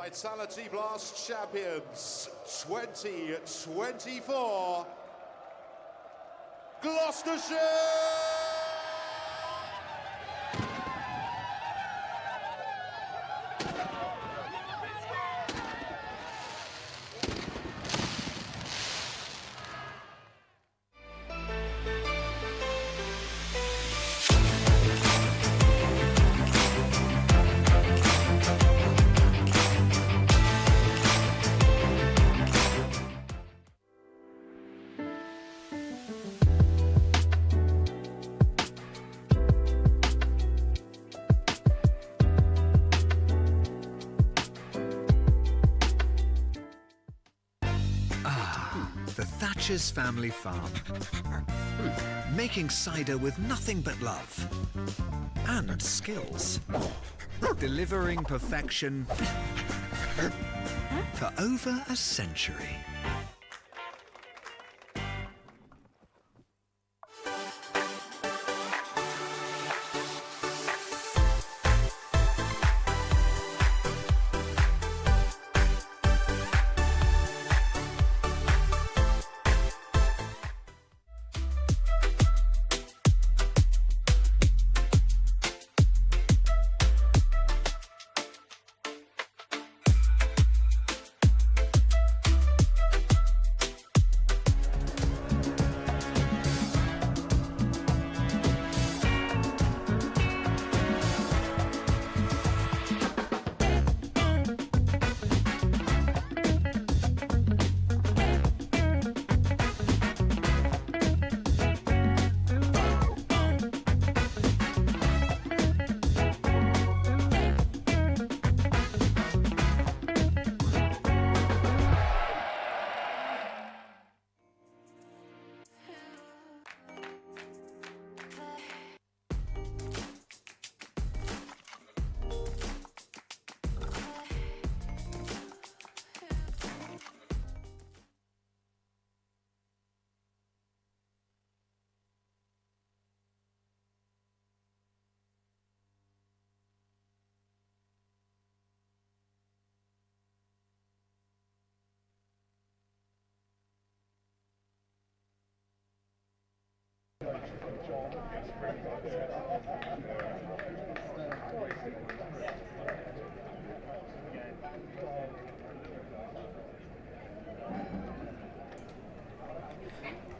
Vitality Blast champions 2024, Gloucestershire! The Thatcher's family farm. Making cider with nothing but love and skills. Delivering perfection for over a century.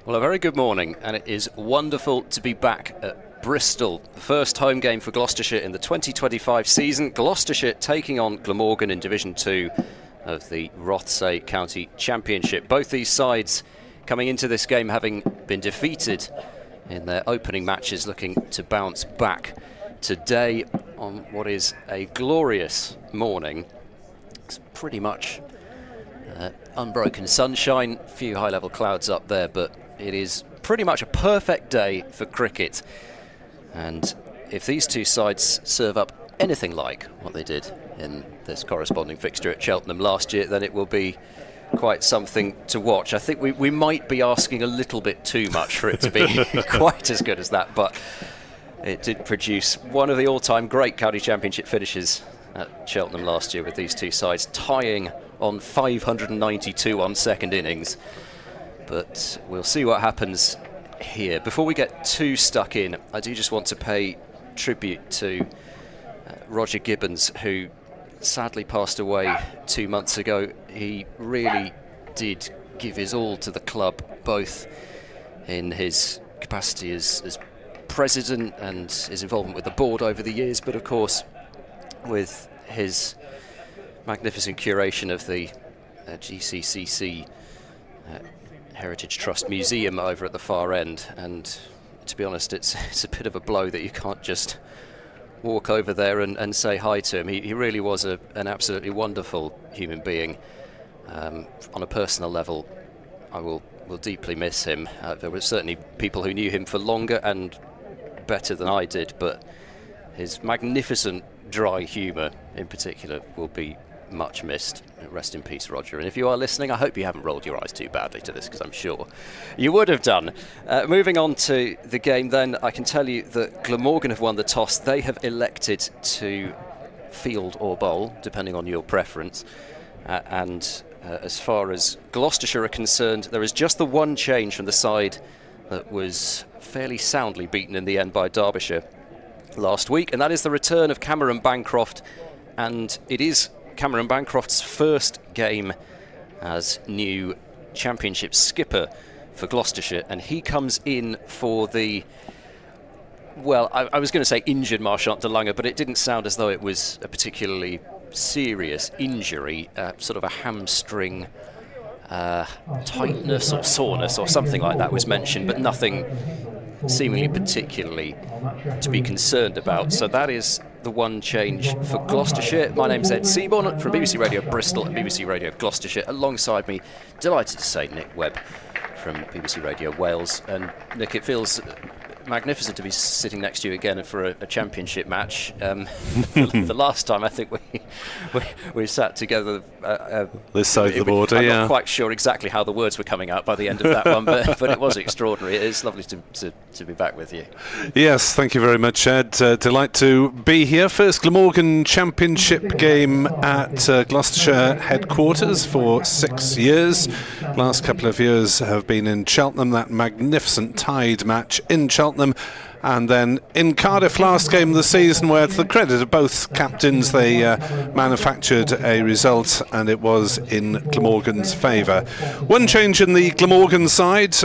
Well, a very good morning, and it is wonderful to be back at Bristol. The first home game for Gloucestershire in the 2025 season. Gloucestershire taking on Glamorgan in Division 2 of the Rothesay County Championship. Both these sides coming into this game having been defeated in their opening matches, looking to bounce back today on what is a glorious morning. It's pretty much unbroken sunshine, few high-level clouds up there, but it is pretty much a perfect day for cricket. And if these two sides serve up anything like what they did in this corresponding fixture at Cheltenham last year, then it will be quite something to watch. I think we might be asking a little bit too much for it to be quite as good as that, but it did produce one of the all-time great county championship finishes at Cheltenham last year, with these two sides tying on 592 on second innings. But we'll see what happens here. Before we get too stuck in, I do just want to pay tribute to Roger Gibbons, who sadly passed away 2 months ago. He really did give his all to the club, both in his capacity as president and his involvement with the board over the years, but of course with his magnificent curation of the GCCC Heritage Trust Museum over at the far end. And to be honest, it's a bit of a blow that you can't just walk over there and say hi to him. He really was an absolutely wonderful human being. On a personal level, I will deeply miss him. There were certainly people who knew him for longer and better than I did, but his magnificent dry humour in particular will be much missed. Rest in peace, Roger. And if you are listening, I hope you haven't rolled your eyes too badly to this, because I'm sure you would have done. Moving on to the game then, I can tell you that Glamorgan have won the toss. They have elected to field or bowl, depending on your preference. As far as Gloucestershire are concerned, there is just the one change from the side that was fairly soundly beaten in the end by Derbyshire last week, and that is the return of Cameron Bancroft. And it is Cameron Bancroft's first game as new Championship skipper for Gloucestershire, and he comes in for the, well, I was going to say injured Marchant de Lange, but it didn't sound as though it was a particularly serious injury, sort of a hamstring tightness or soreness or something like that was mentioned, but nothing seemingly particularly to be concerned about. So that is the one change for Gloucestershire. My name's Ed Seaborn from BBC Radio Bristol and BBC Radio Gloucestershire. Alongside me, delighted to say, Nick Webb from BBC Radio Wales. And Nick, it feels magnificent to be sitting next to you again for a championship match. The last time I think we sat together this side of the border. I'm not quite sure exactly how the words were coming out by the end of that one, but it was extraordinary. It is lovely to be back with you. Yes, thank you very much, Ed. Delight to be here. First Glamorgan Championship game at Gloucestershire headquarters for 6 years. Last couple of years have been in Cheltenham, that magnificent tied match in Cheltenham. And then in Cardiff, last game of the season, where to the credit of both captains, they manufactured a result, and it was in Glamorgan's favour. One change in the Glamorgan side,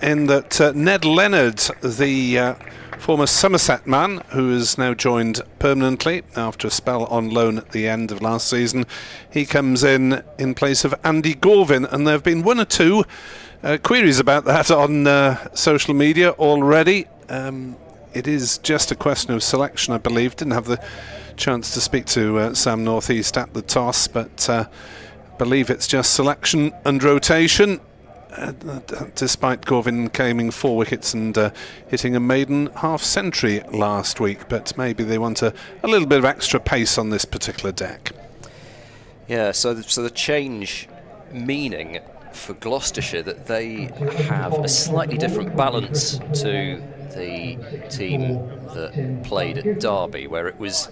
in that Ned Leonard, the former Somerset man, who has now joined permanently after a spell on loan at the end of last season, he comes in place of Andy Gorvin, and there have been one or two queries about that on social media already. It is just a question of selection, I believe. Didn't have the chance to speak to Sam Northeast at the toss, but believe it's just selection and rotation, despite Gorvin claiming 4 wickets and hitting a maiden half-century last week. But maybe they want a little bit of extra pace on this particular deck. Yeah, so the change meaning for Gloucestershire that they have a slightly different balance to the team that played at Derby, where it was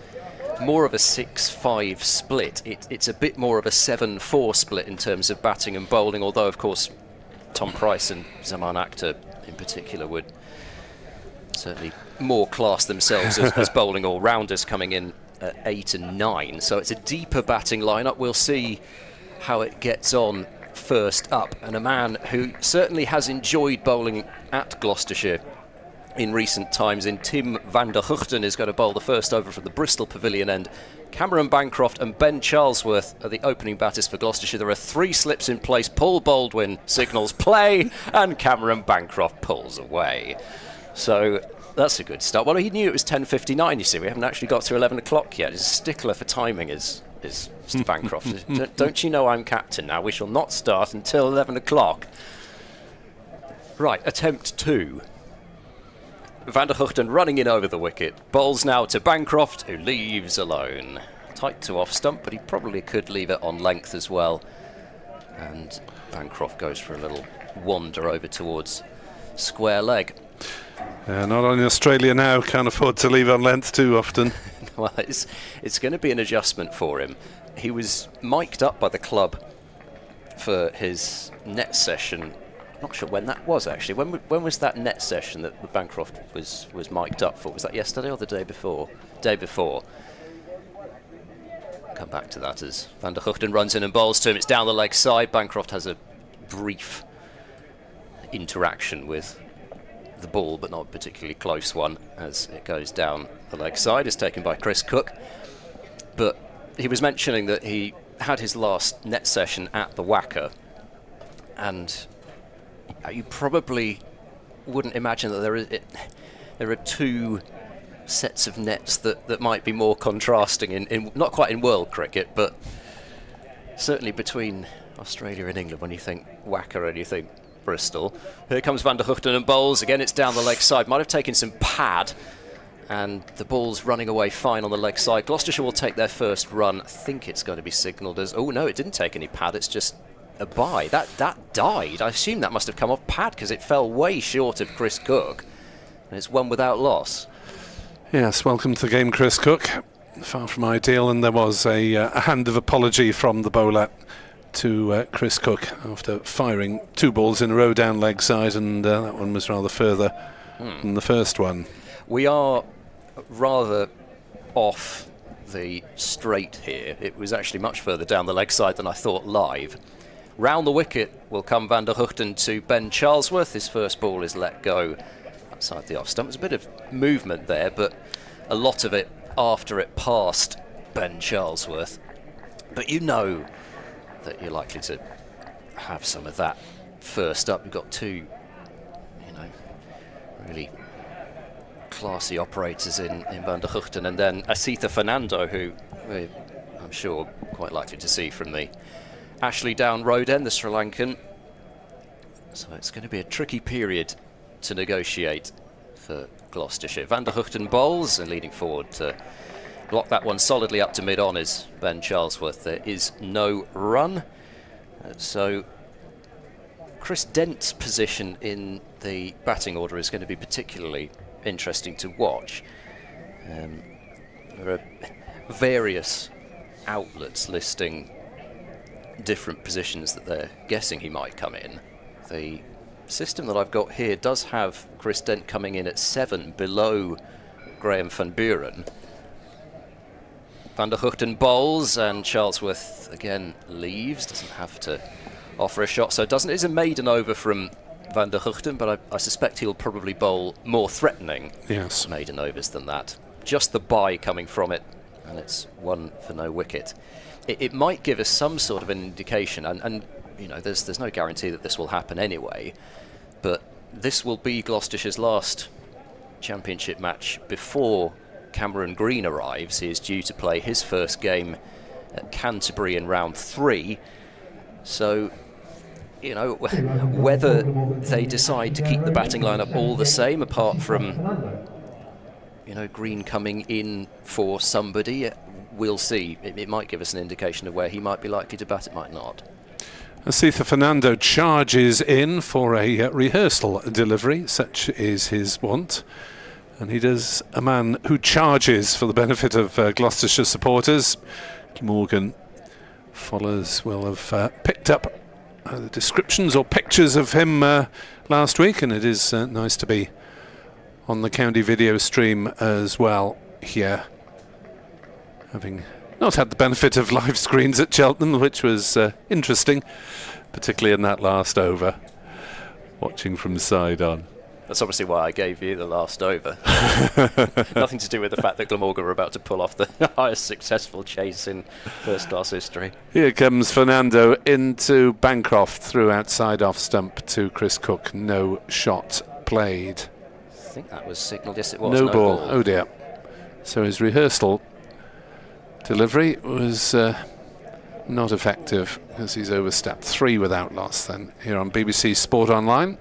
more of a 6-5 split. It's a bit more of a 7-4 split in terms of batting and bowling, although of course Tom Price and Zaman Akhtar in particular would certainly more class themselves as bowling all-rounders, coming in at 8 and 9. So it's a deeper batting lineup. We'll see how it gets on first up, and a man who certainly has enjoyed bowling at Gloucestershire in recent times, in Tim van der Hugten, is going to bowl the first over from the Bristol Pavilion end. Cameron Bancroft and Ben Charlesworth are the opening batters for Gloucestershire. There are 3 slips in place. Paul Baldwin signals play, and Cameron Bancroft pulls away. So that's a good start. Well, he knew it was 10:59, you see. We haven't actually got to 11 o'clock yet. He's a stickler for timing, is Mr. Bancroft. Don't you know I'm captain now? We shall not start until 11 o'clock. Right, attempt 2. Van der Hugten running in over the wicket. Bowls now to Bancroft, who leaves alone. Tight to off stump, but he probably could leave it on length as well. And Bancroft goes for a little wander over towards square leg. Not only Australia now, can't afford to leave on length too often. Well, it's going to be an adjustment for him. He was mic'd up by the club for his net session. Not sure when that was, actually. When was that net session that Bancroft was mic'd up for? Was that yesterday or the day before? Day before. Come back to that as Van der Hugten runs in and bowls to him. It's down the leg side. Bancroft has a brief interaction with the ball, but not a particularly close one, as it goes down the leg side. It's taken by Chris Cook. But he was mentioning that he had his last net session at the Wacker, and you probably wouldn't imagine that there are 2 sets of nets that might be more contrasting in not quite in world cricket, but certainly between Australia and England when you think Wacker and you think Bristol. Here comes Van der Hugten and bowls. Again, it's down the leg side. Might have taken some pad, and the ball's running away fine on the leg side. Gloucestershire will take their first run. I think it's going to be signalled as... Oh, no, it didn't take any pad. It's just a bye. That died. I assume that must have come off pad because it fell way short of Chris Cook. And it's one without loss. Yes, welcome to the game, Chris Cook. far from ideal, and there was a hand of apology from the bowler to Chris Cook after firing 2 balls in a row down leg side, and that one was rather further than the first one. We are rather off the straight here. It was actually much further down the leg side than I thought live. Round the wicket will come Van der Hugten to Ben Charlesworth. His first ball is let go outside the off stump. There's a bit of movement there, but a lot of it after it passed Ben Charlesworth. But you know that you're likely to have some of that first up. You've got 2, really classy operators in Van der Hugten, and then Asitha Fernando, who I'm sure quite likely to see from the Ashley Down Road end, the Sri Lankan. So it's going to be a tricky period to negotiate for Gloucestershire. Van der Hugten bowls, and leading forward to block that one solidly up to mid-on is Ben Charlesworth. There is no run. So Chris Dent's position in the batting order is going to be particularly interesting to watch. There are various outlets listing different positions that they're guessing he might come in. The system that I've got here does have Chris Dent coming in at 7 below Graham van Buren. Van der Hugten bowls, and Charlesworth again leaves, doesn't have to offer a shot, so it's a maiden over from Van der Hugten, but I suspect he'll probably bowl more threatening maiden overs than that. Just the bye coming from it, and it's 1 for no wicket. It might give us some sort of an indication, and there's no guarantee that this will happen anyway, but this will be Gloucestershire's last championship match before Cameron Green arrives. He is due to play his first game at Canterbury in round 3, so whether they decide to keep the batting lineup all the same, apart from Green coming in for somebody, we'll see. It might give us an indication of where he might be likely to bat, it might not. Asitha Fernando charges in for a rehearsal delivery, such is his wont. And he does a man who charges for the benefit of Gloucestershire supporters. Glamorgan followers will have picked up the descriptions or pictures of him last week, and it is nice to be on the county video stream as well here, having not had the benefit of live screens at Cheltenham, which was interesting, particularly in that last over, watching from side on. That's obviously why I gave you the last over. Nothing to do with the fact that Glamorgan were about to pull off the highest successful chase in first-class history. Here comes Fernando into Bancroft, through outside off stump to Chris Cook. No shot played. I think that was signalled. Yes, it was. No ball. Oh dear. So his rehearsal delivery was not effective, as he's overstepped 3 without loss then, here on BBC Sport Online.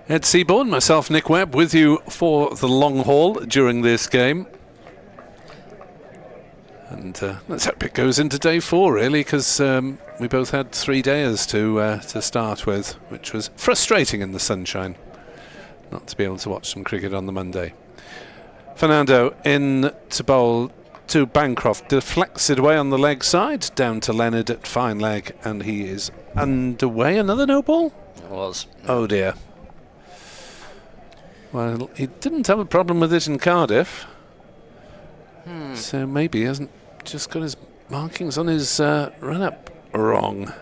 Ed Seaborn, myself, Nick Webb, with you for the long haul during this game. And let's hope it goes into day 4, really, because we both had 3 days to start with, which was frustrating in the sunshine, not to be able to watch some cricket on the Monday. Fernando in to bowl to Bancroft, deflects it away on the leg side, down to Leonard at fine leg, and he is underway. Another no ball? It was. Oh dear. Well, he didn't have a problem with it in Cardiff, so maybe he hasn't just got his markings on his run-up wrong.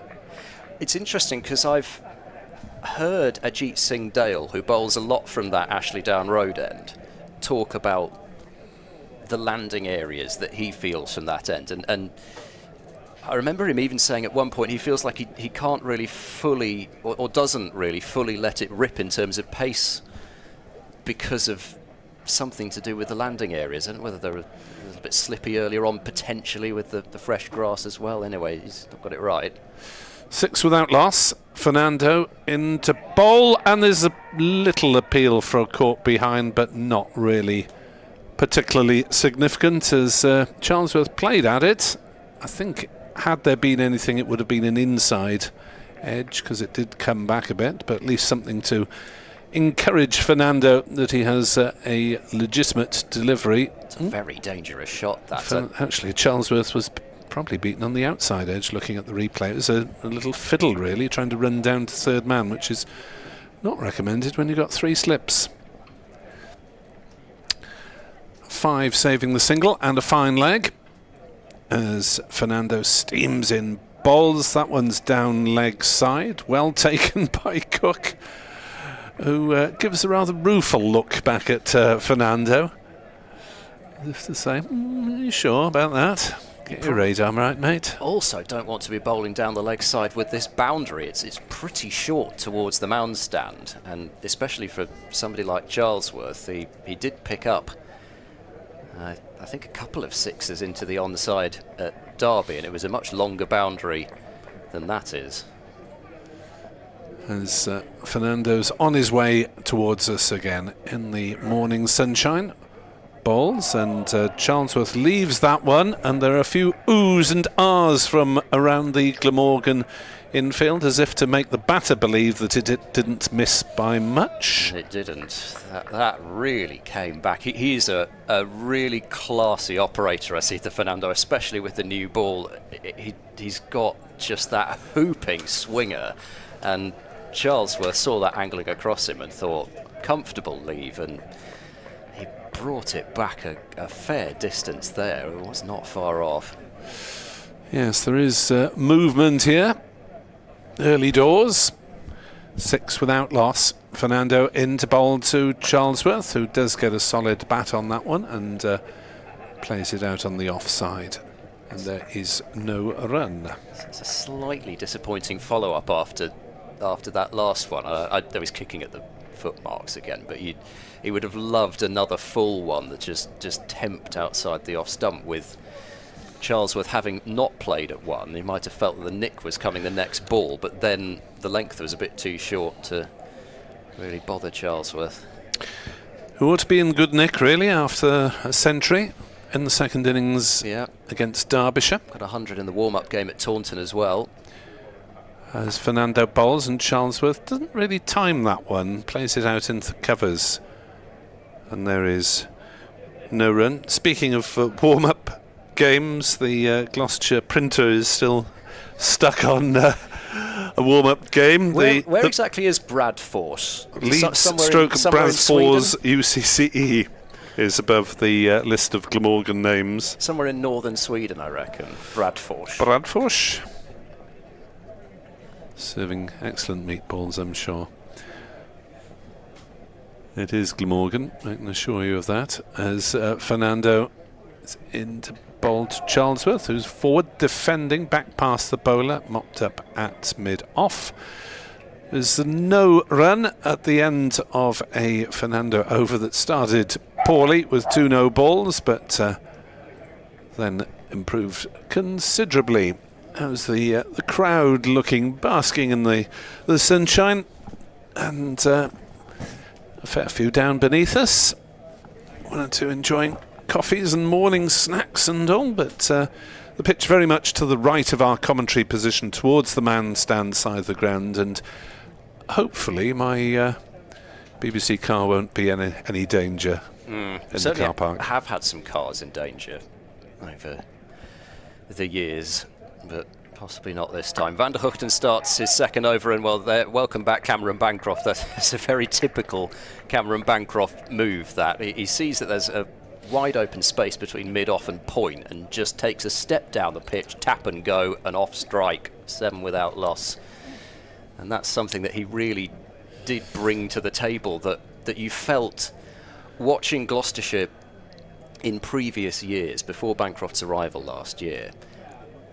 It's interesting because I've heard Ajit Singh Dale, who bowls a lot from that Ashley Down Road end, talk about the landing areas that he feels from that end, and I remember him even saying at one point he feels like he can't really fully, or doesn't really fully let it rip in terms of pace, because of something to do with the landing areas. I don't know whether they're a little bit slippy earlier on, potentially with the fresh grass as well. Anyway, he's not got it right. 6 without loss. Fernando into bowl, and there's a little appeal for a caught behind, but not really particularly significant, as Charlesworth played at it. I think had there been anything, it would have been an inside edge, because it did come back a bit, but at least something to encourage Fernando that he has a legitimate delivery. It's a very dangerous shot. That's Actually, Charlesworth was probably beaten on the outside edge looking at the replay. It was a little fiddle, really, trying to run down to third man, which is not recommended when you've got 3 slips. 5 saving the single and a fine leg as Fernando steams in bowls. That one's down leg side. Well taken by Cook, who gives a rather rueful look back at Fernando. As if to say, are you sure about that? Get your radar right, mate. Also don't want to be bowling down the leg side with this boundary. It's pretty short towards the mound stand, and especially for somebody like Charlesworth, he did pick up I think a couple of 6s into the onside at Derby, and it was a much longer boundary than that is. As Fernando's on his way towards us again in the morning sunshine. Bowls, and Charlesworth leaves that one, and there are a few oohs and ahs from around the Glamorgan infield, as if to make the batter believe that it didn't miss by much. It didn't. That really came back. He's a really classy operator, I see, the Fernando, especially with the new ball. He's got just that hooping swinger, and Charlesworth saw that angling across him and thought, comfortable leave, and he brought it back a fair distance there. It was not far off. Yes, there is movement here. Early doors. 6 without loss. Fernando in to bowl to Charlesworth, who does get a solid bat on that one and plays it out on the offside. And there is no run. It's a slightly disappointing follow-up after that last one. There was kicking at the foot marks again, but he would have loved another full one that just temped outside the off stump. With Charlesworth having not played at 1, he might have felt that the nick was coming the next ball, but then the length was a bit too short to really bother Charlesworth. Who ought to be in good nick, really, after a century in the second innings against Derbyshire. Got 100 in the warm-up game at Taunton as well. As Fernando bowls, and Charlesworth doesn't really time that one, plays it out into the covers. And there is no run. Speaking of warm-up games, the Gloucestershire printer is still stuck on a warm-up game. Where exactly is Bradford? Leeds stroke Bradford's UCCE is above the list of Glamorgan names. Somewhere in northern Sweden, I reckon. Bradford. Serving excellent meatballs, I'm sure. It is Glamorgan, I can assure you of that, as Fernando is into bowl to Charlesworth, who's forward defending, back past the bowler, mopped up at mid-off. There's no run at the end of a Fernando over that started poorly with 2 no balls, but then improved considerably. How's the crowd looking, basking in the sunshine, and a fair few down beneath us. 1 or 2 enjoying coffees and morning snacks and all, but the pitch very much to the right of our commentary position, towards the man stand side of the ground, and hopefully my BBC car won't be any danger in the car park. I have had some cars in danger over the years, but possibly not this time. Van der Hoogten starts his second over, and welcome back Cameron Bancroft. That's a very typical Cameron Bancroft move, that he sees that there's a wide open space between mid-off and point, and just takes a step down the pitch, tap and go, and off strike, 7 without loss. And that's something that he really did bring to the table, that you felt watching Gloucestershire in previous years, before Bancroft's arrival last year.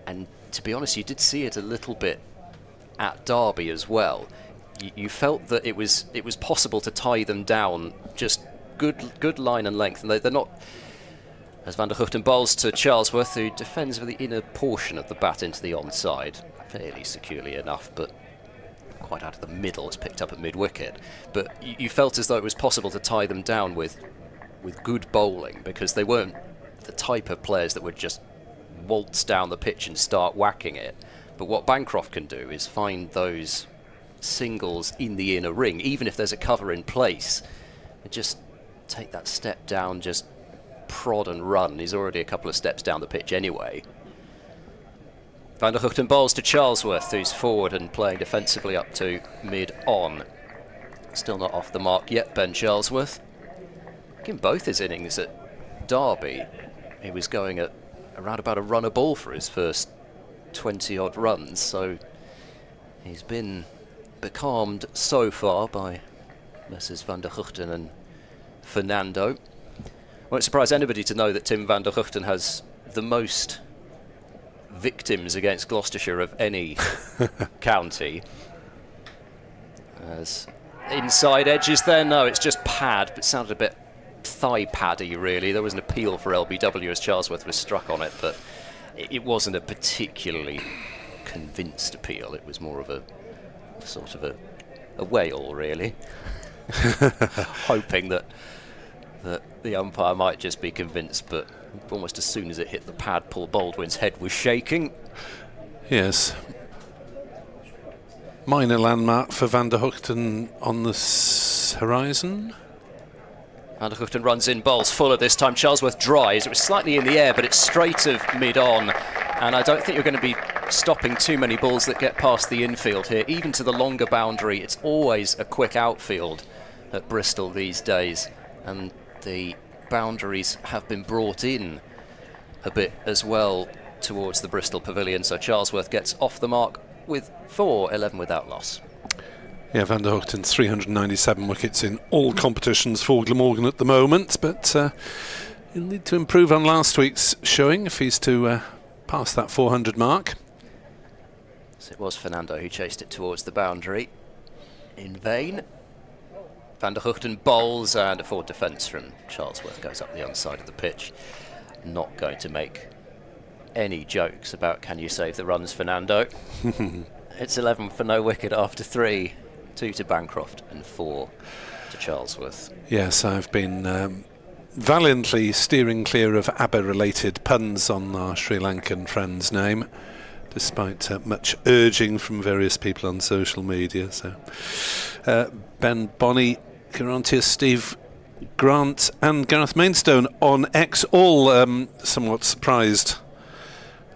And to be honest, you did see it a little bit at Derby as well. You felt that it was possible to tie them down, just good line and length, and they're not. As Van der Hoogten bowls to Charlesworth, who defends with the inner portion of the bat into the onside, fairly securely enough, but quite out of the middle. It's picked up at mid-wicket. But you felt as though it was possible to tie them down with good bowling, because they weren't the type of players that would just waltz down the pitch and start whacking it. But what Bancroft can do is find those singles in the inner ring, even if there's a cover in place. Just take that step down, just prod and run. He's already a couple of steps down the pitch anyway. Van der Hugten bowls to Charlesworth, who's forward and playing defensively up to mid-on. Still not off the mark yet, Ben Charlesworth. In both his innings at Derby, he was going at around about a run a ball for his first 20-odd runs, so he's been becalmed so far by Messrs Van der Hugten and Fernando. Won't surprise anybody to know that Tim van der Hugten has the most victims against Gloucestershire of any county. As inside edges there, no, it's just pad, but it sounded a bit thigh paddy really. There was an appeal for LBW as Charlesworth was struck on it, but it wasn't a particularly convinced appeal. It was more of a sort of a wail really. Hoping that the umpire might just be convinced, but almost as soon as it hit the pad, Paul Baldwin's head was shaking. Yes. Minor landmark for Van der Hugten on the horizon. Van der Hugten runs in, bowls fuller this time. Charlesworth dries. It was slightly in the air, but it's straight of mid-on. And I don't think you're going to be stopping too many balls that get past the infield here. Even to the longer boundary, it's always a quick outfield at Bristol these days. And the boundaries have been brought in a bit as well towards the Bristol Pavilion. So Charlesworth gets off the mark with 11 without loss. Yeah, Van der Hugten 397 wickets in all competitions for Glamorgan at the moment, but he'll need to improve on last week's showing if he's to pass that 400 mark. So it was Fernando who chased it towards the boundary in vain. Van der Hugten bowls, and a forward defence from Charlesworth goes up the underside of the pitch. Not going to make any jokes about can you save the runs, Fernando. It's 11 for no wicket after 3. 2 to Bancroft and 4 to Charlesworth. Yes, I've been valiantly steering clear of ABBA-related puns on our Sri Lankan friend's name, despite much urging from various people on social media. So, Ben Bonney, Gerontius, Steve Grant and Gareth Mainstone on X, all somewhat surprised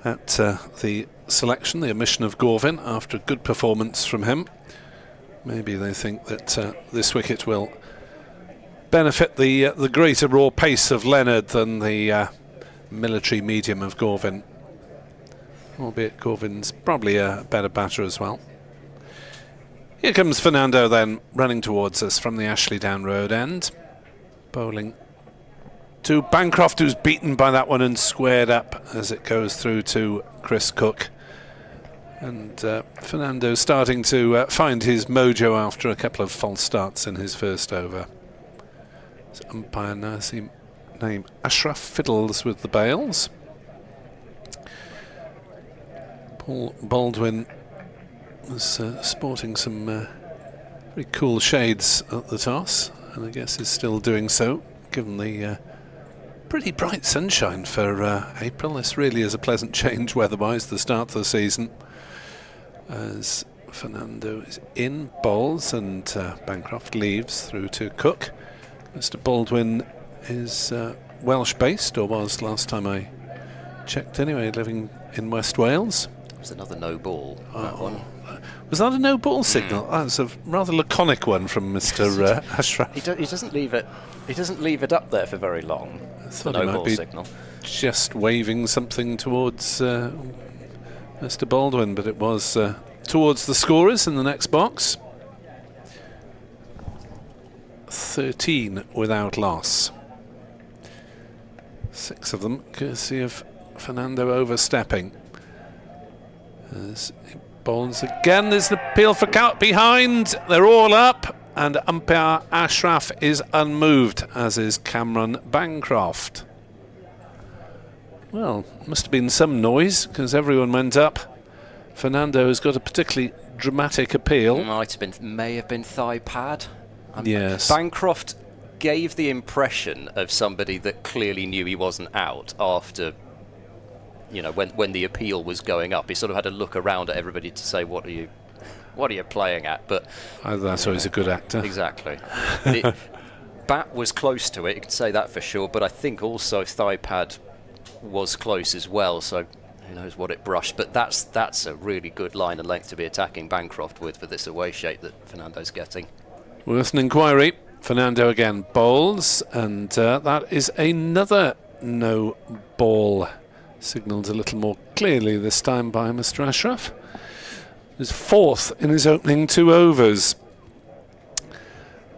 at the selection, the omission of Gorvin after a good performance from him. Maybe they think that this wicket will benefit the greater raw pace of Leonard than the military medium of Gorvin. Albeit Gorvin's probably a better batter as well. Here comes Fernando then, running towards us from the Ashley Down Road end. Bowling to Bancroft, who's beaten by that one and squared up as it goes through to Chris Cook. And Fernando starting to find his mojo after a couple of false starts in his first over. So umpire Nasim name Ashraf fiddles with the bails. Paul Baldwin was sporting some very cool shades at the toss, and I guess is still doing so, given the pretty bright sunshine for April. This really is a pleasant change weather-wise, the start of the season. As Fernando is in, bowls, and Bancroft leaves through to Cook. Mr. Baldwin is Welsh-based, or was last time I checked anyway, living in West Wales. It was another no ball, that one. Was that a no ball signal? That was a rather laconic one from Mr. Ashraf. He doesn't leave it. He doesn't leave it up there for very long. thought no he might ball be signal. Just waving something towards Mr. Baldwin, but it was towards the scorers in the next box. 13 without loss. 6 of them courtesy of Fernando overstepping. As he bowls again, there's an appeal for count behind. They're all up, and umpire Ashraf is unmoved, as is Cameron Bancroft. Well, must have been some noise, because everyone went up. Fernando has got a particularly dramatic appeal. May have been thigh pad. Yes. Bancroft gave the impression of somebody that clearly knew he wasn't out after, you know, when the appeal was going up. He sort of had to look around at everybody to say, what are what are you playing at? But Either that or he's a good actor. exactly. Bat was close to it, you can say that for sure, but I think also thigh pad was close as well, so who knows what it brushed. But that's a really good line and length to be attacking Bancroft with for this away shape that Fernando's getting. Worth an inquiry. Fernando again bowls, and that is another no ball. Signalled a little more clearly this time by Mr. Ashraf. His 4th in his opening 2 overs.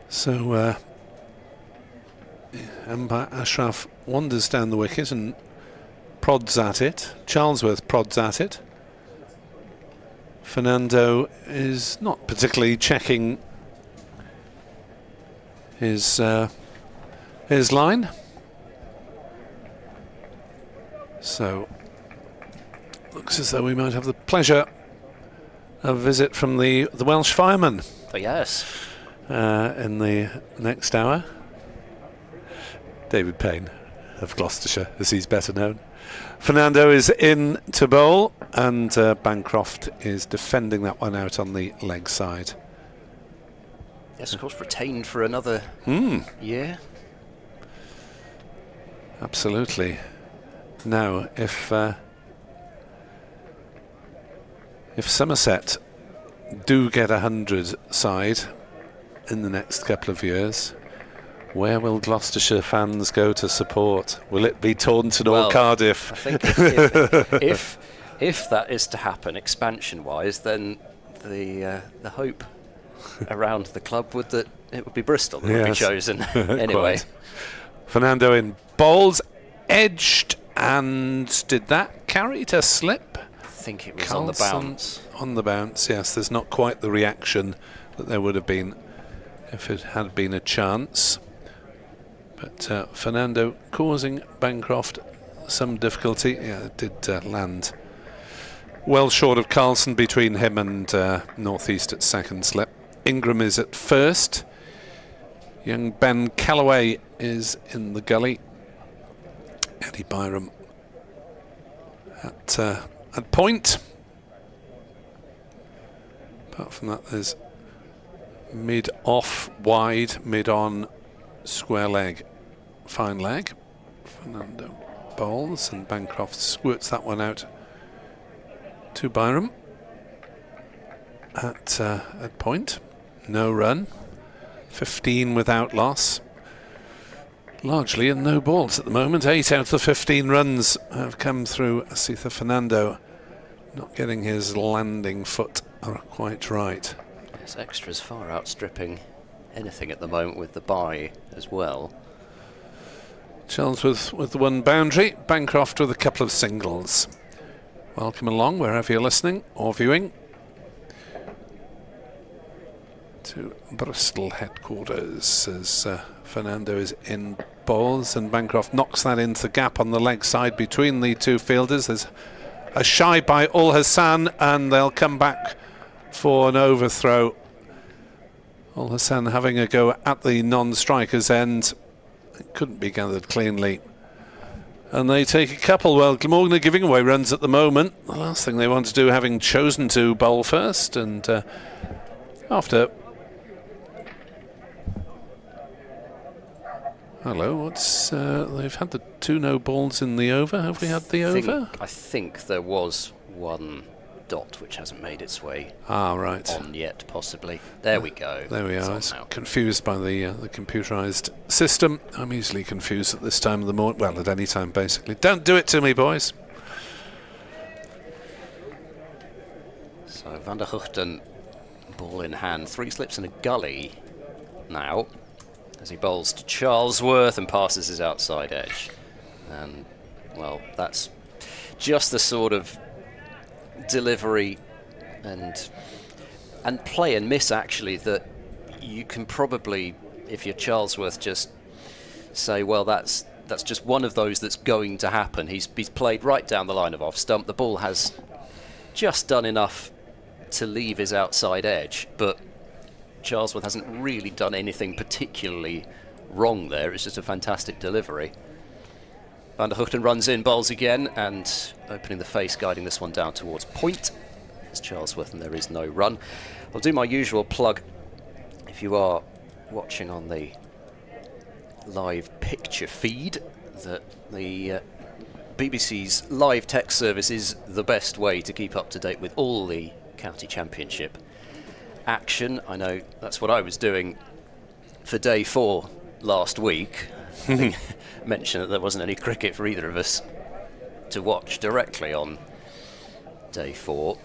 So umpire Ashraf wanders down the wicket and prods at it. Charlesworth prods at it. Fernando is not particularly checking his line. So looks as though we might have the pleasure of a visit from the Welsh fireman. Oh, yes. In the next hour. David Payne of Gloucestershire, as he's better known. Fernando is in to bowl, and Bancroft is defending that one out on the leg side. Yes, of course, retained for another year. Absolutely. Now, if Somerset do get 100 side in the next couple of years, where will Gloucestershire fans go to support? Will it be Taunton or Cardiff? I think if that is to happen expansion-wise, then the hope around the club would that it would be Bristol that would be chosen anyway. Fernando in bowls, edged, and did that carry to slip? I think it was on the bounce. On the bounce, yes. There's not quite the reaction that there would have been if it had been a chance. But Fernando causing Bancroft some difficulty. Yeah, it did land well short of Carlson between him and North East at second slip. Ingram is at first. Young Ben Callaway is in the gully. Eddie Byram at point. Apart from that, there's mid-off, wide, mid-on, square leg, fine leg. Fernando bowls and Bancroft squirts that one out to Byram at point. No run, 15 without loss. Largely in no balls at the moment. 8 out of the 15 runs have come through Asitha Fernando. Not getting his landing foot quite right. Yes, extras far outstripping anything at the moment with the bye as well. Charles with the one boundary, Bancroft with a couple of singles. Welcome along wherever you're listening or viewing to Bristol headquarters as Fernando is in bowls and Bancroft knocks that into the gap on the leg side between the two fielders. There's a shy by Al Hassan and they'll come back for an overthrow. Al Hassan having a go at the non-striker's end. It couldn't be gathered cleanly. And they take a couple. Well, Glamorgan are giving away runs at the moment. The last thing they want to do, having chosen to bowl first, and after... Hello, what's... they've had the 2 no balls in the over. Have we had the over? I think there was one dot which hasn't made its way right on yet, possibly. There we go. There we are. I was confused by the computerised system. I'm easily confused at this time of the morning. Well, at any time, basically. Don't do it to me, boys. So Van der Huchten, ball in hand. 3 slips and a gully now as he bowls to Charlesworth and passes his outside edge. And, well, that's just the sort of delivery and play and miss actually that you can probably, if you're Charlesworth, just say, well, that's just one of those that's going to happen. He's played right down the line of off stump. The ball has just done enough to leave his outside edge, but Charlesworth hasn't really done anything particularly wrong there. It's just a fantastic delivery. Van der Huchten runs in, bowls again, and opening the face, guiding this one down towards point. It's Charlesworth and there is no run. I'll do my usual plug. If you are watching on the live picture feed, that the BBC's live text service is the best way to keep up to date with all the county championship action. I know that's what I was doing for day 4 last week. I think mentioned that there wasn't any cricket for either of us to watch directly on day 4.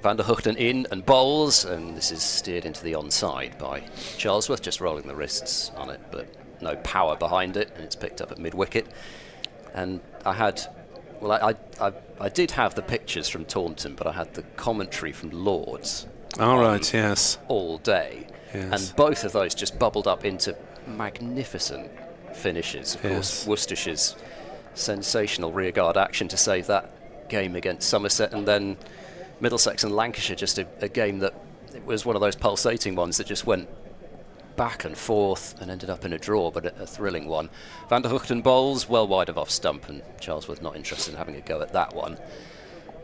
Van der Hugten in and bowls, and this is steered into the onside by Charlesworth, just rolling the wrists on it, but no power behind it, and it's picked up at mid-wicket. And I had, well, I did have the pictures from Taunton, but I had the commentary from Lords. All right, yes. All day. Yes. And both of those just bubbled up into magnificent finishes. Of course, Worcestershire's sensational rearguard action to save that game against Somerset, and then Middlesex and Lancashire, just a game that it was one of those pulsating ones that just went back and forth and ended up in a draw, but a thrilling one. Van der Hugten bowls well wide of off stump, and Charlesworth not interested in having a go at that one.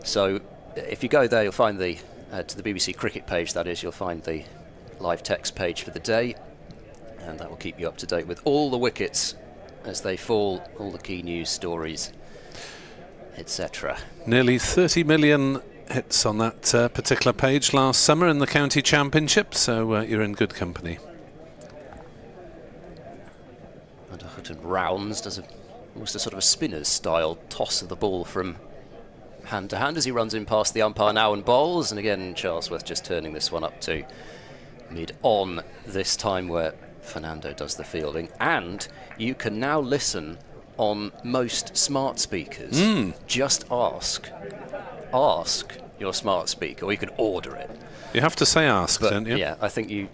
So if you go there, you'll find the to the BBC cricket page, that is, you'll find the live text page for the day, and that will keep you up to date with all the wickets as they fall, all the key news stories, etc. Nearly 30 million hits on that particular page last summer in the county championship, so you're in good company. Van der Hugten rounds, does almost a sort of a spinner's style toss of the ball from hand to hand as he runs in past the umpire now and bowls, and again Charlesworth just turning this one up to mid-on this time, where Fernando does the fielding. And you can now listen on most smart speakers. Just ask your smart speaker, or you can order it. You have to say ask, But don't you? yeah, I think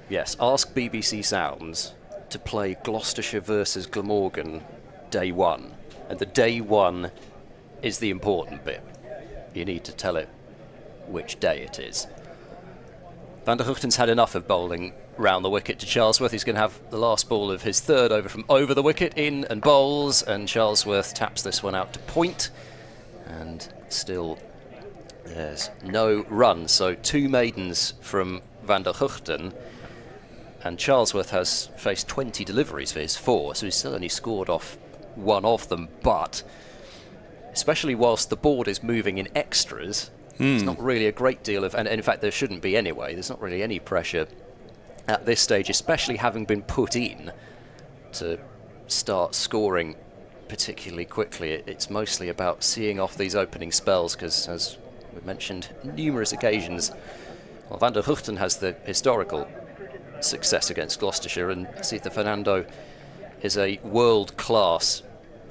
yes, ask BBC Sounds to play Gloucestershire versus Glamorgan day 1, and the day 1 is the important bit. You need to tell it which day it is. Van der Hugten's had enough of bowling round the wicket to Charlesworth. He's going to have the last ball of his third over from over the wicket, in and bowls, and Charlesworth taps this one out to point, and still there's no run. So 2 maidens from Van der Hugten, and Charlesworth has faced 20 deliveries for his 4, so he's still only scored off 1 of them. But especially whilst the board is moving in extras, there's not really a great deal of, and in fact there shouldn't be anyway, there's not really any pressure at this stage, especially having been put in to start scoring particularly quickly. It's mostly about seeing off these opening spells, because as we mentioned numerous occasions, well, Van der Hugten has the historical success against Gloucestershire, and Sitha Fernando is a world-class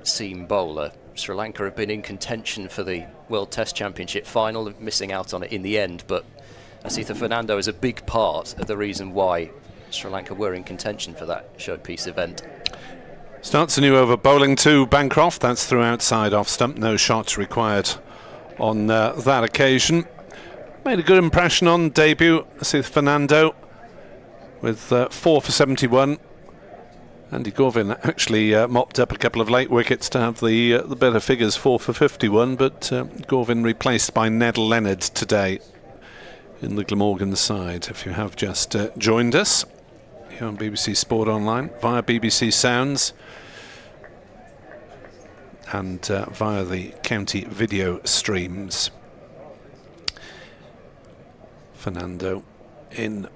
seam bowler. Sri Lanka have been in contention for the World Test Championship final, missing out on it in the end, but Sitha Fernando is a big part of the reason why Sri Lanka were in contention for that showpiece event. Starts a new over, bowling to Bancroft. That's through outside off stump. No shots required on that occasion. Made a good impression on debut, Sitha Fernando, with 4 for 71. Andy Gorvin actually mopped up a couple of late wickets to have the better figures, 4 for 51, but Gorvin replaced by Ned Leonard today in the Glamorgan side. If you have just joined us here on BBC Sport Online, via BBC Sounds and via the county video streams. Fernando in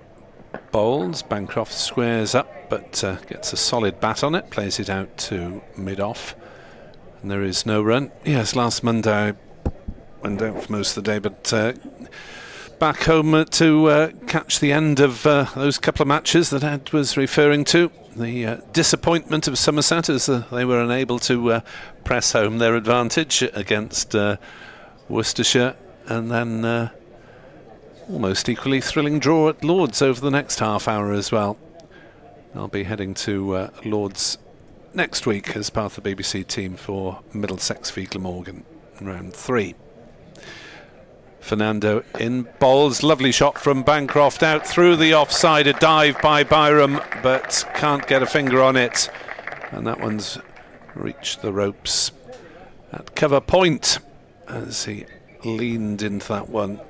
bowls. Bancroft squares up, but gets a solid bat on it, plays it out to mid-off, and there is no run. Yes, last Monday I went out for most of the day, but back home to catch the end of those couple of matches that Ed was referring to. The disappointment of Somerset as they were unable to press home their advantage against Worcestershire, and then almost equally thrilling draw at Lords over the next half hour as well. I'll be heading to Lords next week as part of the BBC team for Middlesex v Glamorgan in round 3. Fernando in bowls, lovely shot from Bancroft out through the offside, a dive by Byram, but can't get a finger on it, and that one's reached the ropes at cover point as he leaned into that one.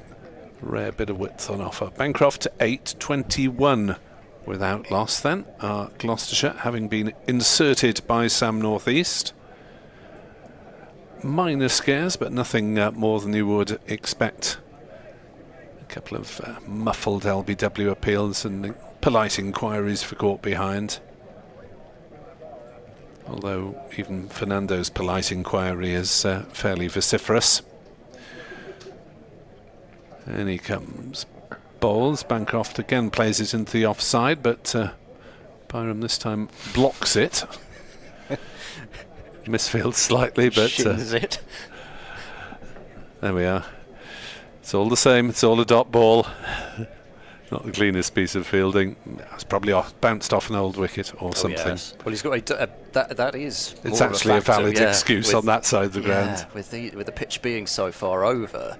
Rare bit of width on offer. Bancroft 8.21 without loss then. Gloucestershire having been inserted by Sam Northeast. Minor scares, but nothing more than you would expect. A couple of muffled LBW appeals and polite inquiries for caught behind. Although even Fernando's polite inquiry is fairly vociferous. And he comes. Bowls. Bancroft again plays it into the offside, but Byram this time blocks it. Misfields slightly, but Shins it. There we are. It's all the same. It's all a dot ball. Not the cleanest piece of fielding. It's probably bounced off an old wicket or something. Yes. Well, he's got that is. It's more actually of a factor, valid excuse on that side of the ground. With the pitch being so far over,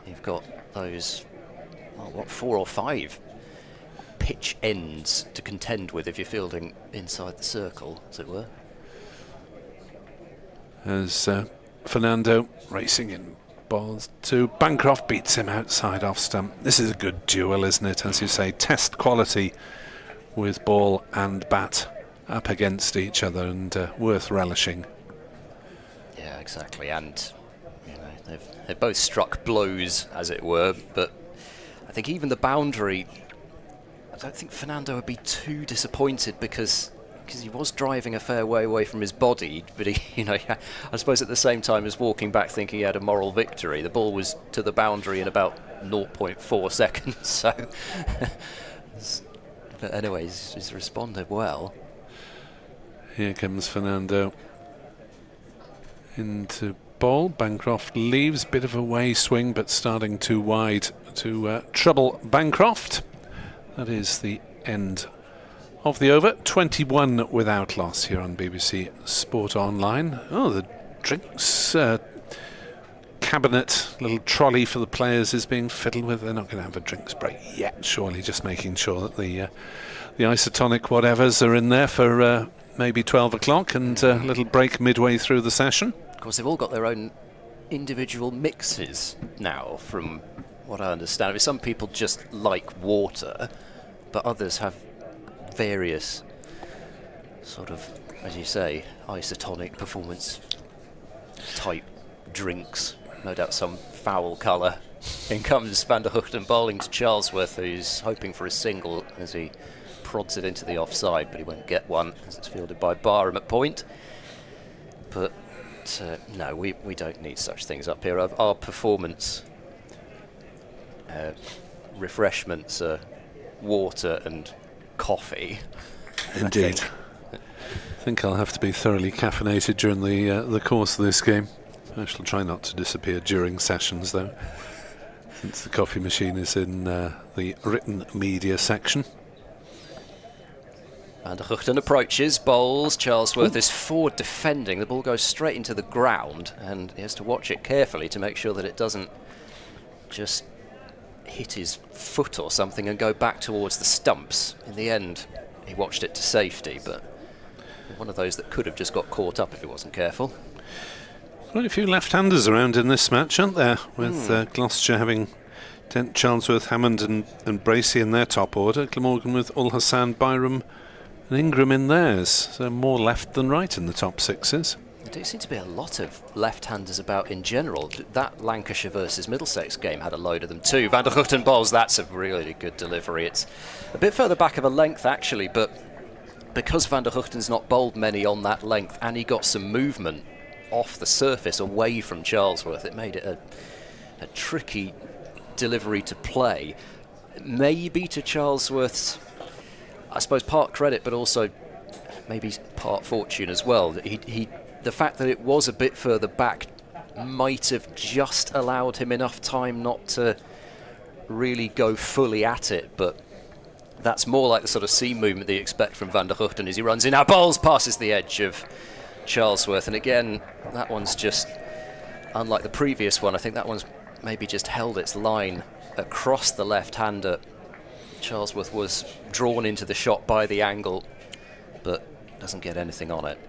you've got those 4 or 5 pitch ends to contend with if you're fielding inside the circle, as it were. As Fernando racing in. Balls to Bancroft, beats him outside off stump. This is a good duel, isn't it? As you say, test quality with ball and bat up against each other, and worth relishing. Yeah, exactly. And you know, they've both struck blows, as it were. But I think even the boundary, I don't think Fernando would be too disappointed because he was driving a fair way away from his body, but he, you know, I suppose at the same time as walking back thinking he had a moral victory. The ball was to the boundary in about 0.4 seconds, so but anyway, he's responded well. Here comes Fernando into ball. Bancroft leaves, bit of a way swing, but starting too wide to trouble Bancroft. That is the end of the over. 21 without loss here on BBC Sport Online. Oh, the drinks cabinet, little trolley for the players is being fiddled with. They're not going to have a drinks break yet, surely, just making sure that the isotonic whatevers are in there for maybe 12 o'clock and a little break midway through the session. Of course, they've all got their own individual mixes now, from what I understand. I mean, some people just like water, but others have various sort of, as you say, isotonic performance type drinks. No doubt some foul colour. In comes Van der Hugten bowling to Charlesworth, who's hoping for a single as he prods it into the offside, but he won't get one as it's fielded by Byram at point. But no, we don't need such things up here. Our performance refreshments are water and coffee. Indeed. I think I'll have to be thoroughly caffeinated during the course of this game. I shall try not to disappear during sessions, though, since the coffee machine is in the written media section. Van der Hugten approaches, bowls. Charlesworth is forward defending. The ball goes straight into the ground, and he has to watch it carefully to make sure that it doesn't just hit his foot or something and go back towards the stumps. In the end, he watched it to safety, but one of those that could have just got caught up if he wasn't careful. Quite a few left-handers around in this match, aren't there? With Gloucestershire having Dent, Charlesworth, Hammond and Bracey in their top order. Glamorgan with Ul Hassan, Byram and Ingram in theirs. So more left than right in the top sixes. There do seem to be a lot of left-handers about in general. That Lancashire versus Middlesex game had a load of them too. Van der Hugten bowls, that's a really good delivery. It's a bit further back of a length actually, but because Van der Hugten's not bowled many on that length and he got some movement off the surface away from Charlesworth, it made it a tricky delivery to play. Maybe to Charlesworth's, I suppose, part credit, but also maybe part fortune as well. The fact that it was a bit further back might have just allowed him enough time not to really go fully at it, but that's more like the sort of seam movement that you expect from Van der Hugten as he runs in. Now bowls, passes the edge of Charlesworth, and again, that one's just, unlike the previous one, I think that one's maybe just held its line across the left-hander. Charlesworth was drawn into the shot by the angle, but doesn't get anything on it.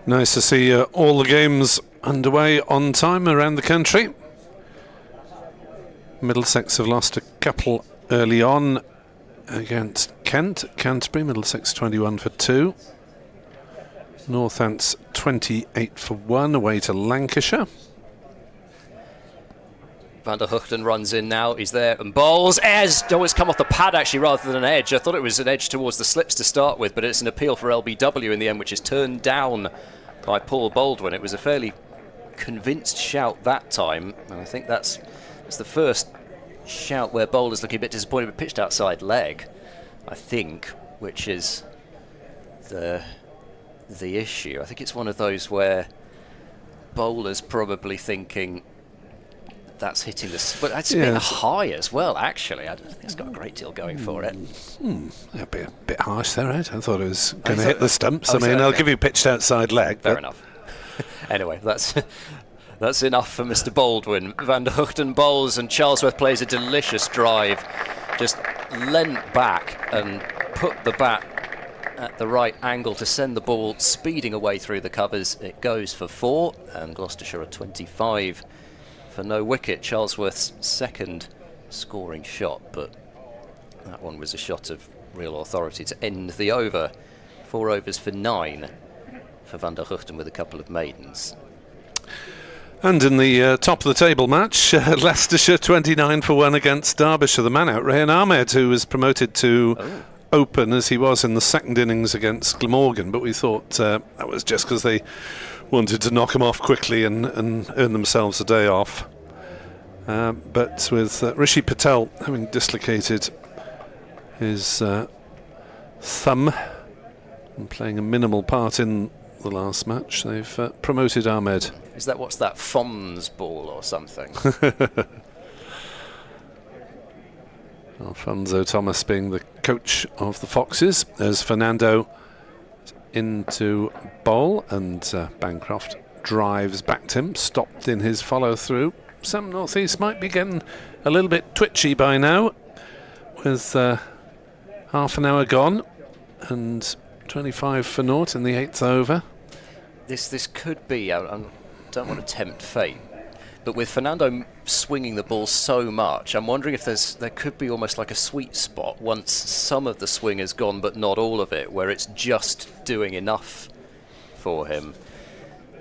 Nice to see all the games underway on time around the country. Middlesex have lost a couple early on against Kent at Canterbury. Middlesex 21 for 2. Northants 28 for 1 away to Lancashire. Van der Hugten runs in now, he's there and bowls. It's come off the pad actually rather than an edge. I thought it was an edge towards the slips to start with, but it's an appeal for LBW in the end, which is turned down by Paul Baldwin. It was a fairly convinced shout that time, and I think that's the first shout where bowlers looking a bit disappointed with pitched outside leg, I think, which is the issue. I think it's one of those where bowlers probably thinking that's hitting the... But that's a bit high as well, actually. I don't think it's got a great deal going for it. That'd be a bit harsh there, Ed. I thought it was going to hit the stumps. I mean, I'll give you pitched outside leg. Fair enough. Anyway, that's enough for Mr. Baldwin. Van der Hugten bowls and Charlesworth plays a delicious drive. Just leant back and put the bat at the right angle to send the ball speeding away through the covers. It goes for 4, and Gloucestershire are 25 for no wicket. Charlesworth's second scoring shot, but that one was a shot of real authority to end the over. 4 overs for 9 for Van der Hugten with a couple of maidens. And in the top of the table match, Leicestershire 29 for 1 against Derbyshire. The man out, Rehan Ahmed, who was promoted to open as he was in the second innings against Glamorgan, but we thought that was just because they wanted to knock him off quickly and earn themselves a day off. But with Rishi Patel having dislocated his thumb and playing a minimal part in the last match, they've promoted Ahmed. Is that what's that, Fonz ball or something? Alfonso Thomas being the coach of the Foxes, as Fernando into bowl, and Bancroft drives back to him, stopped in his follow through. Some North East might be getting a little bit twitchy by now, with half an hour gone and 25 for naught in the 8th over. This could be, I don't want to tempt fate, but with Fernando swinging the ball so much, I'm wondering if there could be almost like a sweet spot once some of the swing has gone but not all of it, where it's just doing enough for him.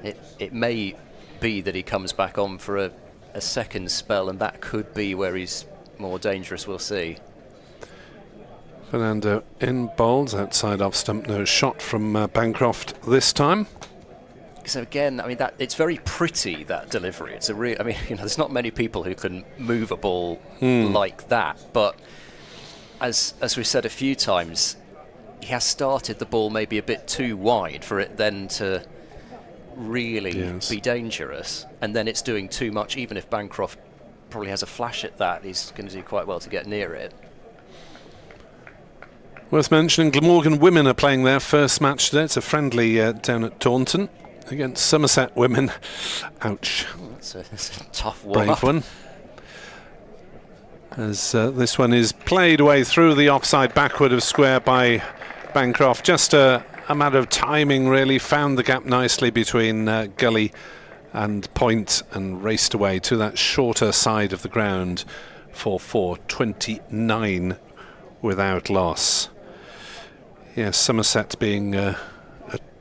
It may be that he comes back on for a second spell, and that could be where he's more dangerous. We'll see. Fernando in bowls outside off stump, no shot from Bancroft this time. So again, I mean, that it's very pretty, that delivery. It's a real. I mean, there's not many people who can move a ball like that. But as we've said a few times, he has started the ball maybe a bit too wide for it then to really be dangerous, and then it's doing too much. Even if Bancroft probably has a flash at that, he's going to do quite well to get near it. Worth mentioning, Glamorgan women are playing their first match today. It's a friendly down at Taunton against Somerset women. Ouch. That's a tough one. Brave one. As this one is played away through the offside backward of square by Bancroft. Just a matter of timing, really. Found the gap nicely between gully and point and raced away to that shorter side of the ground for 429 without loss. Yes, Somerset being a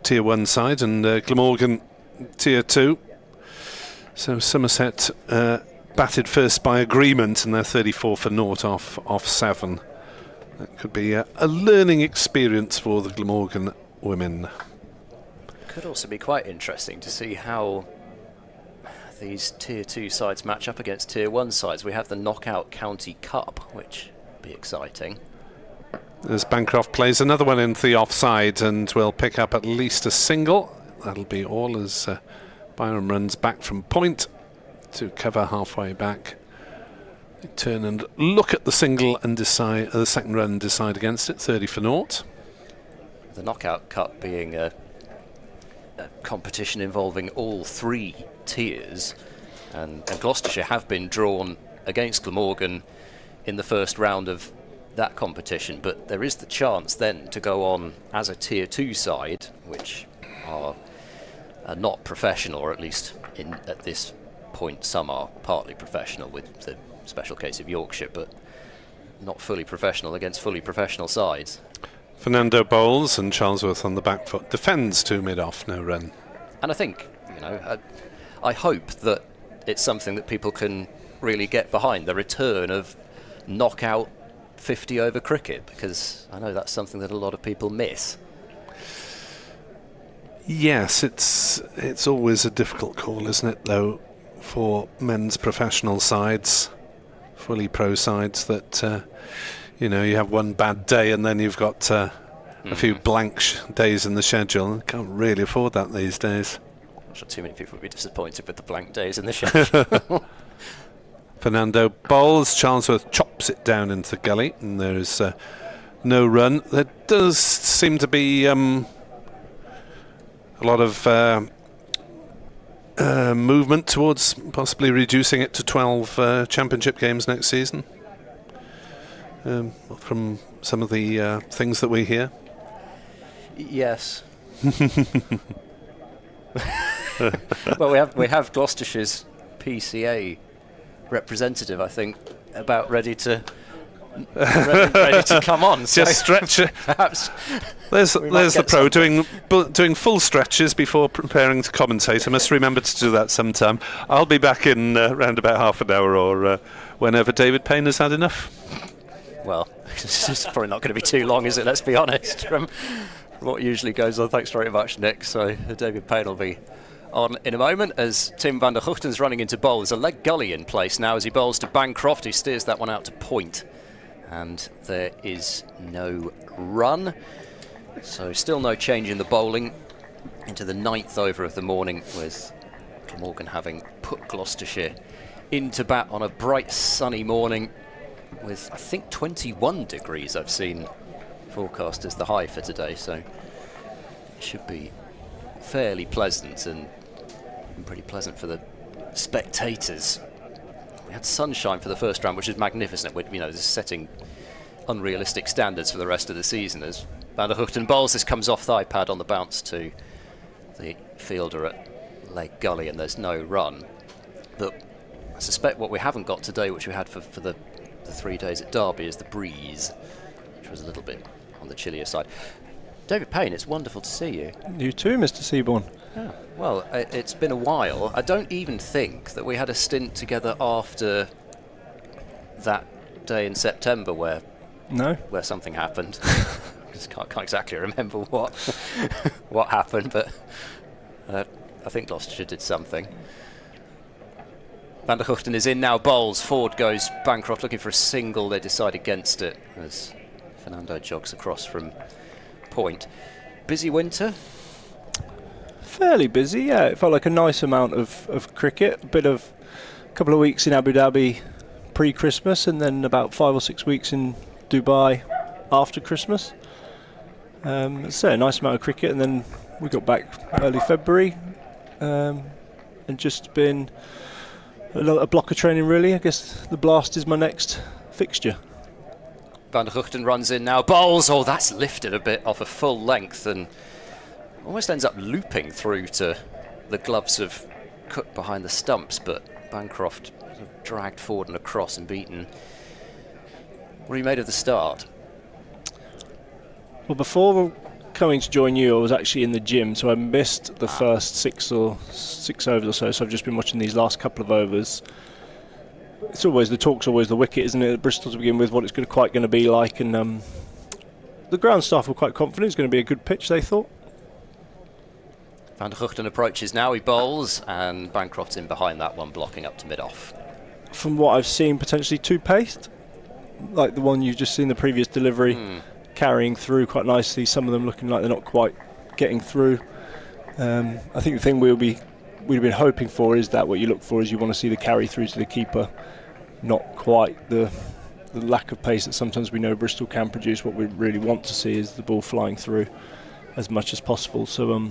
Tier 1 side and Glamorgan Tier 2. So Somerset batted first by agreement, and they're 34 for naught off 7. That could be a learning experience for the Glamorgan women. Could also be quite interesting to see how these Tier 2 sides match up against Tier 1 sides. We have the Knockout County Cup, which will be exciting. As Bancroft plays another one into the offside and will pick up at least a single. That'll be all as Byram runs back from point to cover halfway back. They turn and look at the single and decide the second run and decide against it. 30 for naught. The Knockout Cup being a competition involving all 3 tiers, and Gloucestershire have been drawn against Glamorgan in the first round of that competition, but there is the chance then to go on as a Tier 2 side, which are not professional, or at least at this point some are partly professional, with the special case of Yorkshire, but not fully professional against fully professional sides. Fernando Bowles and Charlesworth on the back foot. Defends to mid-off, no run. And I think, I hope that it's something that people can really get behind, the return of knockout 50-over cricket, because I know that's something that a lot of people miss. Yes, it's always a difficult call, isn't it, though, for men's professional sides, fully pro sides, that you have one bad day and then you've got a few blank days in the schedule. Can't really afford that these days. I'm sure too many people would be disappointed with the blank days in the schedule. Fernando Bowles, Charlesworth chops it down into the gully, and there's no run. There does seem to be a lot of movement towards possibly reducing it to 12 championship games next season, from some of the things that we hear. Yes. Well, we have Gloucestershire's PCA representative, I think, about ready to come on. So just stretch it. Perhaps there's the pro doing full stretches before preparing to commentate. I must remember to do that sometime. I'll be back in around about half an hour, or whenever David Payne has had enough. Well, it's probably not going to be too long, is it? Let's be honest. From what usually goes on. Thanks very much, Nick. So David Payne will be on in a moment as Tim van der Guchten's running into bowl. There's a leg gully in place now as he bowls to Bancroft, who steers that one out to point. And there is no run. So still no change in the bowling into the 9th over of the morning, with Glamorgan having put Gloucestershire into bat on a bright sunny morning with, I think, 21 degrees I've seen forecast as the high for today. So it should be fairly pleasant and pretty pleasant for the spectators. We had sunshine for the first round, which is magnificent. This is setting unrealistic standards for the rest of the season as Van der Guchten bowls. This comes off the iPad on the bounce to the fielder at leg gully, and there's no run. But I suspect what we haven't got today, which we had for the 3 days at Derby, is the breeze, which was a little bit on the chillier side. David Payne, it's wonderful to see you. You too, Mr. Seaborn. Yeah. Well, it's been a while. I don't even think that we had a stint together after that day in September where something happened. Can't exactly remember what happened, but I think Gloucestershire did something. Van der Guchten is in now, bowls. Forward goes Bancroft looking for a single. They decide against it as Fernando jogs across from point. Busy winter? Fairly busy, yeah. It felt like a nice amount of cricket. A couple of weeks in Abu Dhabi pre-Christmas, and then about 5 or 6 weeks in Dubai after Christmas. So a nice amount of cricket, and then we got back early February, and just been a block of training really. I guess the Blast is my next fixture. Van der Guchten runs in now, bowls. Oh, that's lifted a bit off a full length and almost ends up looping through to the gloves of Cook behind the stumps, but Bancroft sort of dragged forward and across and beaten. What are you made of the start? Well, before coming to join you, I was actually in the gym, so I missed the first 6 overs or so. So I've just been watching these last couple of overs. It's always the talk's always the wicket, isn't it? At Bristol to begin with, what it's quite going to be like, and the ground staff were quite confident it's going to be a good pitch. They thought. Van der Guchten approaches now. He bowls, and Bancroft's in behind that one, blocking up to mid-off. From what I've seen, potentially two-paced, like the one you've just seen the previous delivery. Carrying through quite nicely, some of them looking like they're not quite getting through. I think the thing we'd have been hoping for is that what you look for is you want to see the carry through to the keeper, not quite the lack of pace that sometimes we know Bristol can produce. What we really want to see is the ball flying through as much as possible. So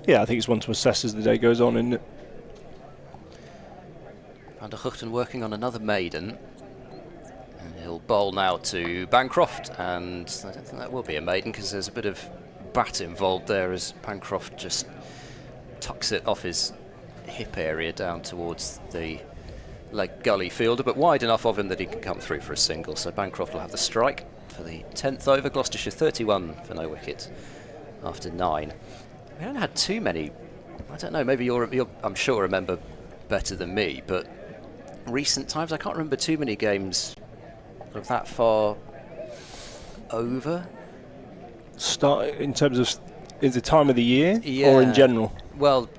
yeah, I think it's one to assess as the day goes on, isn't it? Van der Guchten working on another maiden. He'll bowl now to Bancroft, and I don't think that will be a maiden because there's a bit of bat involved there as Bancroft just tucks it off his hip area down towards the leg gully fielder, but wide enough of him that he can come through for a single. So Bancroft will have the strike for the 10th over. Gloucestershire 31 for no wicket after 9. We haven't had too many. I don't know, maybe you're I'm sure remember better than me, but recent times I can't remember too many games of that far over. Start in terms of is the time of the year Yeah. or in general? Well,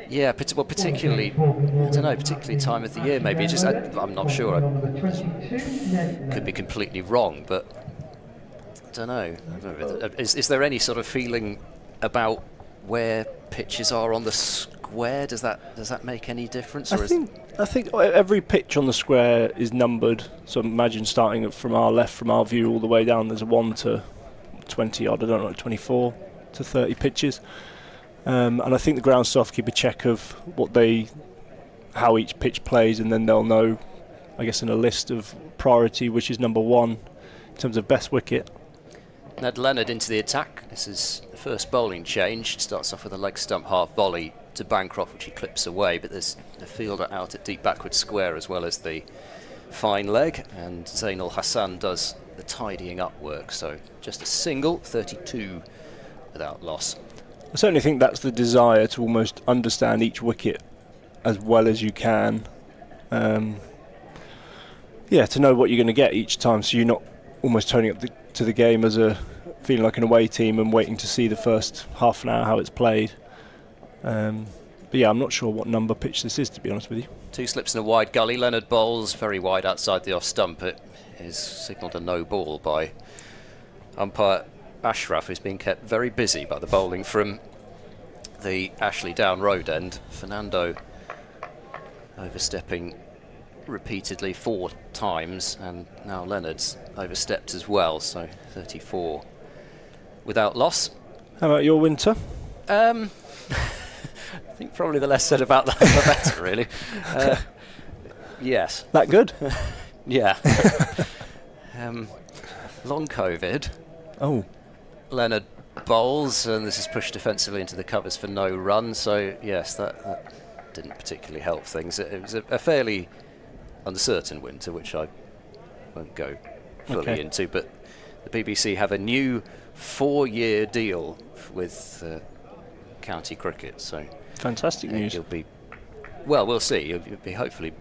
yeah, particularly, I don't know, particularly time of the year maybe. Just I'm not sure. I could be completely wrong, but I don't know. Is there any sort of feeling about where pitches are on the square? Does that make any difference? Or I think every pitch on the square is numbered. So imagine starting from our left, from our view, all the way down. There's a 1 to 20 odd, I don't know, 24 to 30 pitches. And I think the ground staff keep a check of how each pitch plays, and then they'll know, I guess, in a list of priority, which is number 1 in terms of best wicket. Ned Leonard into the attack. This is the first bowling change. Starts off with a leg stump half volley to Bancroft, which he clips away, but there's the fielder out at deep backward square as well as the fine leg, and Zainul Hassan does the tidying up work. So just a single, 32 without loss. I certainly think that's the desire, to almost understand each wicket as well as you can. To know what you're going to get each time, so you're not almost turning up to the game as feeling like an away team and waiting to see the first half an hour how it's played. But yeah, I'm not sure what number pitch this is, to be honest with you. 2 slips in a wide gully. Leonard bowls very wide outside the off stump. It is signalled a no ball by umpire Ashraf, who's been kept very busy by the bowling from the Ashley Down Road end. Fernando overstepping repeatedly 4 times, and now Leonard's overstepped as well, so 34 without loss. How about your winter? I think probably the less said about that, the better, really. Yes. That good? Yeah. Long COVID. Oh. Leonard bowls, and this is pushed defensively into the covers for no run, so yes, that didn't particularly help things. It was a fairly uncertain winter, which I won't go fully into, but the BBC have a new 4-year deal with county cricket, so fantastic news. We'll see. You'll be hopefully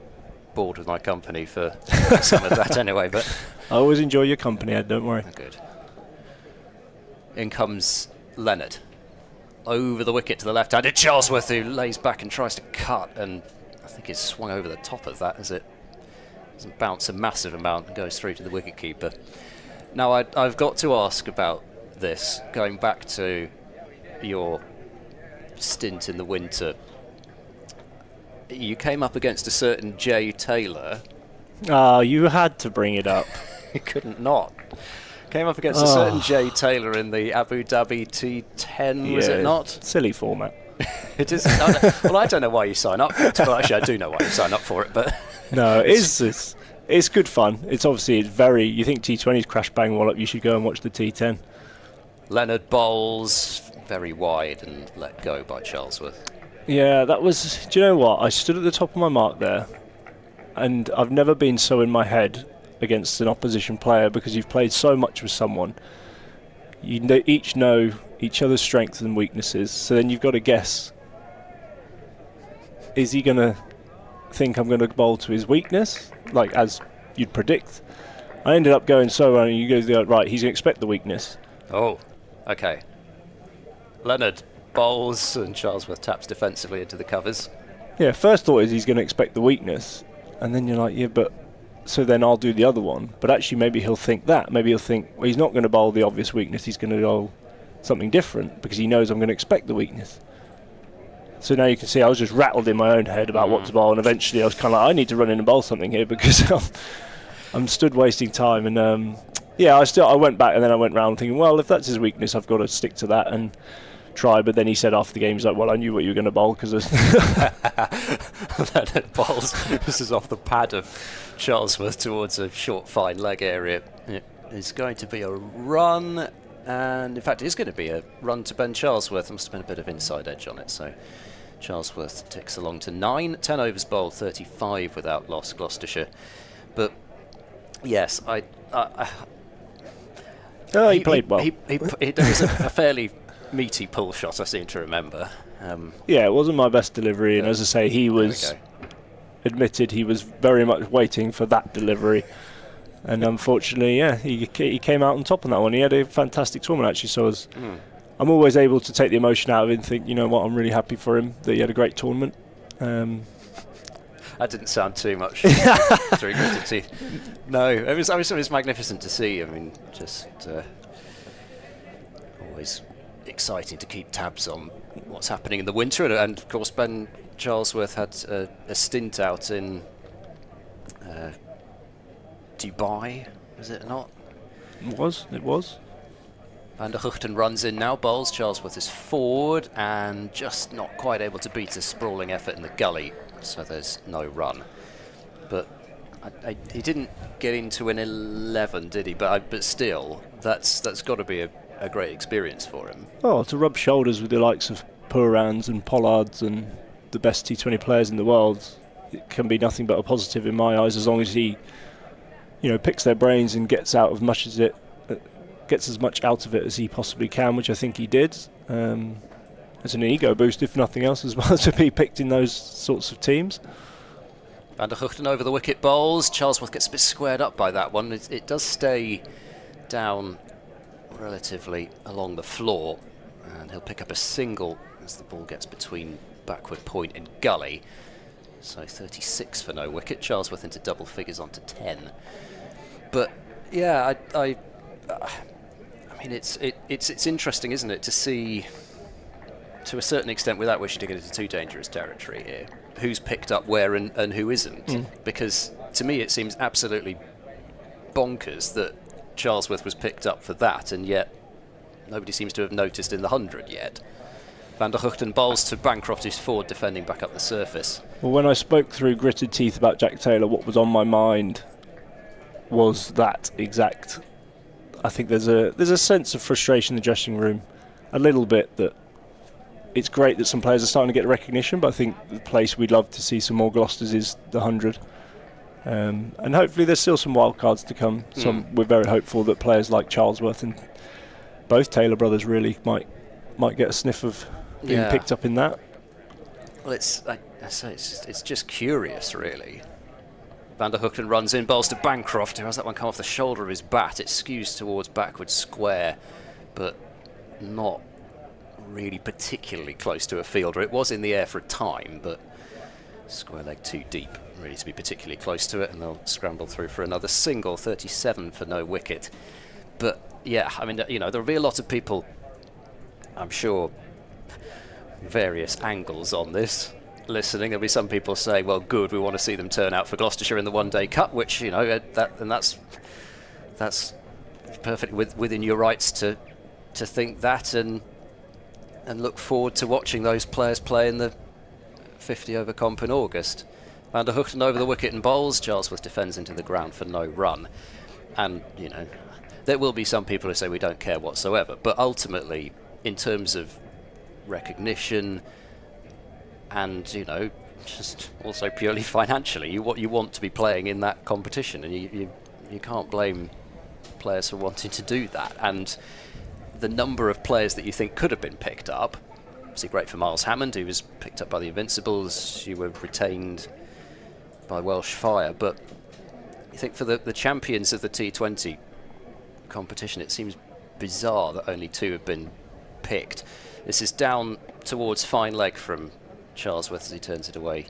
bored with my company for some of that anyway, but I always enjoy your company, Ed, don't worry. Good. In comes Leonard. Over the wicket to the left-handed Charlesworth, who lays back and tries to cut, and I think it's swung over the top of that as it doesn't bounce a massive amount and goes through to the wicketkeeper. Now, I've got to ask about this, going back to your stint in the winter. You came up against a certain Jay Taylor. You had to bring it up. You couldn't not. Came up against a certain Jay Taylor in the Abu Dhabi T10, was it not? Silly format. It is. Well, I don't know why you sign up for it. Well, actually, I do know why you sign up for it, but no, it's good fun. It's very. You think T20's crash bang wallop? You should go and watch the T10. Leonard bowls very wide and let go by Charlesworth. Yeah, that was. Do you know what? I stood at the top of my mark there, and I've never been so in my head against an opposition player, because you've played so much with someone. You each know each other's strengths and weaknesses, so then you've got to guess, is he going to think I'm going to bowl to his weakness, like as you'd predict? I ended up going and you go, right, he's going to expect the weakness. Oh, okay. Leonard bowls and Charlesworth taps defensively into the covers. Yeah, first thought is he's going to expect the weakness, and then you're like, yeah, but so then I'll do the other one. But actually maybe he'll think that. Maybe he'll think, well, he's not going to bowl the obvious weakness, he's going to bowl something different because he knows I'm going to expect the weakness. So now you can see I was just rattled in my own head about what to bowl, and eventually I was kind of like, I need to run in and bowl something here because I'm stood wasting time. And I went back and then I went round thinking, well, if that's his weakness, I've got to stick to that and try. But then he said after the game, he's like, well, I knew what you were going to bowl because Leonard bowls. This is off the pad of Charlesworth towards a short fine leg area. It is going to be a run, and in fact it is going to be a run to Ben Charlesworth. There must have been a bit of inside edge on it, so Charlesworth ticks along to 9. 10 overs bowled, 35 without loss, Gloucestershire. But yes, he played well. There was a fairly meaty pull shot, I seem to remember. Yeah, it wasn't my best delivery, and as I say, he was admitted he was very much waiting for that delivery. And unfortunately, he came out on top on that one. He had a fantastic tournament, actually, so I'm always able to take the emotion out of it and think, you know what, I'm really happy for him that he had a great tournament. That didn't sound too much through gritted teeth. No, it was magnificent to see. I mean, just always exciting to keep tabs on what's happening in the winter. And of course, Ben Charlesworth had a stint out in Dubai, was it not? It was. Van der Huchten runs in now, bowls. Charlesworth is forward and just not quite able to beat a sprawling effort in the gully, so there's no run. But he didn't get into an 11, did he? But still, that's got to be a great experience for him. Oh, to rub shoulders with the likes of Purans and Pollards and the best T20 players in the world, it can be nothing but a positive in my eyes, as long as he, picks their brains and gets as much out of it as he possibly can, which I think he did. As an ego boost, if nothing else, as well, to be picked in those sorts of teams. Van der Huchten over the wicket bowls. Charlesworth gets a bit squared up by that one. It does stay down relatively along the floor, and he'll pick up a single as the ball gets between backward point and gully. So 36 for no wicket. Charlesworth into double figures onto 10. But yeah, I mean, it's interesting, isn't it, to see, to a certain extent, without wishing to get into too dangerous territory here, who's picked up where and who isn't. Because to me, it seems absolutely bonkers that Charlesworth was picked up for that, and yet nobody seems to have noticed in the 100 yet. Van der Huchten bowls to Bancroft, who's forward defending back up the surface. Well, when I spoke through gritted teeth about Jack Taylor, what was on my mind was that exact. I think there's a sense of frustration in the dressing room, a little bit, that it's great that some players are starting to get recognition, but I think the place we'd love to see some more Gloucesters is the 100. And hopefully there's still some wild cards to come. We're very hopeful that players like Charlesworth and both Taylor brothers really might get a sniff of being picked up in that. Well, it's just curious, really. Van der Huchten runs in, bowls to Bancroft, who has that one come off the shoulder of his bat. It skews towards backward square, but not really particularly close to a fielder. It was in the air for a time, but square leg too deep really to be particularly close to it, and they'll scramble through for another single. 37 for no wicket. But yeah, I mean, there'll be a lot of people, I'm sure, various angles on this listening. There'll be some people saying, well, good, we want to see them turn out for Gloucestershire in the one-day cup, which, that's perfectly within your rights to think that, and look forward to watching those players play in the 50-over comp in August. Van der Huchten over the wicket and bowls. Charlesworth defends into the ground for no run. And, there will be some people who say we don't care whatsoever, but ultimately, in terms of recognition and, just also purely financially, you want to be playing in that competition, and you can't blame players for wanting to do that. And the number of players that you think could have been picked up, obviously great for Miles Hammond, who was picked up by the Invincibles, you were retained by Welsh Fire, but you think for the champions of the T20 competition, it seems bizarre that only 2 have been picked. This is down towards fine leg from Charlesworth as he turns it away,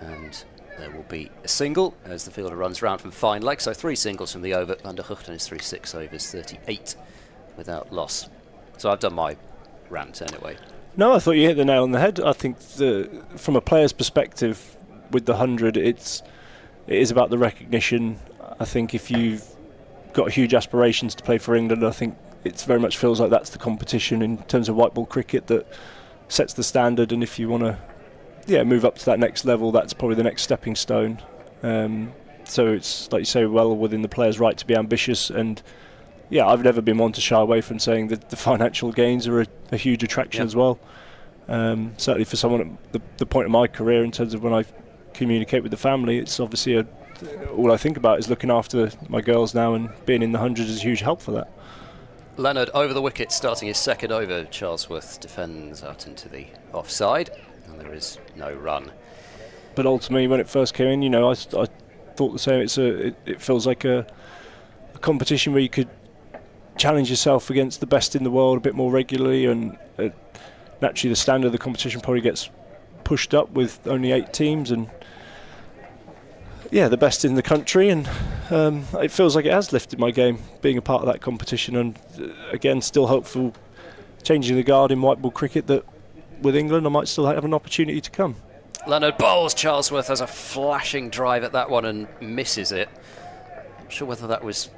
and there will be a single as the fielder runs round from fine leg. So 3 singles from the over. Van der Huchten is 6 overs, 38 without loss. So I've done my rant anyway. No, I thought you hit the nail on the head. I think from a player's perspective, with the 100, it is about the recognition. I think if you've got huge aspirations to play for England, I think it very much feels like that's the competition in terms of white ball cricket that sets the standard. And if you want to move up to that next level, that's probably the next stepping stone. So it's, like you say, well within the player's right to be ambitious. And I've never been one to shy away from saying that the financial gains are a huge attraction as well. Certainly for someone at the point of my career, in terms of when I communicate with the family, it's obviously all I think about is looking after my girls now, and being in the hundreds is a huge help for that. Leonard over the wicket, starting his second over. Charlesworth defends out into the offside, and there is no run. But ultimately, when it first came in, I thought the same. It feels like a competition where you could challenge yourself against the best in the world a bit more regularly, and naturally the standard of the competition probably gets pushed up with only 8 teams, and the best in the country, and it feels like it has lifted my game being a part of that competition, and again still hopeful, changing the guard in white ball cricket, that with England I might still have an opportunity to come. Leonard bowls. Charlesworth has a flashing drive at that one and misses it. I'm not sure whether that was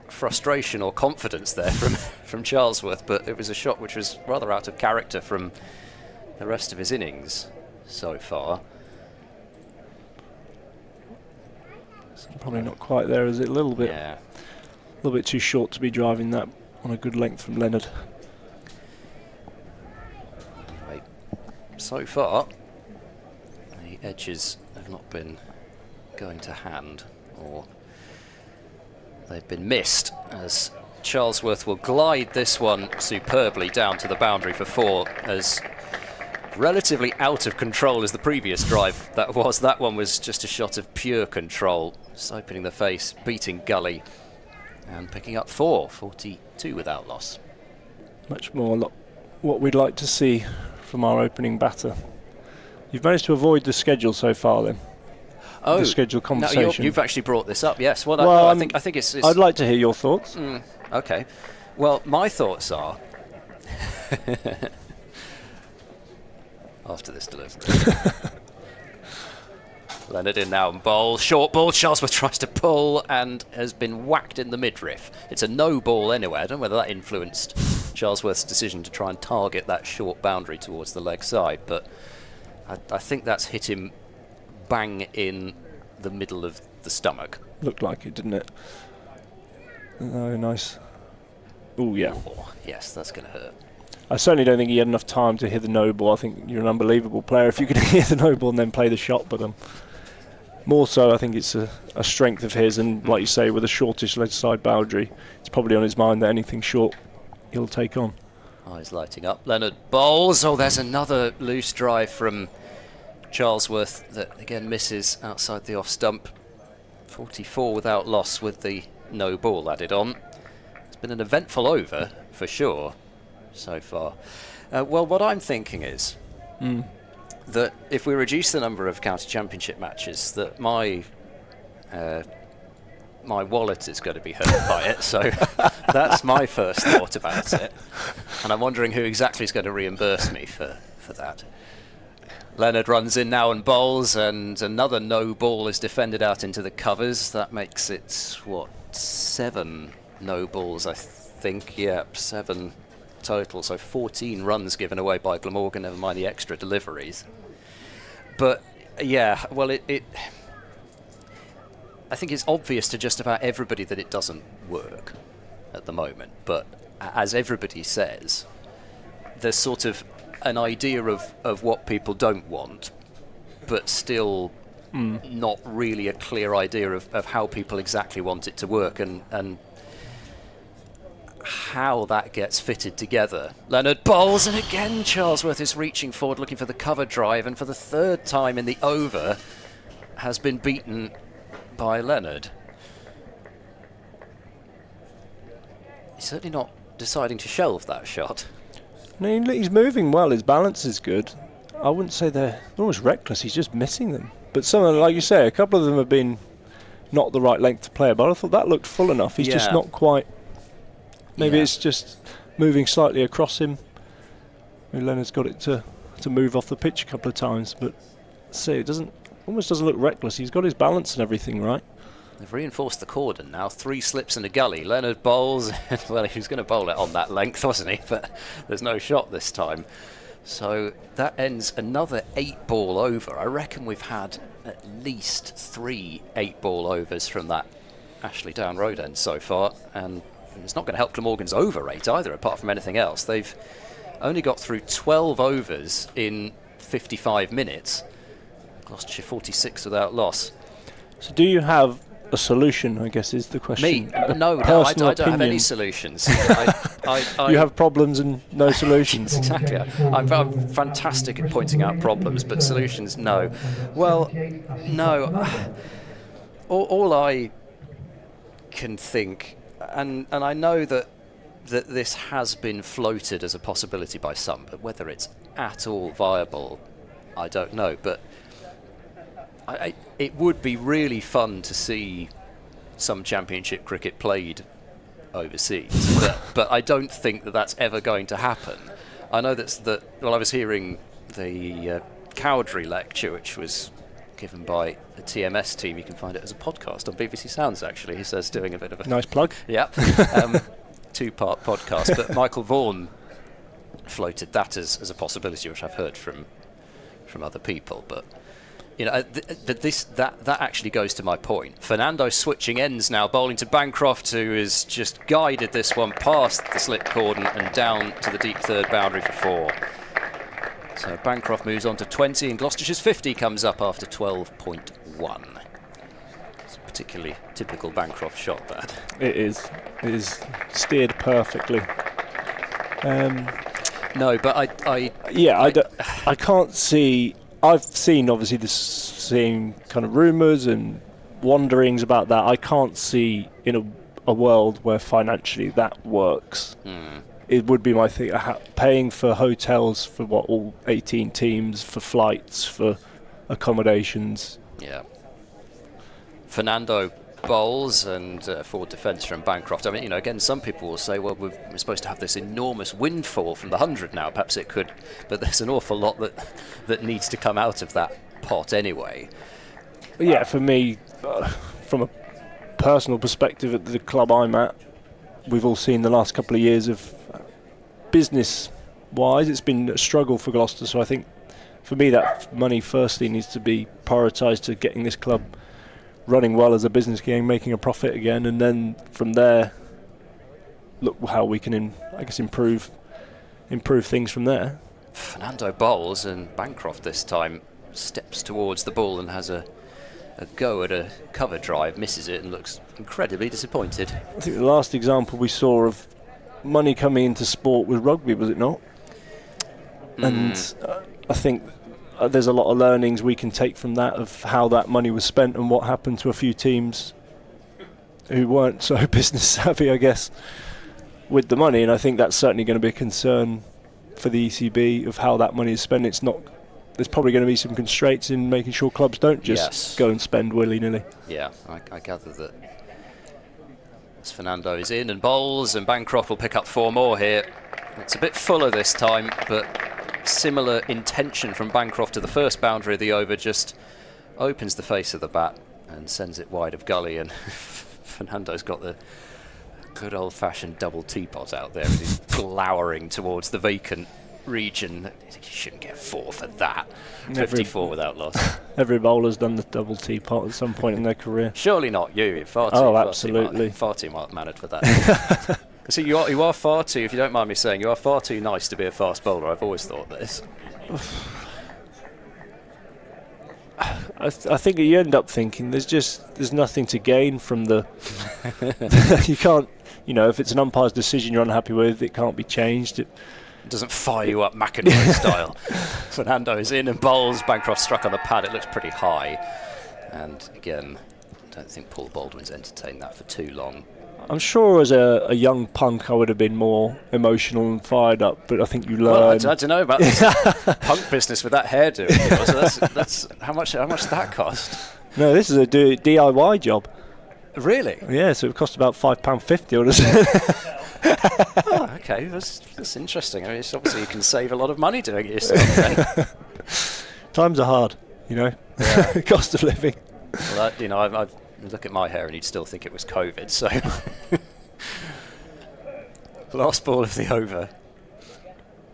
frustration or confidence there from Charlesworth, but it was a shot which was rather out of character from the rest of his innings so far. Probably not quite there, is it? A little bit too short to be driving that on a good length from Leonard. Right. So far, the edges have not been going to hand, or they've been missed, as Charlesworth will glide this one superbly down to the boundary for 4, as relatively out of control as the previous drive that was. That one was just a shot of pure control, just opening the face, beating gully, and picking up 4, 42 without loss. Much more what we'd like to see from our opening batter. You've managed to avoid the schedule so far, then. Oh, the schedule conversation. No, you've actually brought this up. Yes. Well, I think it's. I'd like to hear your thoughts. Okay. Well, my thoughts are. After this delivery. Leonard in now and bowls. Short ball. Charlesworth tries to pull and has been whacked in the midriff. It's a no ball anyway. I don't know whether that influenced Charlesworth's decision to try and target that short boundary towards the leg side, but I think that's hit him bang in the middle of the stomach. Looked like it, didn't it? Oh, nice. Oh, yeah. Oh, yes, that's going to hurt. I certainly don't think he had enough time to hit the no ball. I think you're an unbelievable player if you could hit the no ball and then play the shot, but more so I think it's a strength of his, and like you say, with a shortish leg side boundary, it's probably on his mind that anything short he'll take on. Eyes lighting up. Leonard bowls. Oh, there's another loose drive from Charlesworth that again misses outside the off stump. 44 without loss with the no ball added on. It's been an eventful over for sure so far. Well, what I'm thinking is that if we reduce the number of county championship matches, that my wallet is going to be hurt by it. So that's my first thought about it, and I'm wondering who exactly is going to reimburse me for that. Leonard runs in now and bowls, and another no ball is defended out into the covers. That makes it, what, 7 no balls, I think. Yep, 7 total. So 14 runs given away by Glamorgan, never mind the extra deliveries. But, yeah, well, I think it's obvious to just about everybody that it doesn't work at the moment. But as everybody says, there's sort of an idea of what people don't want, but still not really a clear idea of how people exactly want it to work and how that gets fitted together. Leonard bowls, and again Charlesworth is reaching forward looking for the cover drive, and for the 3rd time in the over has been beaten by Leonard. He's certainly not deciding to shelve that shot. No, he's moving well, his balance is good. I wouldn't say they're almost reckless, he's just missing them. But some of them, like you say, a couple of them have been not the right length to play, but I thought that looked full enough. He's just not quite. Maybe it's just moving slightly across him. Maybe Leonard's got it to move off the pitch a couple of times, but see, it almost doesn't look reckless. He's got his balance and everything right. They've reinforced the cordon now. 3 slips and a gully. Leonard bowls. Well, he was going to bowl it on that length, wasn't he? But there's no shot this time. So that ends another 8-ball over. I reckon we've had at least 3 8-ball overs from that Ashley Down Road end so far, and it's not going to help Glamorgan's over rate either, apart from anything else. They've only got through 12 overs in 55 minutes. Gloucestershire 46 without loss. So do you have a solution, I guess, is the question? Me? No, I don't have any solutions. You have problems and no solutions. Exactly. I'm fantastic at pointing out problems, but solutions, no. Well, no. All I can think, and I know that this has been floated as a possibility by some, but whether it's at all viable, I don't know. But it would be really fun to see some championship cricket played overseas, but I don't think that that's ever going to happen. I know well, I was hearing the Cowdrey lecture, which was given by a TMS team. You can find it as a podcast on BBC Sounds, actually. He says, doing a bit of a... Nice plug. Yeah. 2-part podcast. But Michael Vaughan floated that as a possibility, which I've heard from other people. But, you know, that actually goes to my point. Fernando switching ends now, bowling to Bancroft, who has just guided this one past the slip cordon and down to the deep third boundary for 4. So Bancroft moves on to 20, and Gloucestershire's 50 comes up after 12.1. It's a particularly typical Bancroft shot, that. It is. It is steered perfectly. No, but I can't see. I've seen obviously the same kind of rumours and wanderings about that. I can't see in a world where financially that works. It would be my thing. Paying for hotels for all 18 teams, for flights, for accommodations. Yeah. Fernando bowls and forward defence from Bancroft. I mean, you know, again, some people will say, well, we're supposed to have this enormous windfall from the 100 now. Perhaps it could, but there's an awful lot that needs to come out of that pot anyway. Yeah, for me, from a personal perspective at the club I'm at, we've all seen the last couple of years of business-wise, it's been a struggle for Gloucester. So I think, for me, that money firstly needs to be prioritised to getting this club running well as a business game, making a profit again, and then from there, look how we can, improve things from there. Fernando bowls, and Bancroft this time steps towards the ball and has a go at a cover drive, misses it, and looks incredibly disappointed. I think the last example we saw of money coming into sport was rugby, was it not? And I think there's a lot of learnings we can take from that, of how that money was spent and what happened to a few teams who weren't so business savvy, I guess, with the money. And I think that's certainly going to be a concern for the ECB of how that money is spent. There's probably going to be some constraints in making sure clubs don't just go and spend willy-nilly. Yeah, I gather that as Fernando is in and bowls, and Bancroft will pick up 4 more here. It's a bit fuller this time, but similar intention from Bancroft to the first boundary of the over, just opens the face of the bat and sends it wide of gully, and Fernando's got the good old-fashioned double teapot out there, and he's glowering towards the vacant region. You shouldn't get 4 for that. 54 without loss. Every bowler's done the double teapot at some point in their career. Surely not you. Absolutely. Far too mild-mannered for that. So you are far too, if you don't mind me saying, you are far too nice to be a fast bowler. I've always thought this. I think you end up thinking there's nothing to gain from the you can't, if it's an umpire's decision you're unhappy with, it can't be changed. It doesn't fire you up McEnroe style. Fernando is in and bowls. Bancroft struck on the pad. It looks pretty high. And again, I don't think Paul Baldwin's entertained that for too long. I'm sure as a young punk I would have been more emotional and fired up, but I think you learn. Well, I don't know about this punk business with that hairdo. So that's how much did that cost? No, this is a DIY job. Really? Yeah, so it cost about £5.50 or something. Oh, okay, that's interesting. I mean, it's obviously you can save a lot of money doing it yourself then. Times are hard, Yeah. Cost of living. Well, I look at my hair and you'd still think it was COVID, so... Last ball of the over.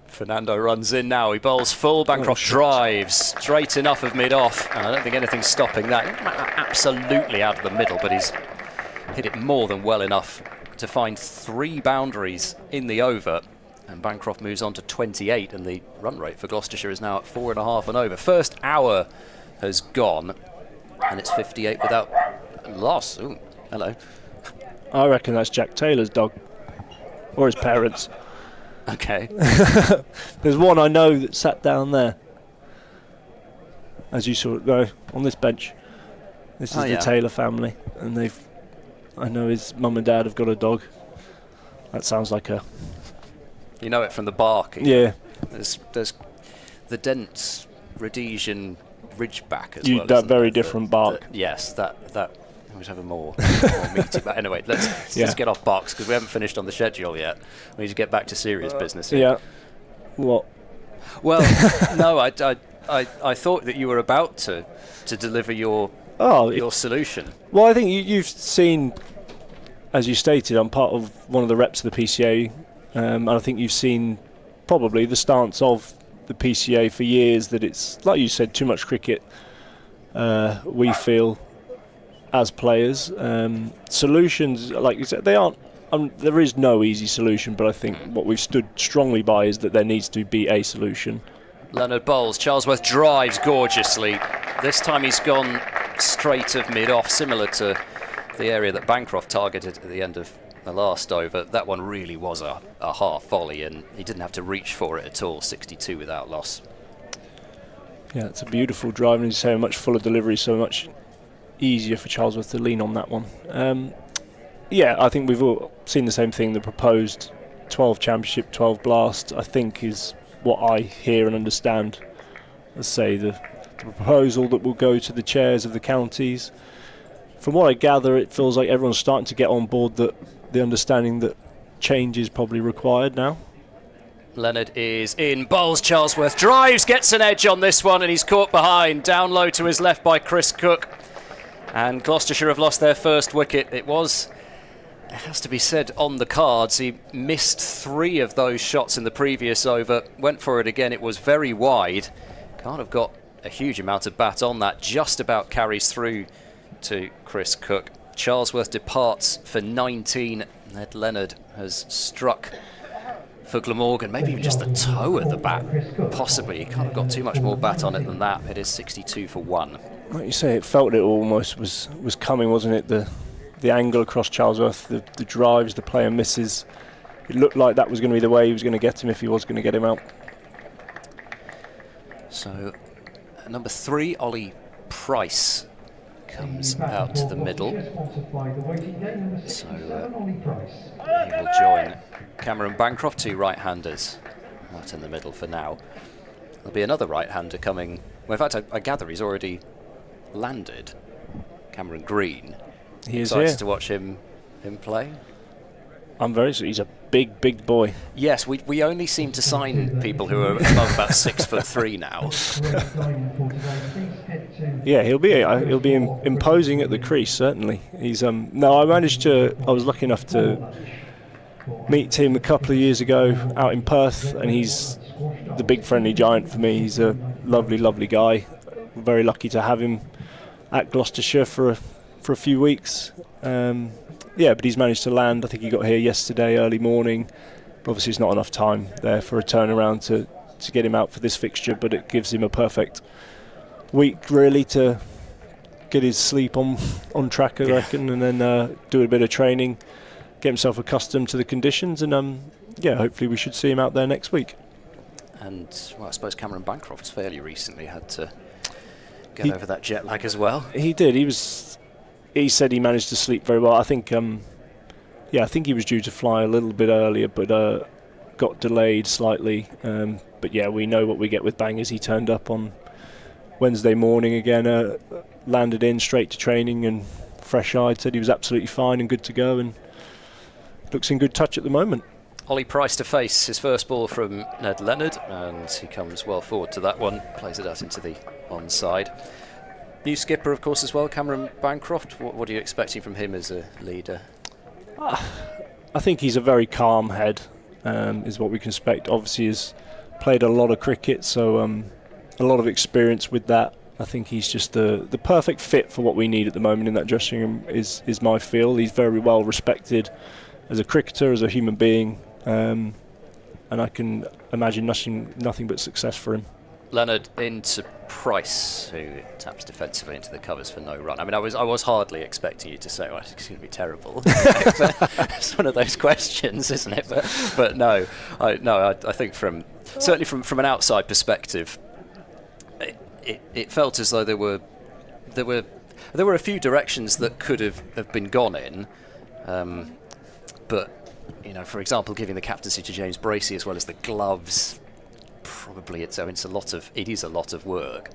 Fernando runs in now, he bowls full, Bancroft drives straight enough of mid-off, and I don't think anything's stopping that. Absolutely out of the middle, but he's hit it more than well enough to find 3 boundaries in the over, And Bancroft moves on to 28, and the run rate for Gloucestershire is now at 4.5 and over. First hour has gone, and it's 58 without loss. Ooh, hello. I reckon that's Jack Taylor's dog, or his parents. Okay. There's one I know that sat down there, as you saw it go on this bench. This is the Taylor family, and I know his mum and dad have got a dog. That sounds like a... You know it from the barking. Yeah. There's the dense Rhodesian Ridgeback as well. That very different bark. Yes, that I was having more meaty. But anyway, let's just get off barks because we haven't finished on the schedule yet. We need to get back to serious business here. Yeah. What? Well, no, I thought that you were about to deliver your solution. Well, I think you've seen, as you stated, I'm part of one of the reps of the PCA, and I think you've seen probably the stance of the PCA for years that it's, like you said, too much cricket. We feel as players, solutions, like you said, they aren't. There is no easy solution, but I think what we've stood strongly by is that there needs to be a solution. Leonard bowls. Charlesworth drives gorgeously. This time he's gone straight of mid-off, similar to the area that Bancroft targeted at the end of the last over. That one really was a half volley, and he didn't have to reach for it at all. 62 without loss. Yeah, it's a beautiful drive, and he's so much fuller delivery, so much easier for Charlesworth to lean on that one. Yeah, I think we've all seen the same thing. The proposed 12 championship, 12 blast, I think is what I hear and understand. Let's say the proposal that will go to the chairs of the counties. From what I gather, it feels like everyone's starting to get on board that the understanding that change is probably required now. Leonard is in, bowls. Charlesworth drives, gets an edge on this one, and he's caught behind. Down low to his left by Chris Cook. And Gloucestershire have lost their first wicket. It has to be said, on the cards. He missed 3 of those shots in the previous over. Went for it again. It was very wide. Can't have got a huge amount of bat on that. Just about carries through to Chris Cook. Charlesworth departs for 19. Ned Leonard has struck for Glamorgan. Maybe even just the toe of the bat. Possibly. He can't have got too much more bat on it than that. It is 62 for 1. Like you say, it felt it almost was coming, wasn't it? The angle across Charlesworth, the drives, the player misses. It looked like that was going to be the way he was going to get him if he was going to get him out. So, number 3, Ollie Price, comes out to the middle. So he will join Cameron Bancroft, 2 right-handers out in the middle for now. There'll be another right-hander coming. Well, in fact, I gather he's already landed. Cameron Green. He is excited here to watch him play. I'm very sure he's a big boy. Yes, we only seem to sign people who are above about 6'3" now. Yeah, he'll be imposing at the crease, certainly. He's I was lucky enough to meet him a couple of years ago out in Perth, and he's the big friendly giant for me. He's a lovely guy. We're very lucky to have him at Gloucestershire for a few weeks. Yeah, but he's managed to land. I think he got here yesterday early morning. But obviously, it's not enough time there for a turnaround to get him out for this fixture. But it gives him a perfect week, really, to get his sleep on track, I reckon, and then do a bit of training, get himself accustomed to the conditions, and yeah, hopefully we should see him out there next week. And well, I suppose Cameron Bancroft's fairly recently had to get over that jet lag as well. He did. He said he managed to sleep very well. I think, I think he was due to fly a little bit earlier, but got delayed slightly. But yeah, we know what we get with bangers. He turned up on Wednesday morning again, landed in straight to training and fresh-eyed, said he was absolutely fine and good to go, and looks in good touch at the moment. Ollie Price to face his first ball from Ned Leonard, and he comes well forward to that one, plays it out into the onside. New skipper, of course, as well, Cameron Bancroft. What are you expecting from him as a leader? I think he's a very calm head, is what we can expect. Obviously, he's played a lot of cricket, so a lot of experience with that. I think he's just the perfect fit for what we need at the moment in that dressing room, is my feel. He's very well respected as a cricketer, as a human being. and I can imagine nothing but success for him. Leonard into Price, who taps defensively into the covers for no run. I mean, I was hardly expecting you to say, "Well, it's going to be terrible." It's one of those questions, isn't it? But no, I think certainly from an outside perspective, it felt as though there were a few directions that could have been gone in, but for example, giving the captaincy to James Bracey as well as the gloves. Probably it is a lot of work.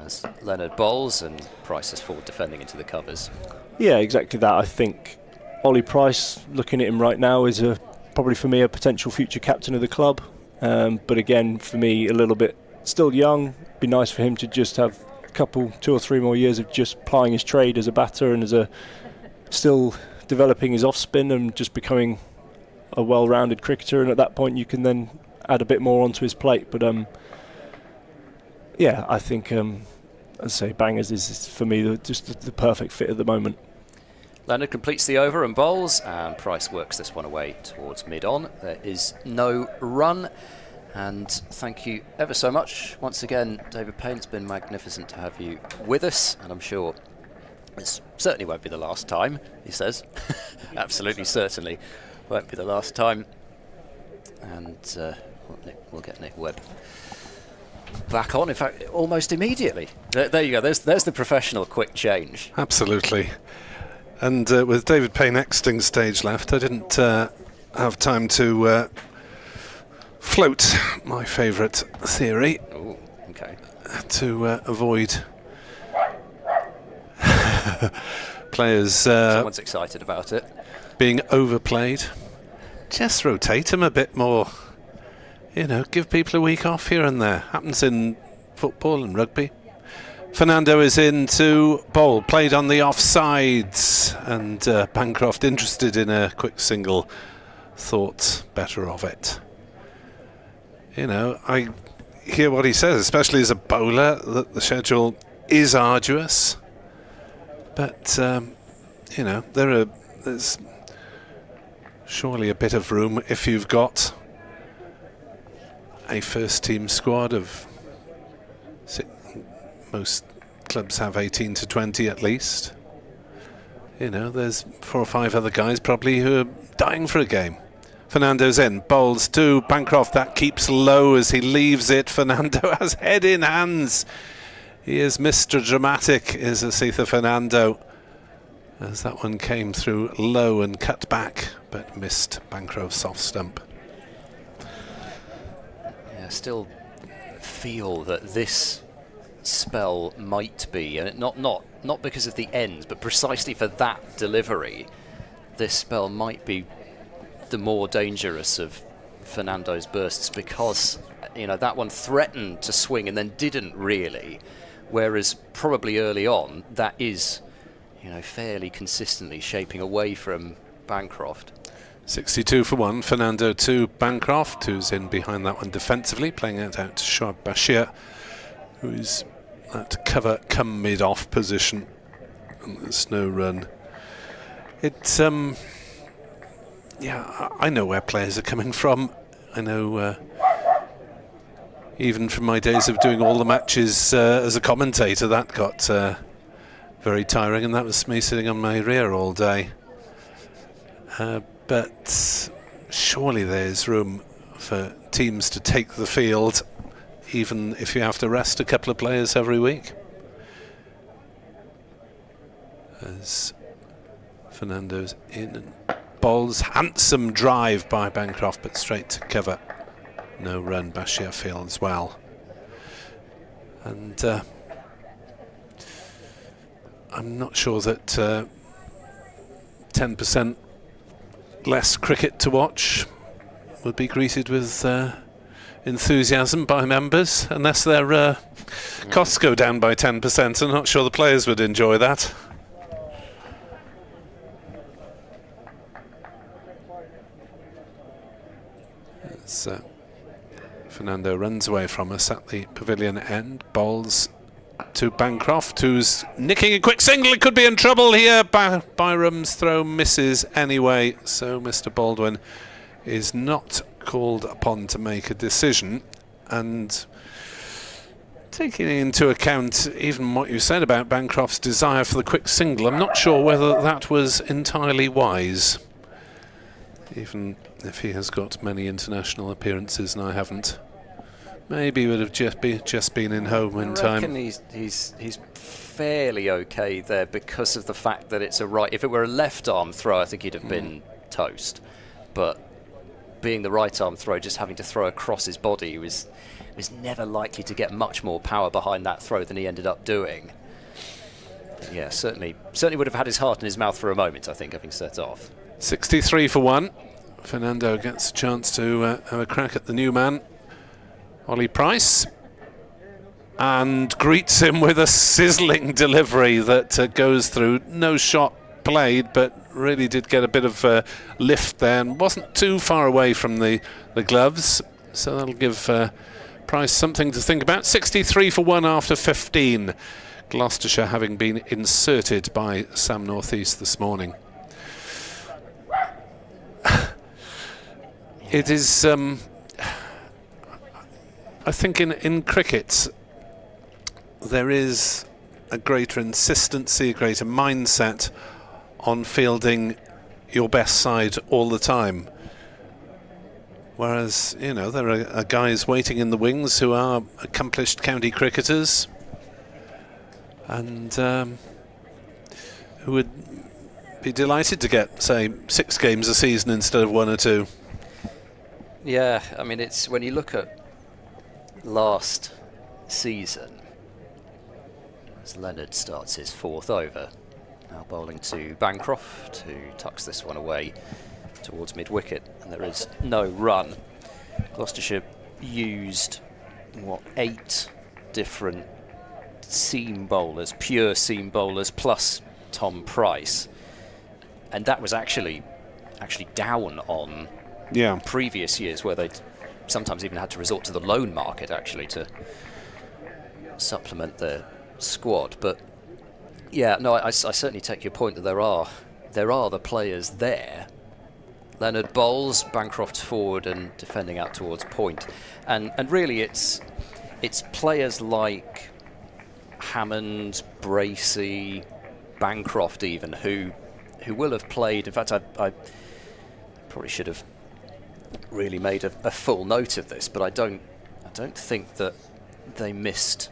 As Leonard bowls and Price is forward defending into the covers. Yeah, exactly that. I think Ollie Price, looking at him right now, is probably for me a potential future captain of the club. But again, for me, a little bit still young. Be nice for him to just have a 2 or 3 more years of just plying his trade as a batter and still developing his off spin and just becoming a well-rounded cricketer. And at that point, you can then add a bit more onto his plate. But I think I'd say Bangers is for me just the perfect fit at the moment. Leonard completes the over and bowls, and Price works this one away towards mid-on. There is no run, and thank you ever so much once again, David Payne. It's been magnificent to have you with us, and I'm sure it certainly won't be the last time, he says. Absolutely certainly won't be the last time. And we'll get Nick Webb back on, in fact, almost immediately. There you go, there's the professional quick change. Absolutely. And with David Payne exiting stage left, I didn't have time to float my favourite theory. Ooh, okay. To avoid players someone's excited about it being overplayed. Just rotate them a bit more. Give people a week off here and there. Happens in football and rugby. Fernando is in to bowl, played on the offsides, and Bancroft, interested in a quick single, thought better of it. I hear what he says, especially as a bowler, that the schedule is arduous. But, there's surely a bit of room if you've got a first team squad of most clubs have 18 to 20 at least. There's 4 or 5 other guys probably who are dying for a game. Fernando's in, bowls to Bancroft, that keeps low as he leaves it. Fernando has head in hands. He is Mr. Dramatic, is Asitha Fernando, as that one came through low and cut back, but missed Bancroft's off stump. Still feel that this spell might be, and not because of the end, but precisely for that delivery, this spell might be the more dangerous of Fernando's bursts, because that one threatened to swing and then didn't really, whereas probably early on that is fairly consistently shaping away from Bancroft. 62 for 1, Fernando to Bancroft, who's in behind that one defensively, playing it out to Shoaib Bashir, who's at cover come mid-off position, and there's no run. It's I know where players are coming from. I know even from my days of doing all the matches as a commentator, that got very tiring, and that was me sitting on my rear all day. But surely there's room for teams to take the field, even if you have to rest a couple of players every week. As Fernando's in and bowls, handsome drive by Bancroft, but straight to cover. No run, Bashir fields well. And I'm not sure that 10% less cricket to watch would be greeted with enthusiasm by members, unless their costs go down by 10%. I'm not sure the players would enjoy that. As Fernando runs away from us at the pavilion end, bowls to Bancroft, who's nicking a quick single. It could be in trouble here. Byram's throw misses anyway, so Mr. Baldwin is not called upon to make a decision. And taking into account even what you said about Bancroft's desire for the quick single, I'm not sure whether that was entirely wise, even if he has got many international appearances and I haven't. Maybe he would have just been in home in time. I reckon he's fairly okay there because of the fact that it's a right. If it were a left arm throw, I think he'd have been toast. But being the right arm throw, just having to throw across his body, he was never likely to get much more power behind that throw than he ended up doing. But yeah, certainly would have had his heart in his mouth for a moment, I think, having set off. 63 for 1. Fernando gets a chance to have a crack at the new man, Ollie Price, and greets him with a sizzling delivery that goes through. No shot played, but really did get a bit of lift there and wasn't too far away from the gloves, so that'll give Price something to think about. 63 for 1 after 15. Gloucestershire having been inserted by Sam Northeast this morning. It is, I think in cricket there is a greater insistency, a greater mindset on fielding your best side all the time. Whereas, you know, there are guys waiting in the wings who are accomplished county cricketers and who would be delighted to get, say, 6 games a season instead of 1 or 2. Yeah, I mean, it's when you look at last season, as Leonard starts his 4th over, now bowling to Bancroft, who tucks this one away towards mid-wicket, and there is no run. Gloucestershire used, 8 different seam bowlers, pure seam bowlers, plus Tom Price, and that was actually down on previous years, where they'd sometimes even had to resort to the loan market actually to supplement their squad. But yeah, no, I certainly take your point that there are the players there. Leonard bowls, Bancroft forward and defending out towards point, and really it's players like Hammond, Bracey, Bancroft even who will have played. In fact, I probably should have really made a full note of this, but I don't think that they missed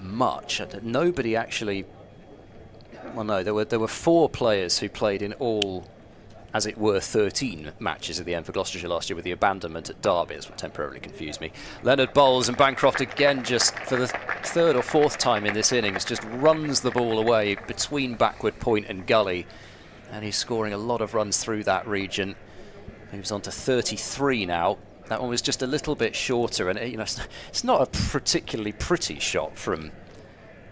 much. Nobody actually. Well, no, there were 4 players who played in all, as it were, 13 matches at the end for Gloucestershire last year, with the abandonment at Derby. That's what temporarily confused me. Leonard bowls, and Bancroft again, just for the 3rd or 4th time in this innings, just runs the ball away between backward point and gully, and he's scoring a lot of runs through that region. Moves on to 33 now. That one was just a little bit shorter, and you know, it's not a particularly pretty shot from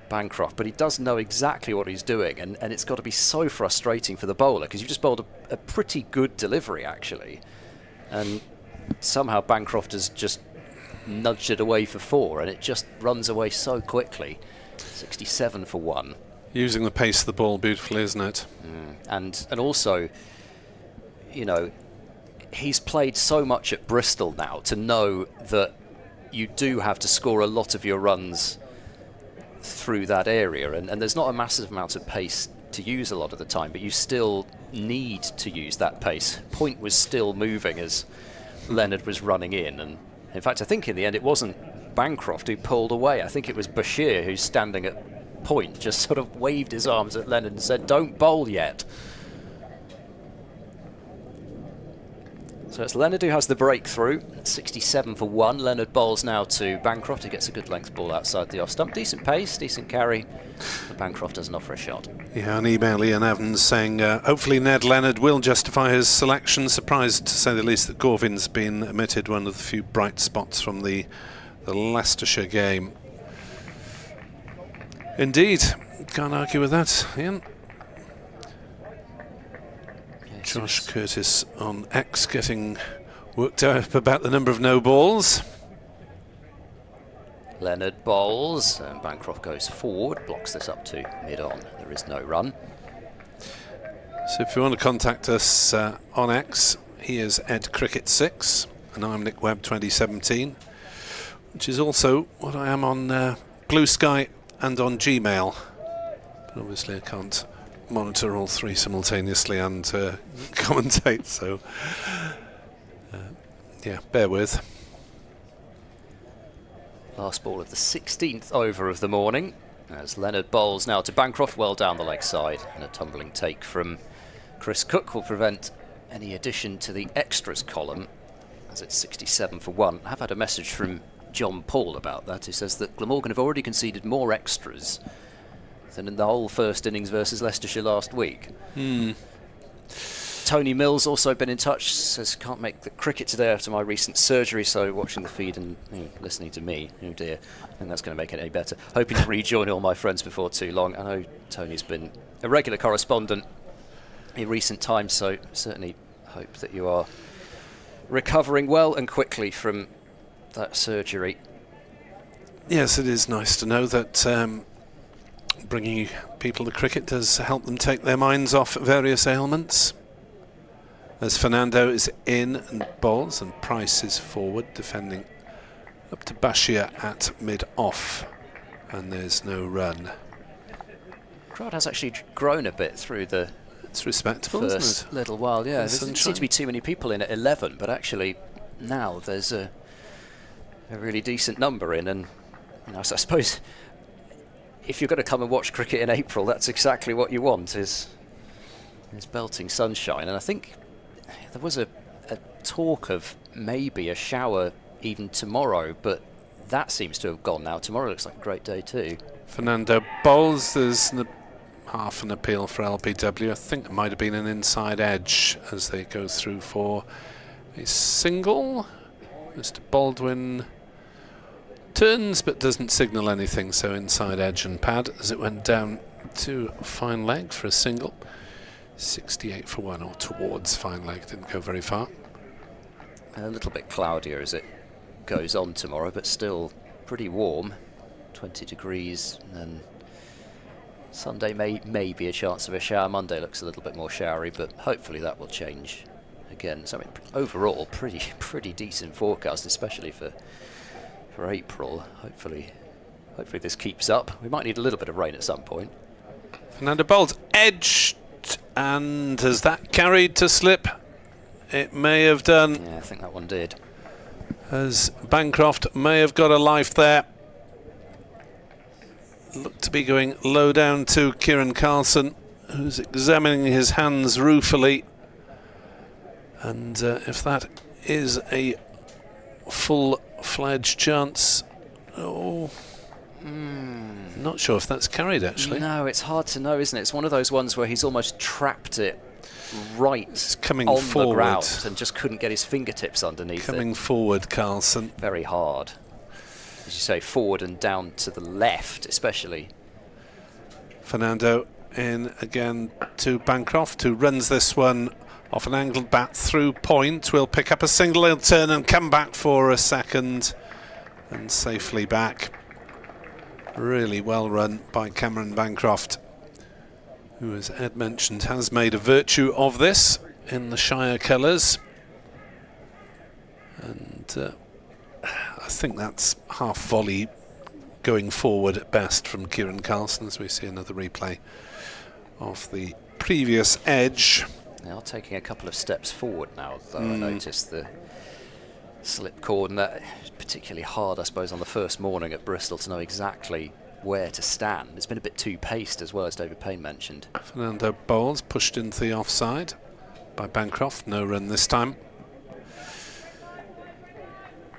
Bancroft, but he does know exactly what he's doing, and it's got to be so frustrating for the bowler, because you've just bowled a pretty good delivery actually, and somehow Bancroft has just nudged it away for 4, and it just runs away so quickly. 67 for 1. Using the pace of the ball beautifully, isn't it? And also, you know, he's played so much at Bristol now to know that you do have to score a lot of your runs through that area, and there's not a massive amount of pace to use a lot of the time, but you still need to use that pace. Point was still moving as Leonard was running in, and in fact I think in the end it wasn't Bancroft who pulled away. I think it was Bashir, who's standing at point, just sort of waved his arms at Leonard and said, "Don't bowl yet." So it's Leonard who has the breakthrough. 67 for 1. Leonard bowls now to Bancroft, who gets a good length ball outside the off stump. Decent pace, decent carry, but Bancroft doesn't offer a shot. Yeah, an email Ian Evans saying hopefully Ned Leonard will justify his selection. Surprised to say the least that Gorvin's been omitted, one of the few bright spots from the Leicestershire game. Indeed, can't argue with that, Ian. Josh Curtis on X getting worked up about the number of no balls. Leonard bowls, and Bancroft goes forward, blocks this up to mid-on. There is no run. So if you want to contact us on X, he is Ed Cricket 6, and I'm Nick Webb 2017, which is also what I am on Blue Sky and on Gmail. But obviously I can't monitor all three simultaneously and commentate, so yeah, bear with. Last ball of the 16th over of the morning, as Leonard bowls now to Bancroft, well down the leg side, and a tumbling take from Chris Cook will prevent any addition to the extras column, as it's 67 for 1. I have had a message from John Paul about that, who says that Glamorgan have already conceded more extras than in the whole first innings versus Leicestershire last week. Tony Mills also been in touch, says can't make the cricket today after my recent surgery, so watching the feed and listening to me, oh dear, I think that's going to make it any better. Hoping to rejoin all my friends before too long. I know Tony's been a regular correspondent in recent times, so certainly hope that you are recovering well and quickly from that surgery. Yes, it is nice to know that bringing people to cricket does help them take their minds off various ailments. As Fernando is in and bowls, and Price is forward, defending up to Bashir at mid-off, and there's no run. Crowd has actually grown a bit through the It's respectable, first isn't it? little while, yeah. There Sunshine. didn't seem to be too many people in at 11, but actually now there's a really decent number in, and I suppose if you're going to come and watch cricket in April, that's exactly what you want, is belting sunshine. And I think there was a talk of maybe a shower even tomorrow, but that seems to have gone now. Tomorrow looks like a great day too. Fernando bowls. There's half an appeal for LBW. I think it might have been an inside edge as they go through for a single. Mr. Baldwin turns but doesn't signal anything, so inside edge and pad as it went down to fine leg for a single. 68 for 1, or towards fine leg, didn't go very far. A little bit cloudier as it goes on tomorrow, but still pretty warm, 20 degrees, and Sunday may be a chance of a shower. Monday looks a little bit more showery, but hopefully that will change again. So I mean, overall pretty decent forecast, especially for April. Hopefully this keeps up. We might need a little bit of rain at some point. Fernando bowls edged, and has that carried to slip? It may have done. Yeah, I think that one did. As Bancroft may have got a life there. Looked to be going low down to Kieran Carlson, who's examining his hands ruefully. And if that is a full-fledged chance, not sure if that's carried actually. No, it's hard to know, isn't it? It's one of those ones where he's almost trapped it right coming on forward. the ground and just couldn't get his fingertips underneath coming forward, Carlson. Very hard. As you say, forward and down to the left, especially. Fernando in again to Bancroft, who runs this one off an angled bat through point. Will pick up a single, he'll turn and come back for a second, and safely back. Really well run by Cameron Bancroft, who, as Ed mentioned, has made a virtue of this in the Shire colours. And I think that's half volley going forward at best from Kieran Carlson, as we see another replay of the previous edge. They are taking a couple of steps forward now, though. I noticed the slip cord, and that is particularly hard, I suppose, on the first morning at Bristol to know exactly where to stand. It's been a bit too paced as well, as David Payne mentioned. Fernando bowls, pushed into the offside by Bancroft. No run this time.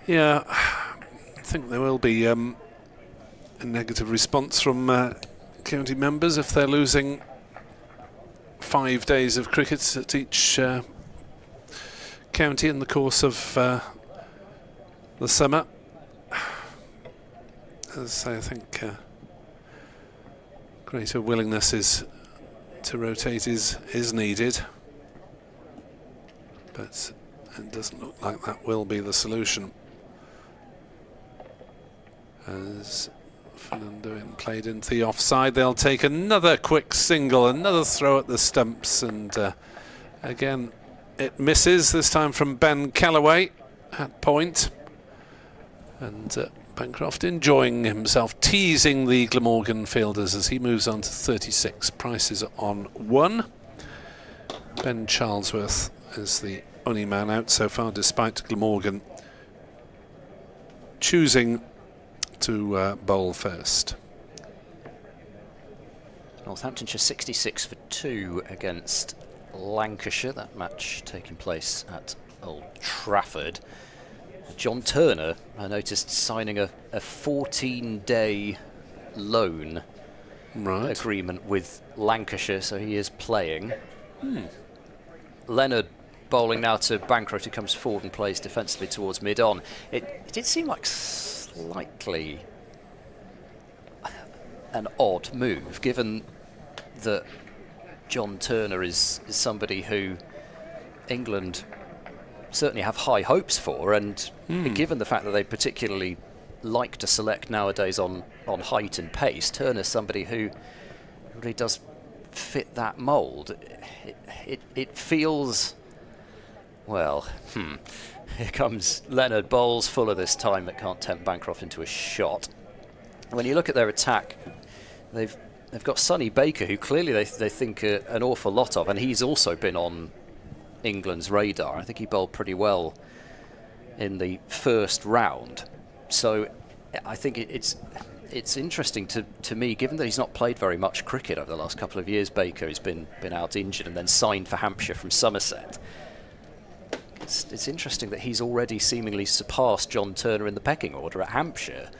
Yeah, I think there will be a negative response from county members if they're losing 5 days of cricket at each county in the course of the summer. As I say, I think greater willingness to rotate is needed, but it doesn't look like that will be the solution. As Fernando played into the offside, they'll take another quick single, another throw at the stumps, and again it misses, this time from Ben Callaway. at point. And Bancroft enjoying himself, teasing the Glamorgan fielders as he moves on to 36. Price is on 1. Ben Charlesworth is the only man out so far, despite Glamorgan choosing to bowl first. Northamptonshire 66 for 2 against Lancashire. That match taking place at Old Trafford. John Turner, I noticed, signing a 14-day loan agreement with Lancashire, so he is playing. Leonard bowling now to Bancroft, who comes forward and plays defensively towards mid-on. It did seem like slightly an odd move, given that John Turner is somebody who England certainly have high hopes for, and given the fact that they particularly like to select nowadays on height and pace, Turner's somebody who really does fit that mould. It feels, well, here comes Leonard, bowls fuller this time, that can't tempt Bancroft into a shot. When you look at their attack, they've got Sonny Baker, who clearly they think an awful lot of, and he's also been on England's radar. I think he bowled pretty well in the first round. So I think it's interesting to me, given that he's not played very much cricket over the last couple of years. Baker has been out injured and then signed for Hampshire from Somerset. It's interesting that he's already seemingly surpassed John Turner in the pecking order at Hampshire.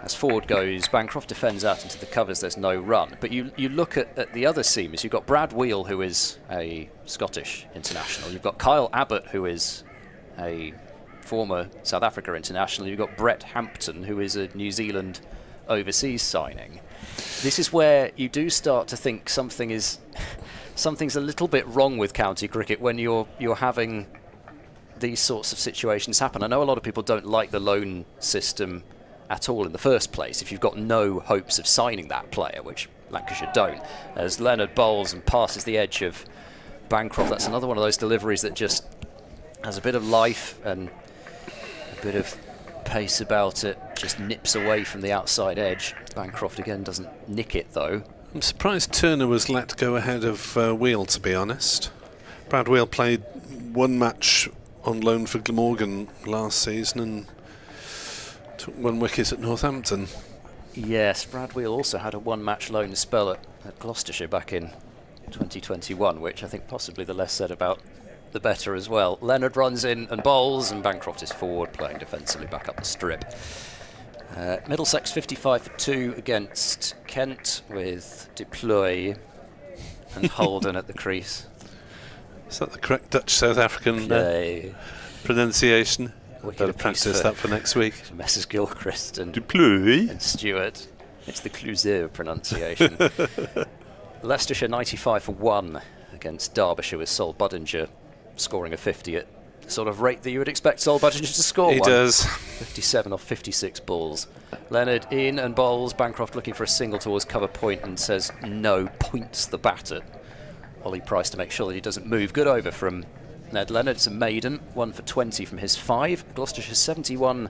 As forward goes, Bancroft defends out into the covers, there's no run. But you look at the other seamers, you've got Brad Wheel, who is a Scottish international. You've got Kyle Abbott, who is a former South Africa international. You've got Brett Hampton, who is a New Zealand overseas signing. This is where you do start to think something's a little bit wrong with county cricket when you're having these sorts of situations happen. I know a lot of people don't like the loan system at all in the first place if you've got no hopes of signing that player, which Lancashire don't. As Leonard bowls and passes the edge of Bancroft, that's another one of those deliveries that just has a bit of life and a bit of pace about it, just nips away from the outside edge. Bancroft again doesn't nick it though. I'm surprised Turner was let go ahead of Wheel, to be honest. Brad Wheel played one match on loan for Glamorgan last season and took 1 wicket at Northampton. Yes, Brad Wheel also had a one-match loan spell at Gloucestershire back in 2021, which I think possibly the less said about the better as well. Leonard runs in and bowls, and Bancroft is forward, playing defensively back up the strip. Middlesex 55 for 2 against Kent, with Deploy and Holden at the crease. Is that the correct Dutch-South African pronunciation? Better practice that for next week. Messrs Gilchrist and Deploy and Stewart. It's the Clouseau pronunciation. Leicestershire 95 for 1 against Derbyshire, with Sol Budinger scoring a 50 at the sort of rate that you would expect Sol Budinger to score. He does. 57 off 56 balls. Leonard in and bowls. Bancroft looking for a single towards cover point and says no, points the bat at Ollie Price to make sure that he doesn't move. Good over from Ned Leonard. It's a maiden, 1 for 20 from his 5. Gloucestershire 71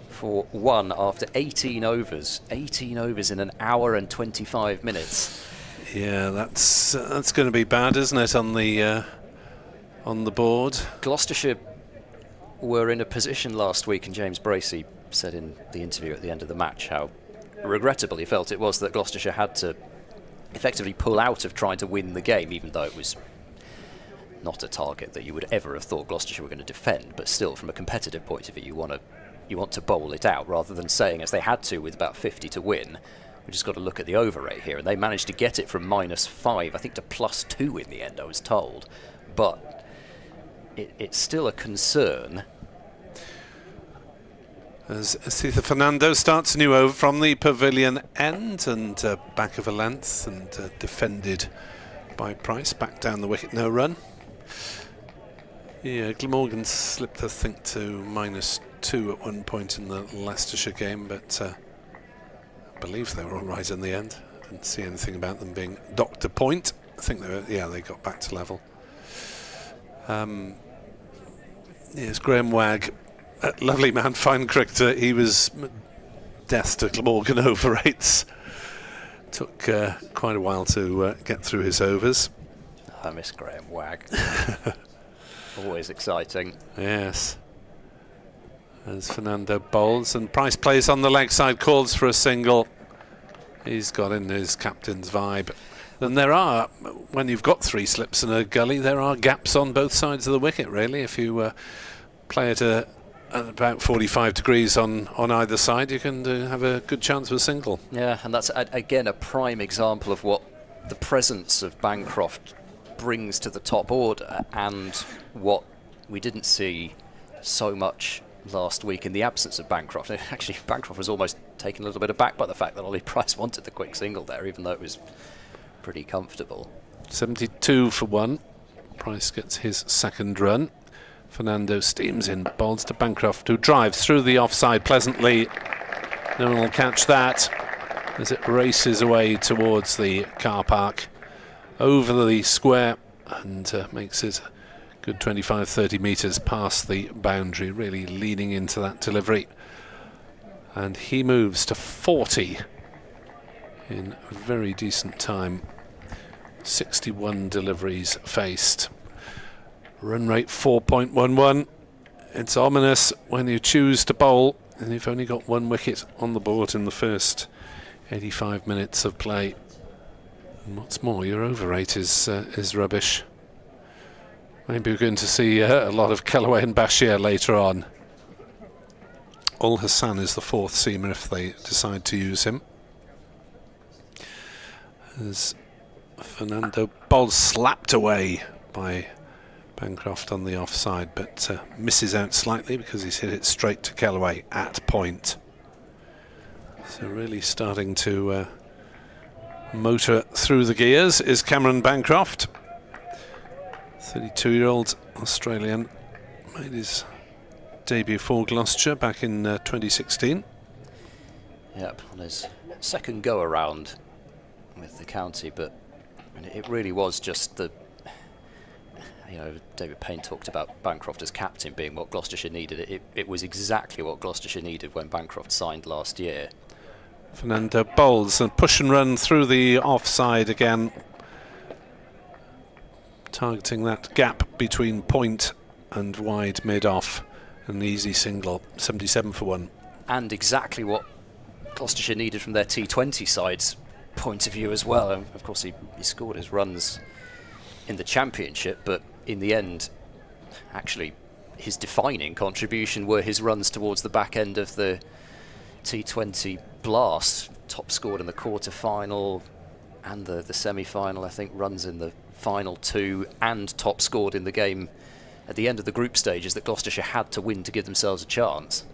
for 1 after 18 overs. 18 overs in an hour and 25 minutes. Yeah, that's going to be bad, isn't it, on the board? Gloucestershire were in a position last week, and James Bracey said in the interview at the end of the match how regrettable he felt it was that Gloucestershire had to effectively pull out of trying to win the game, even though it was not a target that you would ever have thought Gloucestershire were going to defend. But still, from a competitive point of view, you want to bowl it out, rather than saying, as they had to with about 50 to win, we just got to look at the over rate here. And they managed to get it from -5, I think, to +2 in the end, I was told. But it's still a concern. As Cesar Fernando starts a new over from the pavilion end and back of a length, and defended by Price, back down the wicket, no run. Yeah, Glamorgan slipped, I think, to -2 at one point in the Leicestershire game, but I believe they were all right in the end. Didn't see anything about them being docked a point. I think they got back to level. Yes, Graham Wagg, a lovely man, fine cricketer. He was death to Glamorgan over 8s. Took quite a while to get through his overs. I miss Graham Wagg. Always exciting. Yes. As Fernando bowls, and Price plays on the leg side, calls for a single. He's got in his captain's vibe. And there are, when you've got 3 slips in a gully, there are gaps on both sides of the wicket, really. If you play it at about 45 degrees on either side, you can have a good chance of a single. Yeah, and that's, again, a prime example of what the presence of Bancroft brings to the top order, and what we didn't see so much last week in the absence of Bancroft. Actually, Bancroft was almost taken a little bit aback by the fact that Ollie Price wanted the quick single there, even though it was pretty comfortable. 72 for 1. Price gets his second run. Fernando steams in, bowls to Bancroft, who drives through the offside pleasantly. No one will catch that as it races away towards the car park, over the square, and makes it a good 25-30 metres past the boundary, really leaning into that delivery. And he moves to 40 in very decent time. 61 deliveries faced. Run rate 4.11. It's ominous when you choose to bowl and you've only got 1 wicket on the board in the first 85 minutes of play. And what's more, your over rate is rubbish. Maybe we're going to see a lot of Callaway and Bashir later on. Ul Hassan is the 4th seamer if they decide to use him. As Fernando bowls slapped away by Bancroft on the offside, but misses out slightly because he's hit it straight to Callaway at point. So really starting to motor through the gears is Cameron Bancroft. 32-year-old Australian, made his debut for Gloucestershire back in 2016. Yep, on his second go around with the county, but it really was just the, you know, David Payne talked about Bancroft as captain being what Gloucestershire needed. It was exactly what Gloucestershire needed when Bancroft signed last year. Fernando bowls and push and run through the offside again, targeting that gap between point and wide mid-off. An easy single, 77 for 1. And exactly what Gloucestershire needed from their T20 side's point of view as well. And of course, he scored his runs in the Championship, but in the end, actually, his defining contribution were his runs towards the back end of the T20 Blast. Top scored in the quarter-final and the semi-final, I think, runs in the final 2, and top scored in the game at the end of the group stages that Gloucestershire had to win to give themselves a chance.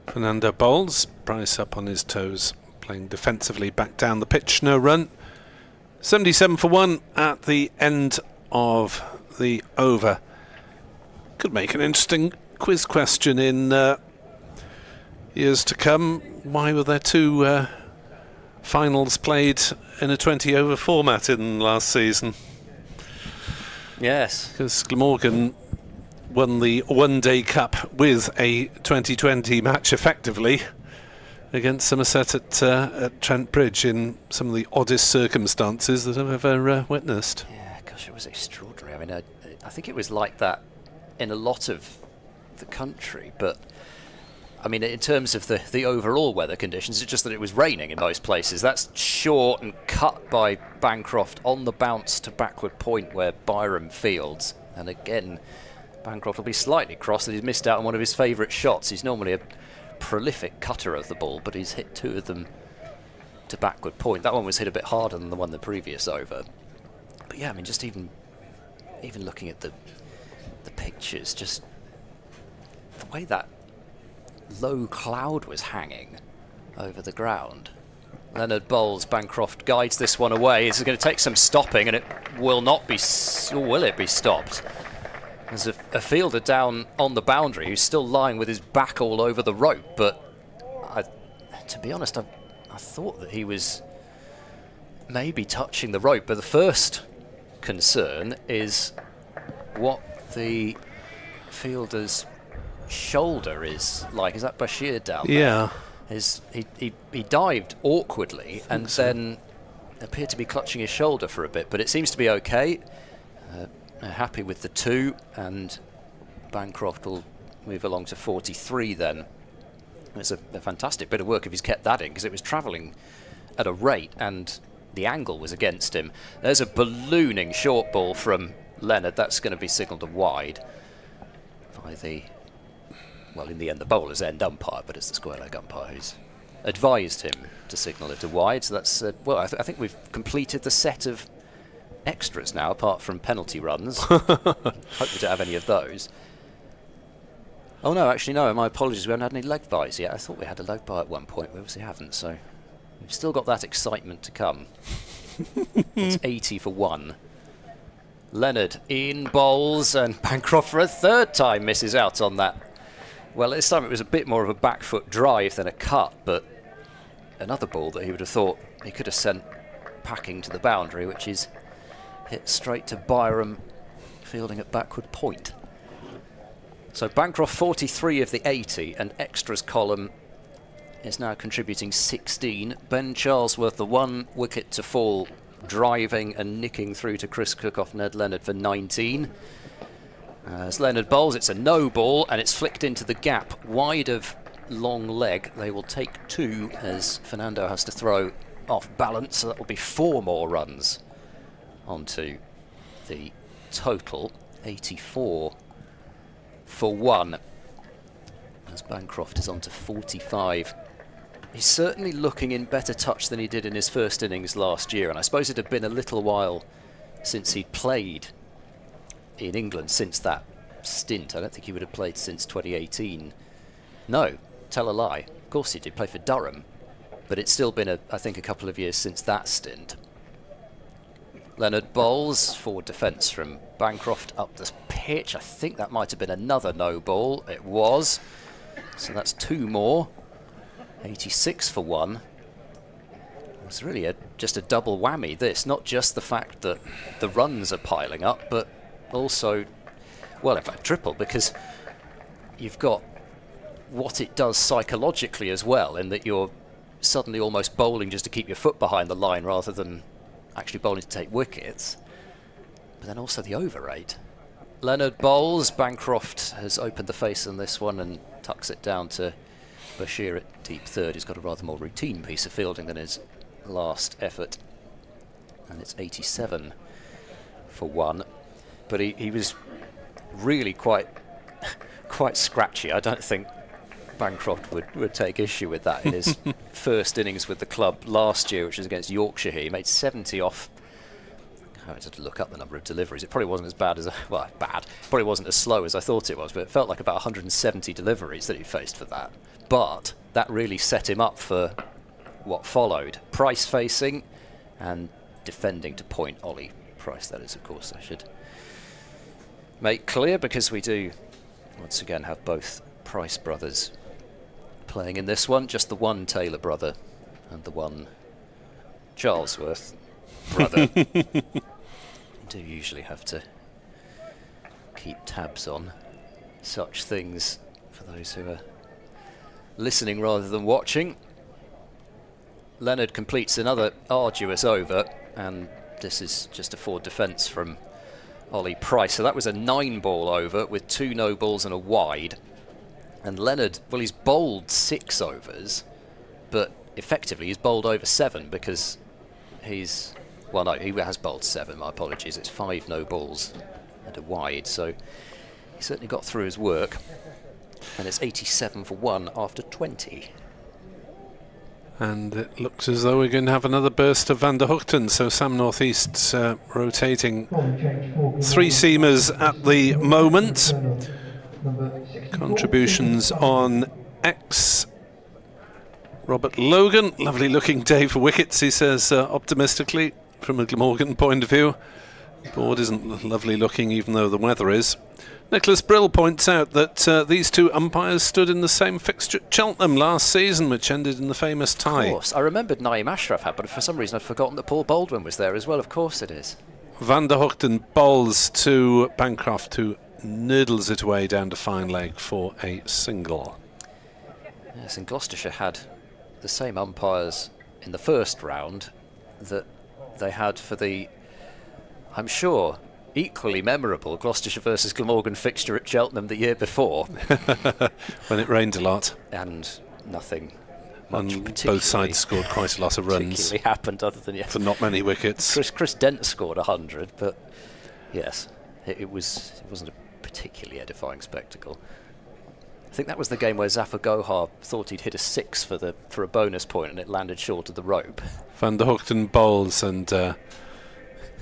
Fernando bowls, Price up on his toes, playing defensively back down the pitch, no run. 77 for 1 at the end of the over. Could make an interesting quiz question in years to come. Why were there 2 finals played in a 20-over format in last season? Yes. Because Glamorgan won the one-day cup with a 2020 match effectively against Somerset at Trent Bridge in some of the oddest circumstances that I've ever witnessed. Yeah, gosh, it was extraordinary. I mean, I think it was like that in a lot of the country, but I mean, in terms of the overall weather conditions, it's just that it was raining in most places. That's short and cut by Bancroft on the bounce to backward point where Byram fields. And again, Bancroft will be slightly cross that he's missed out on one of his favourite shots. He's normally a prolific cutter of the ball, but he's hit 2 of them to backward point. That one was hit a bit harder than the one the previous over. But yeah, I mean, just even looking at the pictures, just the way that low cloud was hanging over the ground. Leonard bowls, Bancroft guides this one away. It's going to take some stopping, and it will not be, or will it be stopped? There's a fielder down on the boundary who's still lying with his back all over the rope, but to be honest, I thought that he was maybe touching the rope, but the first concern is what the fielder's shoulder is like. Is that Bashir down Yeah. there? He dived awkwardly and then appeared to be clutching his shoulder for a bit, but it seems to be okay. Happy with the 2, and Bancroft will move along to 43 then. It's a fantastic bit of work if he's kept that in, because it was travelling at a rate and the angle was against him. There's a ballooning short ball from Leonard. That's going to be signalled a wide by the, well, in the end the bowler's end umpire, but it's the square leg umpire who's advised him to signal it a wide. So that's, well, I think we've completed the set of extras now, apart from penalty runs. Hope we don't have any of those. Oh no, actually no, my apologies, we haven't had any leg byes yet. I thought we had a leg bye at one point, we obviously haven't, so we've still got that excitement to come. It's 80 for 1. Leonard in bowls, and Bancroft for a 3rd time misses out on that. Well, this time it was a bit more of a back foot drive than a cut, but another ball that he would have thought he could have sent packing to the boundary, which is hit straight to Byram, fielding at backward point. So Bancroft 43 of the 80, and extras column is now contributing 16. Ben Charlesworth, the 1 wicket to fall, driving and nicking through to Chris Cook off Ned Leonard for 19. As Leonard bowls, it's a no ball, and it's flicked into the gap wide of long leg. They will take 2 as Fernando has to throw off balance, so that will be 4 more runs onto the total. 84 for 1 as Bancroft is on to 45. He's certainly looking in better touch than he did in his first innings last year, and I suppose it had been a little while since he'd played in England since that stint. I don't think he would have played since 2018. No, tell a lie. Of course he did play for Durham, but it's still been, I think, a couple of years since that stint. Leonard bowls, forward defence from Bancroft up the pitch. I think that might have been another no ball. It was. So that's 2 more. 86 for 1. It's really just a double whammy, this. Not just the fact that the runs are piling up, but also, well, in fact, triple, because you've got what it does psychologically as well, in that you're suddenly almost bowling just to keep your foot behind the line rather than actually bowling to take wickets. But then also the over rate. Leonard bowls. Bancroft has opened the face on this one and tucks it down to Bashir at deep 3rd. He's got a rather more routine piece of fielding than his last effort. And it's 87 for 1. But he was really quite scratchy. I don't think Bancroft would take issue with that in his first innings with the club last year, which was against Yorkshire here. He made 70 off. I had to look up the number of deliveries. It probably wasn't as bad as, well, bad. Probably wasn't as slow as I thought it was, but it felt like about 170 deliveries that he faced for that. But that really set him up for what followed. Price facing and defending to point. Ollie Price, that is, of course, I should make clear, because we do once again have both Price brothers playing in this one. Just the one Taylor brother and the one Charlesworth brother. Do usually have to keep tabs on such things for those who are listening rather than watching. Leonard completes another arduous over, and this is just a forward defence from Ollie Price. So that was a 9-ball over with 2 no balls and a wide. And Leonard, well, he's bowled 6 overs, but effectively he's bowled over 7, because he's, well, no, he has bowled 7, my apologies. It's 5 no balls and a wide, so he certainly got through his work. And it's 87 for 1 after 20. And it looks as though we're going to have another burst of Van der Hoogten. So Sam Northeast's rotating 3 seamers at the moment. Contributions on X. Robert Logan, lovely looking day for wickets, he says optimistically from a Glamorgan point of view. The board isn't lovely looking, even though the weather is. Nicholas Brill points out that these 2 umpires stood in the same fixture at Cheltenham last season, which ended in the famous tie. Of course, I remembered Naeem Ashraf had, but for some reason I'd forgotten that Paul Baldwin was there as well. Of course it is. Van der Hoogten bowls to Bancroft, who noodles it away down to fine leg for a single. Yes, and Gloucestershire had the same umpires in the first round that they had for the, I'm sure, equally memorable Gloucestershire versus Glamorgan fixture at Cheltenham the year before. When it rained a lot. And nothing much And particularly, both sides scored quite a lot of runs particularly happened other than for not many wickets. Chris Dent scored 100, but yes, it wasn't a particularly edifying spectacle. I think that was the game where Zafar Gohar thought he'd hit a 6 for a bonus point and it landed short of the rope. Van der Hoogten bowls and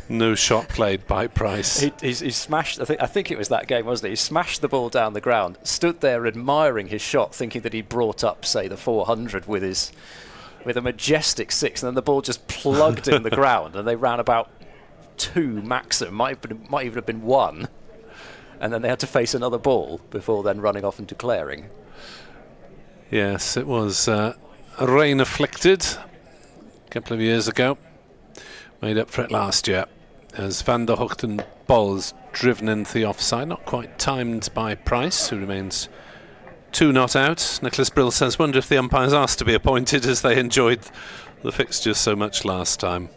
no shot played by Price. He smashed. I think it was that game, wasn't it? He smashed the ball down the ground, stood there admiring his shot, thinking that he'd brought up, say, the 400 with a majestic 6, and then the ball just plugged in the ground, and they ran about 2 maximum, might even have been 1. And then they had to face another ball before then running off and declaring. Yes, it was rain afflicted a couple of years ago. Made up for it last year as Van der Hoogten bowls driven into the offside, not quite timed by Price, who remains 2 not out. Nicholas Brill says, wonder if the umpires asked to be appointed as they enjoyed the fixtures so much last time.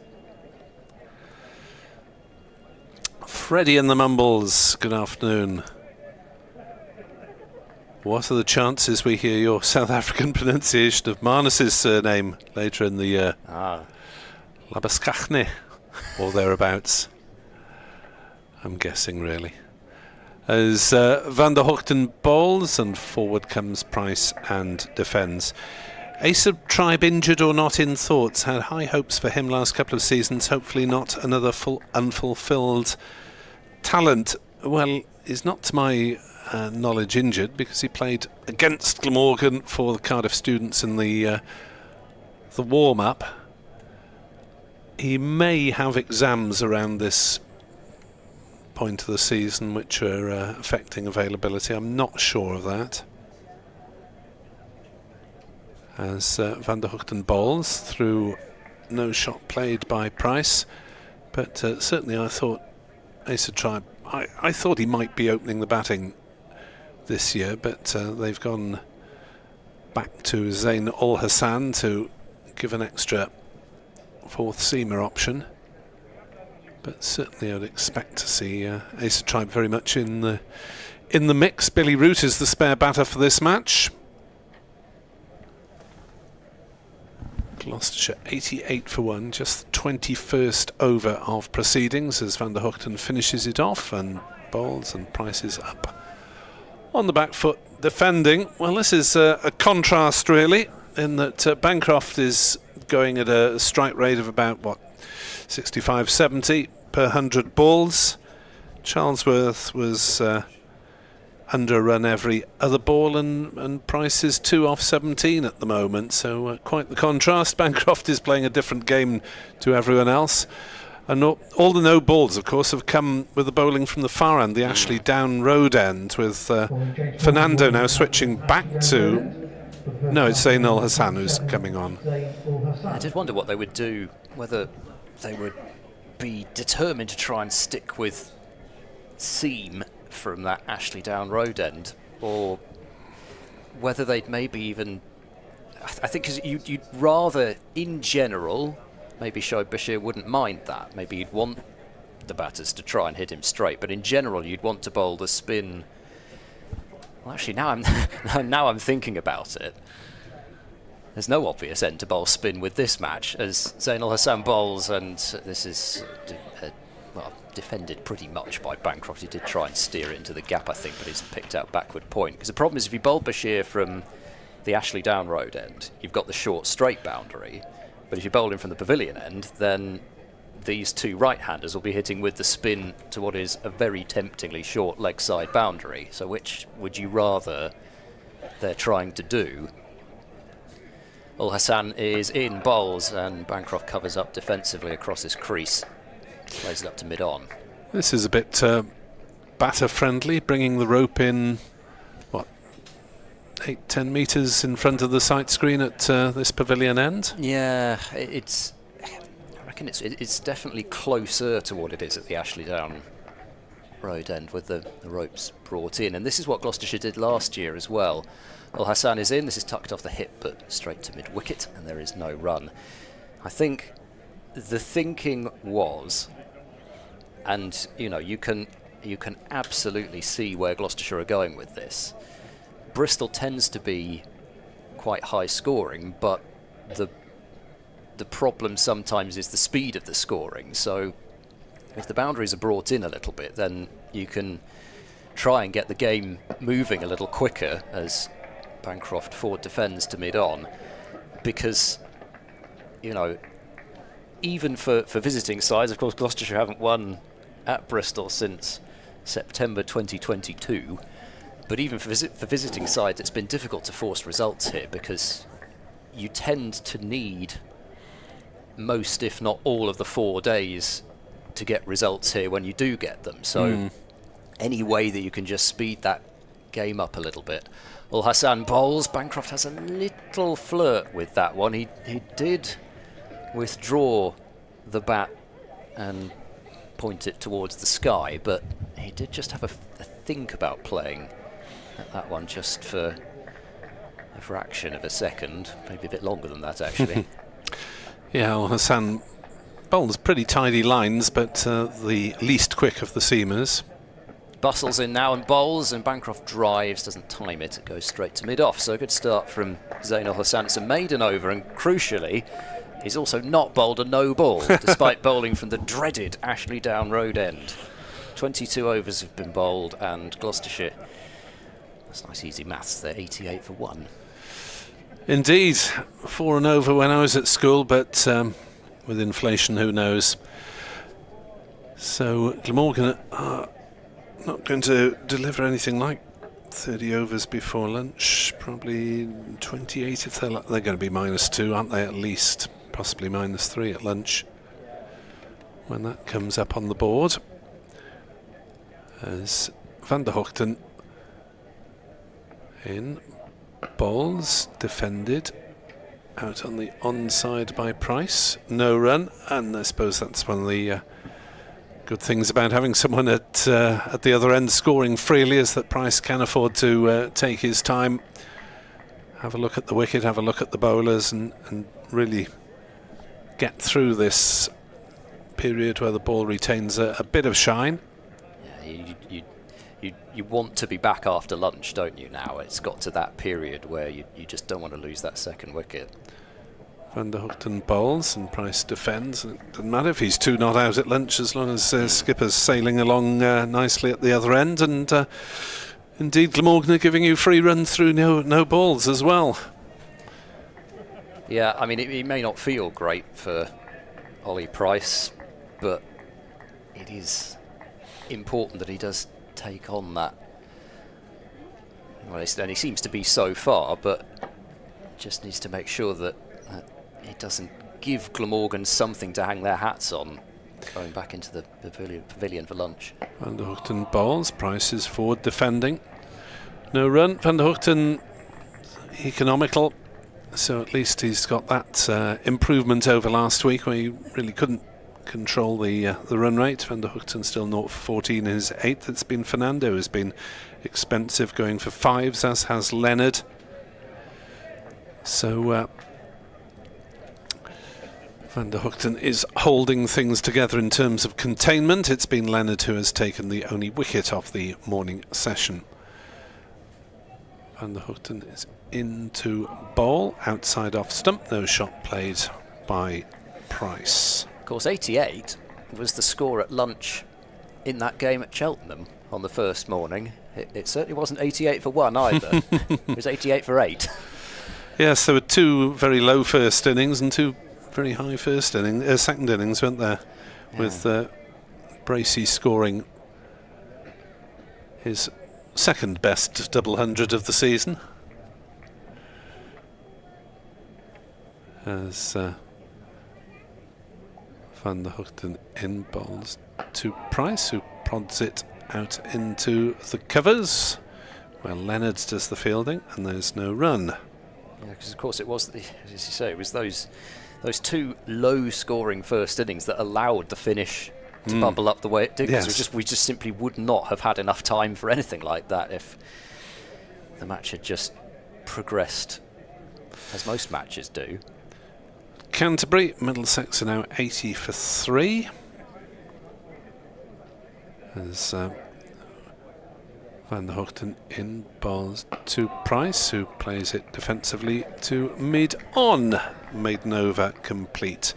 Freddie and the Mumbles, good afternoon. What are the chances we hear your South African pronunciation of Marnus's surname later in the year? Labaskachne, or thereabouts. I'm guessing, really. As Van der Hoogten bowls and forward comes Price and defends. Ace of Tribe injured or not in thoughts. Had high hopes for him last couple of seasons. Hopefully not another unfulfilled talent. Well, he's not to my knowledge injured because he played against Glamorgan for the Cardiff students in the warm-up. He may have exams around this point of the season which are affecting availability. I'm not sure of that. As Van der Hoogten bowls through no shot played by Price, but certainly I thought Ace of Tribe, I thought he might be opening the batting this year, but they've gone back to Zain Ul Hassan to give an extra 4th seamer option. But certainly I'd expect to see Ace of Tribe very much in the mix. Billy Root is the spare batter for this match. Gloucestershire 88 for 1, just the 21st over of proceedings as Van der Hoogten finishes it off and bowls and Price is up on the back foot defending. Well, this is a contrast really, in that Bancroft is going at a strike rate of about 65-70 per 100 balls. Charlesworth was under a run every other ball, and Price is 2 off 17 at the moment, so quite the contrast. Bancroft is playing a different game to everyone else, and all the no balls of course have come with the bowling from the far end, the Ashley Down Road end, with Fernando now switching back to, no, it's Zain Ul Hassan who's coming on. I did wonder what they would do, whether they would be determined to try and stick with seam from that Ashley Down Road end, or whether they'd maybe even, I think, because you'd rather, in general, maybe Shoaib Bashir wouldn't mind that. Maybe you'd want the batters to try and hit him straight, but in general you'd want to bowl the spin. Well, actually, now I'm thinking about it. There's no obvious end to bowl spin with this match, as Zain Ul Hassan bowls, and this is defended pretty much by Bancroft. He did try and steer it into the gap, I think, but he's picked out backward point. Because the problem is, if you bowl Bashir from the Ashley Down Road end, you've got the short straight boundary, but if you bowl him from the pavilion end, then these 2 right-handers will be hitting with the spin to what is a very temptingly short leg side boundary. So which would you rather they're trying to do? Ul Hassan is in, bowls, and Bancroft covers up defensively across his crease. Plays it up to mid-on. This is a bit batter-friendly, bringing the rope in, 8-10 metres in front of the sight screen at this pavilion end? Yeah, I reckon it's definitely closer to what it is at the Ashley Down road end with the ropes brought in. And this is what Gloucestershire did last year as well. Well, Hassan is in. This is tucked off the hip, but straight to mid-wicket, and there is no run. I think the thinking was, and you can absolutely see where Gloucestershire are going with this. Bristol tends to be quite high scoring, but the problem sometimes is the speed of the scoring. So if the boundaries are brought in a little bit, then you can try and get the game moving a little quicker as Bancroft forward defends to mid-on, because even for visiting sides, of course Gloucestershire haven't won at Bristol since September 2022, but even for visiting sides it's been difficult to force results here, because you tend to need most, if not all, of the 4 days to get results here when you do get them. So any way that you can just speed that game up a little bit. Well, Hassan bowls. Bancroft has a little flirt with that one. He did withdraw the bat and point it towards the sky, but he did just have a think about playing at that one just for a fraction of a second, maybe a bit longer than that actually. Yeah, well, Hassan bowls pretty tidy lines, but the least quick of the seamers. Bustles in now and bowls, and Bancroft drives, doesn't time it, it goes straight to mid-off. So a good start from Zainul Hassan. It's a maiden over, and crucially, he's also not bowled a no ball, despite bowling from the dreaded Ashley Down Road end. 22 overs have been bowled, and Gloucestershire, that's nice easy maths there, 88 for 1. Indeed, 4 and over when I was at school, but with inflation, who knows. So Glamorgan are not going to deliver anything like 30 overs before lunch, probably 28 if they're going to be -2, aren't they, at least, possibly -3 at lunch when that comes up on the board. As Van der Hoogten in bowls, defended out on the onside by Price, no run, and I suppose that's one of the good things about having someone at the other end scoring freely, is that Price can afford to take his time, have a look at the wicket, have a look at the bowlers, and really get through this period where the ball retains a bit of shine. Yeah, you want to be back after lunch, don't you, now? It's got to that period where you just don't want to lose that second wicket. Van der Hoogten bowls and Price defends. It doesn't matter if he's 2 not out at lunch, as long as Skipper's sailing along nicely at the other end. And indeed, Glamorgan are giving you free runs through no balls as well. Yeah, I mean, it may not feel great for Ollie Price, but it is important that he does take on that. Well, and he seems to be so far, but just needs to make sure that he doesn't give Glamorgan something to hang their hats on going back into the pavilion for lunch. Van der Hoogten bowls, Price is forward defending. No run. Van der Hoogten economical, so at least he's got that improvement over last week where he really couldn't control the run rate. Van der Hoogten still 0 for 14 in his 8th. It's been Fernando who's been expensive, going for 5s, as has Leonard. So Van der Hoogten is holding things together in terms of containment. It's been Leonard who has taken the only wicket of the morning session. Van der Hoogten is into bowl, outside off stump, no shot played by Price. Of course, 88 was the score at lunch in that game at Cheltenham on the first morning. It certainly wasn't 88 for 1 either. It was 88 for 8. Yes, there were 2 very low first innings and 2 very high second innings, weren't there? Yeah. With Bracey scoring his second best double 100 of the season. As Van der Hoogten in bowls to Price, who prods it out into the covers, where Leonard does the fielding, and there's no run. Yeah, because of course it was, as you say, it was those 2 low-scoring first innings that allowed the finish to bubble up the way it did, because Yes. we just simply would not have had enough time for anything like that if the match had just progressed as most matches do. Canterbury, Middlesex are now 80 for 3. As Van der Hoogten in, balls to Price, who plays it defensively to mid-on. Maiden over complete.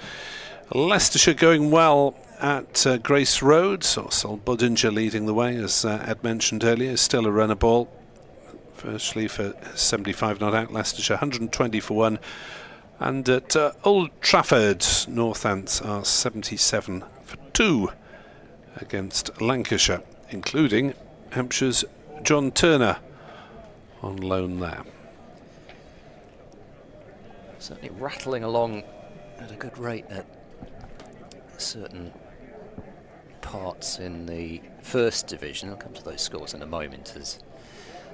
Leicestershire going well at Grace Road. So Sol Budinger leading the way, as Ed mentioned earlier. Still a runner ball. Firstly for 75 not out. Leicestershire 120 for 1. And at Old Trafford, Northants are 77 for 2 against Lancashire, including Hampshire's John Turner on loan there. Certainly rattling along at a good rate at certain parts in the first division. I'll come to those scores in a moment as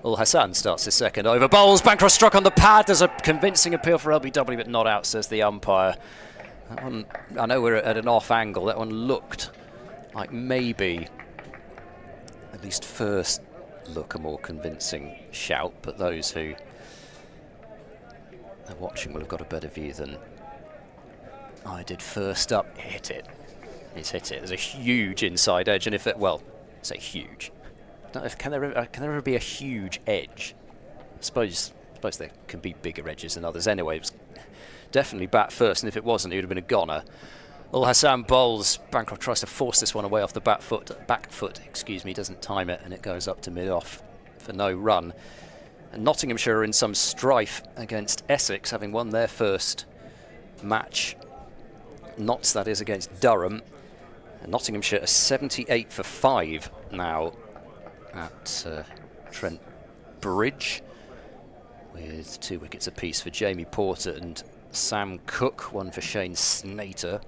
Ul Hassan starts his second over. Bowles, Bancroft struck on the pad. There's a convincing appeal for LBW, but not out, says the umpire. That one, I know we're at an off angle. That one looked like maybe, at least first look, a more convincing shout, but those who are watching will have got a better view than I did first up. Hit it. He's hit it. There's a huge inside edge, and if it, well, say huge. Can there ever be a huge edge? I suppose there can be bigger edges than others. Anyway, it was definitely bat first, and if it wasn't, it would have been a goner. Ul Hassan bowls. Bancroft tries to force this one away off the back foot, excuse me, doesn't time it, and it goes up to mid-off for no run. And Nottinghamshire are in some strife against Essex, having won their first match. Notts, that is, against Durham. And Nottinghamshire are 78 for 5 now at Trent Bridge, with 2 wickets apiece for Jamie Porter and Sam Cook, 1 for Shane Snater.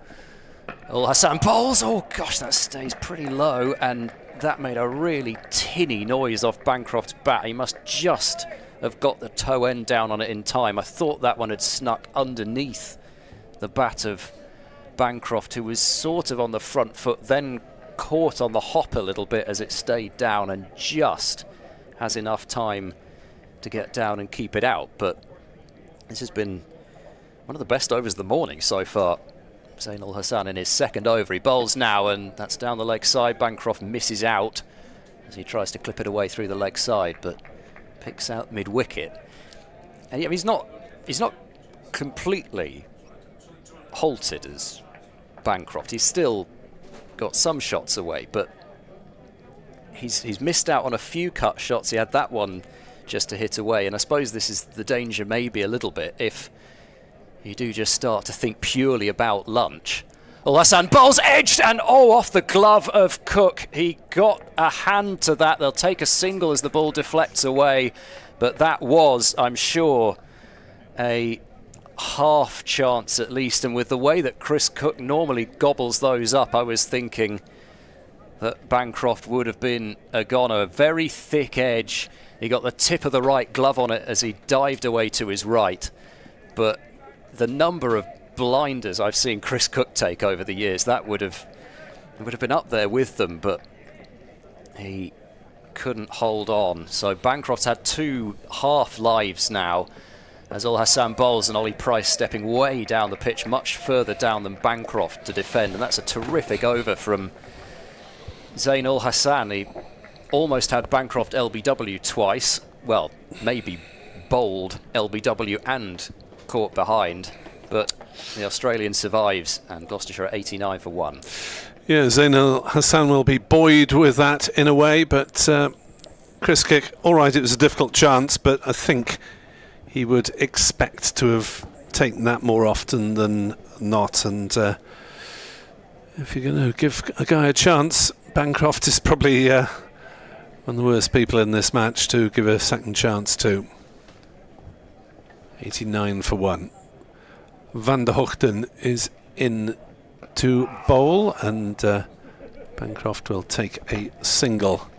Ul Hassan bowls. Oh gosh, that stays pretty low, and that made a really tinny noise off Bancroft's bat. He must just have got the toe end down on it in time. I thought that one had snuck underneath the bat of Bancroft, who was sort of on the front foot, then caught on the hop a little bit as it stayed down, and just has enough time to get down and keep it out. But this has been one of the best overs of the morning so far. Zain Ul Hassan in his second over. He bowls now, and that's down the leg side. Bancroft misses out as he tries to clip it away through the leg side, but picks out mid-wicket. And he's not completely halted as Bancroft. He's still got some shots away, but he's missed out on a few cut shots. He had that one just to hit away, and I suppose this is the danger maybe a little bit if you do just start to think purely about lunch. Ul Hassan bowls edged, and off the glove of Cook. He got a hand to that. They'll take a single as the ball deflects away, but that was, I'm sure, a half chance at least. And with the way that Chris Cook normally gobbles those up, I was thinking that Bancroft would have been a goner. A very thick edge. He got the tip of the right glove on it as he dived away to his right, but the number of blinders I've seen Chris Cook take over the years, that would have been up there with them, but he couldn't hold on. So Bancroft's had 2 half lives now as Ul Hassan bowls, and Ollie Price stepping way down the pitch, much further down than Bancroft to defend, and that's a terrific over from Zain Ul Hassan. He almost had Bancroft LBW twice, well, maybe bowled LBW and caught behind, but the Australian survives, and Gloucestershire 89 for 1. Yeah, Zain Ul Hassan will be buoyed with that in a way, but Chris Cook, all right, it was a difficult chance, but I think he would expect to have taken that more often than not, and if you're going to give a guy a chance, Bancroft is probably one of the worst people in this match to give a second chance to. 89 for 1. Van der Hoogten is in to bowl, and Bancroft will take a single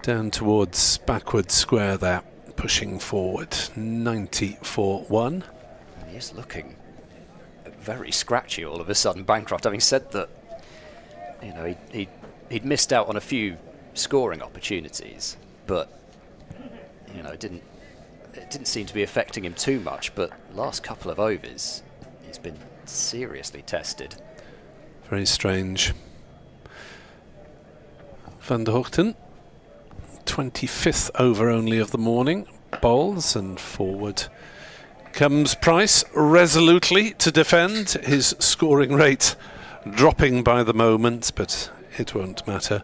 down towards backward square there, pushing forward. 90 for 1. He is looking very scratchy all of a sudden, Bancroft, having said that you know, he'd missed out on a few scoring opportunities, but you know, it didn't seem to be affecting him too much. But last couple of overs, he's been seriously tested. Very strange. Van der Hoogten, 25th over only of the morning, bowls, and forward comes Price resolutely to defend, his scoring rate dropping by the moment, but it won't matter.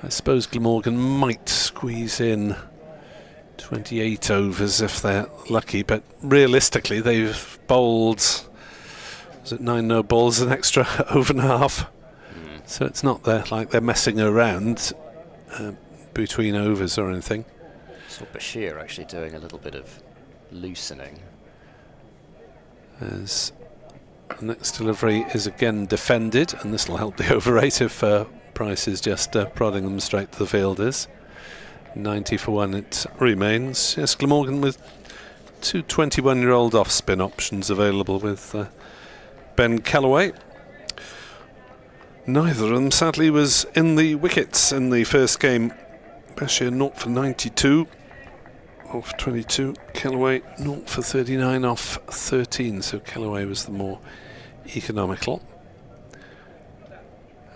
I suppose Glamorgan might squeeze in 28 overs if they're lucky, but realistically they've bowled, was it 9 no balls, an extra over and a half. So it's not like they're messing around between overs or anything. Saw Bashir actually doing a little bit of loosening. As the next delivery is again defended, and this will help the over rate if Price is just prodding them straight to the fielders. 90 for 1 it remains. Yes, Glamorgan with 2 21-year-old off-spin options available with Ben Callaway. Neither of them sadly was in the wickets in the first game. Bashir 0 for 92 off 22, Callaway 0 for 39 off 13, so Callaway was the more economical.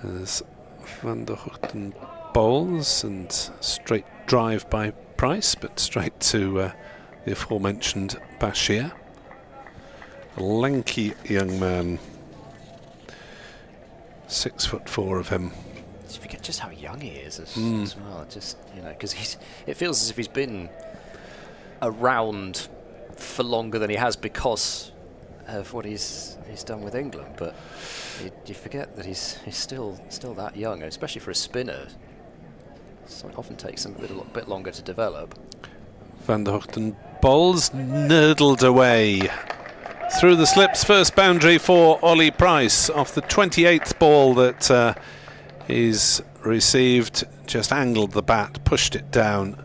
As Van der Hoogten bowls, and straight drive by Price, but straight to the aforementioned Bashir. A lanky young man, 6'4" of him. Just forget just how young he is as well. Just, you know, because it feels as if he's been around for longer than he has because of what he's done with England. But you forget that he's still that young, especially for a spinner. So it often takes him a bit longer to develop. Van der Hoogten bowls, nurdled away through the slips. First boundary for Ollie Price off the 28th ball that he's received. Just angled the bat, pushed it down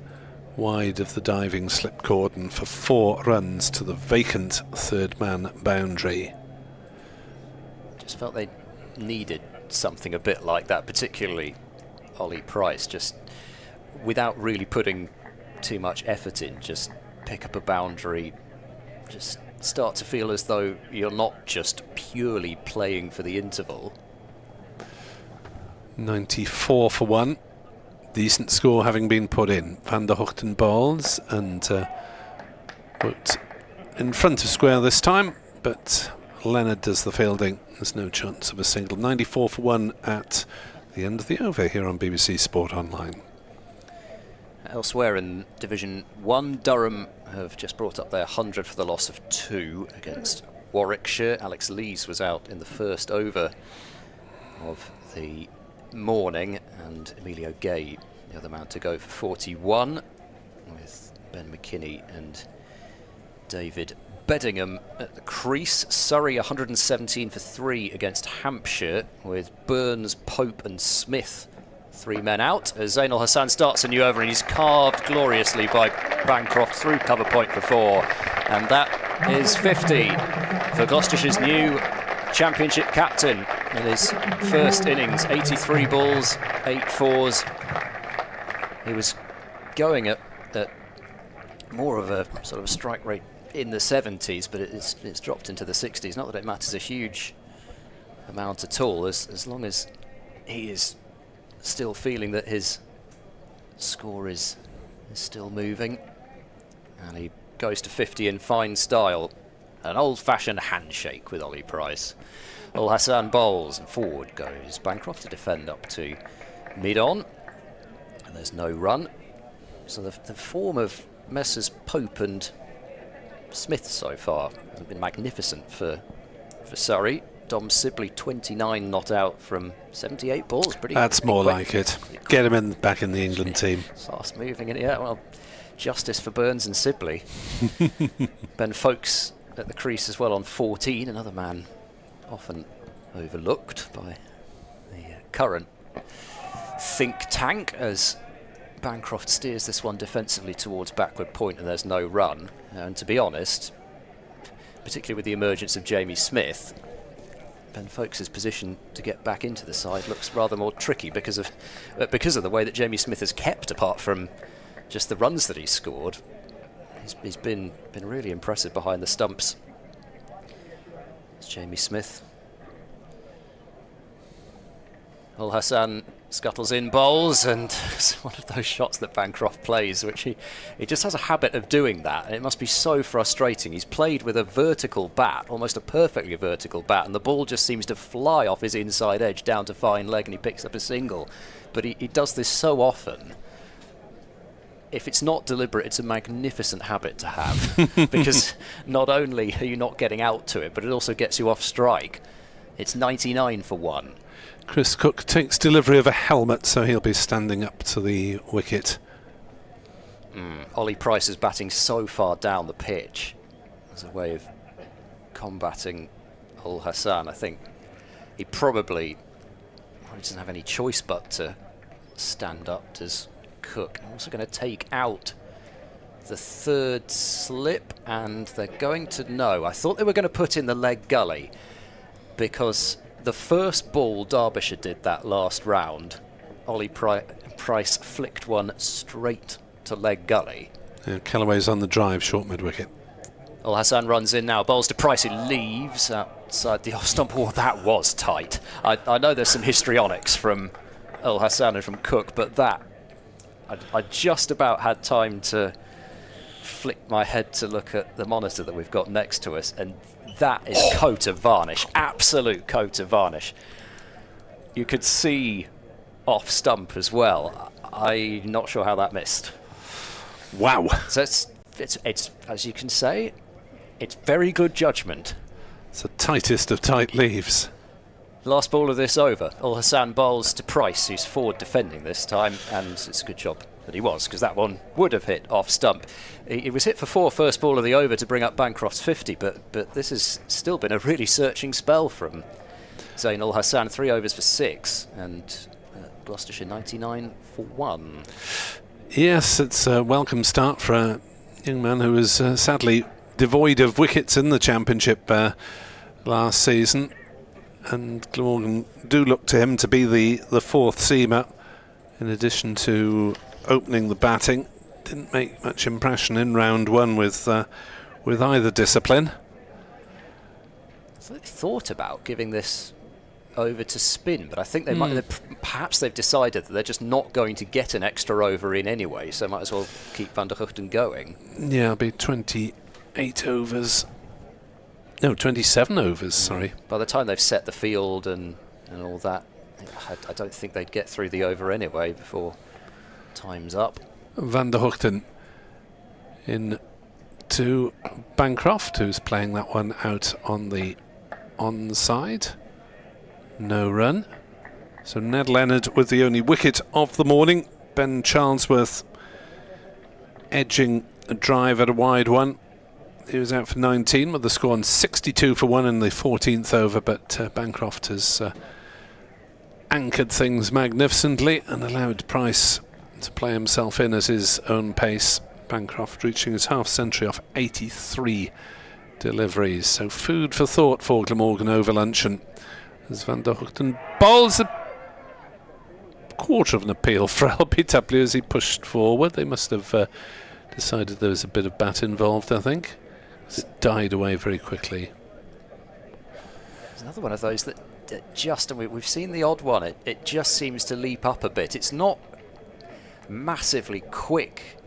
wide of the diving slip cordon for 4 runs to the vacant third man boundary. Just felt they needed something a bit like that, particularly Ollie Price, just without really putting too much effort in, just pick up a boundary, just start to feel as though you're not just purely playing for the interval. 94 for 1. Decent score having been put in. Van der Hoogten bowls and put in front of square this time, but Leonard does the fielding. There's no chance of a single. 94 for 1 at the end of the over here on BBC Sport Online. Elsewhere in Division 1, Durham have just brought up their 100 for the loss of 2 against Warwickshire. Alex Lees was out in the first over of the morning, and Emilio Gay, the other man to go for 41, with Ben McKinney and David Beddingham at the crease. Surrey 117 for 3 against Hampshire, with Burns, Pope and Smith 3 men out, as Zainul Hassan starts a new over, and he's carved gloriously by Bancroft through cover point for 4, and that is 50 for Gloucestershire's new Championship captain in his first innings. 83 balls, 8 fours. He was going at more of a sort of a strike rate in the 70s, but it's dropped into the 60s. Not that it matters a huge amount at all, as long as he is still feeling that his score is still moving. And he goes to 50 in fine style. An old-fashioned handshake with Ollie Price. Ul Hassan bowls, and forward goes Bancroft to defend up to mid-on. And there's no run. So the form of Messrs Pope and Smith so far has been magnificent for Surrey. Dom Sibley 29 not out from 78 balls. That's more like it. Get him back in the England team. Fast moving in, yeah. Well, justice for Burns and Sibley. Ben Folkes at the crease as well on 14, another man often overlooked by the current think tank, as Bancroft steers this one defensively towards backward point, and there's no run. And to be honest, particularly with the emergence of Jamie Smith, Ben Folkes' position to get back into the side looks rather more tricky because of the way that Jamie Smith has kept, apart from just the runs that he's scored. He's been really impressive behind the stumps. It's Jamie Smith. Ul Hassan scuttles in, bowls, and it's one of those shots that Bancroft plays, which he just has a habit of doing that, and it must be so frustrating. He's played with a vertical bat, almost a perfectly vertical bat, and the ball just seems to fly off his inside edge down to fine leg, and he picks up a single. But he does this so often. If it's not deliberate, it's a magnificent habit to have, because not only are you not getting out to it, but it also gets you off strike. It's 99 for 1. Chris Cook takes delivery of a helmet, so he'll be standing up to the wicket. Ollie Price is batting so far down the pitch as a way of combating Ul Hassan. I think he probably doesn't have any choice but to stand up, does Cook. I'm also going to take out the third slip, and they're going to know. I thought they were going to put in the leg gully, because the first ball Derbyshire did that last round, Ollie Price flicked one straight to leg gully. Yeah, Callaway's on the drive, short mid-wicket. Ul Hassan runs in now, bowls to Price, who leaves outside the off stump. Oh, that was tight. I know there's some histrionics from Ul Hassan and from Cook, but that, I just about had time to flick my head to look at the monitor that we've got next to us, and that is coat of varnish, absolute coat of varnish. You could see off stump as well. I'm not sure how that missed. Wow. So it's as you can say, it's very good judgment. It's the tightest of tight leaves. Last ball of this over. Ul Hassan bowls to Price, who's forward defending this time, and it's a good job that he was, because that one would have hit off stump. He was hit for 4 first ball of the over to bring up Bancroft's 50, but this has still been a really searching spell from Zain Ul Hassan. 3 overs for 6, and Gloucestershire 99 for 1. Yes, it's a welcome start for a young man who was sadly devoid of wickets in the Championship last season, and Glamorgan do look to him to be the fourth seamer, in addition to opening the batting. Didn't make much impression in round 1 with either discipline. So they thought about giving this over to spin, but I think they might. Perhaps they've decided that they're just not going to get an extra over in anyway, so might as well keep Van der Hugten going. Yeah, it'll be 28 overs. No, 27 overs, sorry. By the time they've set the field and all that, I don't think they'd get through the over anyway before time's up. Van der Hugten in to Bancroft, who's playing that one out on the onside. No run. So Ned Leonard with the only wicket of the morning. Ben Charlesworth edging a drive at a wide one. He was out for 19 with the score on 62 for 1 in the 14th over, but Bancroft has anchored things magnificently and allowed Price to play himself in at his own pace. Bancroft reaching his half century off 83 deliveries. So food for thought for Glamorgan over luncheon, as Van der Hugten bowls a quarter of an appeal for LBW as he pushed forward. They must have decided there was a bit of bat involved, I think, as it died away very quickly. There's another one of those that just, and we've seen the odd one, it just seems to leap up a bit. It's not massively quick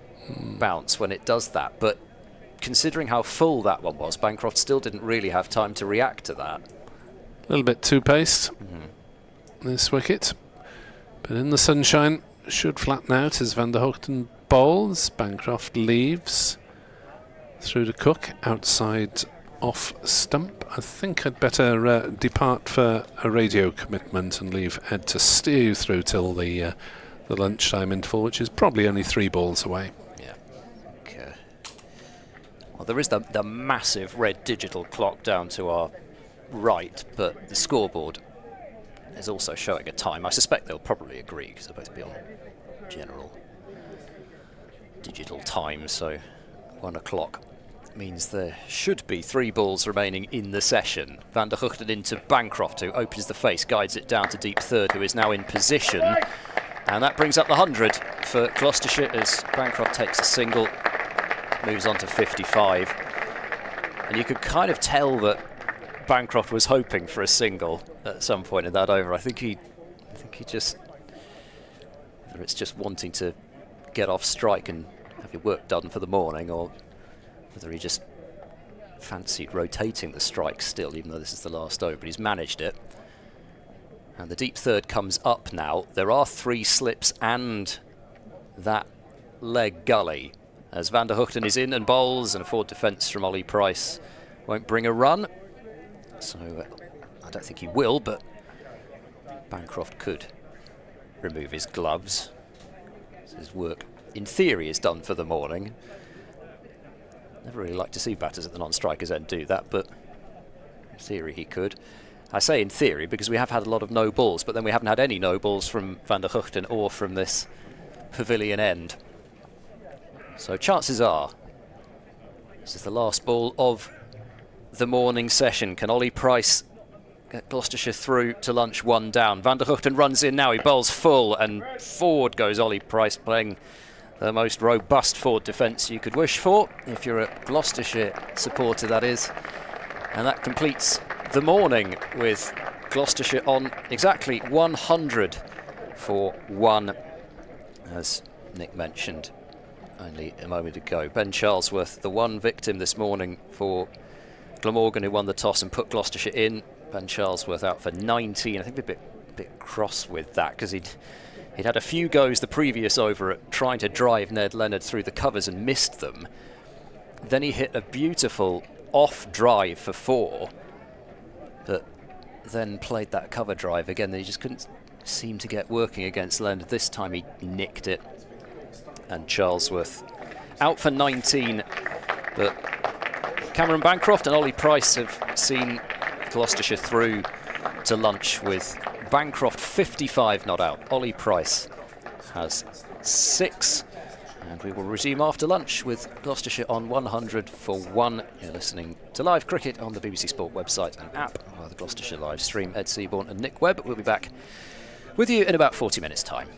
bounce when it does that, but considering how full that one was, Bancroft still didn't really have time to react to that. A little bit too paced, this wicket, but in the sunshine should flatten out as Van der Hugten bowls. Bancroft leaves through to Cook, outside off stump. I think I'd better depart for a radio commitment and leave Ed to steer you through till the lunchtime interval, which is probably only 3 balls away. Yeah. Okay. Well, there is the massive red digital clock down to our right, but the scoreboard is also showing a time. I suspect they'll probably agree because they'll both be on general digital time, so 1 o'clock means there should be 3 balls remaining in the session. Van der Hugten into Bancroft, who opens the face, guides it down to deep third, who is now in position. And that brings up the 100 for Gloucestershire as Bancroft takes a single, moves on to 55. And you could kind of tell that Bancroft was hoping for a single at some point in that over. I think he just, whether it's just wanting to get off strike and have your work done for the morning, or whether he just fancied rotating the strike still, even though this is the last over, but he's managed it. And the deep third comes up now. There are 3 slips and that leg gully, as Van der Hugten is in and bowls, and a forward defence from Ollie Price won't bring a run. So I don't think he will, but Bancroft could remove his gloves. So his work, in theory, is done for the morning. Never really like to see batters at the non-striker's end do that, but in theory he could. I say in theory because we have had a lot of no balls, but then we haven't had any no balls from Van der Hugten or from this pavilion end. So chances are this is the last ball of the morning session. Can Ollie Price get Gloucestershire through to lunch 1 down? Van der Hugten runs in now, he bowls full, and forward goes Ollie Price, playing the most robust forward defence you could wish for, if you're a Gloucestershire supporter, that is. And that completes the morning with Gloucestershire on exactly 100 for 1, as Nick mentioned only a moment ago. Ben Charlesworth, the one victim this morning for Glamorgan, who won the toss and put Gloucestershire in. Ben Charlesworth out for 19. I think a bit cross with that, because he'd had a few goes the previous over at trying to drive Ned Leonard through the covers and missed them. Then he hit a beautiful off drive for 4, but then played that cover drive again that he just couldn't seem to get working against Leonard. This time he nicked it, and Charlesworth out for 19. But Cameron Bancroft and Ollie Price have seen Gloucestershire through to lunch with Bancroft 55 not out. Ollie Price has 6. And we will resume after lunch with Gloucestershire on 100 for 1. You're listening to live cricket on the BBC Sport website and app, or the Gloucestershire live stream. Ed Seaborn and Nick Webb will be back with you in about 40 minutes' time.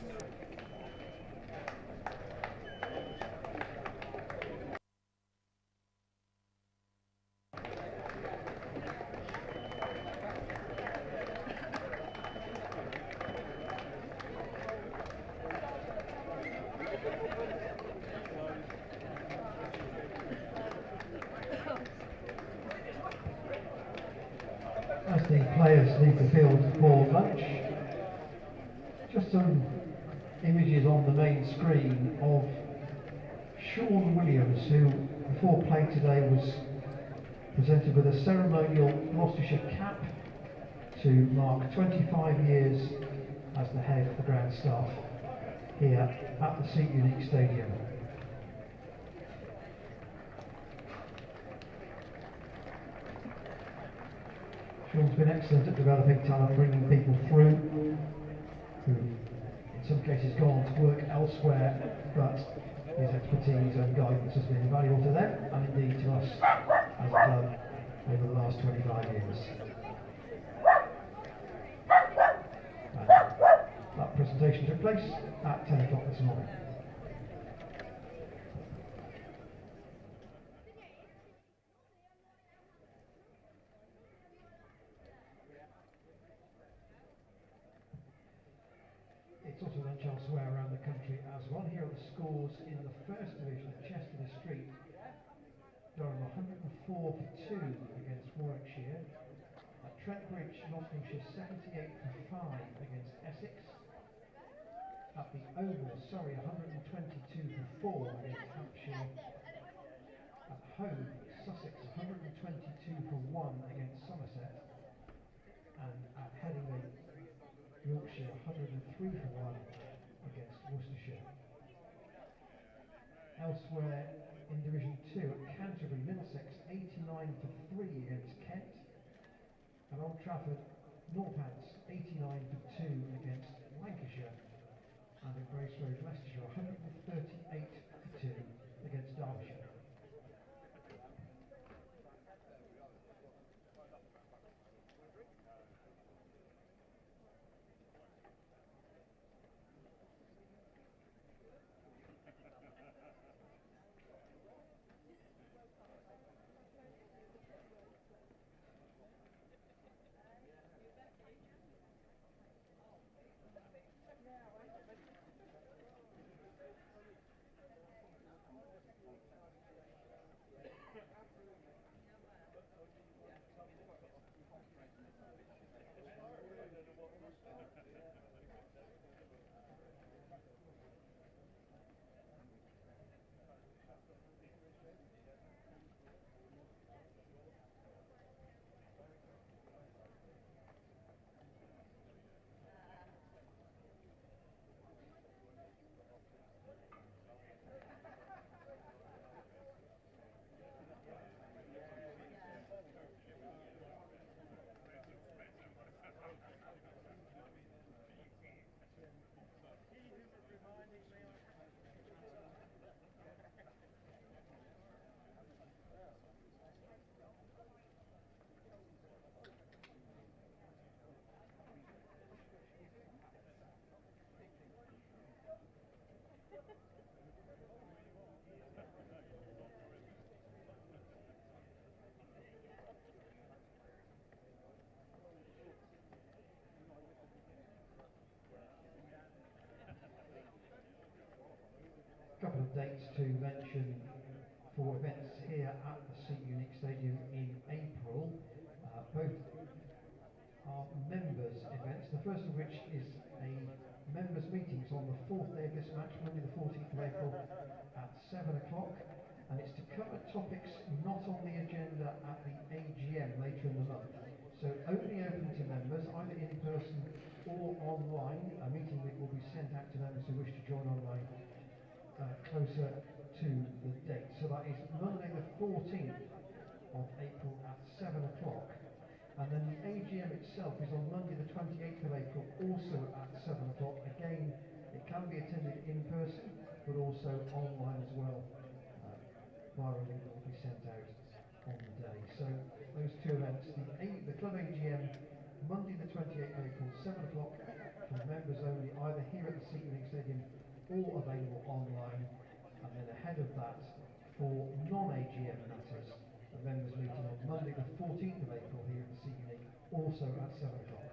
As the players leave the field for lunch, just some images on the main screen of Sean Williams, who before play today was presented with a ceremonial Gloucestershire cap to mark 25 years as the head of the ground staff here at the St Unique Stadium. Sean's been excellent at developing talent, bringing people through who in some cases gone on to work elsewhere, but his expertise and guidance has been invaluable to them and indeed to us as a club over the last 25 years. And that presentation took place at 10 o'clock this morning. It's also lunch elsewhere around the country as well. Here are the scores in the first division at Chester Street. Durham 104 for 2 against Warwickshire. At Trentbridge, Nottinghamshire 78 for 5 against Essex. At the Oval, Surrey 122 for 4 against Hampshire. At home, Sussex 122 for 1 against Somerset. And at Headingley, Yorkshire 103 for 1 against Worcestershire. Elsewhere in Division 2 at Canterbury, Middlesex 89 for 3 against Kent. At Old Trafford, Northants 89 for 2 against Lancashire. And at Grace Road, Leicestershire 138 for 2 against Derbyshire. registration for events here at the St Unique Stadium in April. Both are members events, the first of which is a members meetings on the 4th day of this match, Monday the 14th of April at 7 o'clock, and it's to cover topics not on the agenda at the AGM later in the month. So only open to members, either in person or online. A meeting link will be sent out to members who wish to join online closer to the date. So that is Monday the 14th of April at 7 o'clock. And then the AGM itself is on Monday the 28th of April, also at 7 o'clock. Again, it can be attended in person, but also online as well. Via a link that will be sent out on the day. So those two events, the club AGM, Monday the 28th of April, 7 o'clock, for members only, either here at the St Unique Stadium or available online. And then ahead of that, for non-AGM matters, a members meeting on Monday the 14th of April here at the St Unique, also at 7 o'clock.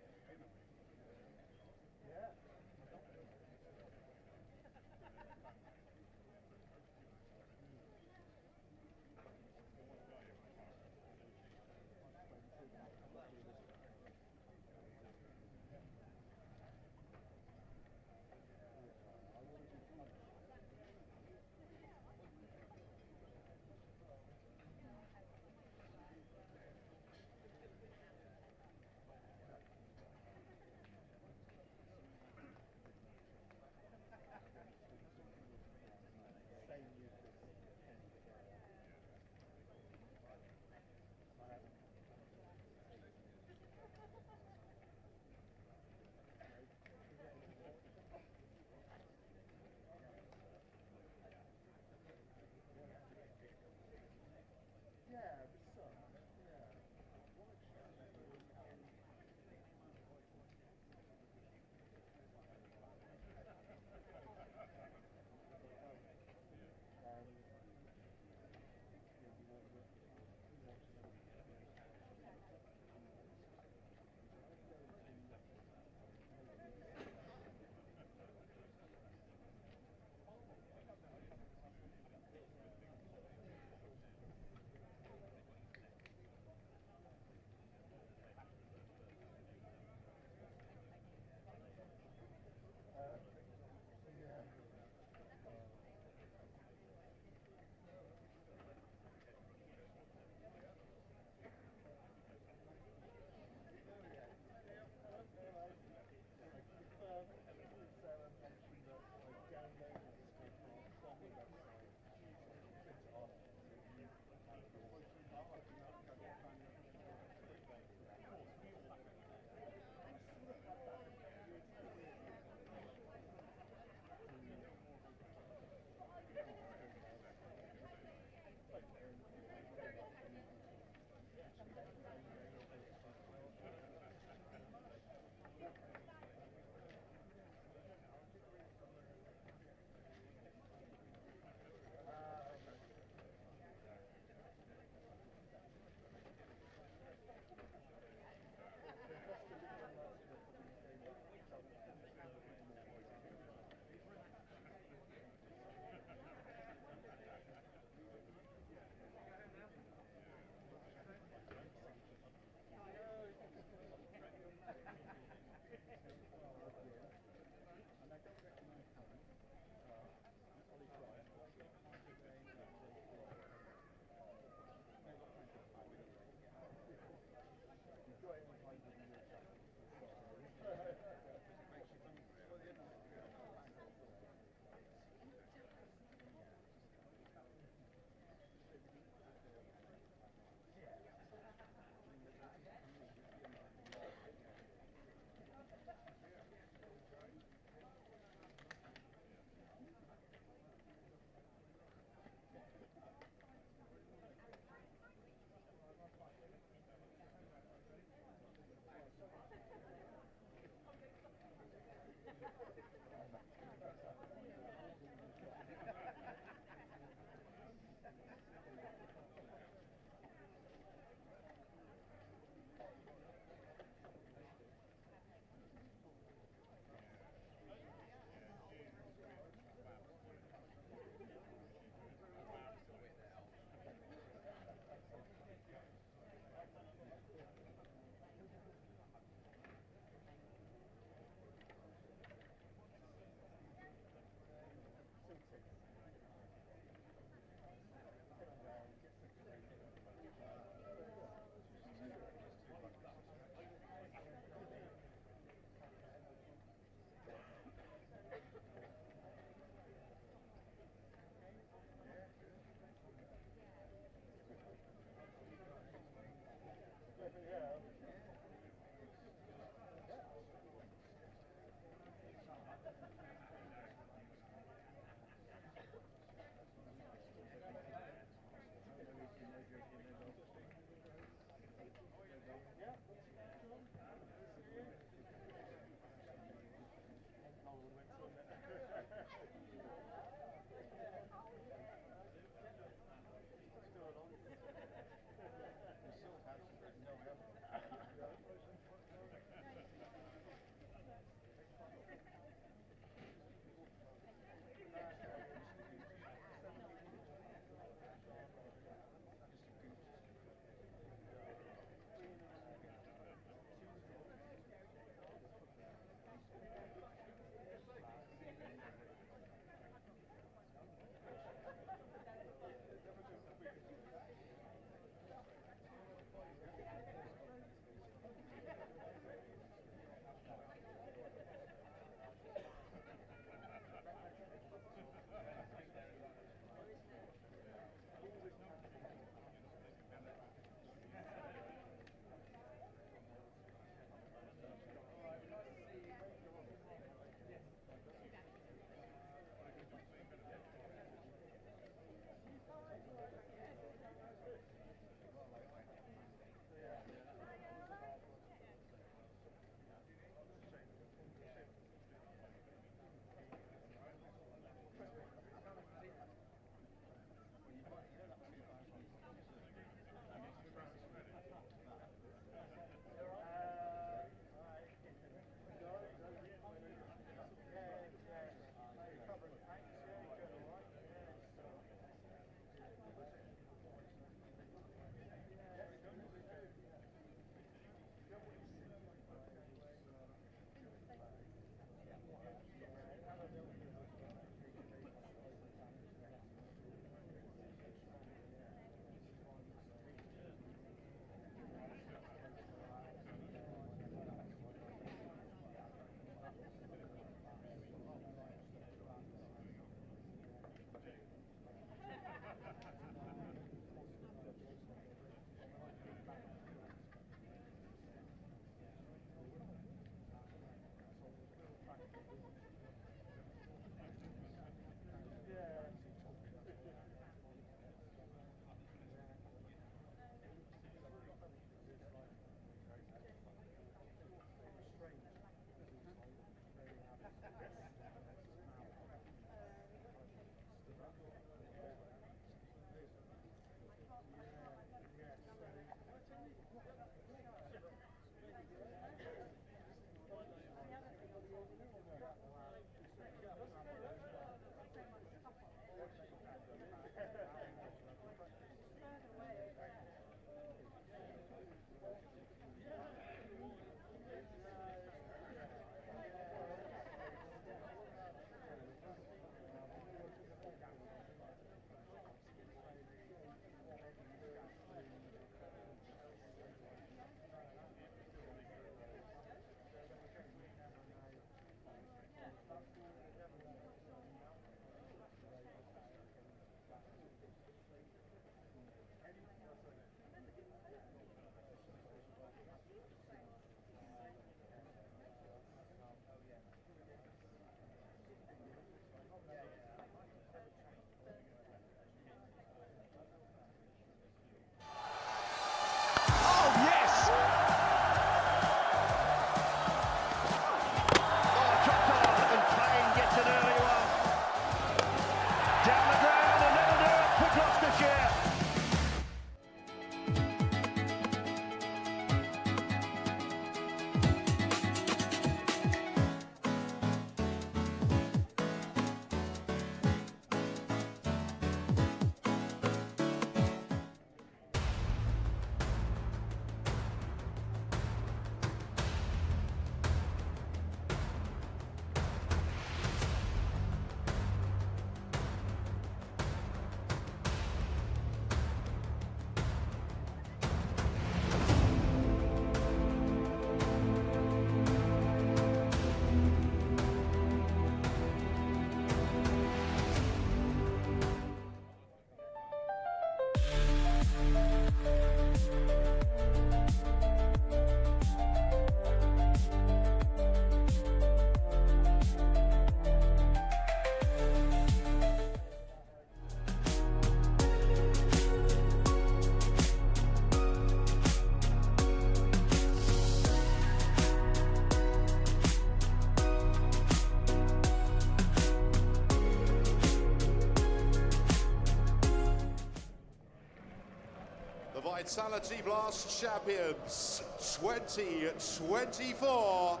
Vitality Blast champions 2024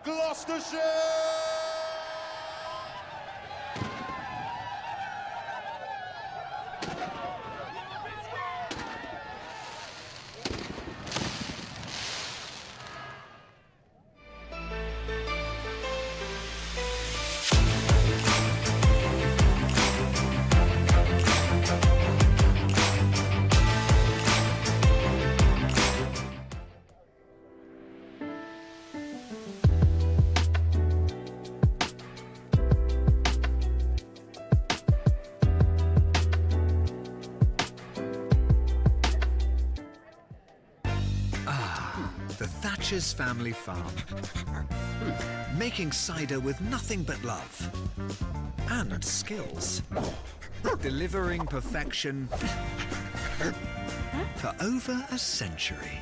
Gloucestershire! The Thatcher's family farm. Making cider with nothing but love and skills. Delivering perfection for over a century.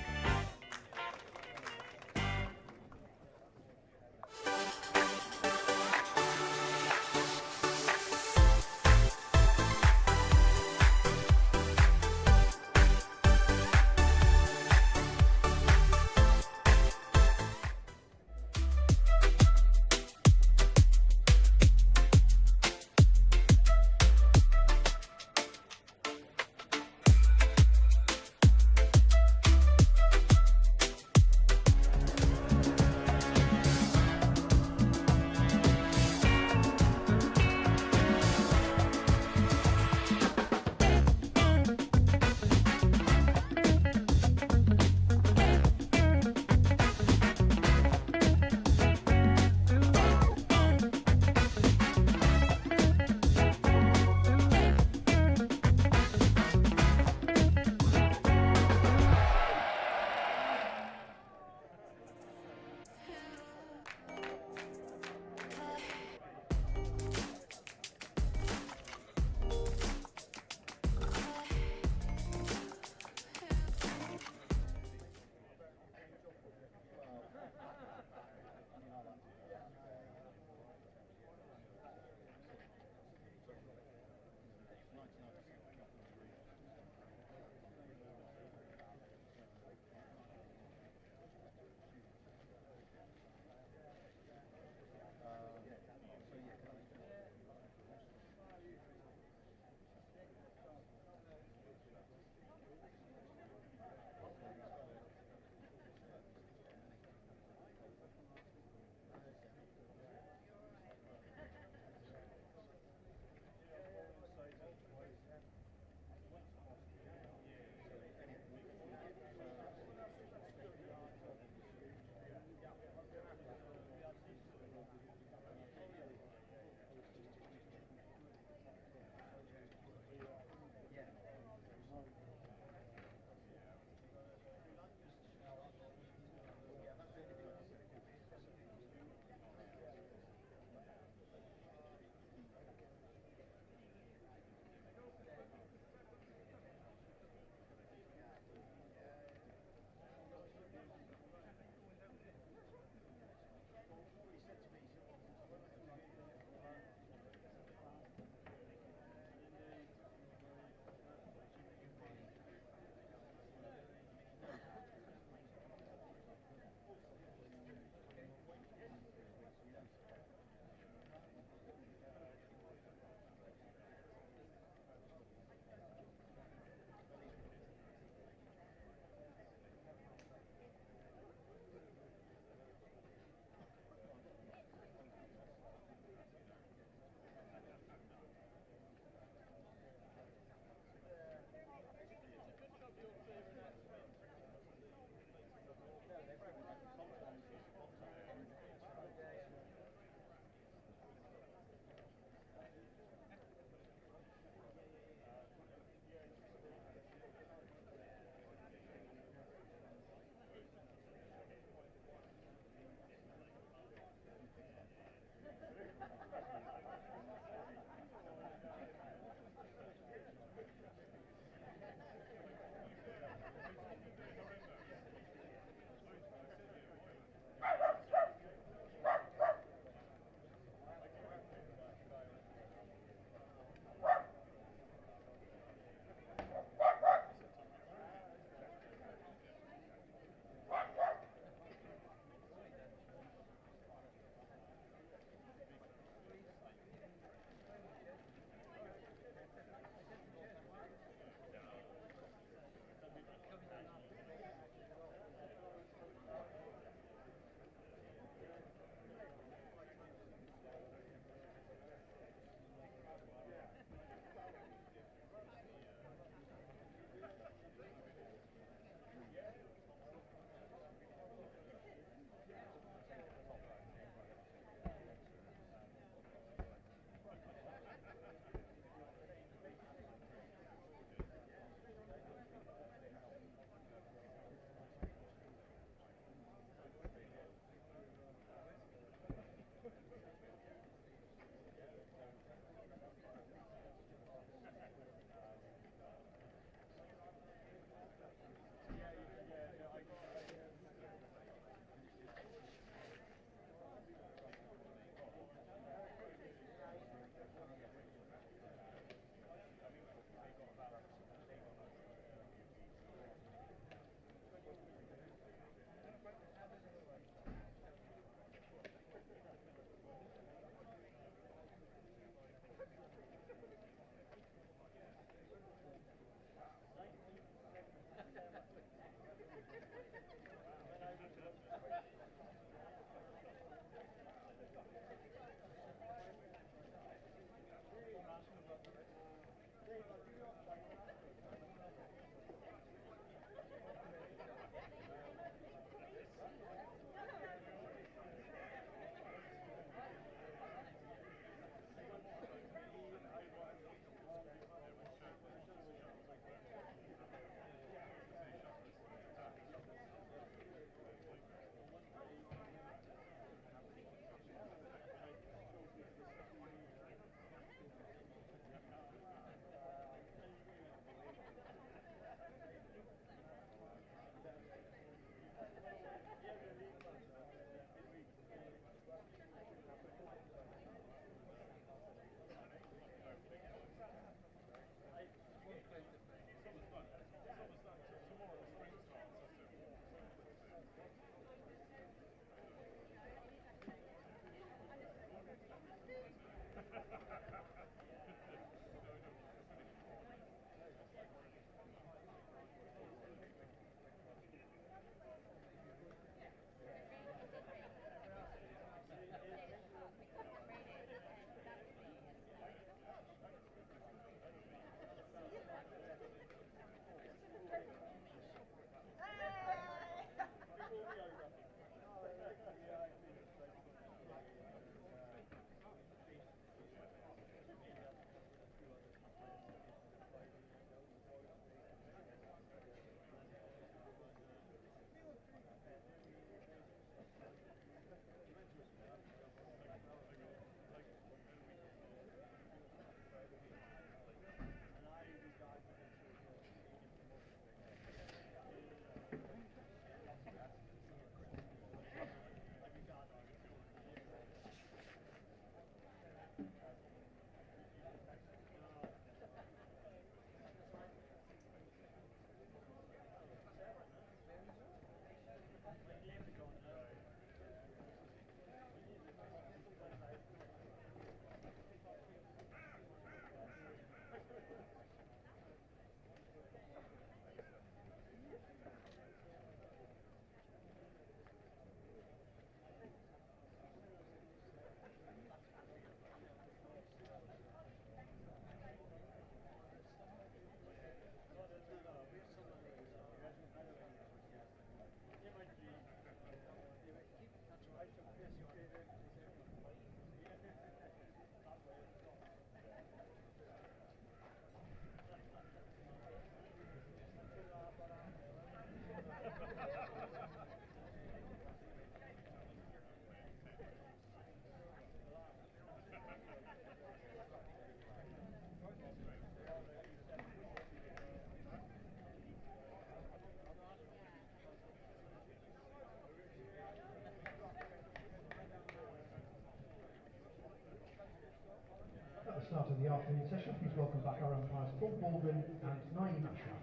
of the afternoon session. Please welcome back our umpires Paul Morgan and Naeem Ashraf.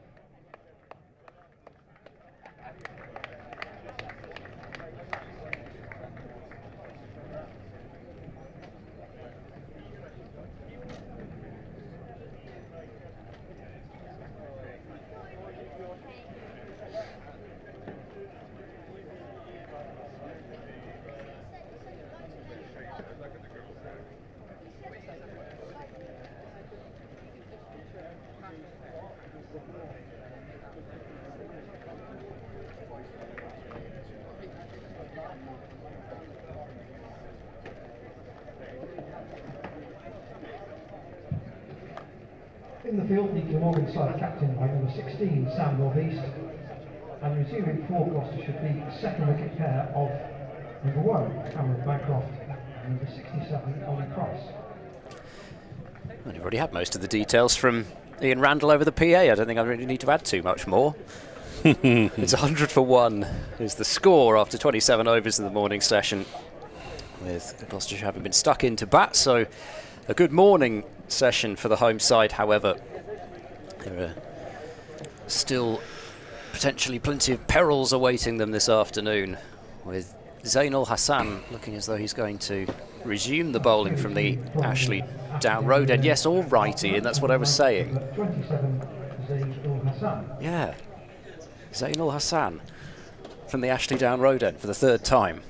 In the field, the Glamorgan side captained by number 16, Sam Northeast, and resuming for Gloucestershire, the second wicket pair of number 1, Cameron Bancroft, and number 67, Ollie Cross. Well, you've already had most of the details from Ian Randall over the PA. I don't think I really need to add too much more. It's 100 for 1 is the score after 27 overs in the morning session, with Gloucestershire having been stuck into bat, so a good morning session for the home side. However, there are still potentially plenty of perils awaiting them this afternoon, with Zainul Hassan looking as though he's going to resume the bowling from the Ashley down road end. Yes, all righty, and that's what I was saying. 27, Zainul Hassan. Yeah, Zainul Hassan from the Ashley down road end for the third time.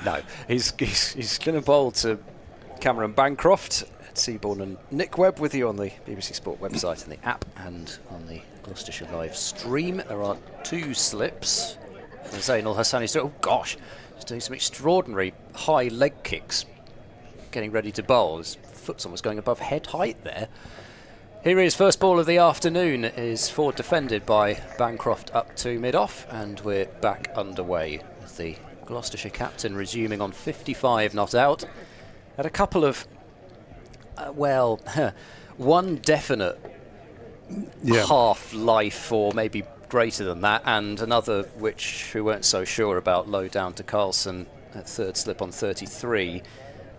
No, he's going to bowl to Cameron Bancroft. Seaborn and Nick Webb with you on the BBC Sport website and the app and on the Gloucestershire live stream. There are 2 slips for Zainul Hassan. He's doing some extraordinary high leg kicks, getting ready to bowl. His foot's almost going above head height there. Here is first ball of the afternoon, is forward defended by Bancroft up to mid-off, and we're back underway with the Gloucestershire captain resuming on 55 not out. Had a couple of one definite half-life, or maybe greater than that, and another which we weren't so sure about, low down to Carlson at third slip on 33,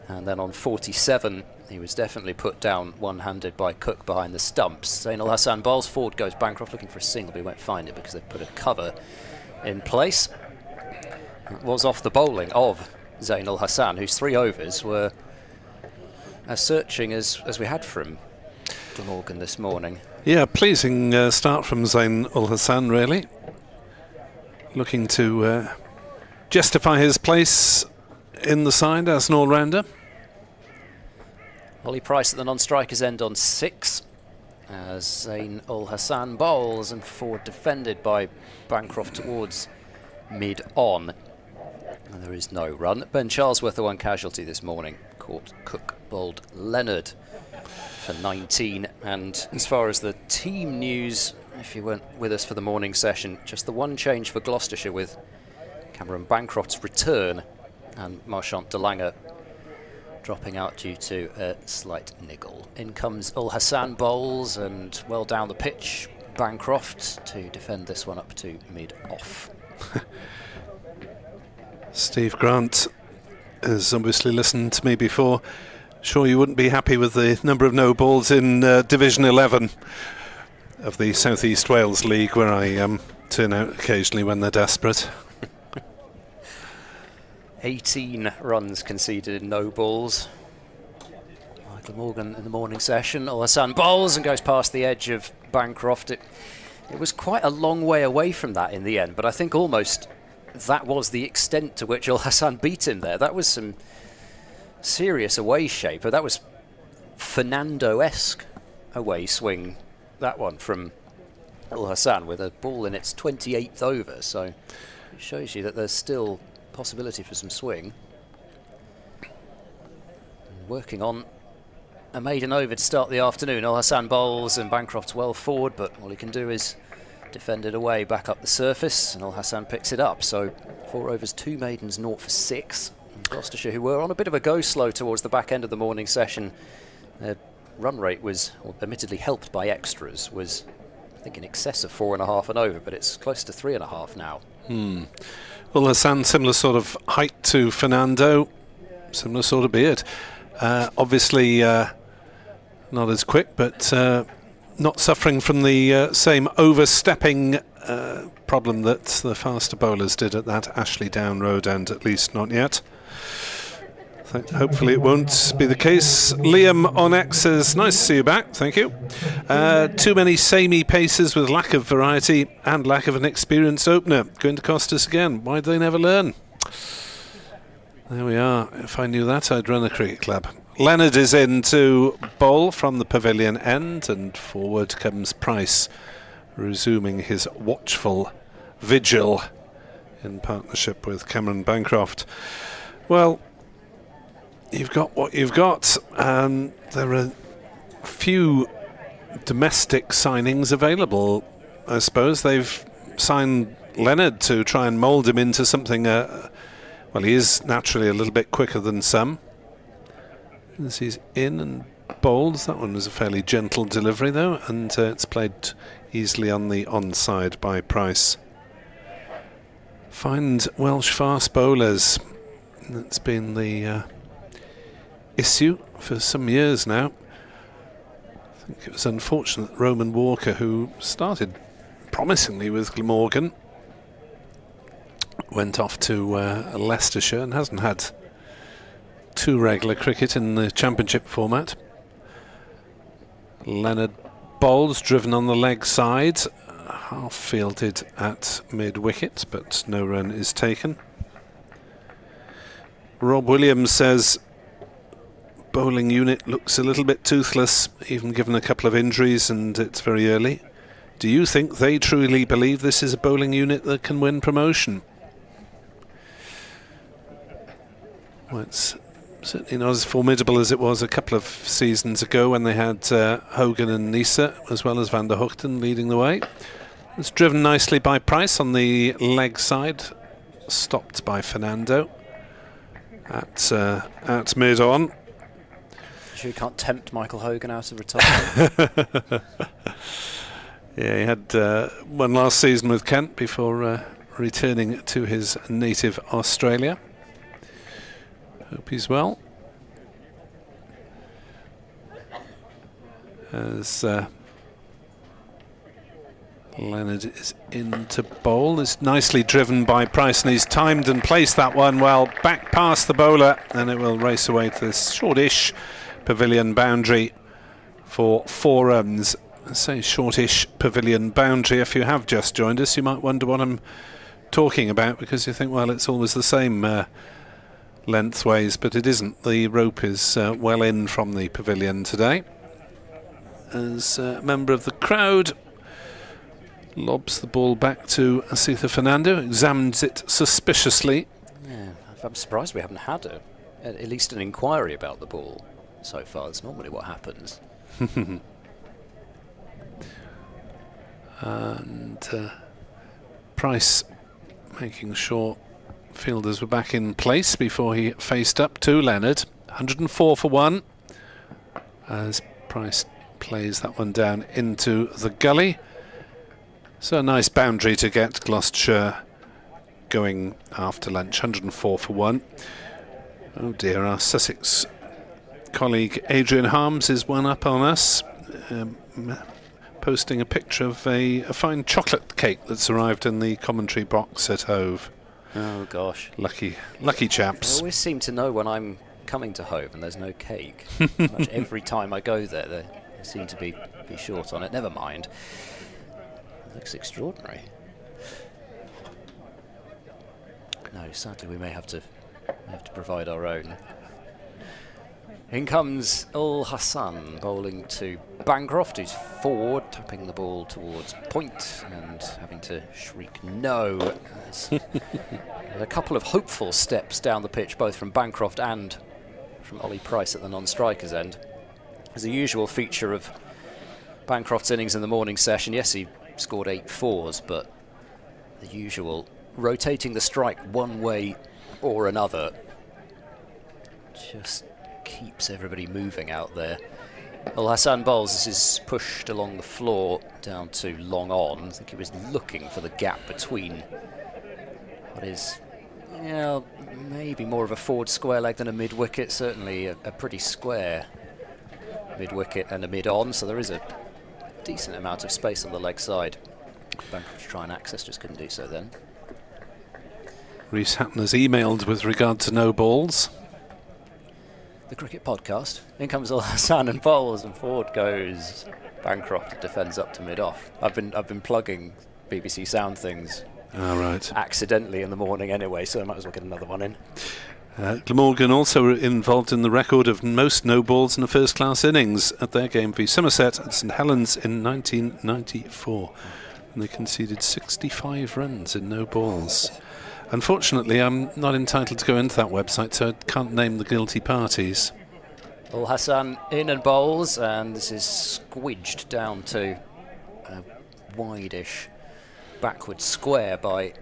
and then on 47 he was definitely put down one-handed by Cook behind the stumps. Zainul Hassan bowls forward, goes Bancroft looking for a single, but he won't find it because they've put a cover in place. It was off the bowling of Zainul Hassan, whose 3 overs were as searching as we had from Glamorgan this morning. Yeah, pleasing start from Zainul Hassan, really. Looking to justify his place in the side as an all-rounder. Ollie Price at the non-strikers end on 6, as Zainul Hassan bowls and forward defended by Bancroft towards mid-on. And there is no run. Ben Charlesworth, the one casualty this morning. Caught Cook bowled Leonard for 19. And as far as the team news, if you weren't with us for the morning session, just the one change for Gloucestershire with Cameron Bancroft's return and Marchant de Lange dropping out due to a slight niggle. In comes Ul Hassan bowls, and well down the pitch, Bancroft to defend this one up to mid-off. Steve Grant has obviously listened to me before. Sure you wouldn't be happy with the number of no balls in Division 11 of the South East Wales League, where I turn out occasionally when they're desperate. 18 runs conceded in no balls. Glamorgan in the morning session. Ul Hassan bowls and goes past the edge of Bancroft. It was quite a long way away from that in the end, but I think almost that was the extent to which Ul Hassan beat him there. That was some serious away shape, but that was Fernando-esque away swing, that one from Ul Hassan, with a ball in its 28th over, so it shows you that there's still possibility for some swing. Working on a maiden over to start the afternoon. Ul Hassan bowls and Bancroft's well forward, but all he can do is defend it away back up the surface, and Ul Hassan picks it up. So 4 overs, 2 maidens, 0 for 6. And Gloucestershire, who were on a bit of a go slow towards the back end of the morning session, their run rate was, admittedly helped by extras, was I think in excess of 4.5 and over, but it's close to 3.5 now. Ul Hassan, similar sort of height to Fernando, similar sort of beard. Obviously Not as quick, but not suffering from the same overstepping problem that the faster bowlers did at that Ashley Down Road end, at least not yet. Hopefully it won't be the case. Liam on X says, nice to see you back, thank you. Too many samey paces with lack of variety and lack of an experienced opener. Going to cost us again. Why do they never learn? There we are. If I knew that, I'd run a cricket club. Leonard is in to bowl from the pavilion end, and forward comes Price, resuming his watchful vigil in partnership with Cameron Bancroft. Well, you've got what you've got. There are few domestic signings available, I suppose. They've signed Leonard to try and mould him into something. Well, he is naturally a little bit quicker than some. As he's in and bowls, that one was a fairly gentle delivery though, and it's played easily on the onside by Price. Find Welsh fast bowlers. That's been the issue for some years now. I think it was unfortunate that Roman Walker, who started promisingly with Glamorgan, went off to Leicestershire and hasn't had too regular cricket in the championship format. Leonard bowls, driven on the leg side, half fielded at mid-wicket, but no run is taken. Rob Williams says bowling unit looks a little bit toothless, even given a couple of injuries, and it's very early. Do you think they truly believe this is a bowling unit that can win promotion? Well, it's certainly not as formidable as it was a couple of seasons ago when they had Hogan and Nisa, as well as Van der Hoogten, leading the way. It's driven nicely by Price on the leg side, stopped by Fernando at mid-on. Sure you can't tempt Michael Hogan out of retirement. Yeah, he had one last season with Kent before returning to his native Australia. Hope he's well. As Leonard is in to bowl. It's nicely driven by Price, and he's timed and placed that one well back past the bowler, and it will race away to this shortish pavilion boundary for 4 runs. I say shortish pavilion boundary. If you have just joined us, you might wonder what I'm talking about, because you think, well, it's always the same lengthways, but it isn't. The rope is well in from the pavilion today. As a member of the crowd lobs the ball back to Asitha Fernando, examines it suspiciously. Yeah, I'm surprised we haven't had at least an inquiry about the ball so far. That's normally what happens. And Price making sure fielders were back in place before he faced up to Leonard. 104 for 1 as Price plays that one down into the gully. So a nice boundary to get Gloucestershire going after lunch. 104 for 1. Oh dear, our Sussex colleague Adrian Harms is one up on us, posting a picture of a fine chocolate cake that's arrived in the commentary box at Hove. Oh gosh. Lucky chaps. I always seem to know when I'm coming to Hove and there's no cake. Pretty much every time I go there, they seem to be short on it. Never mind. It looks extraordinary. No, sadly we may have to provide our own. In comes Ul Hassan bowling to Bancroft, who's forward, tapping the ball towards point and having to shriek no. A couple of hopeful steps down the pitch, both from Bancroft and from Ollie Price at the non-strikers end. As the usual feature of Bancroft's innings in the morning session, yes, he scored 8 fours, but the usual rotating the strike one way or another just keeps everybody moving out there. Well, Hassan bowls. This is pushed along the floor down to long on. I think he was looking for the gap between what is, yeah, maybe more of a forward square leg than a mid-wicket. Certainly a pretty square mid-wicket and a mid-on, so there is a decent amount of space on the leg side. Bancroft to try and access, just couldn't do so then. Reese Hatton has emailed with regard to no balls. The cricket podcast. In comes Al Hassan and bowls, and forward goes Bancroft. Defends up to mid-off. I've been plugging BBC Sound things Right. accidentally in the morning anyway, so I might as well get another one in. Glamorgan also involved in the record of most no balls in a first-class innings at their game v Somerset at St Helens in 1994. And they conceded 65 runs in no balls. Unfortunately, I'm not entitled to go into that website, so I can't name the guilty parties. Al Hassan in and bowls, and this is squidged down to a wide-ish backward square by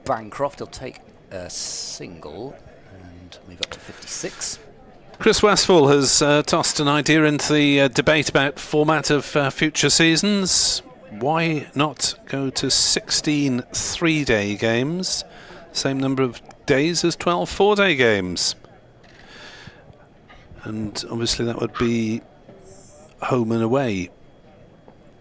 Bancroft. He'll take a single and move up to 56. Chris Westphal has tossed an idea into the debate about format of future seasons. Why not go to 16 three-day games, same number of days as 12 four-day games? And obviously that would be home and away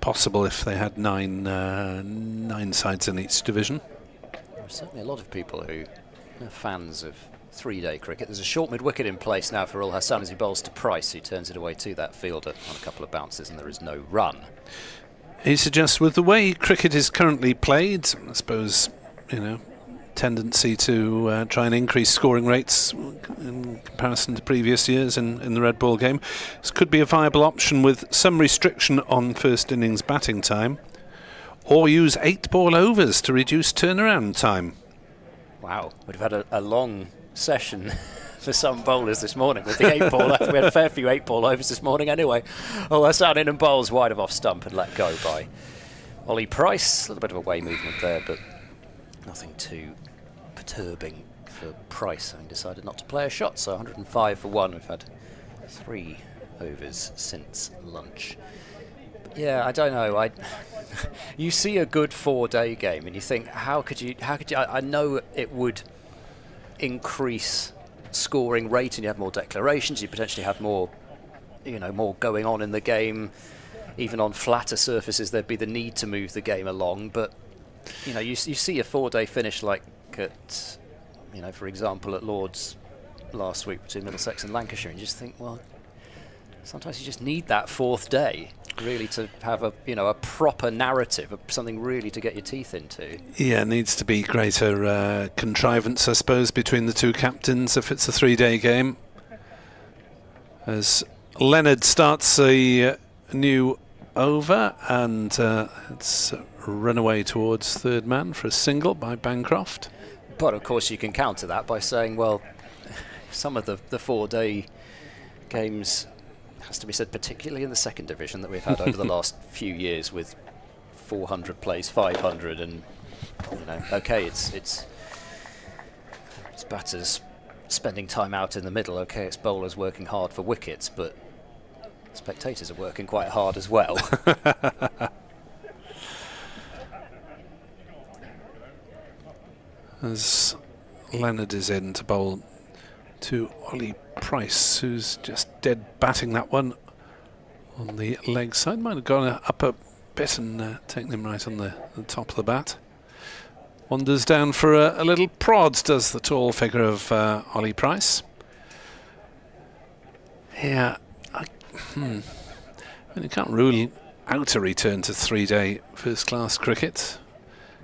possible if they had nine sides in each division. There are certainly a lot of people who are fans of three-day cricket. There's a short mid-wicket in place now for Al Hassan as he bowls to Price, who turns it away to that fielder on a couple of bounces, and there is no run. He suggests with the way cricket is currently played, I suppose, tendency to try and increase scoring rates in comparison to previous years in the red ball game. This could be a viable option with some restriction on first innings batting time, or use 8-ball overs to reduce turnaround time. Wow, we've had a long session for some bowlers this morning with the 8-ball. We had a fair few 8-ball overs this morning anyway. Oh, that's out in and bowls wide of off stump and let go by Ollie Price. A little bit of a way movement there, but nothing too perturbing for Price, having decided not to play a shot. So 105 for 1. We've had 3 overs since lunch. But yeah, I don't know. You see a good 4-day game and you think, how could you? I know it would increase scoring rate and you have more declarations, you potentially have more going on in the game. Even on flatter surfaces there'd be the need to move the game along, but you see a 4-day finish like at for example at Lord's last week between Middlesex and Lancashire, and you just think, well, sometimes you just need that 4th day really to have a proper narrative, something really to get your teeth into. Yeah, it needs to be greater contrivance, I suppose, between the two captains if it's a 3-day game. As Leonard starts a new over, and it's run away towards third man for a single by Bancroft. But of course you can counter that by saying, well, some of the 4-day games, has to be said, particularly in the second division that we've had over the last few years with 400 plays 500, and okay, it's batters spending time out in the middle, okay, it's bowlers working hard for wickets, but spectators are working quite hard as well. As Leonard is in to bowl to Ollie Price, who's just dead batting that one on the leg side. Might have gone up a bit and taken him right on the top of the bat. Wanders down for a little prod, does the tall figure of Ollie Price. Yeah, you can't rule out a return to 3-day first-class cricket,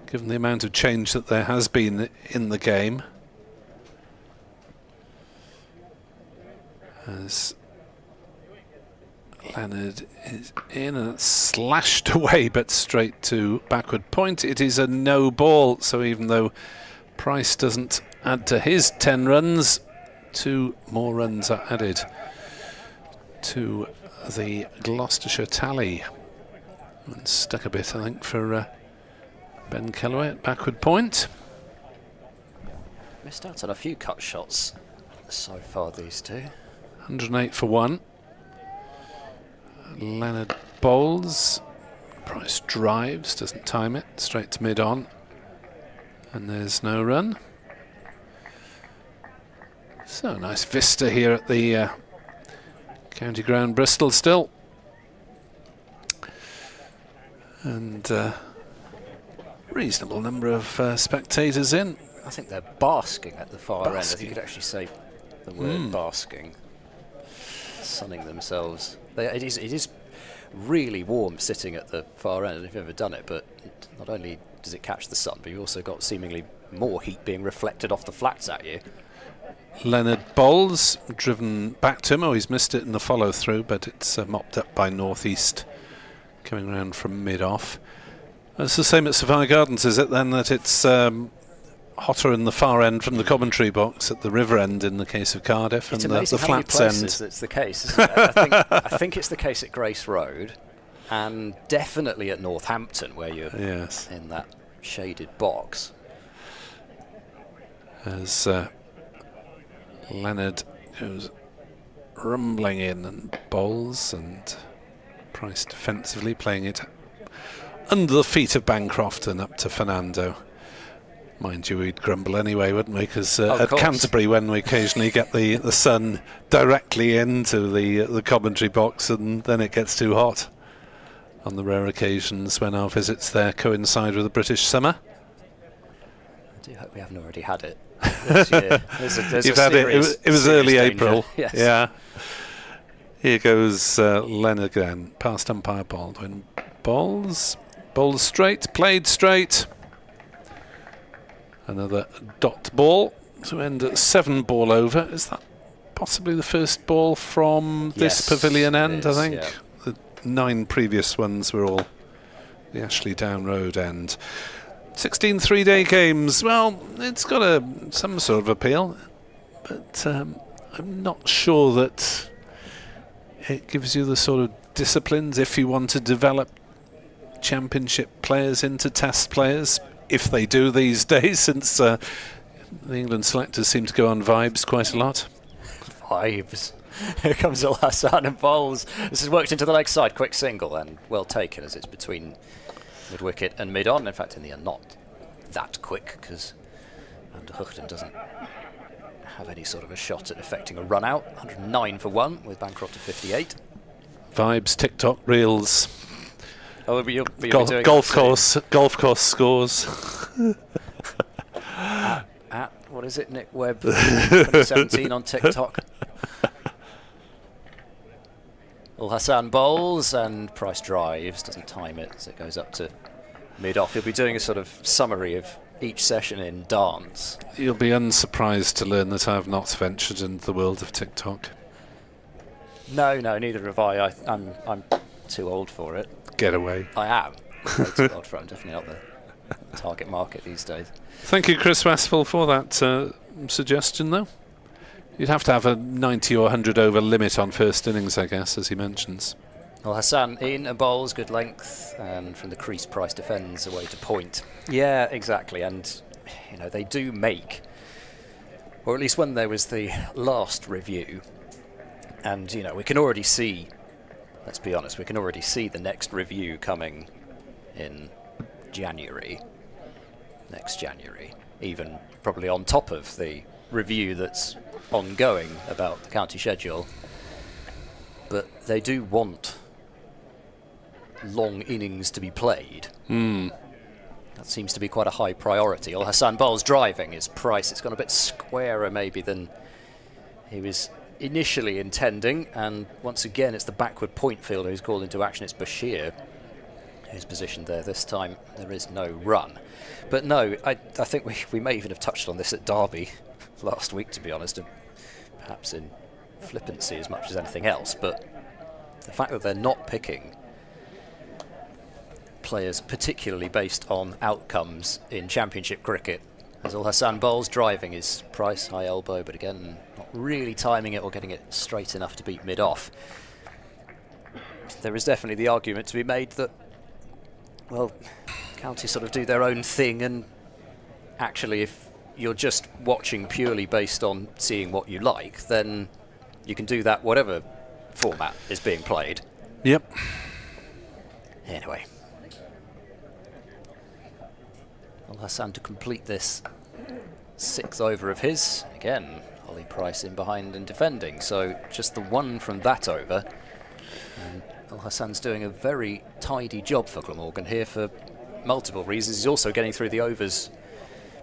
given the amount of change that there has been in the game. As Leonard is in and slashed away, but straight to backward point. It is a no ball, so even though Price doesn't add to his 10 runs, 2 more runs are added to the Gloucestershire tally. And stuck a bit, I think, for Ben Kellaway at backward point. Missed out on a few cut shots so far, these two. 108 for 1. Leonard bowls. Price drives, doesn't time it, straight to mid-on. And there's no run. So nice vista here at the County Ground, Bristol still. And reasonable number of spectators in. I think they're basking at the far end. I think you could actually say the word basking. Sunning themselves. It is really warm sitting at the far end. I don't know if you've ever done it, but not only does it catch the sun, but you've also got seemingly more heat being reflected off the flats at you. Leonard Bowles driven back to him. Oh, he's missed it in the follow through, but it's mopped up by Northeast coming round from mid-off. It's the same at Sophia Gardens, is it then, that it's hotter in the far end from the commentary box at the river end in the case of Cardiff, It's and amazing the how many flats places end? that's the case, isn't it? I think it's the case at Grace Road, and definitely at Northampton, where you're in that shaded box. As Leonard goes rumbling in, and Bowles and Price defensively playing it under the feet of Bancroft and up to Fernando. Mind you, we'd grumble anyway, wouldn't we? Because at Canterbury, when we occasionally get the sun directly into the commentary box, and then it gets too hot on the rare occasions when our visits there coincide with the British summer. I do hope we haven't already had it this year. You've had it. It was early danger. April. Yes. Yeah. Here goes Leonard again, past umpire Baldwin. Bowles straight, played straight. Another dot ball to end at 7 ball over. Is that possibly the first ball from this pavilion end? I think the 9 previous ones were all the Ashley Down Road end. 16 3-day games. Well, it's got some sort of appeal, but I'm not sure that it gives you the sort of disciplines if you want to develop championship players into test players, if they do these days, since the England selectors seem to go on vibes quite a lot. Vibes. Here comes Al Hassan and Bowles. This is worked into the leg side, quick single, and well taken as it's between mid-wicket and mid-on. In fact, in the end, not that quick, because Van der Huchten doesn't have any sort of a shot at affecting a run out. 109 for 1 with Bancroft at 58. Vibes, TikTok reels. Oh, you'll be doing golf course scores. at what is it, Nick Webb 2017 on TikTok. Al Hassan bowls and Price drives, doesn't time it, so it goes up to mid-off. He'll be doing a sort of summary of each session in dance. You'll be unsurprised to learn that I have not ventured into the world of TikTok. No, neither have I. I'm too old for it. Get away. I am. Way too old for it. I'm definitely not the target market these days. Thank you, Chris Westphal, for that suggestion, though. You'd have to have a 90 or 100 over limit on first innings, I guess, as he mentions. Well, Hassan in and bowls, good length, and from the crease, Price defends away to point. Yeah, exactly, and you know they do make, or at least when there was the last review, and you know we can already see. Let's be honest, we can already see the next review coming in January, next January, even probably on top of the review that's ongoing about the county schedule. But they do want long innings to be played. That seems to be quite a high priority. Al Hassan bowls driving his Price. It's gone a bit squarer maybe than he was initially intending, and once again it's the backward point fielder who's called into action. It's Bashir who's positioned there. This time there is no run. But no, I think we may even have touched on this at Derby last week, to be honest, and perhaps in flippancy as much as anything else, but the fact that they're not picking players particularly based on outcomes in championship cricket, as Al Hassan bowls driving his Price, high elbow, but again not really timing it or getting it straight enough to beat mid-off. There is definitely the argument to be made that, well, counties sort of do their own thing, and actually if you're just watching purely based on seeing what you like, then you can do that whatever format is being played. Yep. Anyway, Al Hassan to complete this 6th over of his. Again, Ollie Price in behind and defending. So just the one from that over. And Al Hassan's doing a very tidy job for Glamorgan here for multiple reasons. He's also getting through the overs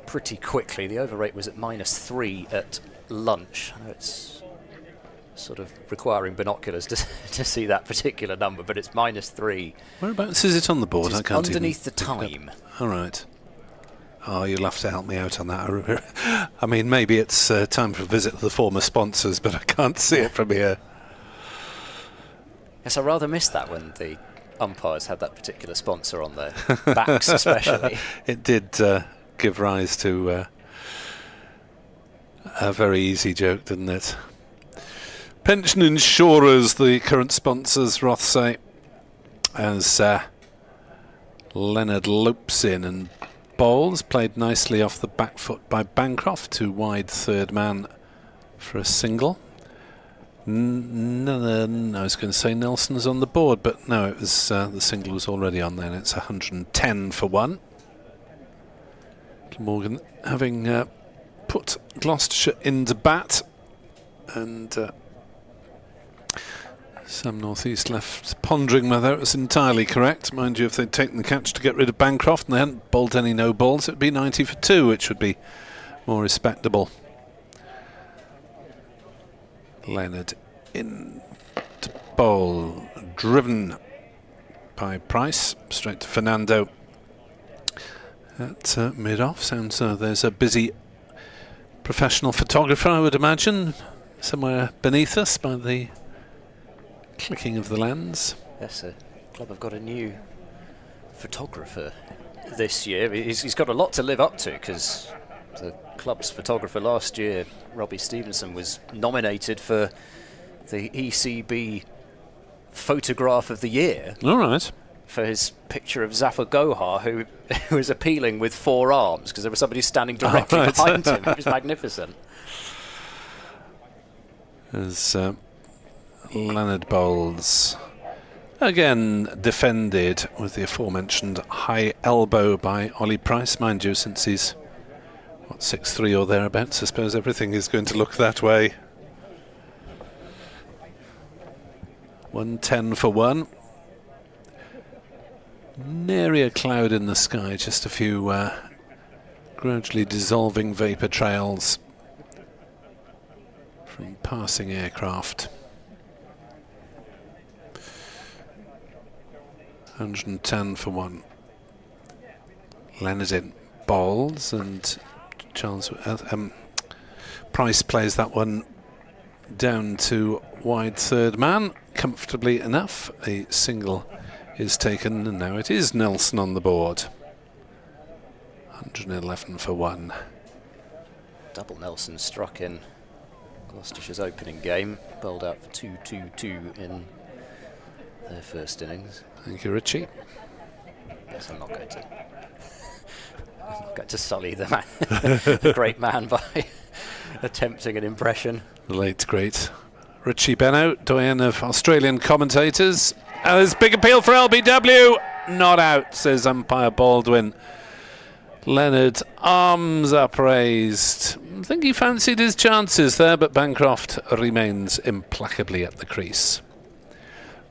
pretty quickly. The over rate was at -3 at lunch. I know it's sort of requiring binoculars to see that particular number, but it's -3. Whereabouts is it on the board? I can't underneath the even pick it time. up. All right. Oh, you'll have to help me out on that. I mean, maybe it's time for a visit to the former sponsors, but I can't see it from here. Yes, I rather missed that when the umpires had that particular sponsor on their backs, especially. It did give rise to a very easy joke, didn't it? Pension insurers, the current sponsors, Rothesay, as Leonard lopes in and bowls, played nicely off the back foot by Bancroft, too wide third man for a single. I was going to say Nelson's on the board, but no, it was the single was already on then. It's 110 for 1. Morgan having put Gloucestershire into bat, and Sam North East left pondering whether it was entirely correct. Mind you, if they'd taken the catch to get rid of Bancroft and they hadn't bowled any no balls, it would be 90 for 2, which would be more respectable. Leonard in to bowl, driven by Price, straight to Fernando at mid-off. Sounds there's a busy professional photographer, I would imagine, somewhere beneath us by the clicking of the lens. Yes, the club have got a new photographer this year. He's got a lot to live up to, because the club's photographer last year, Robbie Stevenson, was nominated for the ECB Photograph of the Year. All right. For his picture of Zafar Gohar, who was appealing with 4 arms, because there was somebody standing directly behind him. It was magnificent. As Leonard bowls, again defended with the aforementioned high elbow by Ollie Price, mind you, since he's 6'3" or thereabouts. I suppose everything is going to look that way. 110 for 1. Nary a cloud in the sky, just a few gradually dissolving vapour trails from passing aircraft. 110 for 1. Leonard in bowls, and Charles Price plays that one down to wide third man comfortably enough. A single is taken, and now it is Nelson on the board. 111 for 1. Double Nelson struck in Gloucestershire's opening game, bowled out for 2-2-2 in their first innings. Thank you, Richie. Yes, I'm not going to sully the man, the great man, by attempting an impression. The late great Richie Benno, doyen of Australian commentators. There's big appeal for LBW. Not out, says umpire Baldwin. Leonard, arms upraised. I think he fancied his chances there, but Bancroft remains implacably at the crease.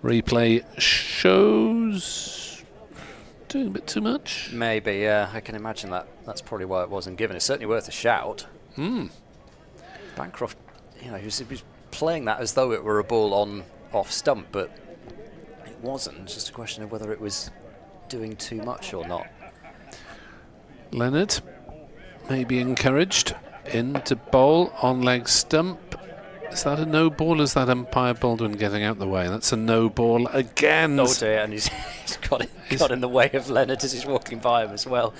Replay shows doing a bit too much. Maybe, yeah. I can imagine that. That's probably why it wasn't given. It's certainly worth a shout. Bancroft, you know, he was playing that as though it were a ball on off stump, but it wasn't. It's just a question of whether it was doing too much or not. Leonard may be encouraged into bowl on leg stump. Is that a no ball? Is that umpire Baldwin getting out the way? That's a no ball again. Oh dear, and he's got in the way of Leonard as he's walking by him as well.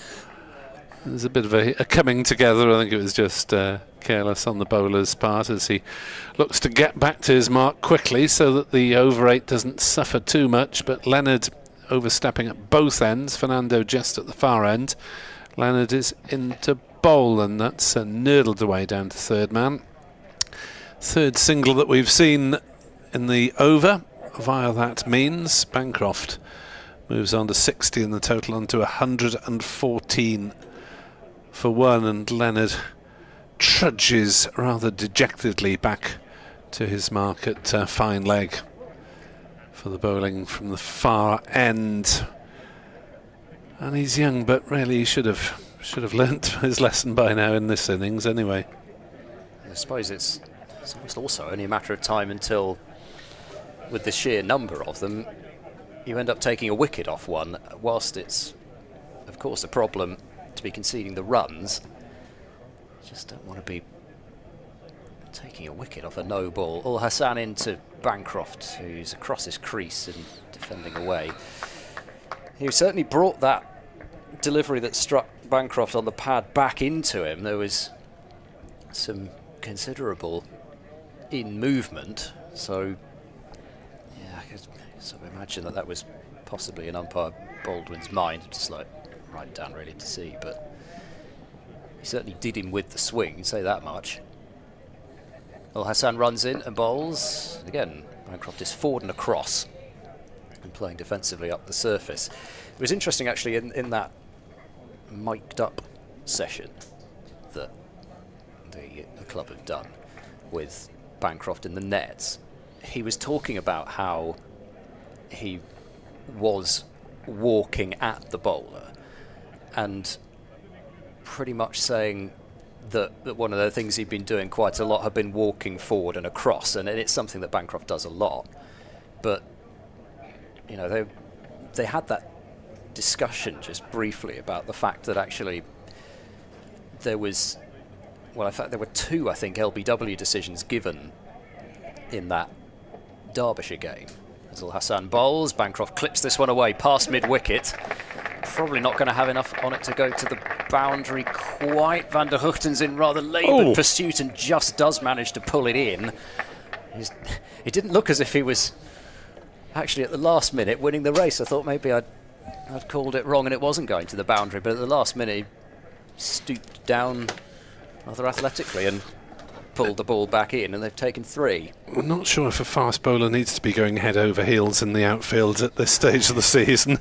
There's a bit of a coming together. I think it was just careless on the bowler's part as he looks to get back to his mark quickly so that the over 8 doesn't suffer too much. But Leonard overstepping at both ends. Fernando just at the far end. Leonard is into bowl, and that's nurdled away down to third man. Third single that we've seen in the over via that means. Bancroft moves on to 60 in the total, on to 114 for 1, and Leonard trudges rather dejectedly back to his mark at fine leg for the bowling from the far end. And he's young, but really he should have learnt his lesson by now in this innings anyway. I suppose it's almost also only a matter of time until, with the sheer number of them, you end up taking a wicket off one. Whilst it's, of course, a problem to be conceding the runs, you just don't want to be taking a wicket off a no ball. Ul Hassan into Bancroft, who's across his crease and defending away. He certainly brought that delivery that struck Bancroft on the pad back into him. There was some considerable in movement, so yeah, I could sort of imagine that was possibly in umpire Baldwin's mind, just like right down really to see, but he certainly did him with the swing, say that much. Ul Hassan runs in and bowls. Again, Bancroft is forward and across and playing defensively up the surface. It was interesting actually in that mic'd up session that the club have done with Bancroft in the nets. He was talking about how he was walking at the bowler and pretty much saying that one of the things he'd been doing quite a lot had been walking forward and across, and it's something that Bancroft does a lot. But you know, they had that discussion just briefly about the fact that actually there was, well, in fact there were two, I think, LBW decisions given in that Derbyshire game. As Ul Hassan bowls, Bancroft clips this one away past mid-wicket. Probably not going to have enough on it to go to the boundary quite. Van der Hugten's in rather laboured pursuit and just does manage to pull it in. It didn't look as if he was actually at the last minute winning the race. I thought maybe I'd called it wrong and it wasn't going to the boundary, but at the last minute he stooped down rather athletically and pulled the ball back in, and they've taken 3. I'm not sure if a fast bowler needs to be going head over heels in the outfield at this stage of the season.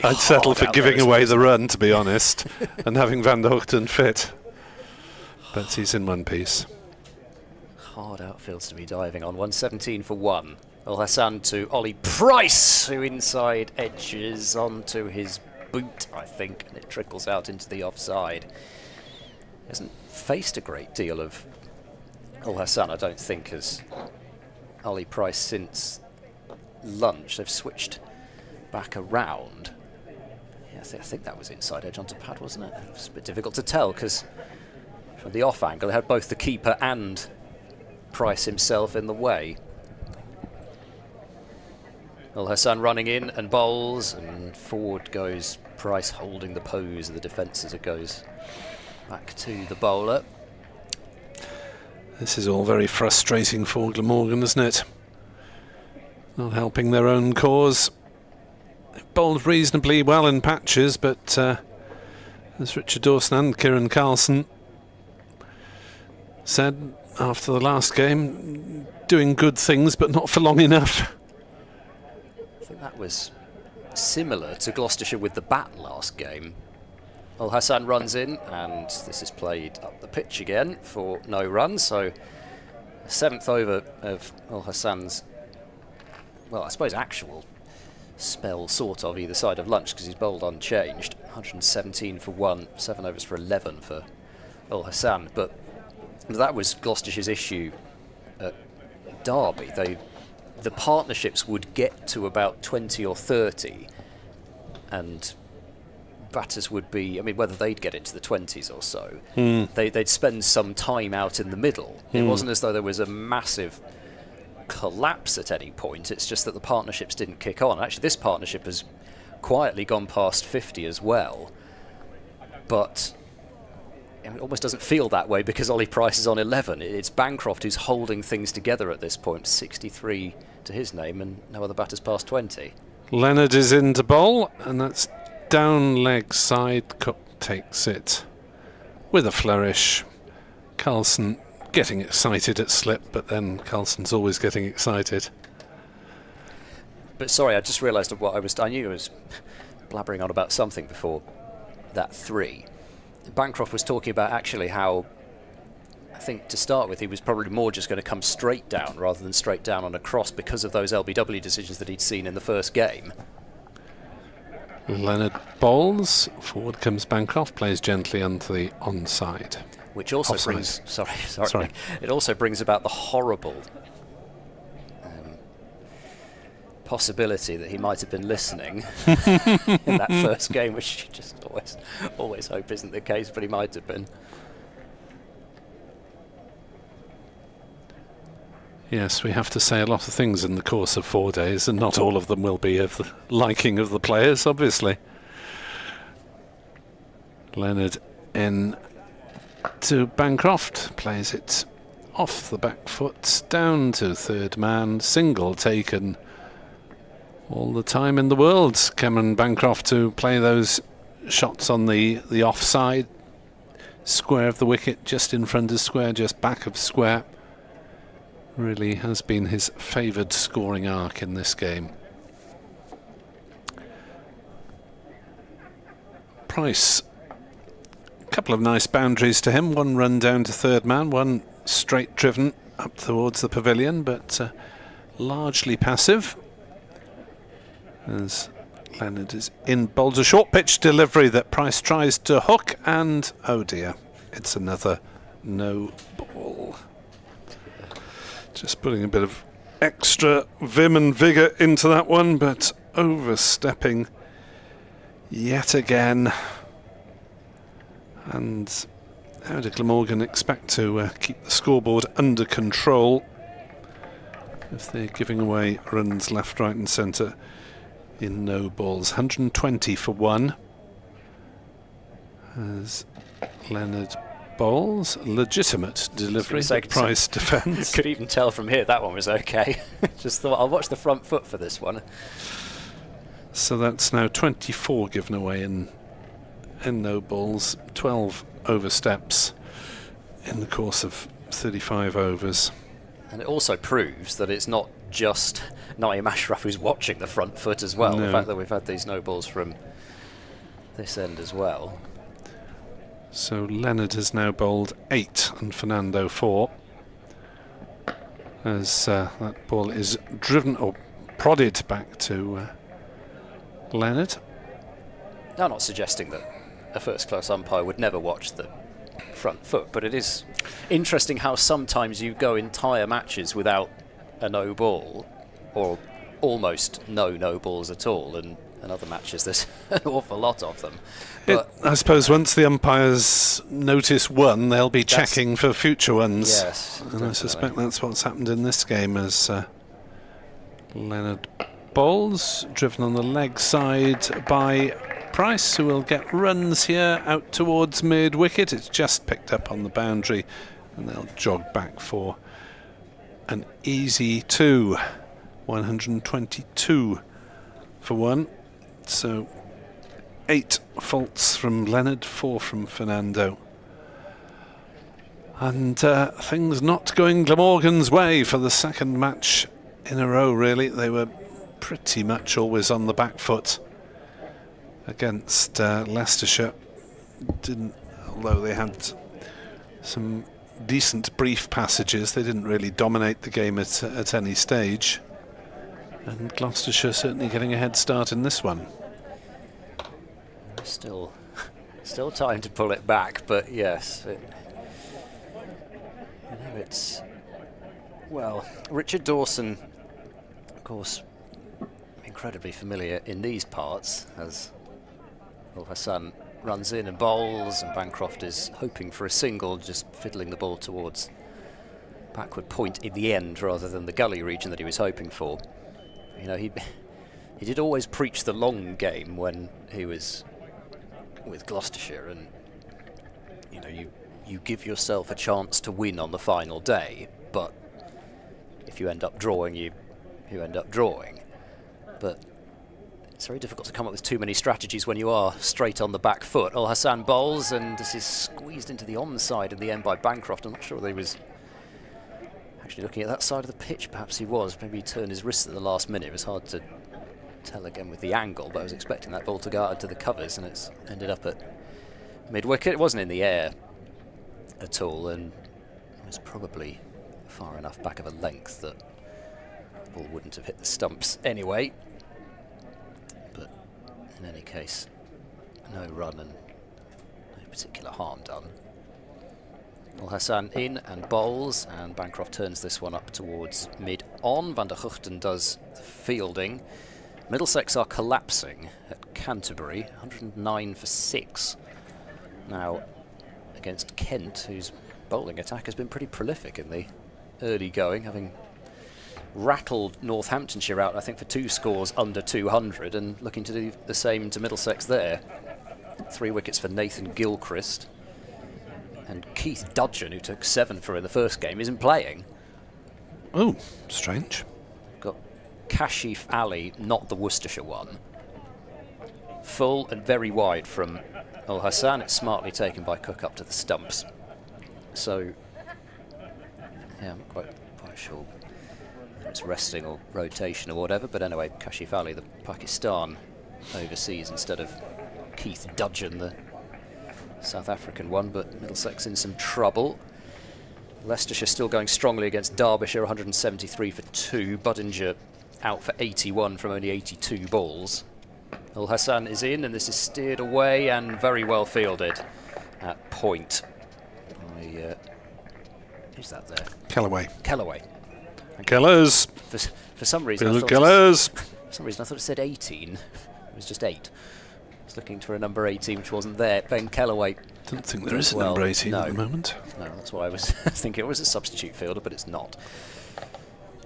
I'd settle for giving away the run, to be honest, and having Van der Hugten fit. But he's in one piece. Hard outfields to be diving on. 117 for 1. Ul Hassan to Ollie Price, who inside edges onto his boot, I think, and it trickles out into the offside. He hasn't faced a great deal of Ul Hassan, I don't think, as Ollie Price since lunch. They've switched back around. Yeah, I think that was inside edge onto pad, wasn't it? It was a bit difficult to tell because from the off angle, they had both the keeper and Price himself in the way. Ul Hassan running in and bowls, and forward goes Price, holding the pose of the defence as it goes back to the bowler. This is all very frustrating for Glamorgan, isn't it? Not helping their own cause. They bowled reasonably well in patches, but as Richard Dawson and Kieran Carlson said after the last game, doing good things but not for long enough. I think that was similar to Gloucestershire with the bat last game. Ul Hassan runs in, and this is played up the pitch again for no run. So, 7th over of Ul Hassan's, well, I suppose actual spell, sort of, either side of lunch, because he's bowled unchanged. 117 for 1, 7 overs for 11 for Ul Hassan. But that was Gloucestershire's issue at Derby. The partnerships would get to about 20 or 30, and batters would be, I mean, whether they'd get into the 20s or so, they'd spend some time out in the middle. It wasn't as though there was a massive collapse at any point. It's just that the partnerships didn't kick on. Actually, this partnership has quietly gone past 50 as well, but it almost doesn't feel that way because Ollie Price is on 11. It's Bancroft who's holding things together at this point. 63 to his name, and no other batters past 20. Leonard is in to bowl, and that's down leg side. Cook takes it with a flourish. Carlson getting excited at slip, but then Carlson's always getting excited. But sorry, I just realised what I knew I was blabbering on about something before that 3. Bancroft was talking about actually how think to start with he was probably more just going to come straight down rather than straight down on a cross because of those LBW decisions that he'd seen in the first game. Leonard bowls, forward comes Bancroft, plays gently onto the onside. Which also Offside. brings, sorry, it also brings about the horrible possibility that he might have been listening in that first game, which you just always hope isn't the case, but he might have been. Yes, we have to say a lot of things in the course of 4 days, and not all of them will be of the liking of the players, obviously. Leonard in to Bancroft, plays it off the back foot, down to third man, single taken. All the time in the world, Cameron Bancroft to play those shots on the offside. Square of the wicket, just in front of square, just back of square. Really has been his favoured scoring arc in this game. Price, a couple of nice boundaries to him. One run down to third man, one straight driven up towards the pavilion, but largely passive. As Leonard is in, bowls a short pitch delivery that Price tries to hook, and oh dear, it's another no ball. Just putting a bit of extra vim and vigour into that one, but overstepping yet again. And how did Glamorgan expect to keep the scoreboard under control if they're giving away runs left, right and centre in no balls? 120 for one as Leonard bowls. Legitimate delivery, Price defence. Could even tell from here that one was okay. Just thought I'll watch the front foot for this one. So that's now 24 given away in no balls, 12 oversteps in the course of 35 overs. And it also proves that it's not just Naeem Ashraf who's watching the front foot as well. No. The fact that we've had these no balls from this end as well. So Leonard has now bowled 8 and Fernando 4 as that ball is driven or prodded back to Leonard. Now, I'm not suggesting that a first-class umpire would never watch the front foot, but it is interesting how sometimes you go entire matches without a no ball, or almost no balls at all, and other matches there's an awful lot of them. But I suppose once the umpires notice one, they'll be checking for future ones. Yes, and definitely. I suspect that's what's happened in this game as Leonard bowls, driven on the leg side by Price, who will get runs here out towards mid-wicket. It's just picked up on the boundary and they'll jog back for an easy 2. 122 for one. So 8 faults from Leonard, 4 from Fernando. And things not going Glamorgan's way for the second match in a row, really. They were pretty much always on the back foot against Gloucestershire. Although they had some decent brief passages, they didn't really dominate the game at any stage. And Gloucestershire certainly getting a head start in this one. Still time to pull it back, but yes, it's well. Richard Dawson, of course, incredibly familiar in these parts, as Hassan runs in and bowls, and Bancroft is hoping for a single, just fiddling the ball towards backward point in the end rather than the gully region that he was hoping for. You know, he did always preach the long game when he was with Gloucestershire, and you know, you give yourself a chance to win on the final day, but if you end up drawing, you end up drawing. But it's very difficult to come up with too many strategies when you are straight on the back foot. Al Hassan bowls, and this is squeezed into the onside in the end by Bancroft. I'm not sure whether he was actually looking at that side of the pitch. Perhaps he was. Maybe he turned his wrist at the last minute. It was hard to tell again with the angle, but I was expecting that ball to go out to the covers, and it's ended up at mid-wicket. It wasn't in the air at all, and was probably far enough back of a length that the ball wouldn't have hit the stumps anyway. But in any case, no run and no particular harm done. Al-Hassan in and bowls, and Bancroft turns this one up towards mid-on. Van der Guchten does the fielding. Middlesex are collapsing at Canterbury, 109 for 6. Now, against Kent, whose bowling attack has been pretty prolific in the early going, having rattled Northamptonshire out, I think, for 2 scores under 200, and looking to do the same to Middlesex there. 3 wickets for Nathan Gilchrist. And Keith Dudgeon, who took 7 for in the first game, isn't playing. Oh, strange. Got Kashif Ali, not the Worcestershire one. Full and very wide from Al-Hassan. It's smartly taken by Cook up to the stumps. So, yeah, I'm not quite sure if it's resting or rotation or whatever, but anyway, Kashif Ali, the Pakistan overseas, instead of Keith Dudgeon, the South African one, but Middlesex in some trouble. Leicestershire still going strongly against Derbyshire, 173 for 2. Budinger out for 81 from only 82 balls. Al-Hassan is in, and this is steered away and very well fielded at point. Who's that there? Callaway. Callaway. Killers. For some reason, I Bill thought Killers. for some reason I thought it said 18. It was just 8. I was looking for a number 18, which wasn't there. Ben Kellaway. Don't think there is a number 18 at the moment. No, that's why I was thinking it was a substitute fielder, but it's not.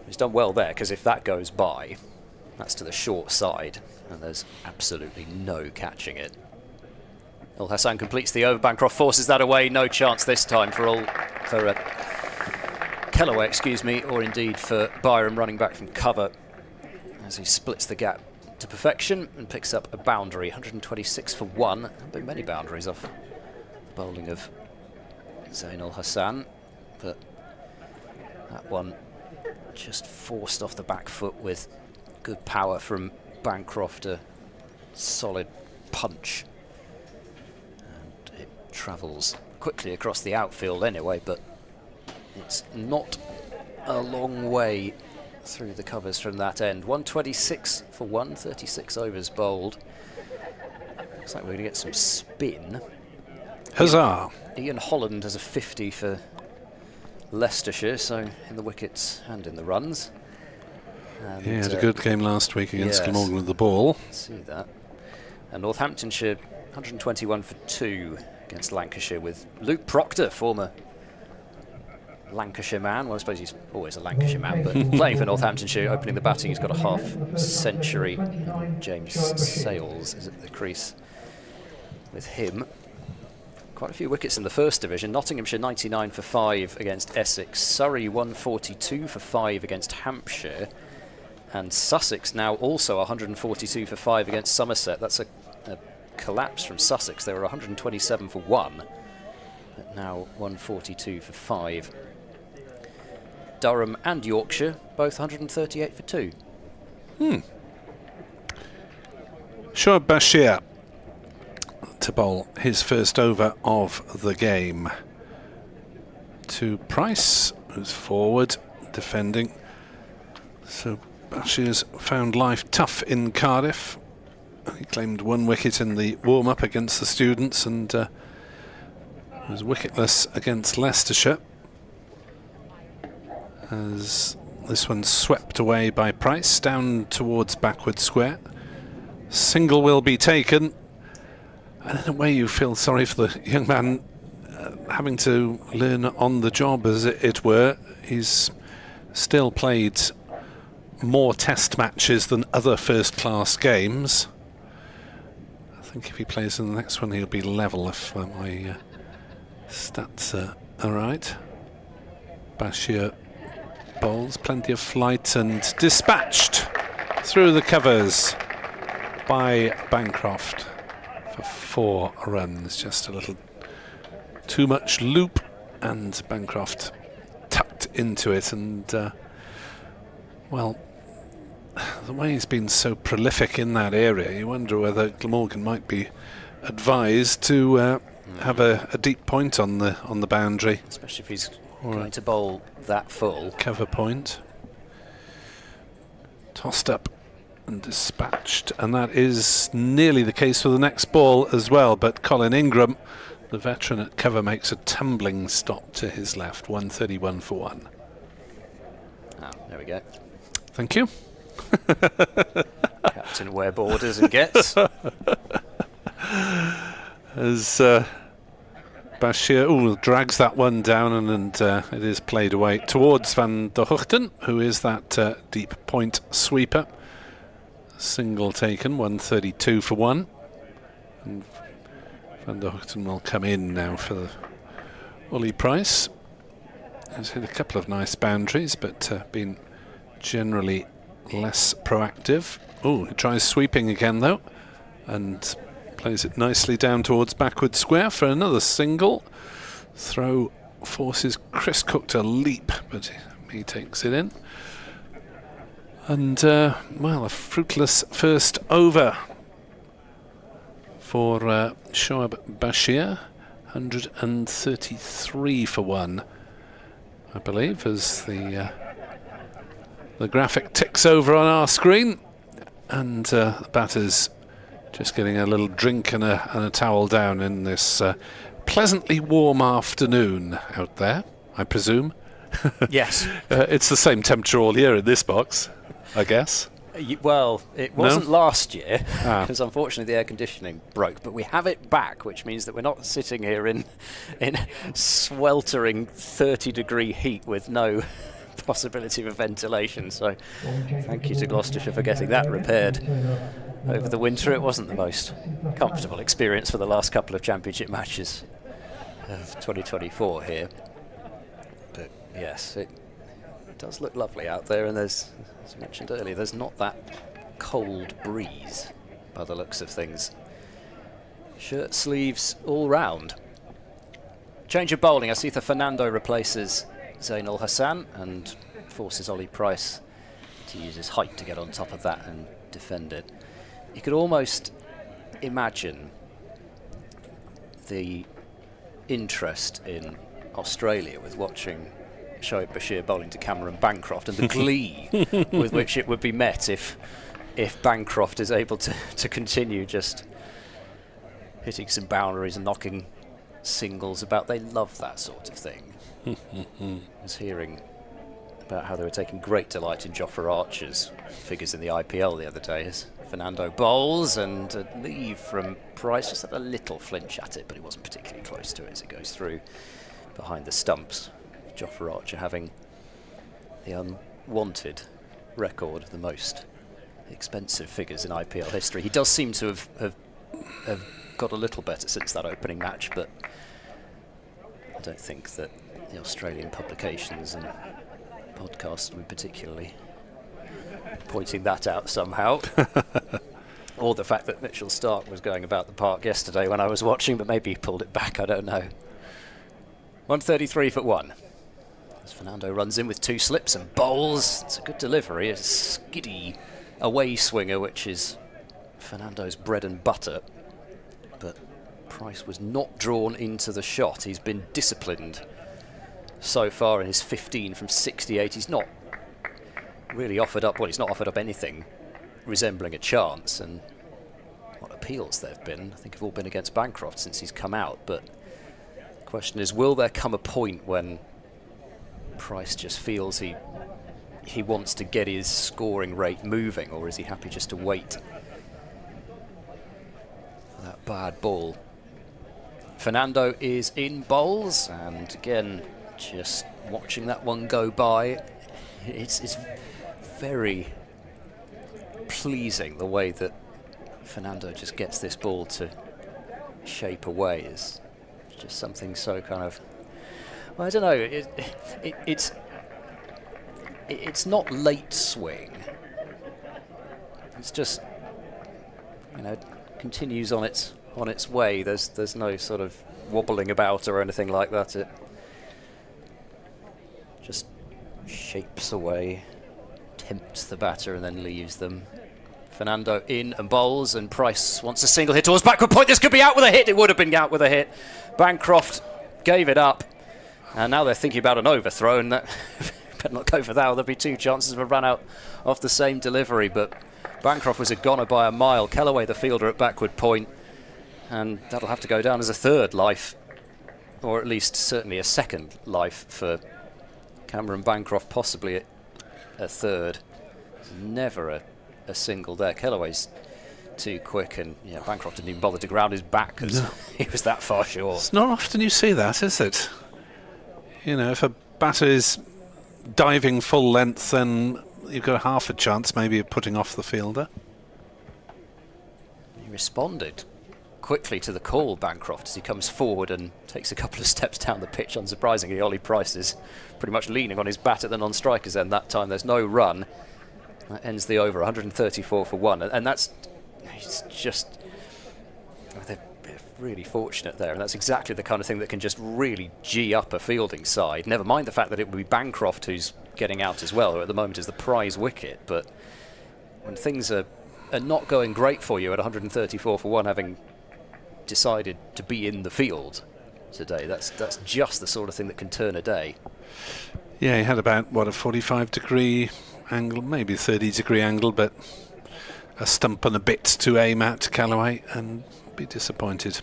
He's done well there, because if that goes by, that's to the short side, and there's absolutely no catching it. Al-Hassan completes the over. Bancroft forces that away. No chance this time for Kellaway, excuse me, or indeed for Byram running back from cover as he splits the gap to perfection and picks up a boundary. 126 for 1. There have been many boundaries off the bowling of Zain Al-Hassan, but that one just forced off the back foot with good power from Bancroft, a solid punch. And it travels quickly across the outfield anyway, but it's not a long way through the covers from that end. 126 for 1, 36 overs bowled. Looks like we're going to get some spin. Huzzah! Ian Holland has a 50 for Leicestershire, so in the wickets and in the runs. And he had a good game last week against Glamorgan with the ball. See that. And Northamptonshire 121 for 2 against Lancashire with Luke Proctor, former Lancashire man. Well, I suppose he's always a Lancashire man, but playing for Northamptonshire, opening the batting, he's got a half century. James Sales is at the crease with him. Quite a few wickets in the first division. Nottinghamshire 99 for 5 against Essex. Surrey 142 for 5 against Hampshire. And Sussex now also 142 for 5 against Somerset. That's a collapse from Sussex. They were 127 for 1. But now 142 for 5. Durham and Yorkshire, both 138 for 2. Shoaib Bashir to bowl his first over of the game. To Price, who's forward, defending. So Bashir's found life tough in Cardiff. He claimed 1 wicket in the warm-up against the students and was wicketless against Leicestershire. As this one's swept away by Price, down towards backward square. Single will be taken. And in a way you feel sorry for the young man having to learn on the job, as it were. He's still played more test matches than other first-class games. I think if he plays in the next one he'll be level if my stats are right. Bashir bowls, plenty of flight and dispatched through the covers by Bancroft for 4 runs. Just a little too much loop and Bancroft tucked into it, and well, the way he's been so prolific in that area, you wonder whether Glamorgan might be advised to have a deep point on the boundary. Especially if he's going to bowl that full. Cover point. Tossed up and dispatched, and that is nearly the case for the next ball as well, but Colin Ingram, the veteran at cover, makes a tumbling stop to his left. 131 for 1. Ah, there we go. Thank you. Captain where borders and gets. As Bashir drags that one down, and it is played away towards Van der Hoogten, who is that deep point sweeper. Single taken, 132 for 1. And Van der Hoogten will come in now for the Ollie Price. He's hit a couple of nice boundaries, but been generally less proactive. Oh, he tries sweeping again though, and plays it nicely down towards backward square for another single. Throw forces Chris Cook to leap, but he takes it in. And, well, a fruitless first over for Shoaib Bashir. 133 for 1, I believe, as the graphic ticks over on our screen. And the batter's just getting a little drink and a towel down in this pleasantly warm afternoon out there, I presume. Yes. It's the same temperature all year in this box, I guess. Well, it wasn't last year, because unfortunately the air conditioning broke, but we have it back, which means that we're not sitting here in sweltering 30-degree heat with no possibility of ventilation. So thank you to Gloucestershire for getting that repaired over the winter. It wasn't the most comfortable experience for the last couple of championship matches of 2024 here. But yes, it does look lovely out there, and there's, as I mentioned earlier, there's not that cold breeze by the looks of things. Shirt sleeves all round. Change of bowling. Asitha Fernando replaces Zainul Hassan and forces Ollie Price to use his height to get on top of that and defend it. You could almost imagine the interest in Australia with watching Shoaib Bashir bowling to Cameron Bancroft, and the glee with which it would be met if Bancroft is able to continue just hitting some boundaries and knocking singles about. They love that sort of thing. I was hearing about how they were taking great delight in Jofra Archer's figures in the IPL the other day as Fernando bowls, and a leave from Price, just had a little flinch at it, but it wasn't particularly close to it as it goes through behind the stumps. Jofra Archer having the unwanted record of the most expensive figures in IPL history. He does seem to have got a little better since that opening match, but I don't think that the Australian publications and podcasts were particularly pointing that out somehow. Or the fact that Mitchell Starc was going about the park yesterday when I was watching, but maybe he pulled it back, I don't know. 133 for 1. As Fernando runs in with 2 slips and bowls. It's a good delivery, a skiddy away swinger, which is Fernando's bread and butter. But Price was not drawn into the shot. He's been disciplined so far in his 15 from 68. He's not really offered up, well, he's not offered up anything resembling a chance, and what appeals there have been, I think, have all been against Bancroft since he's come out. But the question is, will there come a point when Price just feels he wants to get his scoring rate moving, or is he happy just to wait for that bad ball? Fernando is in bowls, and again, just watching that one go by, it's very pleasing the way that Fernando just gets this ball to shape away. Is just something so kind of, well, I don't know, it's not late swing, it's just, you know, continues on its way. There's no sort of wobbling about or anything like that. It just shapes away, tempts the batter, and then leaves them. Fernando in and bowls, and Price wants a single hit towards backward point. This could be out with a hit. It would have been out with a hit. Bancroft gave it up, And now they're thinking about an overthrow, and that better not go for that, or there'll be 2 chances of a run out off the same delivery. But Bancroft was a goner by a mile. Kellaway, the fielder, at backward point, and that'll have to go down as a 3rd life, or at least certainly a 2nd life for Cameron Bancroft, possibly a 3rd. Never a single there. Kellaway's too quick, and Bancroft didn't even bother to ground his back because he was that far short. It's not often you see that, is it? If a batter is diving full length, then you've got half a chance maybe of putting off the fielder. He responded quickly to the call, Bancroft, as he comes forward and takes a couple of steps down the pitch. Unsurprisingly, Ollie Price is pretty much leaning on his bat at the non-striker's end that time. There's no run. That ends the over, 134 for 1. And that's just... They're really fortunate there, and that's exactly the kind of thing that can just really gee up a fielding side. Never mind the fact that it would be Bancroft who's getting out as well, who at the moment is the prize wicket. But when things are not going great for you at 134 for 1, having decided to be in the field today, that's just the sort of thing that can turn a day. Yeah, he had about, a 45-degree angle, maybe 30-degree angle, but a stump and a bit to aim at Kellaway, and be disappointed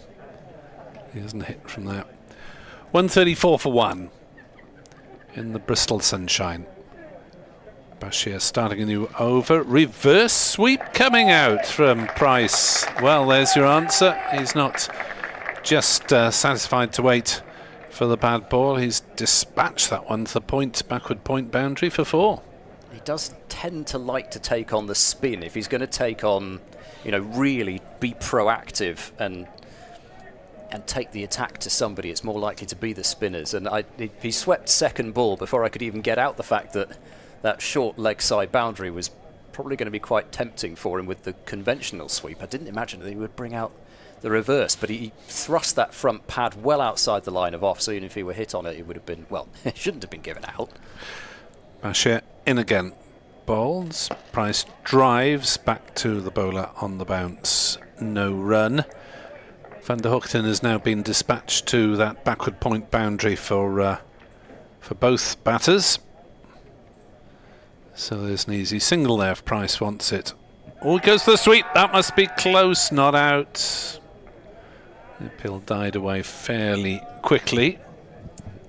he hasn't hit from that. 134 for 1 in the Bristol sunshine. Bashir starting a new over. Reverse sweep coming out from Price. Well, there's your answer. He's not just satisfied to wait for the bad ball. He's dispatched that one to the backward point boundary for 4. He does tend to like to take on the spin. If he's going to take on, really be proactive and take the attack to somebody, it's more likely to be the spinners. And he swept 2nd ball before I could even get out the fact that that short leg side boundary was probably going to be quite tempting for him with the conventional sweep. I didn't imagine that he would bring out the reverse, but he thrust that front pad well outside the line of off, so even if he were hit on it, it would have been, it shouldn't have been given out. Bashir in again. Bowls. Price drives back to the bowler on the bounce. No run. Van der Hoogten has now been dispatched to that backward point boundary for both batters. So there's an easy single there if Price wants it. Oh, it goes to the sweep. That must be close, not out. The appeal died away fairly quickly.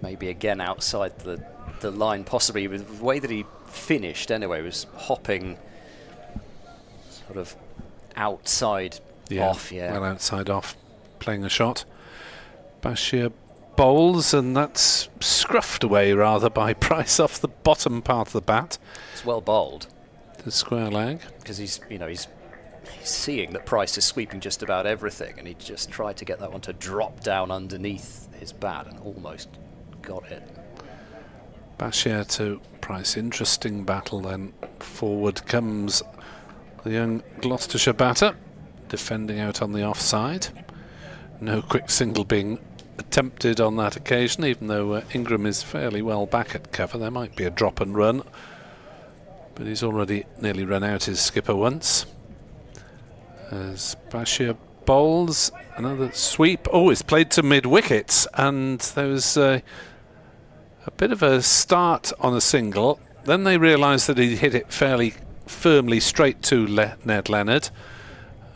Maybe again outside the line, possibly. With the way that he finished anyway, was hopping sort of outside off. Well outside off, playing a shot. Bashir bowls, and that's scruffed away rather by Price off the bottom part of the bat. It's well bowled. The square leg. Because he's seeing that Price is sweeping just about everything, and he just tried to get that one to drop down underneath his bat and almost got it. Bashir to Price. Interesting battle then. Forward comes the young Gloucestershire batter, defending out on the offside. No quick single being attempted on that occasion, even though Ingram is fairly well back at cover. There might be a drop and run, but he's already nearly run out his skipper once. As Bashir bowls, another sweep. Oh, it's played to mid-wickets, and there was a bit of a start on a single. Then they realised that he hit it fairly firmly straight to Ned Leonard,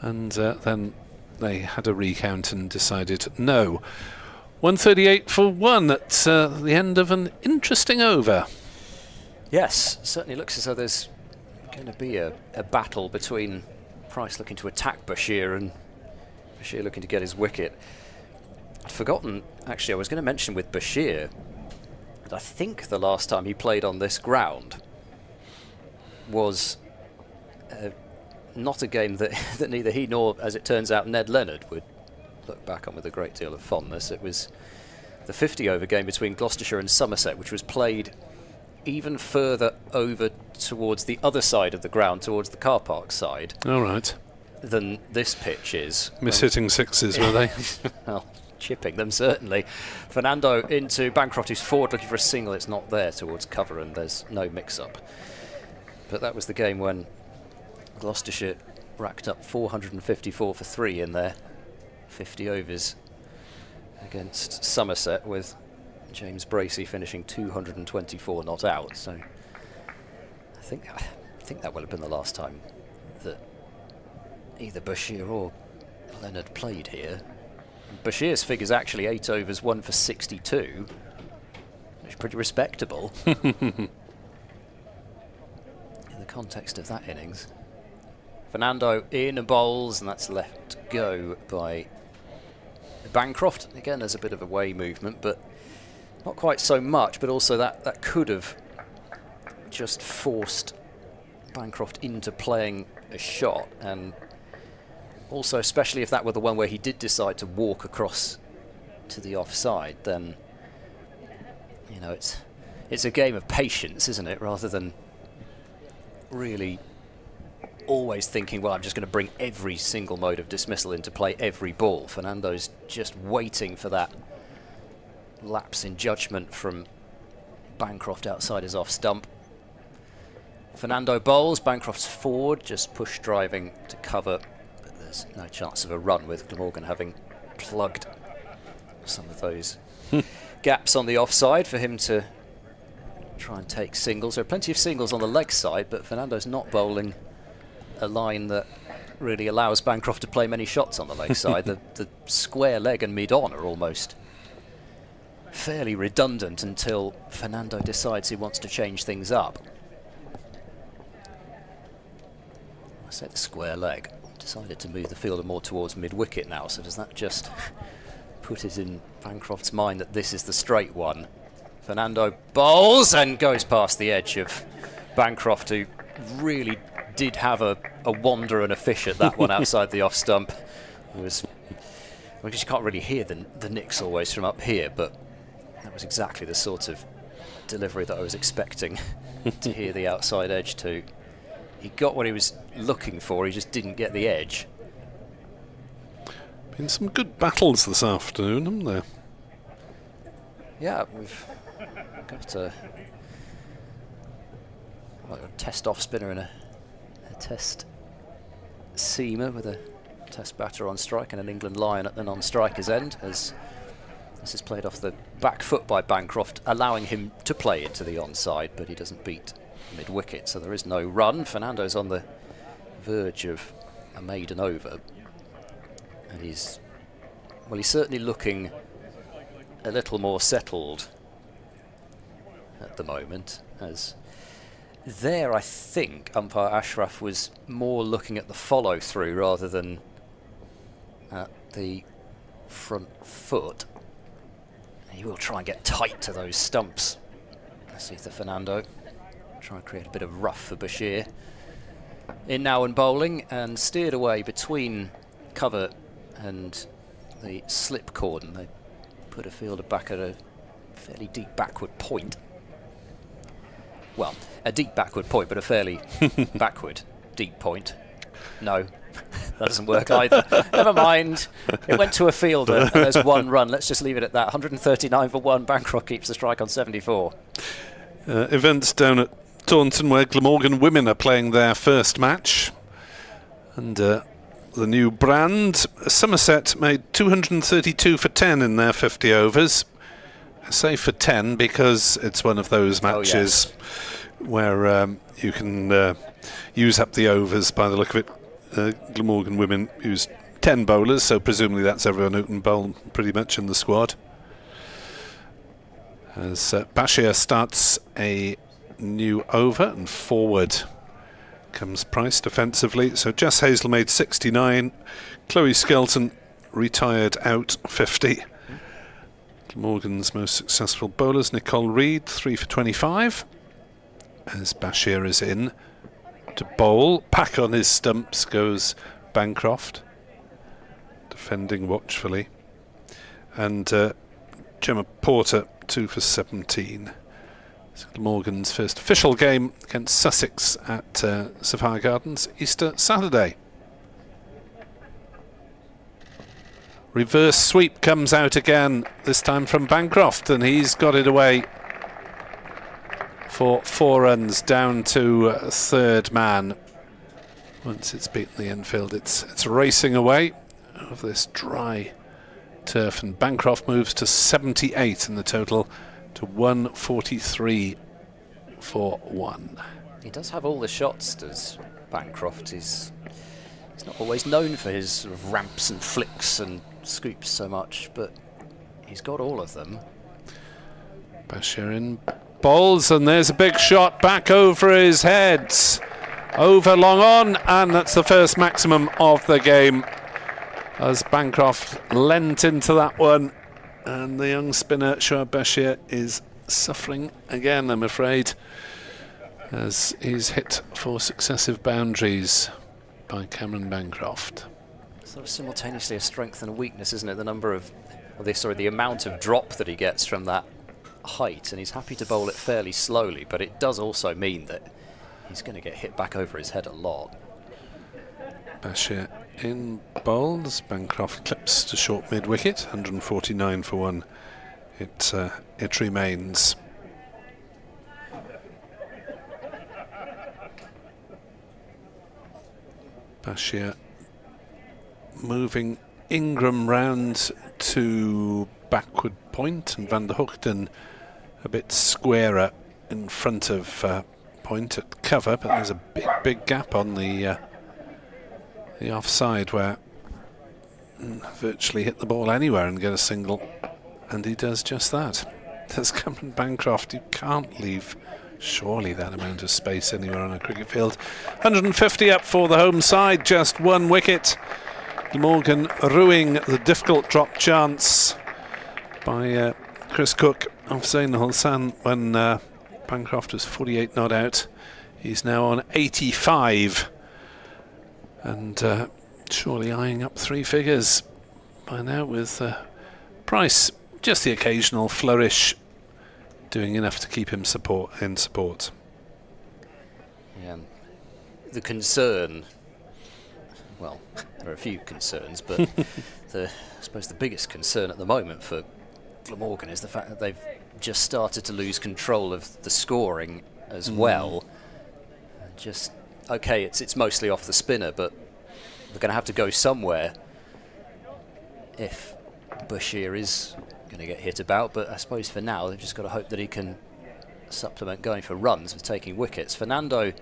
and then they had a recount and decided no. 138 for 1 at the end of an interesting over. Yes, certainly looks as though there's going to be a battle between Price looking to attack Bashir and Bashir looking to get his wicket. I'd forgotten, actually, I was going to mention with Bashir that I think the last time he played on this ground was not a game that neither he nor, as it turns out, Ned Leonard would look back on with a great deal of fondness. It was the 50-over game between Gloucestershire and Somerset, which was played even further over towards the other side of the ground, towards the car park side. All right. Than this pitch is. Miss-hitting sixes, were they? Well, chipping them, certainly. Fernando into Bancroft, who's forward looking for a single. It's not there towards cover, and there's no mix-up. But that was the game when Gloucestershire racked up 454 for 3 in their 50 overs against Somerset, with James Bracey finishing 224 not out. So I think that will have been the last time that either Bashir or Leonard played here. Bashir's figure's actually 8 overs, 1 for 62, which is pretty respectable in the context of that innings. Fernando in and bowls, and that's left go by Bancroft. Again, there's a bit of away movement, but not quite so much, but also that could have just forced Bancroft into playing a shot, and also especially if that were the one where he did decide to walk across to the offside, then you know it's a game of patience, isn't it, rather than really always thinking, well, I'm just going to bring every single mode of dismissal into play every ball. Fernando's just waiting for that lapse in judgment from Bancroft outside his off stump. Fernando bowls, Bancroft's forward, just push driving to cover, but there's no chance of a run with Glamorgan having plugged some of those gaps on the offside for him to try and take singles. There are plenty of singles on the leg side, but Fernando's not bowling a line that really allows Bancroft to play many shots on the leg side. The square leg and mid-on are almost fairly redundant until Fernando decides he wants to change things up. I said the square leg. Decided to move the fielder more towards mid-wicket now, so does that just put it in Bancroft's mind that this is the straight one? Fernando bowls and goes past the edge of Bancroft, who really did have a wander and a fish at that one outside the off stump. It was, well, you can't really hear the nicks always from up here, but that was exactly the sort of delivery that I was expecting to hear the outside edge to. He got what he was looking for, he just didn't get the edge. Been some good battles this afternoon, haven't there? Yeah, we've got a test off spinner and a test seamer with a test batter on strike and an England Lion at the non-striker's end, as this is played off the back foot by Bancroft, allowing him to play into the onside, but he doesn't beat mid-wicket, so there is no run. Fernando's on the verge of a maiden over, and he's certainly looking a little more settled at the moment, as there I think umpire Ashraf was more looking at the follow-through rather than at the front foot. He will try and get tight to those stumps. Let's see if the Fernando try and create a bit of rough for Bashir. In now and bowling, and steered away between cover and the slip cordon. They put a fielder back at a fairly deep backward point. Well, a deep backward point, but a fairly backward deep point. No, that doesn't work either. Never mind. It went to a fielder, and there's one run. Let's just leave it at that. 139 for 1. Bancroft keeps the strike on 74. Events down at Taunton, where Glamorgan women are playing their first match. And the new brand, Somerset, made 232 for 10 in their 50 overs. I say for 10 because it's one of those matches where you can use up the overs by the look of it. Glamorgan women used 10 bowlers, so presumably that's everyone who can bowl pretty much in the squad. As Bashir starts a new over, and forward comes Price defensively. So Jess Hazel made 69, Chloe Skelton retired out 50. Morgan's most successful bowlers, Nicole Reid, 3 for 25. As Bashir is in to bowl, back on his stumps goes Bancroft, defending watchfully. And Gemma Porter, 2 for 17. It's Morgan's first official game against Sussex at Sapphire Gardens, Easter Saturday. Reverse sweep comes out again, this time from Bancroft, and he's got it away for 4 runs down to third man. Once it's beaten the infield, it's racing away of this dry turf, and Bancroft moves to 78 in the total to 143 for 1. He does have all the shots, does Bancroft. He's not always known for his sort of ramps and flicks and scoops so much, but he's got all of them. Bashir in bowls, and there's a big shot back over his head. Over long on, and that's the first maximum of the game as Bancroft lent into that one, and the young spinner Shoaib Bashir is suffering again, I'm afraid, as he's hit 4 successive boundaries by Cameron Bancroft. Sort of simultaneously a strength and a weakness, isn't it? The number of, the amount of drop that he gets from that height, and he's happy to bowl it fairly slowly, but it does also mean that he's going to get hit back over his head a lot. Bashir in bowls. Bancroft clips to short mid-wicket, 149 for 1. It remains. Bashir moving Ingram round to backward point, and Van der Hoogten a bit squarer in front of point at cover, but there's a big gap on the offside where virtually hit the ball anywhere and get a single, and he does just that. There's Cameron Bancroft. You can't leave surely that amount of space anywhere on a cricket field. 150 up for the home side, just 1 wicket. Glamorgan ruining the difficult drop chance by Chris Cook of Zain Hulsan when Bancroft was 48 not out. He's now on 85 and surely eyeing up 3 figures by now, with Price just the occasional flourish doing enough to keep him in support. Yeah. The concern, well, there are a few concerns, but I suppose the biggest concern at the moment for Glamorgan is the fact that they've just started to lose control of the scoring as well. Just, okay, it's mostly off the spinner, but they're going to have to go somewhere if Bashir is going to get hit about. But I suppose for now they've just got to hope that he can supplement going for runs with taking wickets. Fernando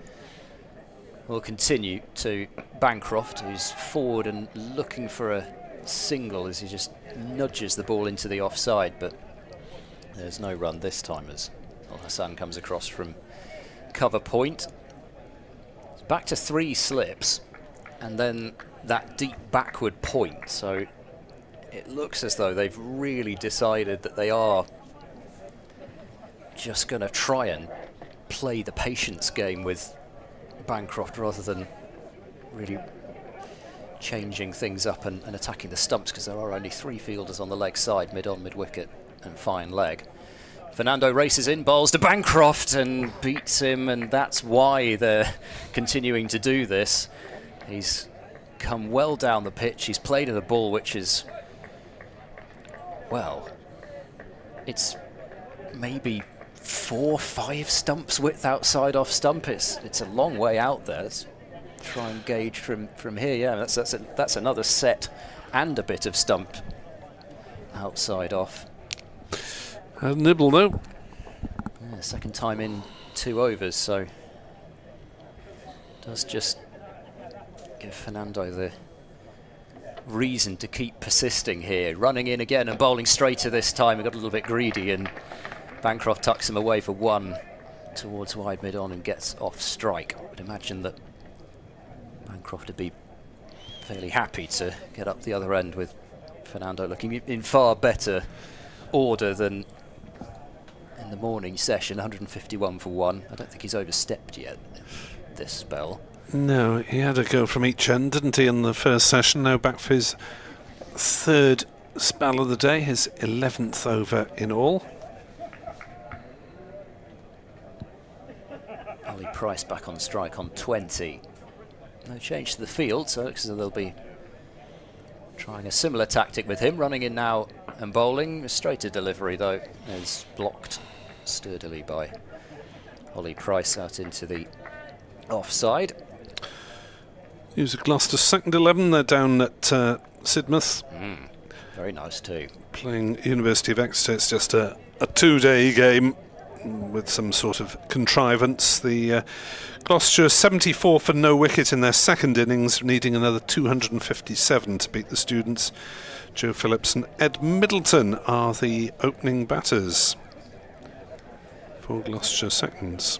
will continue to Bancroft, who's forward and looking for a single as he just nudges the ball into the offside, but there's no run this time as Al Hassan comes across from cover point. It's back to 3 slips and then that deep backward point, so it looks as though they've really decided that they are just going to try and play the patience game with Bancroft rather than really changing things up and attacking the stumps, because there are only 3 fielders on the leg side, mid-on, mid-wicket and fine leg. Fernando races in, bowls to Bancroft and beats him, and that's why they're continuing to do this. He's come well down the pitch, he's played at a ball which is, well, it's maybe 4-5 stumps width outside off stump. It's a long way out there. Let's try and gauge from here. Yeah, that's another set and a bit of stump outside off. A nibble though. Yeah, second time in 2 overs, so does just give Fernando the reason to keep persisting here. Running in again and bowling straighter this time. He got a little bit greedy and Bancroft tucks him away for 1 towards wide mid-on and gets off strike. I would imagine that Bancroft would be fairly happy to get up the other end with Fernando looking in far better order than in the morning session. 151 for 1. I don't think he's overstepped yet this spell. No, he had a go from each end, didn't he, in the first session. Now back for his 3rd spell of the day, his 11th over in all. Ollie Price back on strike on 20. No change to the field, so it looks as though they'll be trying a similar tactic with him. Running in now and bowling. A straighter delivery, though, is blocked sturdily by Ollie Price out into the offside. He was a Gloucester second 11. They're down at Sidmouth. Very nice too. Playing University of Exeter, it's just a 2-day game with some sort of contrivance. The Gloucestershire 74 for no wicket in their second innings, needing another 257 to beat the Students. Joe Phillips and Ed Middleton are the opening batters for Gloucestershire seconds.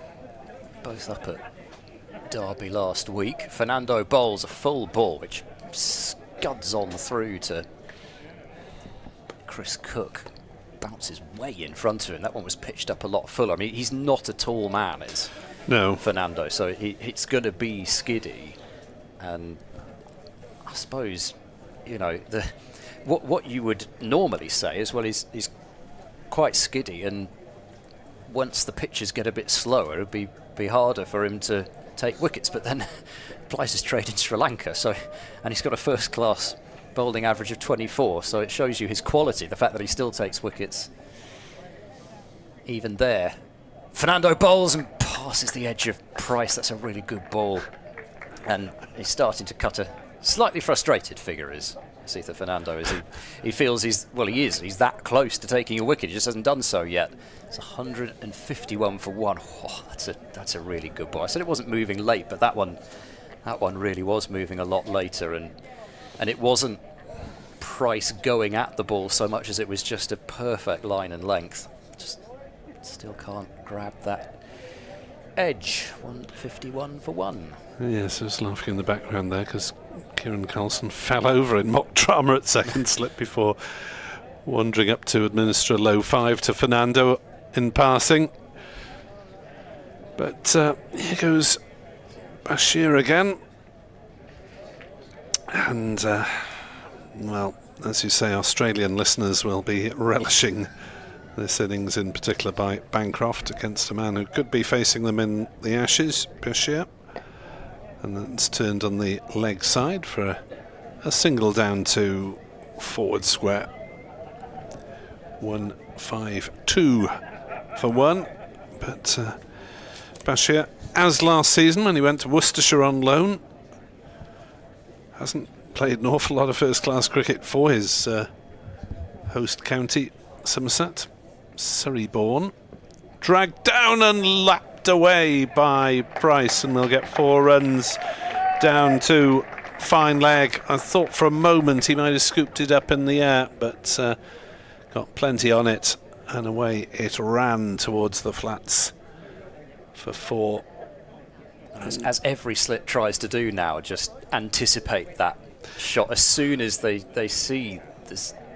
Both up at Derby last week. Fernando bowls a full ball, which scuds on through to Chris Cook. Bounces way in front of him. That one was pitched up a lot fuller. I mean, he's not a tall man, is Fernando, so it's going to be skiddy. And I suppose, you know, what you would normally say is, well, he's quite skiddy, and once the pitches get a bit slower, it'd be harder for him to take wickets. But then applies his trade in Sri Lanka, and he's got a first-class bowling average of 24, so it shows you his quality, the fact that he still takes wickets even there. Fernando bowls and passes the edge of Price. That's a really good ball, and he's starting to cut a slightly frustrated figure, is Sitha Fernando. He feels he's that close to taking a wicket, he just hasn't done so yet. It's 151 for 1. Oh, that's a really good ball. I said it wasn't moving late, but that one really was moving a lot later, and it wasn't Price going at the ball so much as it was just a perfect line and length. Just still can't grab that edge. 151 for 1. Yes, I was laughing in the background there because Kieran Carlson fell over in mock drama at second slip before wandering up to administer a low 5 to Fernando in passing. But here goes Bashir again. And, well, as you say, Australian listeners will be relishing this innings, in particular by Bancroft, against a man who could be facing them in the Ashes, Bashir. And that's turned on the leg side for a single down to forward square. 152 for 1. But Bashir, as last season when he went to Worcestershire on loan, hasn't played an awful lot of first-class cricket for his host county, Somerset. Surrey-born. Dragged down and lapped away by Price, and they'll get 4 runs down to fine leg. I thought for a moment he might have scooped it up in the air, but got plenty on it, and away it ran towards the flats for 4. As every slip tries to do now, just anticipate that shot. As soon as they see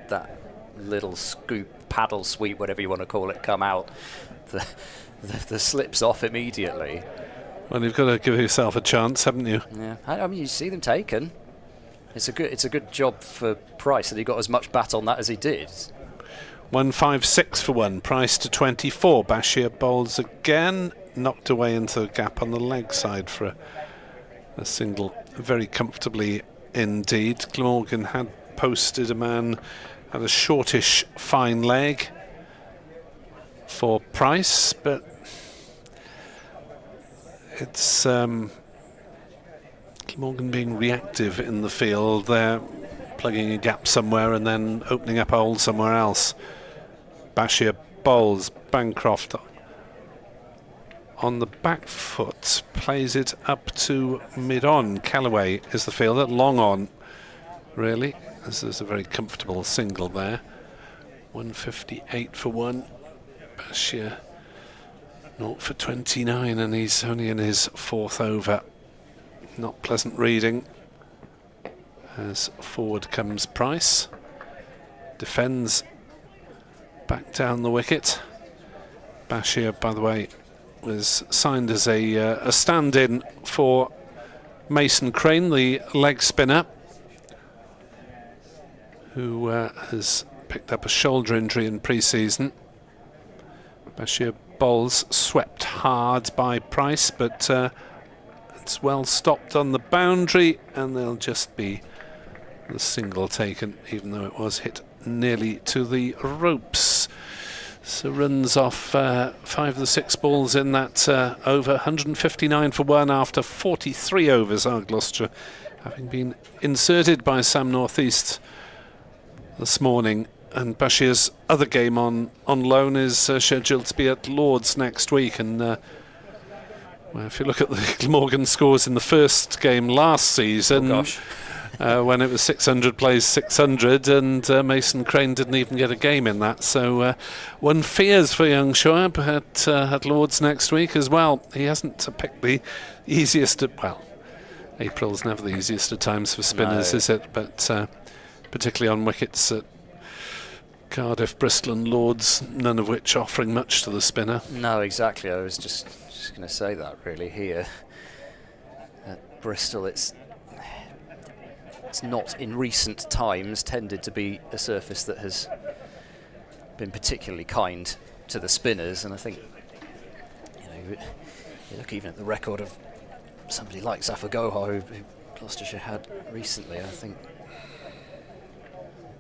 that little scoop, paddle sweep, whatever you want to call it, come out, the slip's off immediately. Well, you've got to give yourself a chance, haven't you? Yeah, I mean, you see them taken. It's a good job for Price that he got as much bat on that as he did. 156 for 1. Price to 24. Bashir bowls again, knocked away into the gap on the leg side for a single, very comfortably indeed. Glamorgan had posted a man at a shortish fine leg for Price, but it's Glamorgan being reactive in the field. They're plugging a gap somewhere and then opening up a hole somewhere else. Bashir bowls. Bancroft on the back foot, plays it up to mid-on. Callaway is the fielder, long on, really. This is a very comfortable single there. 158 for 1. Bashir 0 for 29, and he's only in his 4th over. Not pleasant reading. As forward comes Price. Defends back down the wicket. Bashir, by the way, was signed as a stand-in for Mason Crane, the leg spinner, who has picked up a shoulder injury in pre-season. Bashir bowls, swept hard by Price, but it's well stopped on the boundary, and there'll just be the single taken, even though it was hit nearly to the ropes. So runs off 5 of the 6 balls in that over. 159 for 1 after 43 overs are Gloucestershire, having been inserted by Sam Northeast this morning. And Bashir's other game on loan is scheduled to be at Lord's next week. And well, if you look at the Glamorgan scores in the first game last season, when it was 600 plays 600, and Mason Crane didn't even get a game in that. So one fears for young Shoaib at Lord's next week as well. He hasn't picked the easiest well, April's never the easiest of times for spinners, is it? But particularly on wickets at Cardiff, Bristol and Lords, none of which offering much to the spinner. No, exactly. I was just going to say that really here. At Bristol, it's not in recent times tended to be a surface that has been particularly kind to the spinners, and I think, you look even at the record of somebody like Zafar Gohar, who Gloucestershire had recently, I think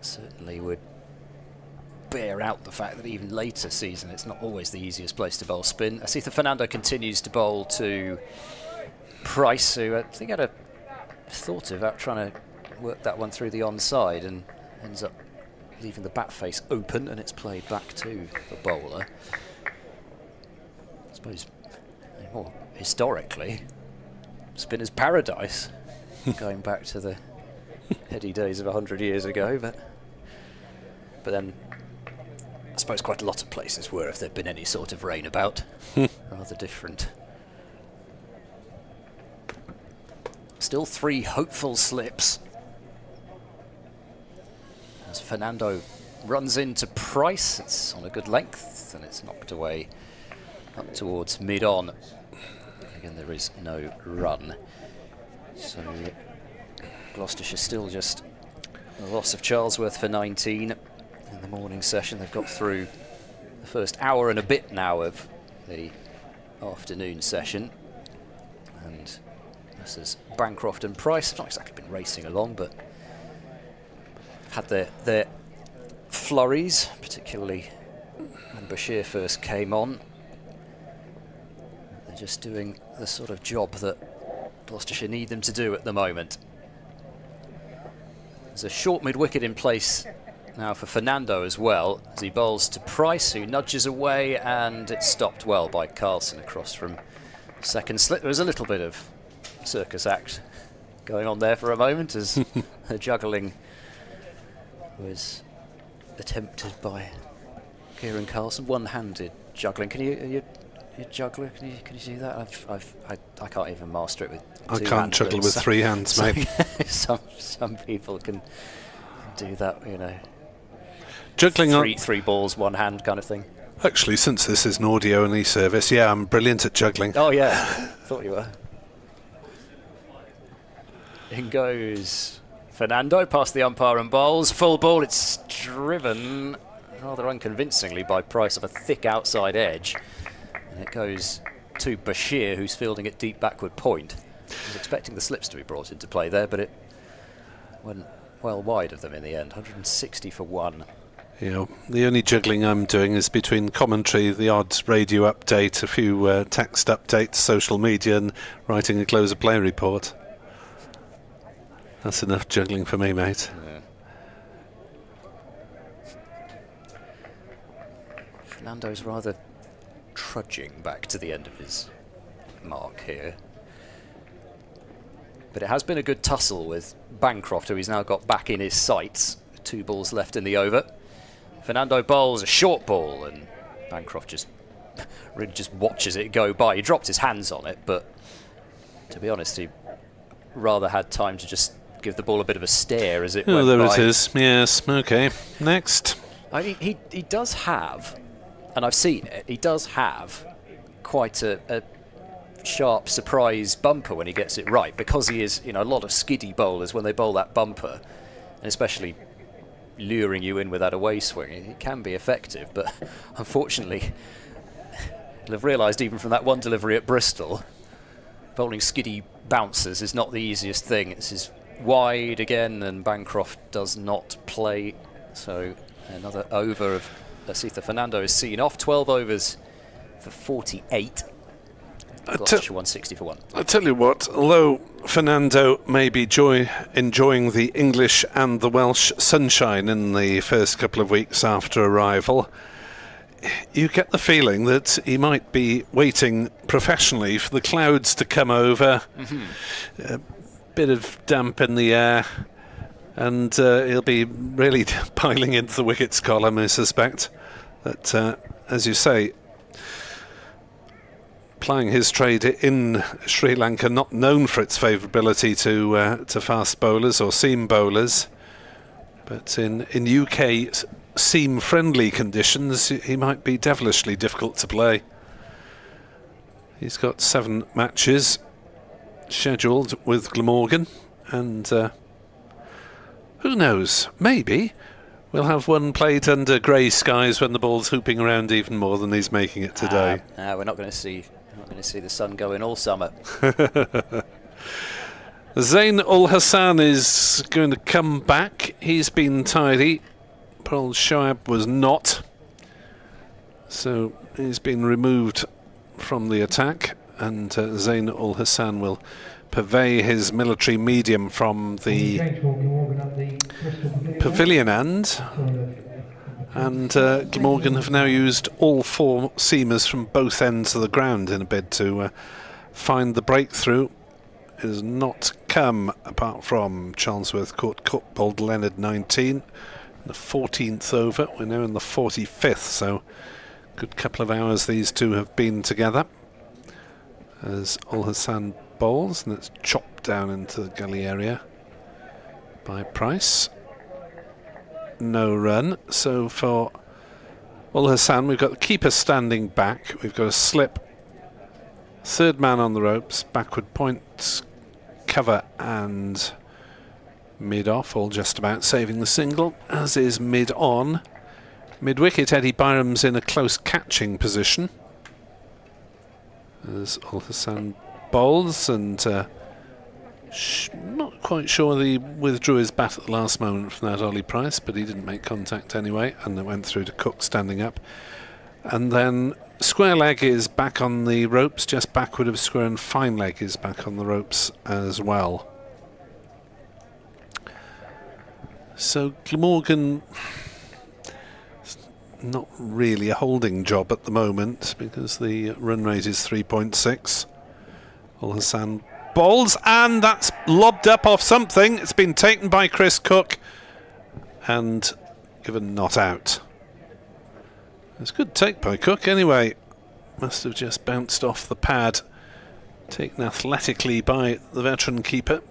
certainly would bear out the fact that even later season it's not always the easiest place to bowl spin. Asitha Fernando continues to bowl to Price, who I think had a thought about trying to work that one through the onside and ends up leaving the bat face open, and it's played back to the bowler. I suppose more historically, spinner's paradise, going back to the heady days of 100 years ago, but then I suppose quite a lot of places were, if there'd been any sort of rain about. Rather different. Still 3 hopeful slips as Fernando runs into Price. It's on a good length and it's knocked away up towards mid-on. Again, there is no run. So Gloucestershire still just a loss of Charlesworth for 19 in the morning session. They've got through the first hour and a bit now of the afternoon session. And this is Bancroft and Price. Not exactly been racing along, but had their flurries, particularly when Bashir first came on. They're just doing the sort of job that Gloucestershire need them to do at the moment. There's a short mid-wicket in place now for Fernando as well, as he bowls to Price, who nudges away, and it's stopped well by Carlson across from second slip. There was a little bit of circus act going on there for a moment as the juggling was attempted by Kieran Carlson. One-handed juggling. Can you juggler? Can you do that? I can't even master it with. I can't juggle with 3 hands, mate. some people can do that, Juggling on three balls, 1 hand kind of thing. Actually, since this is an audio-only service, yeah, I'm brilliant at juggling. Oh yeah, thought you were. In goes Fernando past the umpire and bowls. Full ball, it's driven rather unconvincingly by Price of a thick outside edge. And it goes to Bashir, who's fielding it deep backward point. I was expecting the slips to be brought into play there, but it went well wide of them in the end. 160 for 1. The only juggling I'm doing is between commentary, the odd radio update, a few text updates, social media, and writing a close of play report. That's enough juggling for me, mate. Yeah. Fernando's rather trudging back to the end of his mark here. But it has been a good tussle with Bancroft, who he's now got back in his sights. 2 balls left in the over. Fernando bowls a short ball, and Bancroft just really just watches it go by. He dropped his hands on it, but to be honest, he rather had time to just give the ball a bit of a stare as it went there by. it is. Yes, okay. Next. I mean, he does have, and I've seen it, he does have quite a sharp surprise bumper when he gets it right, because he is, a lot of skiddy bowlers, when they bowl that bumper, and especially luring you in with that away swing, it can be effective, but unfortunately you'll have realised even from that one delivery at Bristol, bowling skiddy bouncers is not the easiest thing. This is wide again, and Bancroft does not play, so another over of Asitha Fernando is seen off. 12 overs for 48. Gloucestershire 160 for 1. I tell you what, although Fernando may be enjoying the English and the Welsh sunshine in the first couple of weeks after arrival, you get the feeling that he might be waiting professionally for the clouds to come over, a bit of damp in the air, and he'll be really piling into the wickets column, I suspect. But, as you say, plying his trade in Sri Lanka, not known for its favourability to fast bowlers or seam bowlers, but in UK seam-friendly conditions, he might be devilishly difficult to play. He's got 7 matches scheduled with Glamorgan, and who knows, maybe we'll have one played under grey skies when the ball's hooping around even more than he's making it today. We're not going to see the sun go in all summer. Zain ul Hassan is going to come back. He's been tidy. Paul Shoaib was not. So he's been removed from the attack, and Zain ul Hassan will purvey his military medium from the pavilion end. And Glamorgan have now used all 4 seamers from both ends of the ground in a bid to find the breakthrough. It has not come apart from Charlesworth Court bowled Leonard 19, the 14th over. We're now in the 45th, so good couple of hours these two have been together. As Ul Hassan bowls, and it's chopped down into the gully area by Price. No run. So for Ul Hassan, we've got the keeper standing back. We've got a slip. 3rd man on the ropes. Backward points, cover and mid-off, all just about saving the single, as is mid-on. Mid-wicket, Eddie Byram's in a close catching position as Ul Hassan bowls, and not quite sure he withdrew his bat at the last moment from that Ollie Price, but he didn't make contact anyway, and it went through to Cook standing up. And then square leg is back on the ropes, just backward of square, and fine leg is back on the ropes as well. So Glamorgan, not really a holding job at the moment because the run rate is 3.6. Ul Hassan bowls, and that's lobbed up off something. It's been taken by Chris Cook and given not out. It's a good take by Cook anyway. Must have just bounced off the pad, taken athletically by the veteran keeper,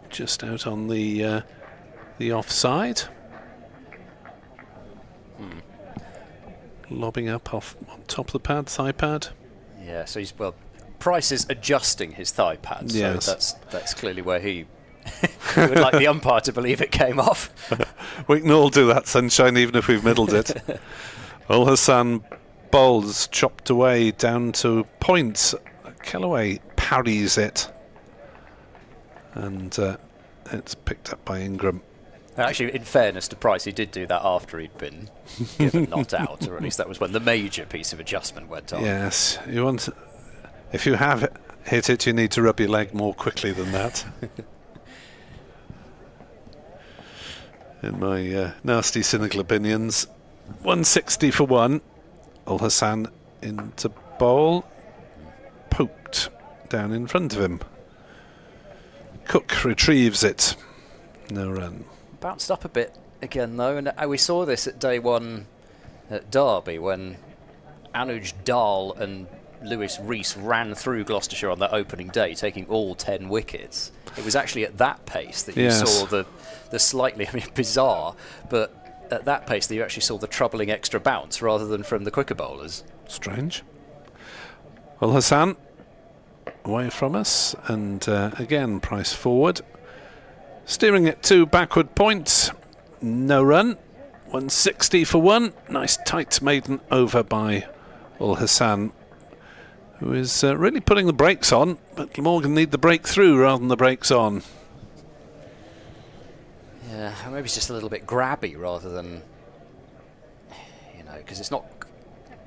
just out on the offside. Lobbing up off on top of the pad, thigh pad. Yeah, so Price is adjusting his thigh pad, so yes. that's clearly where he would like the umpire to believe it came off. We can all do that, Sunshine, even if we've middled it. Ul Hassan bowls, chopped away down to points. Kellaway parries it, and it's picked up by Ingram. Actually, in fairness to Price, he did do that after he'd been given not out, or at least that was when the major piece of adjustment went on. Yes, you want. If you have hit it, you need to rub your leg more quickly than that. In my nasty, cynical opinions, 160 for 1. Ul Hassan into bowl, poked down in front of him. Cook retrieves it. No run. Bounced up a bit again though, and we saw this at day 1 at Derby when Anuj Dal and Lewis Rees ran through Gloucestershire on that opening day, taking all 10 wickets. It was actually at that pace that you saw the slightly, bizarre, but at that pace that you actually saw the troubling extra bounce rather than from the quicker bowlers. Strange. Ul Hassan away from us, and again Price forward. Steering it to backward point. No run. 160 for 1. Nice tight maiden over by Ul Hassan, who is really putting the brakes on, but Glamorgan need the breakthrough rather than the brakes on. Yeah, maybe it's just a little bit grabby rather than, because it's not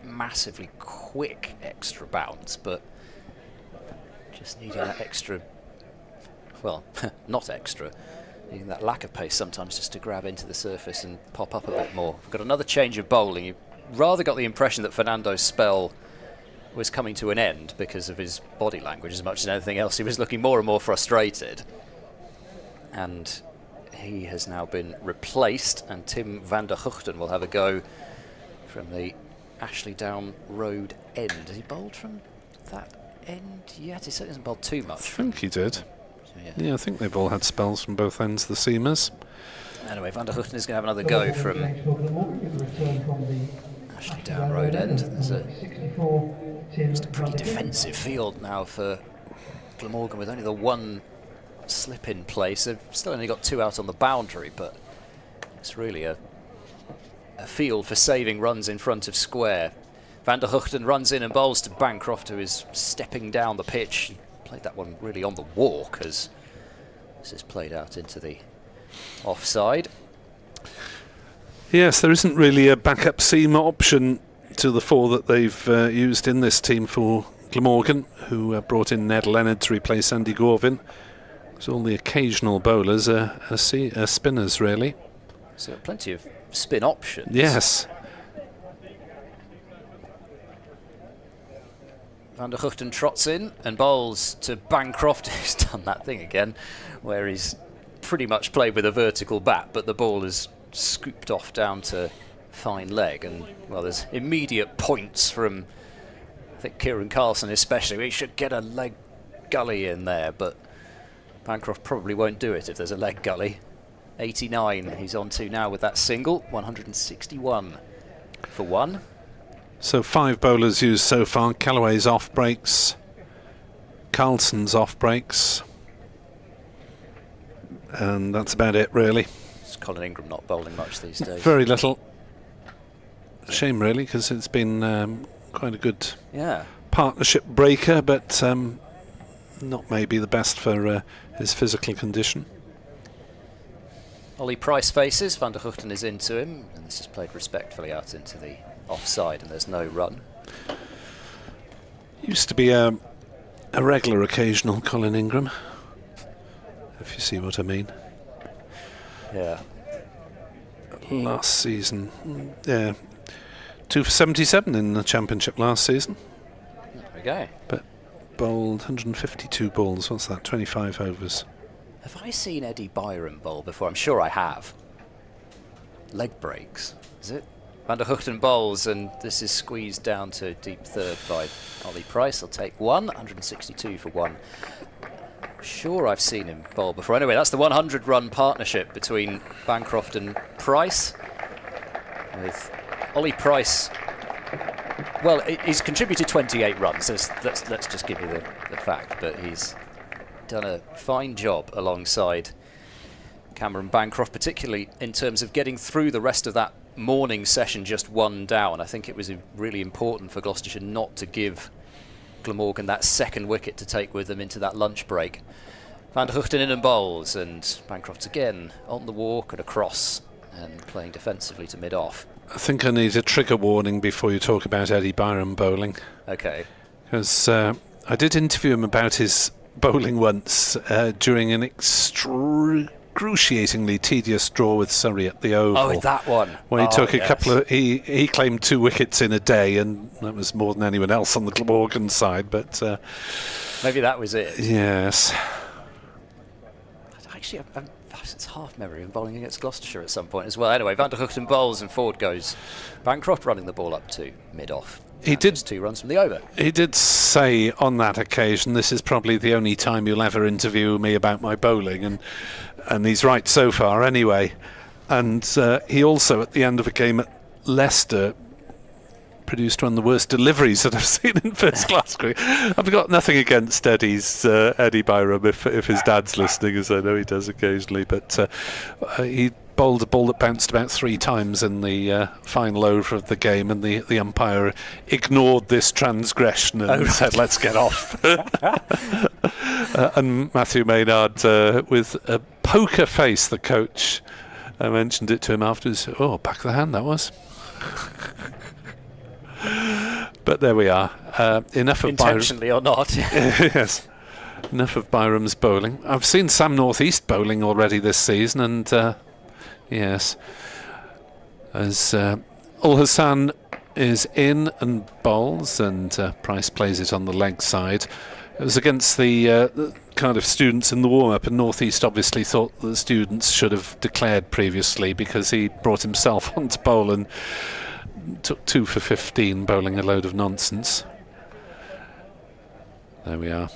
massively quick extra bounce, but Just needing that extra, well, not extra, needing that lack of pace sometimes just to grab into the surface and pop up a bit more. We've got another change of bowling. You rather got the impression that Fernando's spell was coming to an end because of his body language as much as anything else. He was looking more and more frustrated. And he has now been replaced, and Tim van der Huchten will have a go from the Ashley Down Road end. Has he bowled from that end yet? He certainly hasn't bowled too much. I think he did. So, Yeah, I think they've all had spells from both ends of the seamers. Anyway, van der Huchten is going to have another go from Ashley Down Road end. There's just a pretty defensive field now for Glamorgan with only the one slip in place. They've still only got 2 out on the boundary, but it's really a field for saving runs in front of square. Van der Huchten runs in and bowls to Bancroft, who is stepping down the pitch. He played that one really on the walk as this is played out into the offside. Yes, there isn't really a backup seam option to the 4 that they've used in this team for Glamorgan, who brought in Ned Leonard to replace Andy Gorvin. So all the occasional bowlers are spinners, really. So plenty of spin options. Yes. Van der Huchten trots in and bowls to Bancroft, who's done that thing again, where he's pretty much played with a vertical bat, but the ball is scooped off down to fine leg. And, well, there's immediate points from, I think, Kieran Carlson especially. He should get a leg gully in there, but Bancroft probably won't do it if there's a leg gully. 89 he's on to now with that single, 161 for 1. So 5 bowlers used so far. Callaway's off breaks, Carlson's off breaks, and that's about it, really. It's Colin Ingram not bowling much these days. Very little. Shame, really, because it's been quite a good partnership breaker, but not maybe the best for his physical condition. Ollie Price faces, Van der Huchten is into him, and this is played respectfully out into the offside, and there's no run. Used to be a regular occasional Colin Ingram, if you see what I mean. Yeah. Last season, yeah, 2 for 77 in the championship last season. There we go. But bowled 152 balls, what's that, 25 overs. Have I seen Eddie Byron bowl before? I'm sure I have. Leg breaks, is it? Van der Huchten bowls, and this is squeezed down to deep third by Ollie Price. He'll take 162 for 1. Sure, I've seen him bowl before. Anyway, that's the 100-run partnership between Bancroft and Price, with Ollie Price. Well, he's contributed 28 runs. So let's just give you the fact, but he's done a fine job alongside Cameron Bancroft, particularly in terms of getting through the rest of that morning session just 1 down. I think it was really important for Gloucestershire not to give Glamorgan that second wicket to take with them into that lunch break. Van der Huchten in and bowls, and Bancroft again on the walk and across and playing defensively to mid-off. I think I need a trigger warning before you talk about Eddie Byron bowling. Okay. Because I did interview him about his bowling once during an excruciatingly tedious draw with Surrey at the Oval. Oh, that one. Where he took a couple of... He claimed 2 wickets in a day, and that was more than anyone else on the Glamorgan side, but... maybe that was it. Yes. Actually, it's half memory of bowling against Gloucestershire at some point as well. Anyway, Van der Huchten bowls and forward goes Bancroft, running the ball up to mid-off. He did 2 runs from the over. He did say on that occasion, this is probably the only time you'll ever interview me about my bowling, and he's right so far anyway. And he also, at the end of a game at Leicester, produced one of the worst deliveries that I've seen in first class cricket. I've got nothing against Eddie Byram if his dad's listening, as I know he does occasionally, but he bowled a ball that bounced about 3 times in the final over of the game, and the umpire ignored this transgression and said, let's get off. And Matthew Maynard, with a poker face, the coach, I mentioned it to him afterwards. Oh, back of the hand that was. But there we are. Enough of intentionally Byron. or not. Yes. Enough of Byram's bowling. I've seen some northeast bowling already this season, and yes, as Ul Hassan is in and bowls, and Price plays it on the leg side. It was against the kind of students in the warm-up, and northeast obviously thought the students should have declared previously, because he brought himself on to bowl and took 2 for 15, bowling a load of nonsense. There we are.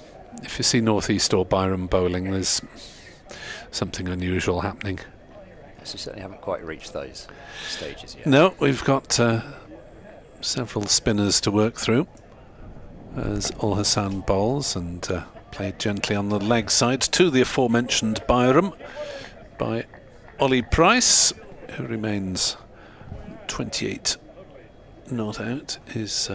If you see northeast or Byram bowling, there's something unusual happening. Yes, we certainly haven't quite reached those stages yet. No, we've got several spinners to work through as Ul Hassan bowls, and played gently on the leg side to the aforementioned Byram by Ollie Price, who remains 28 not out. His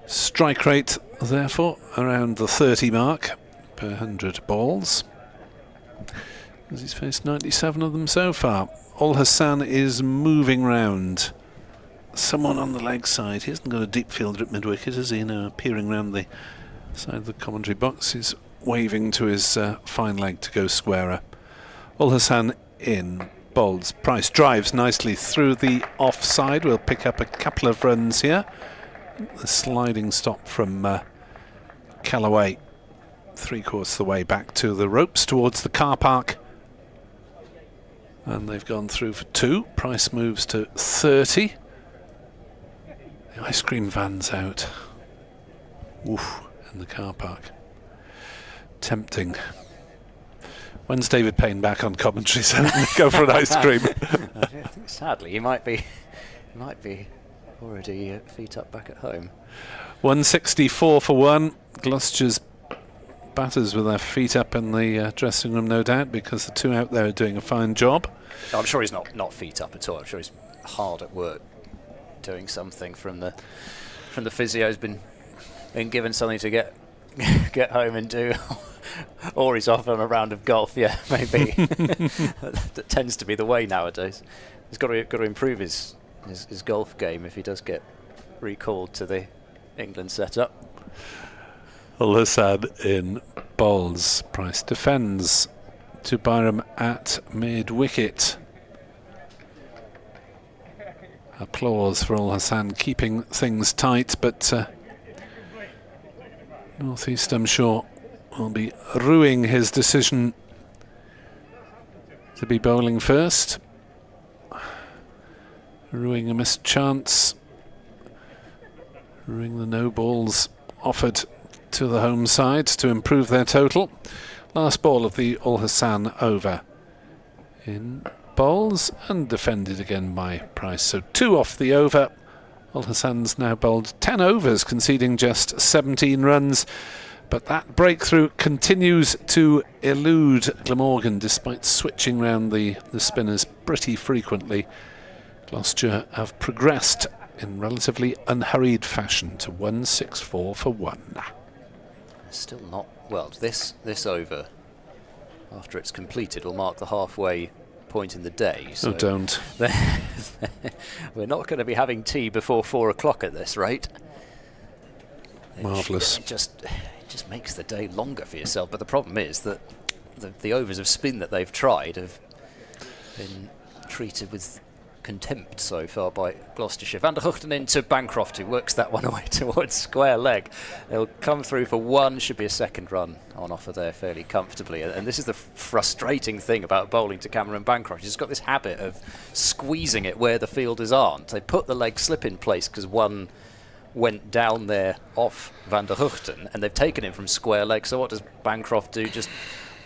strike rate therefore around the 30 mark per 100 balls, as he's faced 97 of them so far. Ul Hassan is moving round. Someone on the leg side. He hasn't got a deep fielder at mid-wicket, has he? No, peering round the side of the commentary box. He's waving to his fine leg to go squarer. Ul Hassan in, bowls. Price drives nicely through the offside. We'll pick up a couple of runs here. The sliding stop from Callaway, 3/4 the way back to the ropes towards the car park. And they've gone through for 2. Price moves to 30. The ice cream van's out. Oof, in the car park. Tempting. When's David Payne back on commentary? So go for an ice cream. I think sadly he might be already feet up back at home. 164 for 1. Gloucestershire's batters with their feet up in the dressing room, no doubt, because the 2 out there are doing a fine job. No, I'm sure he's not feet up at all. I'm sure he's hard at work doing something from the physio's been given something to get home and do. Or he's off on a round of golf. Yeah, maybe. That tends to be the way nowadays. He's got to improve his golf game if he does get recalled to the England setup. Ul Hassan in bowls. Price defends to Byram at mid-wicket. Applause for Ul Hassan keeping things tight, but northeast, I'm sure, will be rueing his decision to be bowling first. Rueing a missed chance. Rueing the no balls offered to the home side to improve their total. Last ball of the Ul Hassan over. In bowls and defended again by Price. So 2 off the over. Ul Hassan's now bowled 10 overs, conceding just 17 runs. But that breakthrough continues to elude Glamorgan, despite switching round the spinners pretty frequently. Gloucestershire have progressed in relatively unhurried fashion to 164 for 1. Still not well. This over, after it's completed, will mark the halfway point in the day. So don't. We're not going to be having tea before 4 o'clock at this rate. Marvellous. It just makes the day longer for yourself. But the problem is that the overs of spin that they've tried have been treated with contempt so far by Gloucestershire. Van der Huchten into Bancroft, who works that one away towards square leg. They'll come through for 1, should be a second run on offer there fairly comfortably. And this is the frustrating thing about bowling to Cameron Bancroft. He's got this habit of squeezing it where the fielders aren't. They put the leg slip in place because one went down there off Van der Huchten, and they've taken him from square leg. So what does Bancroft do? Just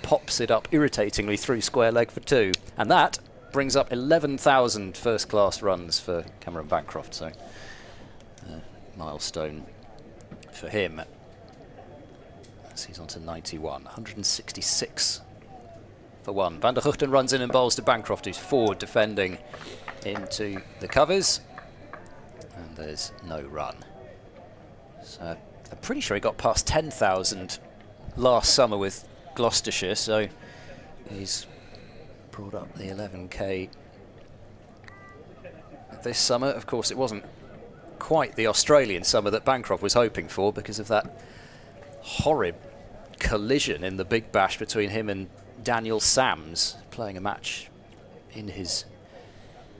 pops it up irritatingly through square leg for 2. And that brings up 11,000 first-class runs for Cameron Bancroft, so milestone for him. As he's on to 91, 166 for 1. Van der Huchten runs in and bowls to Bancroft, who's forward defending into the covers, and there's no run. So I'm pretty sure he got past 10,000 last summer with Gloucestershire, so he's brought up the 11k this summer. Of course, it wasn't quite the Australian summer that Bancroft was hoping for because of that horrid collision in the Big Bash between him and Daniel Sams, playing a match in his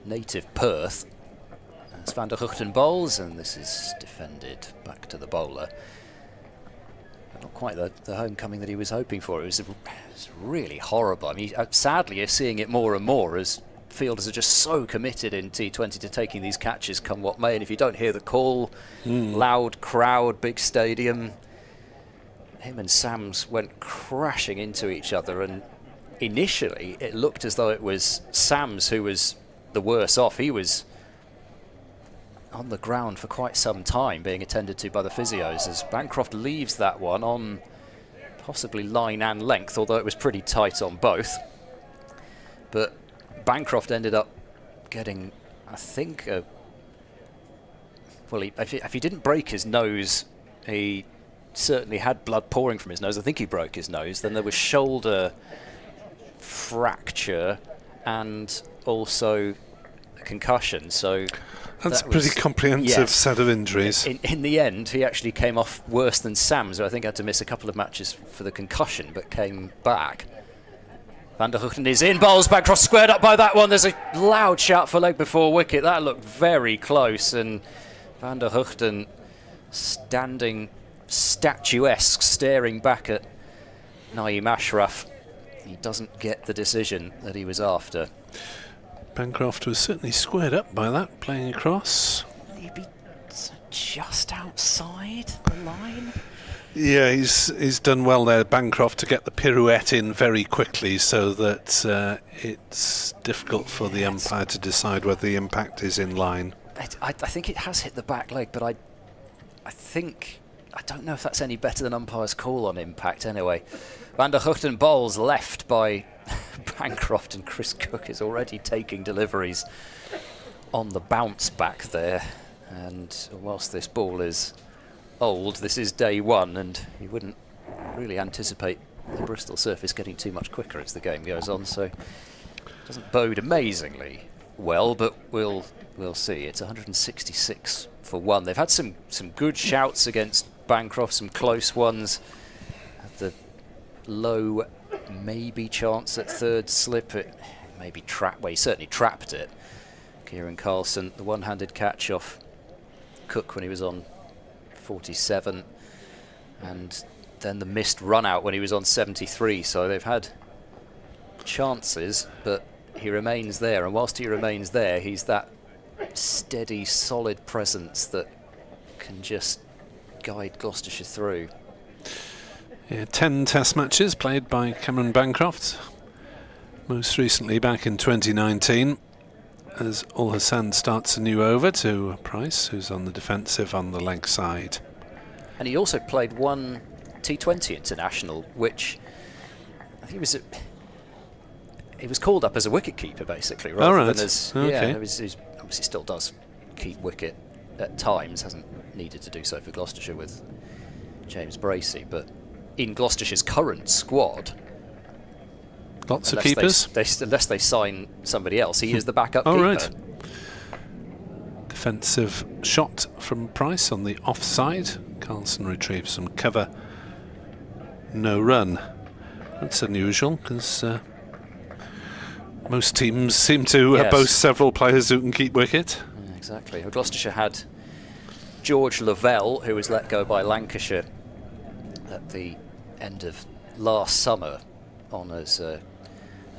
native Perth. It's Van der Huchten bowls, and this is defended back to the bowler. Not quite the homecoming that he was hoping for. It was really horrible. I mean, sadly, you're seeing it more and more as fielders are just so committed in T20 to taking these catches come what may. And if you don't hear the call, loud crowd, big stadium, him and Sams went crashing into each other. And initially, it looked as though it was Sams who was the worse off. He was on the ground for quite some time, being attended to by the physios, as Bancroft leaves that one on possibly line and length, although it was pretty tight on both. But Bancroft ended up getting, I think, well, if he didn't break his nose, he certainly had blood pouring from his nose. I think he broke his nose. Then there was shoulder fracture and also a concussion. So that's a pretty comprehensive set of injuries. In the end, he actually came off worse than Sams, who I think had to miss a couple of matches for the concussion, but came back. Van der Huchten is in, bowls Bancroft, squared up by that one. There's a loud shout for leg before wicket. That looked very close, and Van der Huchten standing statuesque, staring back at Naeem Ashraf. He doesn't get the decision that he was after. Bancroft was certainly squared up by that, playing across. Maybe just outside the line. Yeah, he's done well there, Bancroft, to get the pirouette in very quickly so that it's difficult for the umpire to decide whether the impact is in line. I think it has hit the back leg, but I don't know if that's any better than umpire's call on impact anyway. Van der Huchten bowls left by Bancroft, and Chris Cook is already taking deliveries on the bounce back there. And whilst this ball is old, this is day one, and you wouldn't really anticipate the Bristol surface getting too much quicker as the game goes on, so it doesn't bode amazingly well, but we'll see. It's 166 for one. They've had some good shouts against Bancroft, some close ones. The low maybe chance at third slip, it maybe he certainly trapped it. Kieran Carlson, the one-handed catch off Cook when he was on 47, and then the missed run out when he was on 73. So they've had chances, but he remains there, and whilst he remains there, he's that steady, solid presence that can just guide Gloucestershire through. Yeah, 10 test matches played by Cameron Bancroft, most recently back in 2019, as Ul Hassan starts a new over to Price, who's on the defensive on the leg side. And he also played one T20 international, which I think he was called up as a wicket-keeper, basically, rather than as... Okay. Yeah, he obviously still does keep wicket at times, hasn't needed to do so for Gloucestershire with James Bracey, but in Gloucestershire's current squad, lots of keepers. Unless they sign somebody else, he is the backup keeper. Right. Defensive shot from Price on the offside. Carlson retrieves some cover. No run. That's unusual, because most teams seem to boast several players who can keep wicket. Yeah, exactly. Well, Gloucestershire had George Lavelle, who was let go by Lancashire at the end of last summer on as a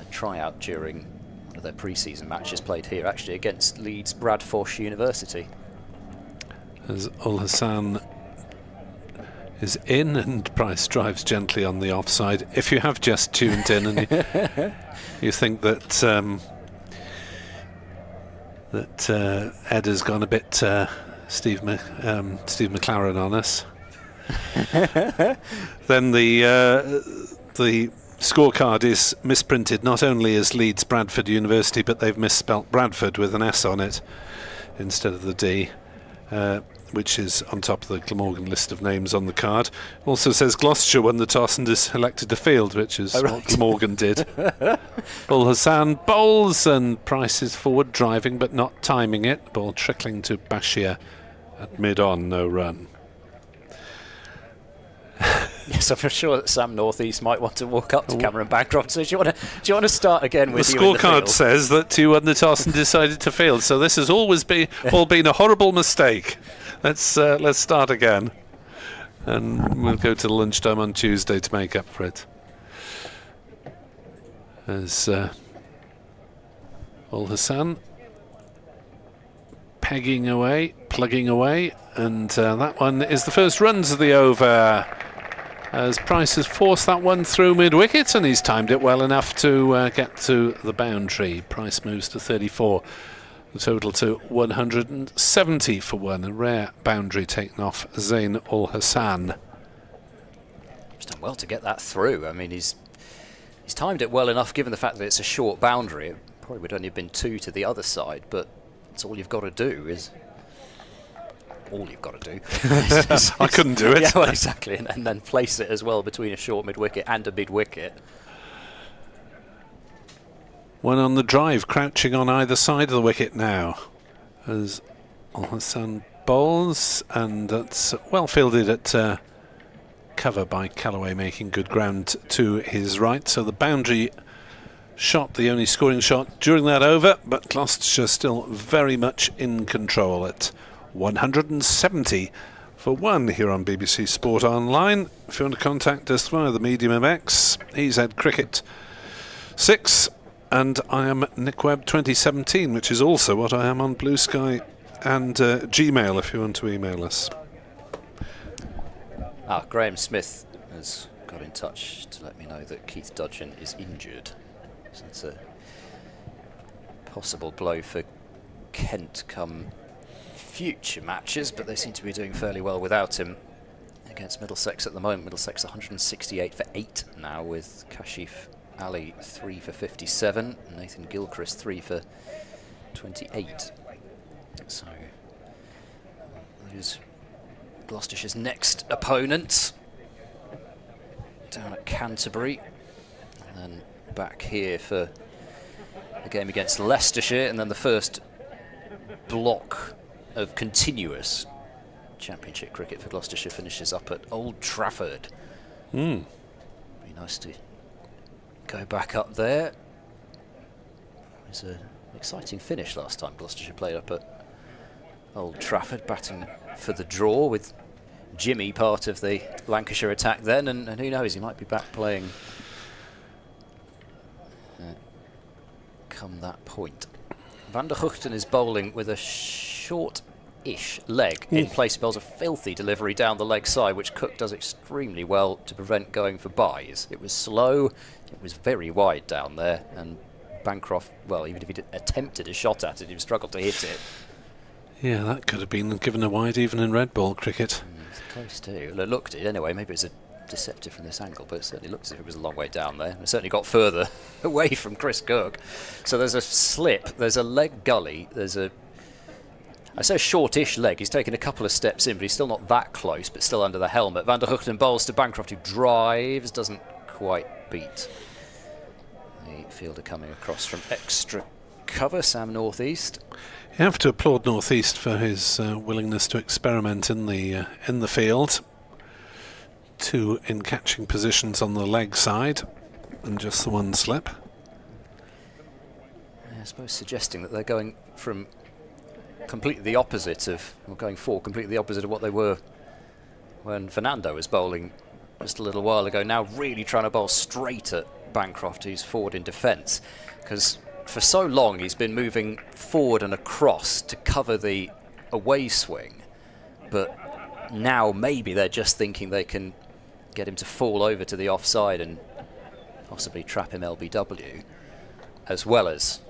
tryout during one of their pre-season matches played here, actually against Leeds Bradford University. As Ul Hassan is in, and Price drives gently on the offside. If you have just tuned in and you think that Ed has gone a bit Steve McLaren on us, then the scorecard is misprinted not only as Leeds Bradford University, but they've misspelt Bradford with an S on it instead of the D, which is on top of the Glamorgan list of names on the card. Also says Gloucestershire won the toss and is elected to field, which is what Glamorgan did. Ul Hassan bowls, and Price is forward driving but not timing it. Ball trickling to Bashir at mid-on, no run. Yes, I'm sure that Sam Northeast might want to walk up to Cameron Bancroft. So do you want to start again with the you in the scorecard field? says that you won the toss and decided to field. So this has always been a horrible mistake. Let's start again, and we'll go to the lunchtime on Tuesday to make up for it. As Ul Hassan pegging away, plugging away, and that one is the first runs of the over. As Price has forced that one through mid-wicket, and he's timed it well enough to get to the boundary. Price moves to 34. The total to 170 for one. A rare boundary taken off Zain Ul Hassan. He's done well to get that through. I mean, he's timed it well enough, given the fact that it's a short boundary. It probably would only have been 2 to the other side, but that's all you've got to do is... all you've got to do. I couldn't do it. Yeah, well, exactly, and then place it as well between a short mid-wicket and a mid-wicket. One on the drive, crouching on either side of the wicket now, as Ul Hassan bowls, and that's well fielded at cover by Callaway, making good ground to his right. So the boundary shot, the only scoring shot during that over, but Gloucestershire still very much in control at 170 for one here on BBC Sport Online. If you want to contact us via the medium of X, he's at Cricket 6, and I am Nick Webb 2017, which is also what I am on Blue Sky and Gmail if you want to email us. Graham Smith has got in touch to let me know that Keith Dudgeon is injured. So that's a possible blow for Kent come future matches, but they seem to be doing fairly well without him against Middlesex at the moment. Middlesex 168 for 8 now, with Kashif Ali 3 for 57, Nathan Gilchrist 3 for 28. So there's Gloucestershire's next opponent down at Canterbury, and then back here for the game against Leicestershire, and then the first block of continuous Championship cricket for Gloucestershire finishes up at Old Trafford. Be nice to go back up there. It was an exciting finish last time Gloucestershire played up at Old Trafford, batting for the draw with Jimmy part of the Lancashire attack then, and who knows, he might be back playing come that point. Van der Huchten is bowling with a short-ish leg in place. Bowls a filthy delivery down the leg side, which Cook does extremely well to prevent going for byes. It was slow, it was very wide down there, and Bancroft, well, even if he attempted a shot at it, he struggled to hit it. Yeah, that could have been given a wide even in red ball cricket. It's close too. Well, it looked it anyway. Maybe it's a deceptive from this angle, but it certainly looked as if it was a long way down there. It certainly got further away from Chris Cook. So there's a slip, there's a leg gully, there's a, I say a shortish leg. He's taken a couple of steps in, but he's still not that close, but still under the helmet. Van der Huchten bowls to Bancroft, who drives, doesn't quite beat the fielder coming across from extra cover, Sam Northeast. You have to applaud Northeast for his willingness to experiment in the field. 2 in catching positions on the leg side, and just the 1 slip. I suppose suggesting that they're going from completely the opposite of, or going for completely the opposite of what they were when Fernando was bowling just a little while ago. Now really trying to bowl straight at Bancroft, who's forward in defence, because for so long he's been moving forward and across to cover the away swing, but now maybe they're just thinking they can get him to fall over to the offside and possibly trap him LBW, as well as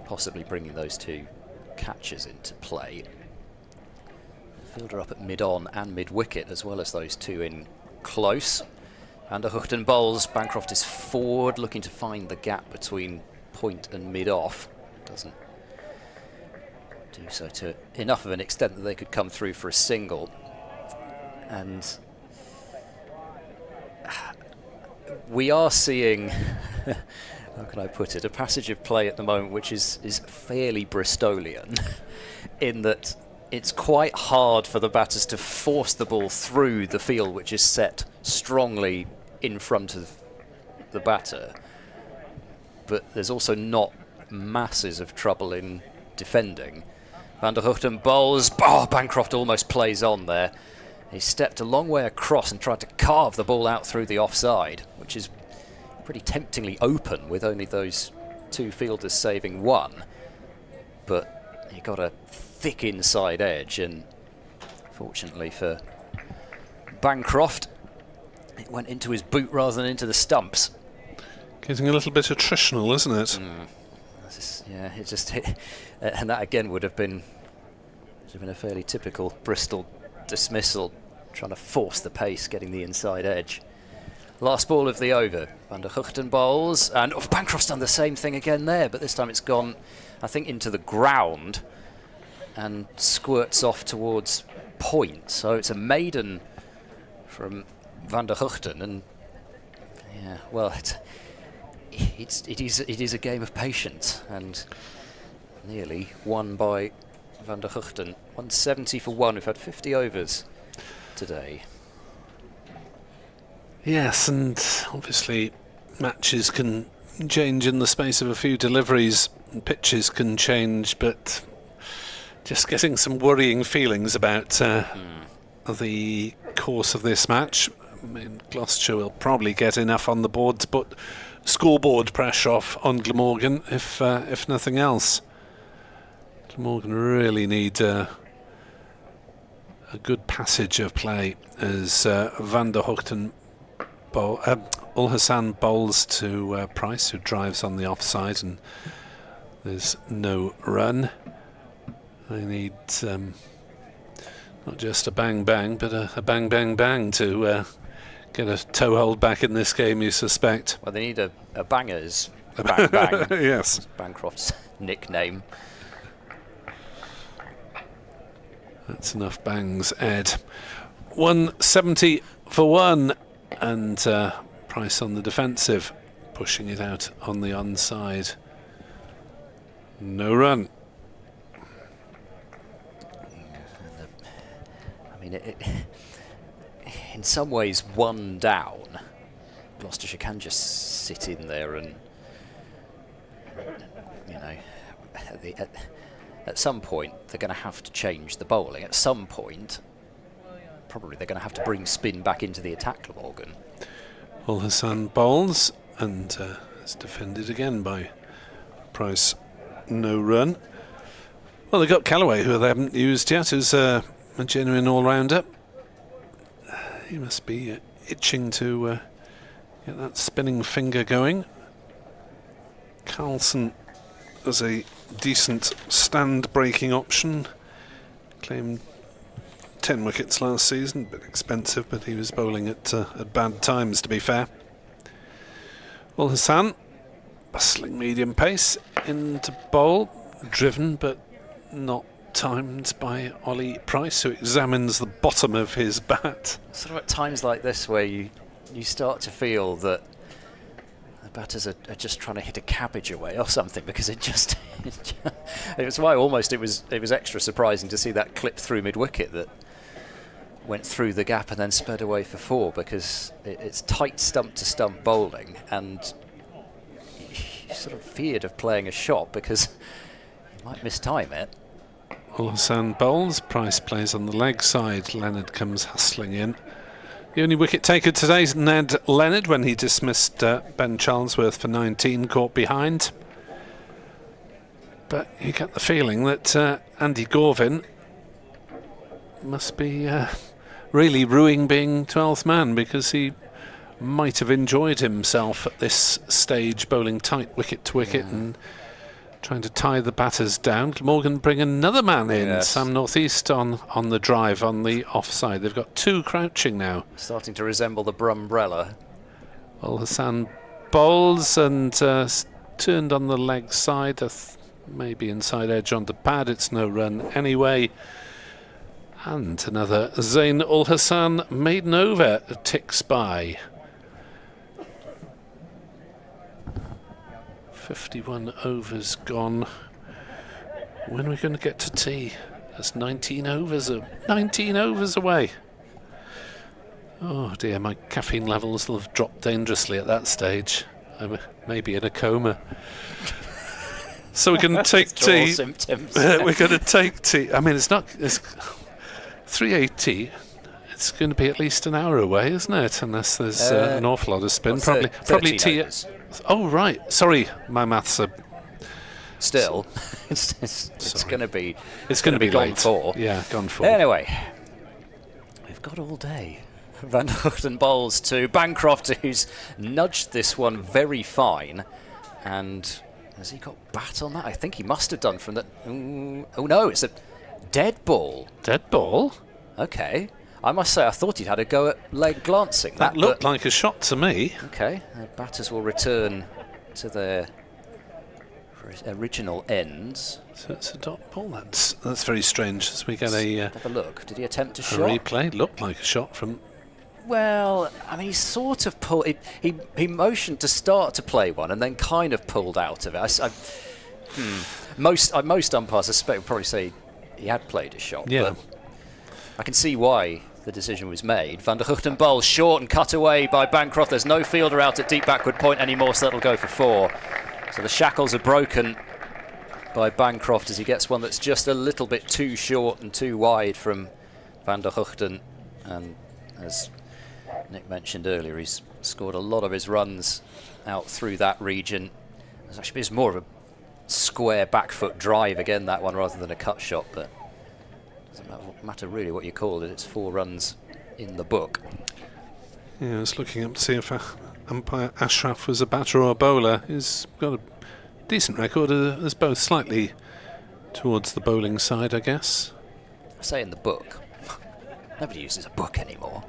possibly bringing those 2 catches into play. Fielder up at mid-on and mid-wicket, as well as those 2 in close. Van der Huchten bowls. Bancroft is forward, looking to find the gap between point and mid-off. Doesn't do so to enough of an extent that they could come through for a single. And we are seeing, how can I put it, a passage of play at the moment which is fairly Bristolian, in that it's quite hard for the batters to force the ball through the field which is set strongly in front of the batter, but there's also not masses of trouble in defending. Van der Hugten bowls. Oh, Bancroft almost plays on there. He stepped a long way across and tried to carve the ball out through the offside, which is pretty temptingly open with only those 2 fielders saving 1. But he got a thick inside edge, and fortunately for Bancroft, it went into his boot rather than into the stumps. Getting a little bit attritional, isn't it? Yeah, it just hit, and that again would have been a fairly typical Bristol dismissal, trying to force the pace, getting the inside edge. Last ball of the over. Van der Hugten bowls, and Bancroft's done the same thing again there, but this time it's gone, I think, into the ground and squirts off towards point. So it's a maiden from Van der Hugten, and yeah, well, it is a game of patience, and nearly won by Van der Hugten. 170 for 1. We've had 50 overs today. Yes, and obviously matches can change in the space of a few deliveries, and pitches can change, but just getting some worrying feelings about the course of this match. I mean, Gloucestershire will probably get enough on the board to put scoreboard pressure off on Glamorgan, if nothing else. Glamorgan really need a good passage of play as Van der Hugten Ul-Hassan bowls to Price, who drives on the offside, and there's no run. They need not just a bang bang, but a bang bang bang to get a toe hold back in this game, you suspect. Well, they need a banger's bang bang. Yes. That's Bancroft's nickname. That's enough bangs, Ed. 170 for 1, and Price on the defensive, pushing it out on the onside. No run. I mean, in some ways, 1 down, Gloucestershire can just sit in there and, you know, at some point they're going to have to change the bowling. At some point, probably they're going to have to bring spin back into the attack, Glamorgan. Ul-Hassan bowls, and is defended again by Price. No run. Well, they've got Callaway, who they haven't used yet, who's a genuine all-rounder. He must be itching to get that spinning finger going. Carlson as a decent stand-breaking option. Claimed 10 wickets last season, a bit expensive, but he was bowling at bad times, to be fair. Ul-Hassan, bustling medium pace into bowl, driven but not timed by Ollie Price, who examines the bottom of his bat. Sort of at times like this where you start to feel that the batters are just trying to hit a cabbage away or something, because it was why almost it was extra surprising to see that clip through mid-wicket that went through the gap and then sped away for 4, because it's tight stump to stump bowling, and you sort of feared of playing a shot because you might mistime it. Ul-Hassan bowls, Price plays on the leg side, Leonard comes hustling in. The only wicket taker today is Ned Leonard, when he dismissed Ben Charlesworth for 19, caught behind. But you get the feeling that Andy Gorvin must be really ruing being 12th man, because he might have enjoyed himself at this stage, bowling tight wicket to wicket and trying to tie the batters down. Glamorgan bring another man in, yes. Sam Northeast on the drive on the offside. They've got 2 crouching now. Starting to resemble the Brumbrella. Ul-Hassan bowls and turned on the leg side, maybe inside edge onto pad. It's no run anyway. And another Zain Ul-Hassan maiden over ticks by. 51 overs gone. When are we going to get to tea? That's 19 overs away. Oh dear, my caffeine levels will have dropped dangerously at that stage. I'm maybe in a coma. So we're going to take tea. Symptoms. We're going to take tea. I mean, it's 3:80. It's going to be at least an hour away, isn't it? Unless there's an awful lot of spin. Probably tea. Oh right. Sorry, my maths are. Still, it's going to be. It's going to be gone late. 4. Yeah, gone 4. Anyway, we've got all day. Van der Hochten bowls to Bancroft, who's nudged this one very fine. And has he got bat on that? I think he must have done from that. Oh no, it's a dead ball. Dead ball? Okay. I must say, I thought he'd had a go at leg glancing. That looked like a shot to me. Okay, the batters will return to their original ends. So it's a dot ball. That's very strange. As we get Have a look. Did he attempt a shot? replay. Looked like a shot from. Well, I mean, he sort of pulled. He motioned to start to play one, and then kind of pulled out of it. Most umpires, I suspect, would probably say he had played a shot. Yeah. But I can see why the decision was made. Van der Hochten bowls short and cut away by Bancroft. There's no fielder out at deep backward point anymore, so that'll go for 4. So the shackles are broken by Bancroft as he gets one that's just a little bit too short and too wide from Van der Hochten. And as Nick mentioned earlier, he's scored a lot of his runs out through that region. It's more of a square back foot drive again, that one, rather than a cut shot, but doesn't matter really what you call it. It's 4 runs in the book. Yeah, I was looking up to see if umpire Ashraf was a batter or a bowler. He's got a decent record as both, slightly towards the bowling side, I guess. I say in the book. Nobody uses a book anymore.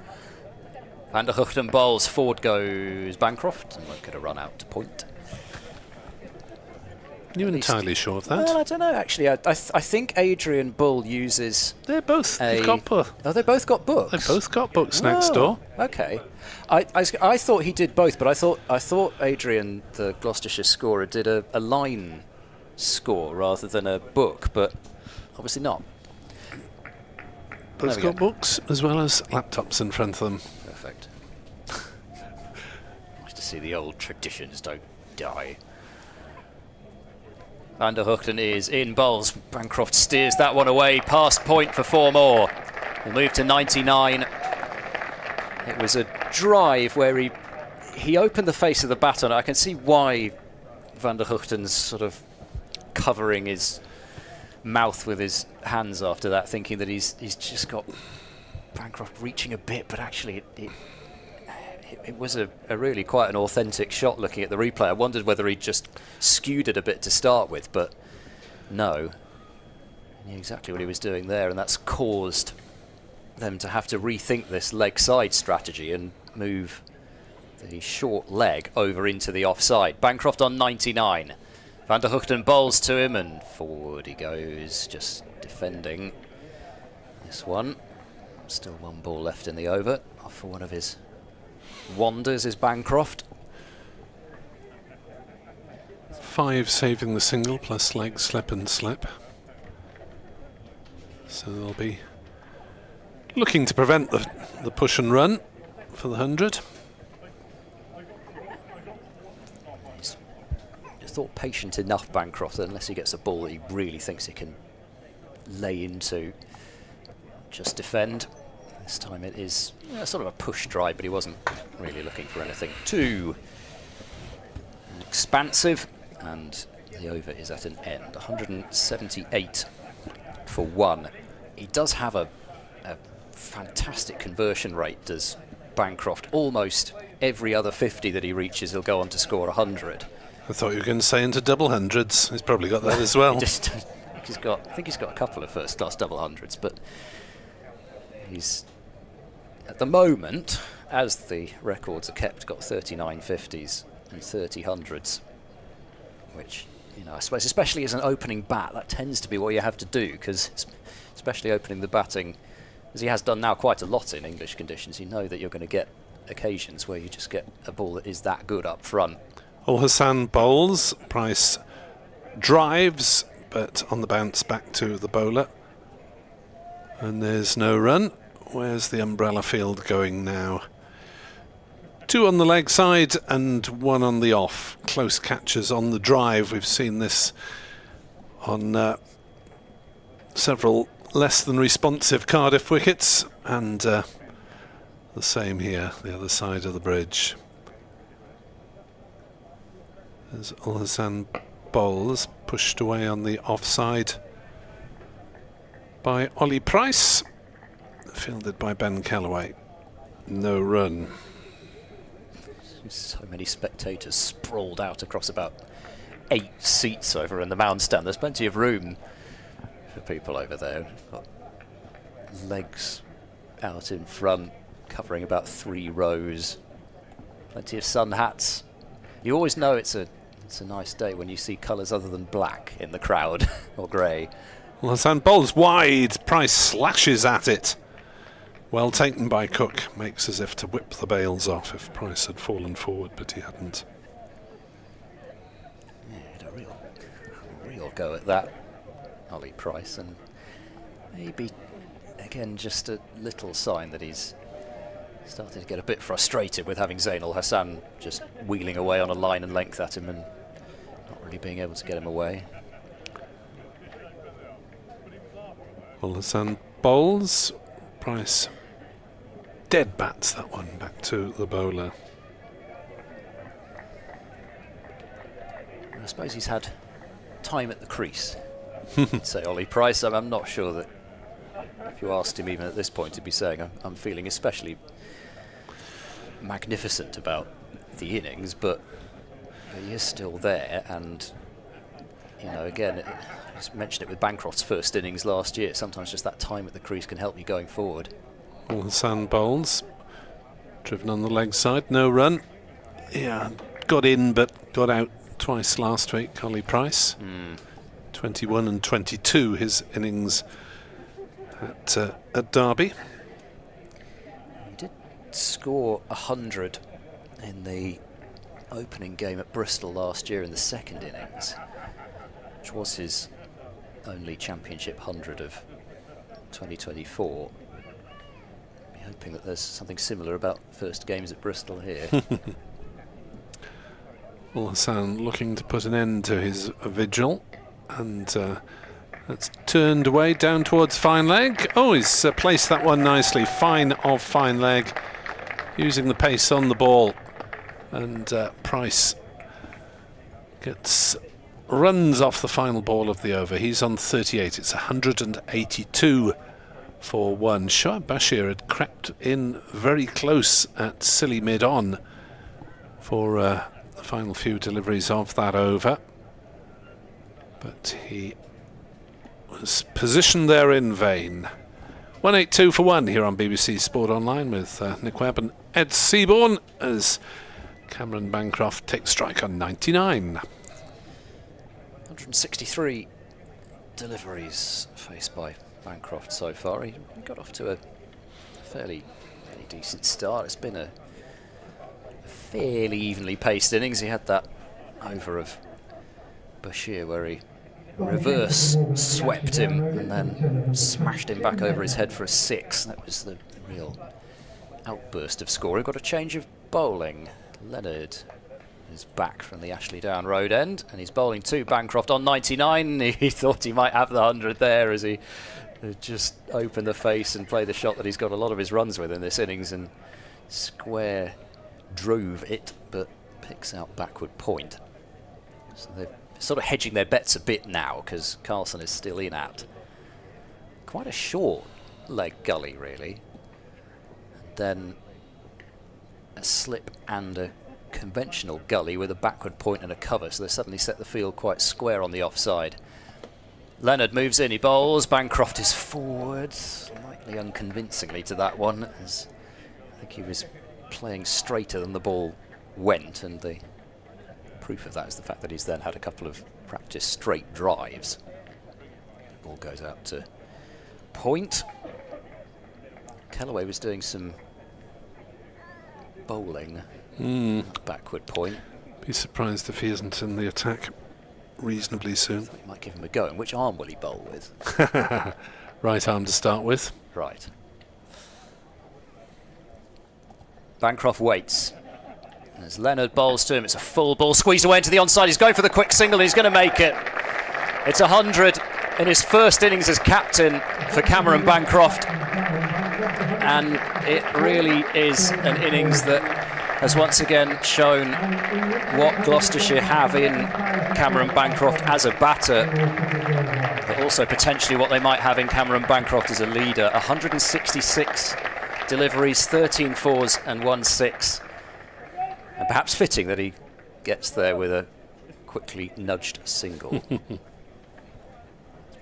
Van der Hochten bowls, forward goes Bancroft, and won't get a run out to point. You're entirely sure of that? Well, I don't know, actually. I think Adrian Bull uses... They've got books. Oh, they both got books? They've both got books next door. Okay. I thought he did both, but I thought Adrian, the Gloucestershire scorer, did a line score rather than a book, but obviously not. Both got books as well as laptops in front of them. Perfect. Nice to see the old traditions don't die. Van der Hochten is in bowls. Bancroft steers that one away, past point for 4 more. We'll move to 99. It was a drive where he opened the face of the bat on it. I can see why Van der Hochten's sort of covering his mouth with his hands after that, thinking that he's just got Bancroft reaching a bit, but actually it was a really quite an authentic shot looking at the replay. I wondered whether he just skewed it a bit to start with, but no. He knew exactly what he was doing there, and that's caused them to have to rethink this leg side strategy and move the short leg over into the offside. Bancroft on 99. Van der Hochten bowls to him, and forward he goes, just defending this one. Still 1 ball left in the over. Off for one of his wanders is Bancroft. 5 saving the single plus leg slip and slip. So they'll be looking to prevent the push and run for the 100. He's thought patient enough, Bancroft, that unless he gets a ball that he really thinks he can lay into, just defend. This time it is sort of a push drive, but he wasn't really looking for anything too expansive, and the over is at an end. 178 for 1. He does have a fantastic conversion rate, does Bancroft. Almost every other 50 that he reaches, he'll go on to score 100. I thought you were going to say into double hundreds. He's probably got that as well. I think he's got a couple of first-class double hundreds, but he's at the moment, as the records are kept, got 39 50s and 30 hundreds, which, you know, I suppose, especially as an opening bat, that tends to be what you have to do, because especially opening the batting, as he has done now quite a lot in English conditions, you know that you're going to get occasions where you just get a ball that is that good up front. Hassan bowls, Price drives, but on the bounce back to the bowler. And there's no run. Where's the umbrella field going now? 2 on the leg side and 1 on the off. Close catches on the drive. We've seen this on several less than responsive Cardiff wickets, and the same here, the other side of the bridge. As Rothesay bowls pushed away on the offside by Ollie Price, fielded by Ben Callaway. No run. So many spectators sprawled out across about 8 seats over in the mound stand. There's plenty of room for people over there. Got legs out in front, covering about 3 rows. Plenty of sun hats. You always know it's a nice day when you see colours other than black in the crowd, or grey. Rothesay bowls wide. Price slashes at it. Well taken by Cook. Makes as if to whip the bails off if Price had fallen forward, but he hadn't. Yeah, had a real go at that, Ollie Price, and maybe again just a little sign that he's started to get a bit frustrated with having Zain al-Hassan just wheeling away on a line and length at him and not really being able to get him away. Rothesay bowls. Price dead bats that one back to the bowler. I suppose he's had time at the crease, say Ollie Price. I'm not sure that if you asked him even at this point, he'd be saying I'm feeling especially magnificent about the innings, but he is still there. And you know, again, I just mentioned it with Bancroft's first innings last year. Sometimes just that time at the crease can help you going forward. Rothesay bowls, driven on the leg side, no run. Yeah, got in but got out twice last week, Ollie Price. 21 and 22 his innings at Derby. He did score 100 in the opening game at Bristol last year in the second innings, which was his only championship 100 of 2024. Hoping that there's something similar about first games at Bristol here. Rothesay looking to put an end to his vigil, and that's turned away down towards fine leg. Oh, he's placed that one nicely. Fine of fine leg, using the pace on the ball, and Price runs off the final ball of the over. He's on 38. It's 182 for 1. Shoaib Bashir had crept in very close at silly mid-on for the final few deliveries of that over, but he was positioned there in vain. 182 for 1 here on BBC Sport Online with Nick Webb and Ed Seaborn as Cameron Bancroft takes strike on 99. 163 deliveries faced by Bancroft so far. He got off to a fairly decent start. It's been a fairly evenly paced innings. He had that over of Bashir where he reverse swept him and then smashed him back over his head for a 6. That was the real outburst of scoring. Got a change of bowling. Leonard is back from the Ashley Down Road end and he's bowling to Bancroft on 99. He thought he might have the 100 there as he just opened the face and played the shot that he's got a lot of his runs with in this innings, and square drove it but picks out backward point. So they're sort of hedging their bets a bit now because Carlson is still in at quite a short leg gully really, and then a slip and a conventional gully with a backward point and a cover, so they suddenly set the field quite square on the offside. Leonard moves in, he bowls, Bancroft is forward, slightly unconvincingly to that one, as I think he was playing straighter than the ball went, and the proof of that is the fact that he's then had a couple of practice straight drives. The ball goes out to point. Callaway was doing some bowling backward point. Be surprised if he isn't in the attack reasonably soon. He might give him a go. And which arm will he bowl with? Right arm to start with. Right. Bancroft waits. As Leonard bowls to him, it's a full ball, squeezed away into the onside. He's going for the quick single, and he's going to make it. It's 100 in his first innings as captain for Cameron Bancroft. And it really is an innings that has once again shown what Gloucestershire have in Cameron Bancroft as a batter, but also potentially what they might have in Cameron Bancroft as a leader. 166 deliveries, 13 fours and 1 6. And perhaps fitting that he gets there with a quickly nudged single. It's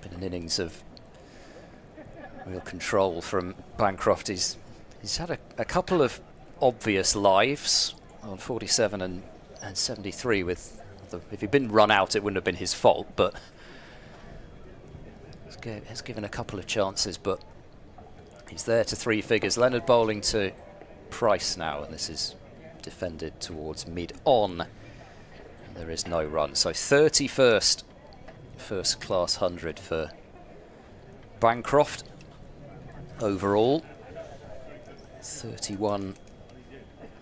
been an innings of real control from Bancroft. He's had a couple of obvious lives on 47 and 73 with if he'd been run out it wouldn't have been his fault, but has given a couple of chances, but he's there to 3 figures. Leonard bowling to Price now, and this is defended towards mid-on. There is no run, so 31st first class 100 for Bancroft overall. 31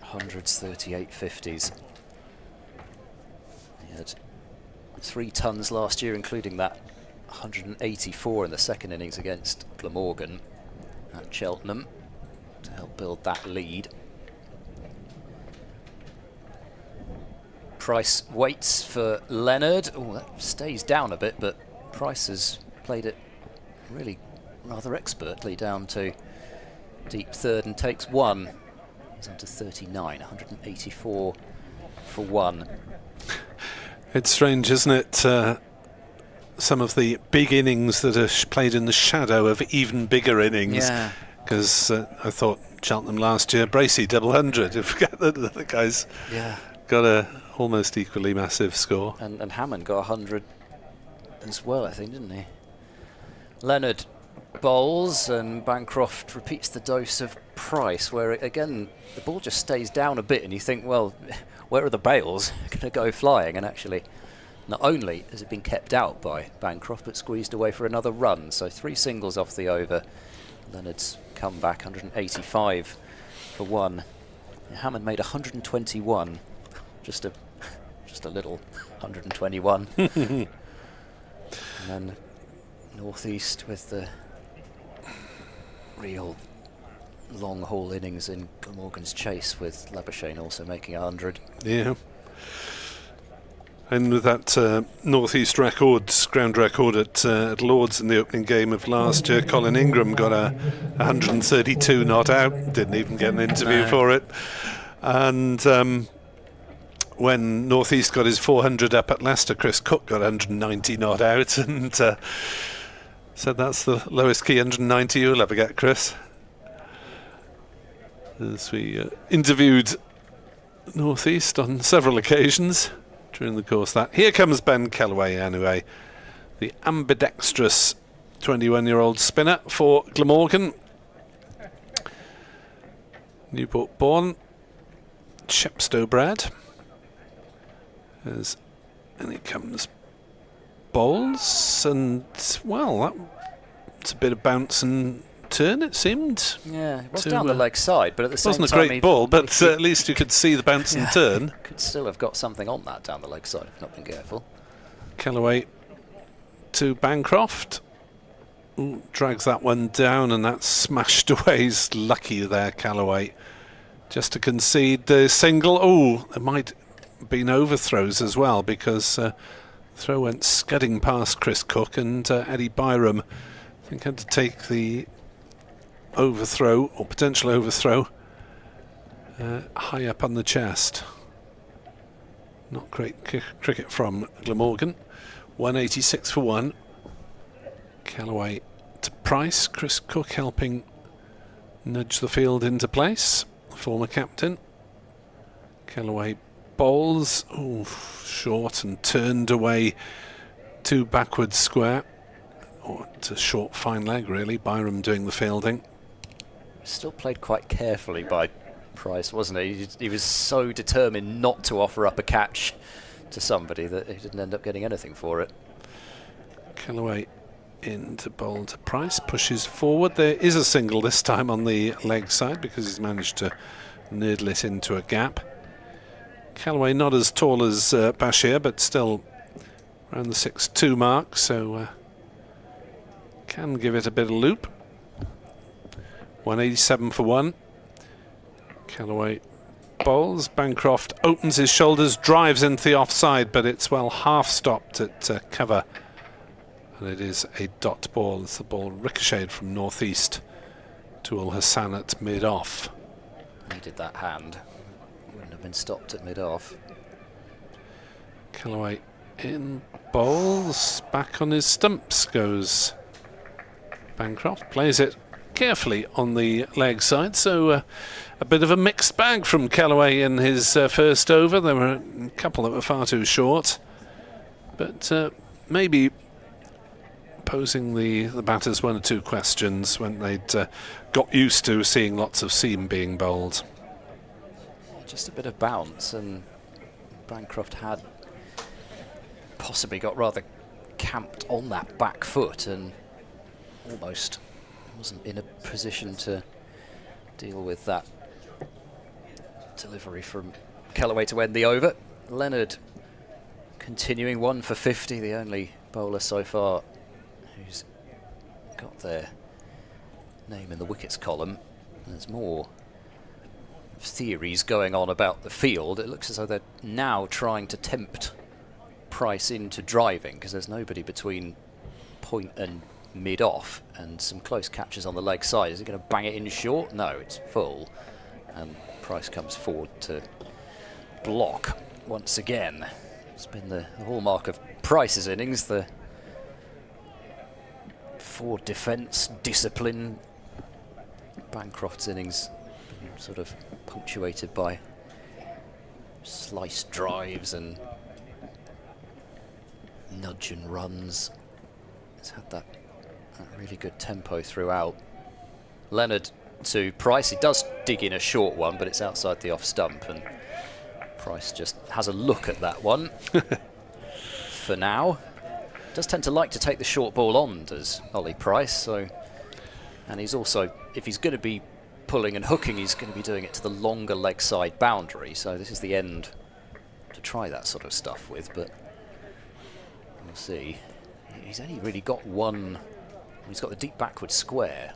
hundreds, 38 50s. He had 3 tons last year, including that 184 in the second innings against Glamorgan at Cheltenham to help build that lead. Price waits for Leonard. Oh, that stays down a bit, but Price has played it really rather expertly down to deep third and takes 1. He's on to 39, 184 for 1. It's strange, isn't it? Some of the big innings that are played in the shadow of even bigger innings. Yeah. Because I thought Cheltenham last year, Bracey double 100. I forget that the guys got a almost equally massive score. And Hammond got 100 as well, I think, didn't he? Leonard bowls and Bancroft repeats the dose of Price, where again the ball just stays down a bit and you think, well, where are the bails going to go flying? And actually not only has it been kept out by Bancroft but squeezed away for another run. So 3 singles off the over. Leonard's come back 185 for 1. Hammond made 121, just a little 121. And then North East with the real long haul innings in Glamorgan's chase, with Labuschagne also making 100. Yeah. And with that North East records, ground record at Lords in the opening game of last year, Colin Ingram got a 132 not out, didn't even get an interview for it. And when North East got his 400 up at Leicester, Chris Cook got 190 not out, and said that's the lowest key 190 you'll ever get, Chris. As we interviewed North East on several occasions during the course of that. Here comes Ben Kellaway anyway, the ambidextrous 21-year-old spinner for Glamorgan. Newport born, Chepstow bred. And he comes bowls, and well, that's a bit of bounce and turn, it seemed. Yeah, it was down the leg side, but at the same time... It wasn't a great ball, but at least you could see the bounce and turn. Could still have got something on that down the leg side if not been careful. Kellaway to Bancroft. Ooh, drags that one down, and that's smashed away. He's lucky there, Kellaway. Just to concede the single. Oh, there might have been overthrows as well, because throw went scudding past Chris Cook, and Eddie Byram, I think, had to take the overthrow, or potential overthrow, high up on the chest. Not great cricket from Glamorgan. 186 for 1. Kellaway to Price. Chris Cook helping nudge the field into place. Former captain. Kellaway bowls. Ooh, short and turned away to backwards square. Or to short fine leg, really. Byram doing the fielding. Still played quite carefully by Price, wasn't he? He was so determined not to offer up a catch to somebody that he didn't end up getting anything for it. Kellaway into bowl to Price, pushes forward. There is a single this time on the leg side because he's managed to noodle it into a gap. Callaway not as tall as Bashir, but still around the 6'2" mark, so can give it a bit of loop. 187 for 1. Callaway bowls. Bancroft opens his shoulders, drives into the offside, but it's well half stopped at cover. And it is a dot ball as the ball ricocheted from northeast to Ul Hassan at mid-off. Needed that hand. Wouldn't have been stopped at mid-off. Callaway in bowls. Back on his stumps goes Bancroft. Plays it carefully on the leg side, so a bit of a mixed bag from Callaway in his first over. There were a couple that were far too short, but maybe posing the batters one or two questions when they'd got used to seeing lots of seam being bowled. Just a bit of bounce, and Bancroft had possibly got rather camped on that back foot and almost wasn't in a position to deal with that delivery from Callaway to end the over. Leonard continuing 1 for 50, the only bowler so far who's got their name in the wickets column. There's more theories going on about the field. It looks as though they're now trying to tempt Price into driving because there's nobody between point and mid-off, and some close catches on the leg side. Is he going to bang it in short? No, it's full, and Price comes forward to block once again. It's been the hallmark of Price's innings, the forward defence, discipline. Bancroft's innings sort of punctuated by slice drives and nudge and runs. It's had that really good tempo throughout. Leonard to Price. He does dig in a short one, but it's outside the off stump, and Price just has a look at that one for now. Does tend to like to take the short ball on, does Ollie Price. So, and he's also, if he's going to be pulling and hooking, he's going to be doing it to the longer leg side boundary. So this is the end to try that sort of stuff with, but we'll see. He's only really got one. He's got the deep backward square.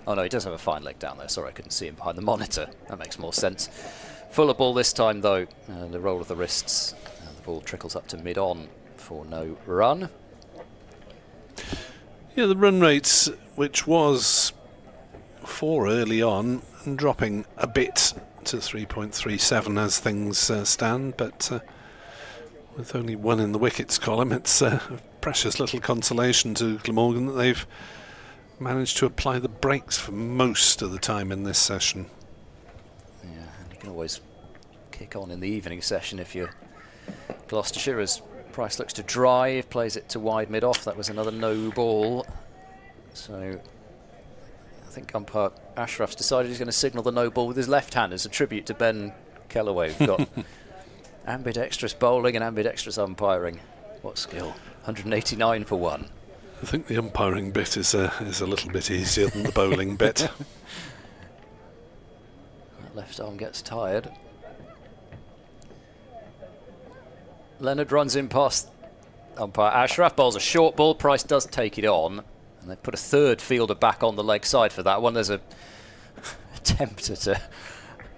Oh no, he does have a fine leg down there. Sorry, I couldn't see him behind the monitor. That makes more sense. Fuller ball this time though. The roll of the wrists. The ball trickles up to mid-on for no run. Yeah, the run rates, which was 4 early on, and dropping a bit to 3.37 as things stand, but with only 1 in the wickets column, it's a precious little consolation to Glamorgan that they've managed to apply the brakes for most of the time in this session. Yeah, and you can always kick on in the evening session if you're Gloucestershire, as Price looks to drive, plays it to wide mid-off. That was another no ball. So I think umpire Ashraf's decided he's going to signal the no ball with his left hand as a tribute to Ben Callaway. We've got ambidextrous bowling and ambidextrous umpiring. What skill. 189 for 1. I think the umpiring bit is a little bit easier than the bowling bit. That left arm gets tired. Leonard runs in past umpire Ashraf, bowls a short ball. Price does take it on, and they put a third fielder back on the leg side for that one. There's a attempt at an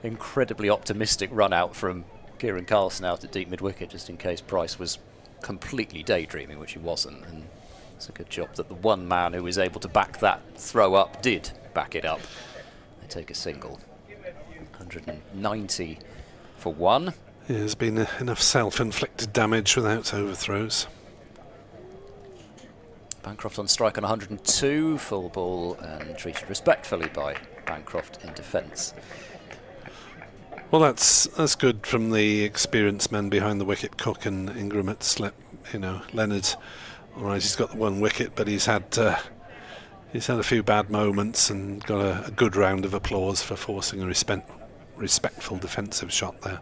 incredibly optimistic run out from Kieran Carlson out at deep mid-wicket, just in case Price was completely daydreaming, which he wasn't. And it's a good job that the one man who was able to back that throw up did back it up. They take a single. 190 for 1. Yeah, there's been enough self-inflicted damage without overthrows. Bancroft on strike on 102, full ball, and treated respectfully by Bancroft in defence. Well, that's good from the experienced men behind the wicket, Cook and Ingram at slip. You know, Leonard, all right, he's got the 1 wicket, but he's had a few bad moments and got a good round of applause for forcing a respectful defensive shot there.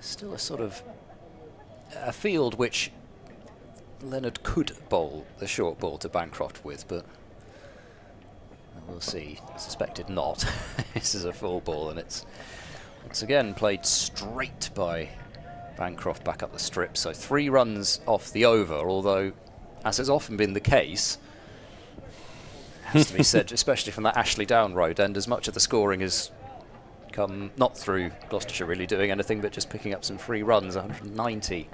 Still a sort of a field which Leonard could bowl the short ball to Bancroft with, but we'll see. Suspected not. This is a full ball, and it's once again played straight by Bancroft back up the strip. So 3 runs off the over, although, as has often been the case, has to be said, especially from that Ashley Down road end, as much of the scoring has come not through Gloucestershire really doing anything but just picking up some free runs. 190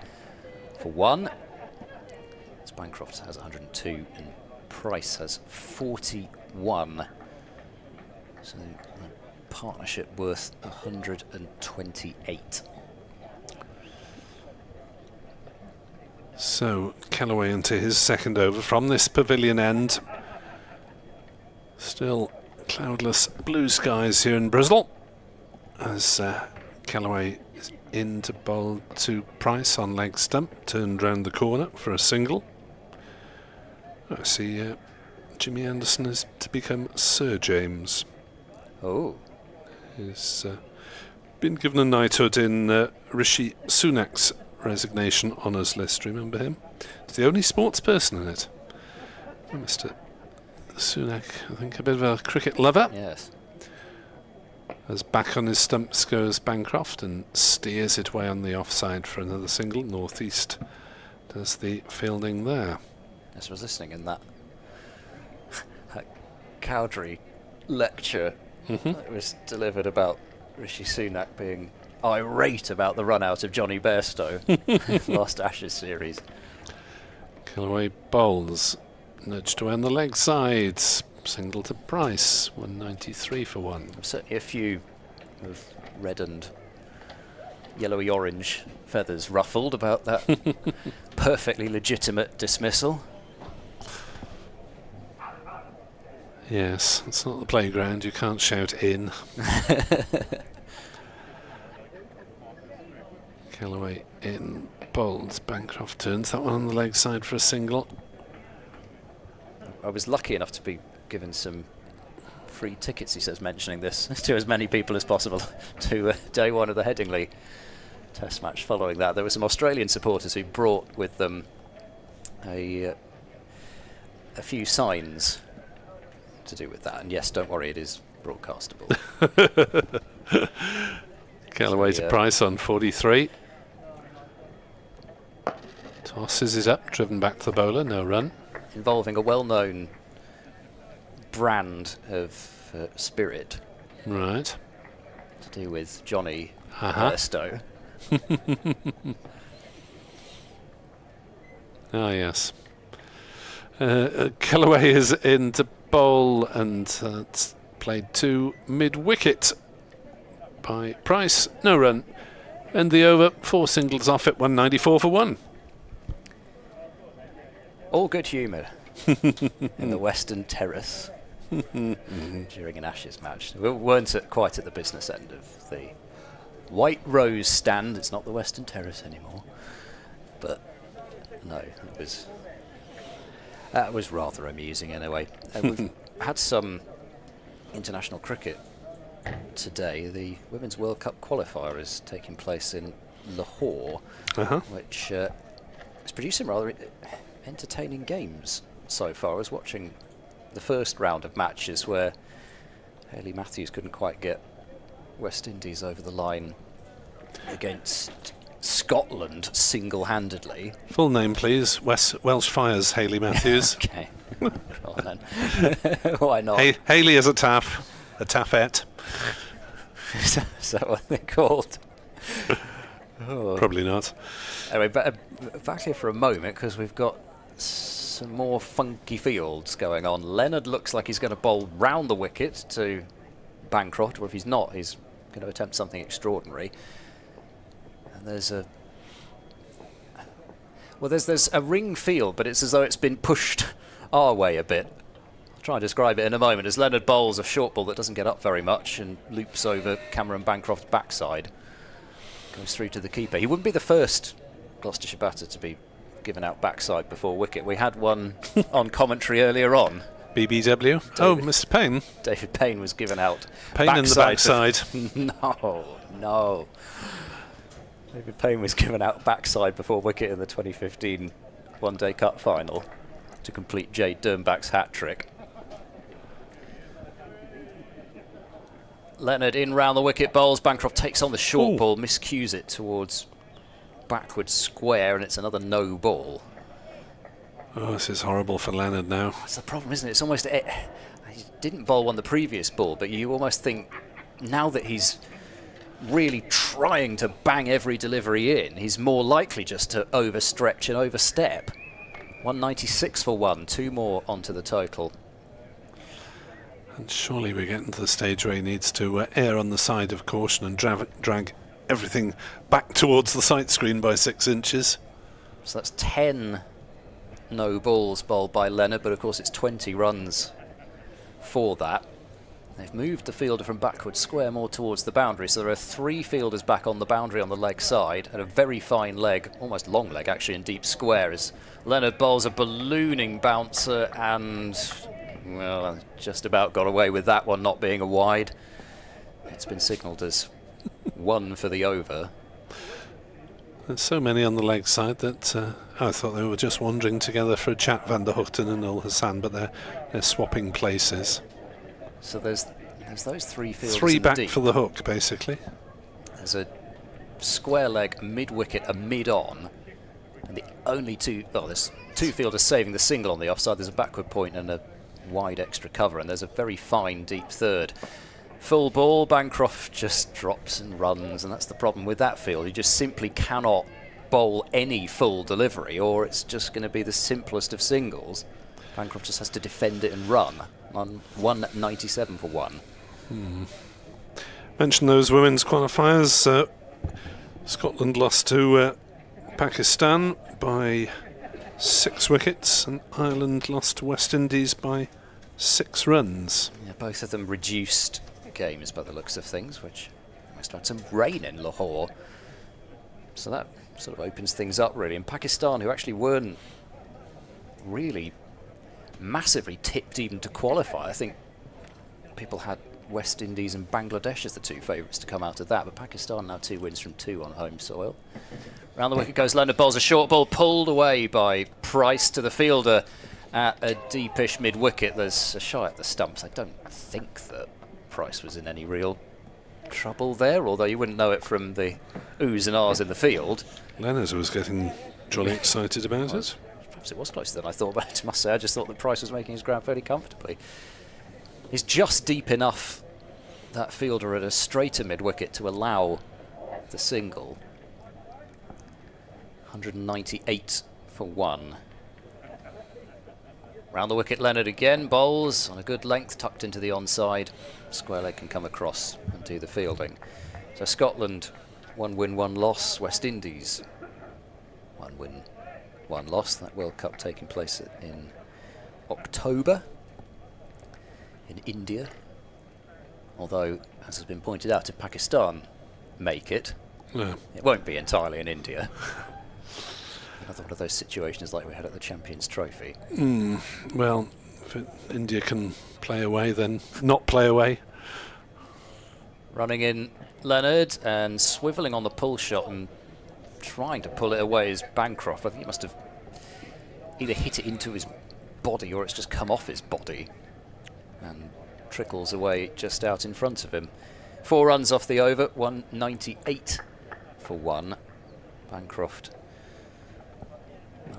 for 1. As Bancroft has 102 and Price has 41. So a partnership worth 128. So Callaway into his second over from this pavilion end. Still cloudless blue skies here in Bristol, as Callaway is in to bowl to Price on leg stump, turned round the corner for a single. I see Jimmy Anderson is to become Sir James. Oh. He's been given a knighthood in Rishi Sunak's resignation honours list, remember him? He's the only sports person in it. Mr. Sunak, I think a bit of a cricket lover. Yes. As back on his stumps goes Bancroft and steers it away on the offside for another single. Northeast does the fielding there. As I was listening in that Cowdrey lecture that was delivered about Rishi Sunak being irate about the run out of Johnny Bairstow last Ashes series. Callaway bowls, nudged away on the leg sides. Single to Price, 193 for 1. Certainly a few of red and yellowy orange feathers ruffled about that perfectly legitimate dismissal. Yes, it's not the playground, you can't shout in. Callaway in, bowls, Bancroft turns that one on the leg side for a single. I was lucky enough to be given some free tickets, he says, mentioning this to as many people as possible to day one of the Headingley Test match. Following that, there were some Australian supporters who brought with them a few signs to do with that, and yes, don't worry, it is broadcastable. Callaway to Price on 43. Tosses it up, driven back to the bowler, no run. Involving a well-known brand of spirit. Right. To do with Johnny Bairstow. Ah, yes. Callaway is in to bowl, and it's played to mid-wicket by Price. No run. And the over, 4 singles off at 194 for 1. All good humour in the Western Terrace during an Ashes match. We weren't quite at the business end of the White Rose stand. It's not the Western Terrace anymore. But no, that was rather amusing anyway. We've had some international cricket today. The Women's World Cup qualifier is taking place in Lahore, which is producing rather entertaining games so far. I was watching the first round of matches where Hayley Matthews couldn't quite get West Indies over the line against Scotland single-handedly. Full name, please. Welsh Fire's Hayley Matthews. Okay. Go on then. Why not? Hayley is a taffette. Is that what they're called? Probably not. Anyway, back here for a moment, because we've got some more funky fields going on. Leonard looks like he's going to bowl round the wicket to Bancroft, or if he's not, he's going to attempt something extraordinary. And there's a ring field, but it's as though it's been pushed our way a bit. I'll try and describe it in a moment, as Leonard bowls a short ball that doesn't get up very much and loops over Cameron Bancroft's backside. Goes through to the keeper. He wouldn't be the first Gloucestershire batter to be given out backside before wicket. We had one on commentary earlier on. BBW? Mr. Payne. David Payne was given out. Payne in the backside. No. David Payne was given out backside before wicket in the 2015 one-day cup final to complete Jade Dernbach's hat-trick. Leonard in round the wicket, bowls. Bancroft takes on the short ball, miscues it towards backward square, and it's another no ball. Oh, this is horrible for Leonard now. That's the problem, isn't it? It's almost... He didn't bowl one the previous ball, but you almost think now that he's really trying to bang every delivery in, he's more likely just to overstretch and overstep. 196 for 1, 2 more onto the total. And surely we're getting to the stage where he needs to err on the side of caution and drag everything back towards the sight screen by 6 inches. So that's 10 no balls bowled by Leonard, but of course it's 20 runs for that. They've moved the fielder from backward square more towards the boundary, so there are 3 fielders back on the boundary on the leg side, and a very fine leg, almost long leg actually, in deep square as Leonard bowls a ballooning bouncer, and well, just about got away with that one not being a wide. It's been signalled as 1 for the over. There's so many on the leg side that I thought they were just wandering together for a chat, Van der Hoogten and Ul Hassan, but they're swapping places. So there's those 3 fielders 3 in back deep. for the hook, basically. There's a square leg, a mid-wicket, a mid-on, and the only 2... Well, there's 2 fielders saving the single on the offside. There's a backward point and a wide extra cover, and there's a very fine deep third. Full ball, Bancroft just drops and runs, and that's the problem with that field. You just simply cannot bowl any full delivery, or it's just going to be the simplest of singles. Bancroft just has to defend it and run on 197 for 1. Mention those women's qualifiers. Scotland lost to Pakistan by 6 wickets, and Ireland lost to West Indies by 6 runs. Yeah, both of them reduced games by the looks of things, which must have had some rain in Lahore. So that sort of opens things up really. And Pakistan, who actually weren't really massively tipped even to qualify. I think people had West Indies and Bangladesh as the 2 favourites to come out of that, but Pakistan now 2 wins from 2 on home soil. Round the wicket goes Leonard, bowls a short ball, pulled away by Price to the fielder at a deepish mid-wicket. There's a shy at the stumps. I don't think that Price was in any real trouble there, although you wouldn't know it from the oohs and ahs in the field. Leonard was getting jolly excited about it. Perhaps it was closer than I thought, but I must say I just thought that Price was making his ground fairly comfortably. He's just deep enough, that fielder, at a straighter mid-wicket to allow the single. 198 for 1. Round the wicket, Leonard again, bowls on a good length, tucked into the onside. Square leg can come across and do the fielding. So Scotland, 1 win, 1 loss. West Indies, 1 win, 1 loss. That World Cup taking place in October in India. Although, as has been pointed out, if Pakistan make it, it won't be entirely in India. Another one of those situations like we had at the Champions Trophy. Well, if India can play away, then not play away. Running in Leonard and swivelling on the pull shot and trying to pull it away is Bancroft. I think he must have either hit it into his body or it's just come off his body and trickles away just out in front of him. 4 runs off the over, 198 for 1. Bancroft.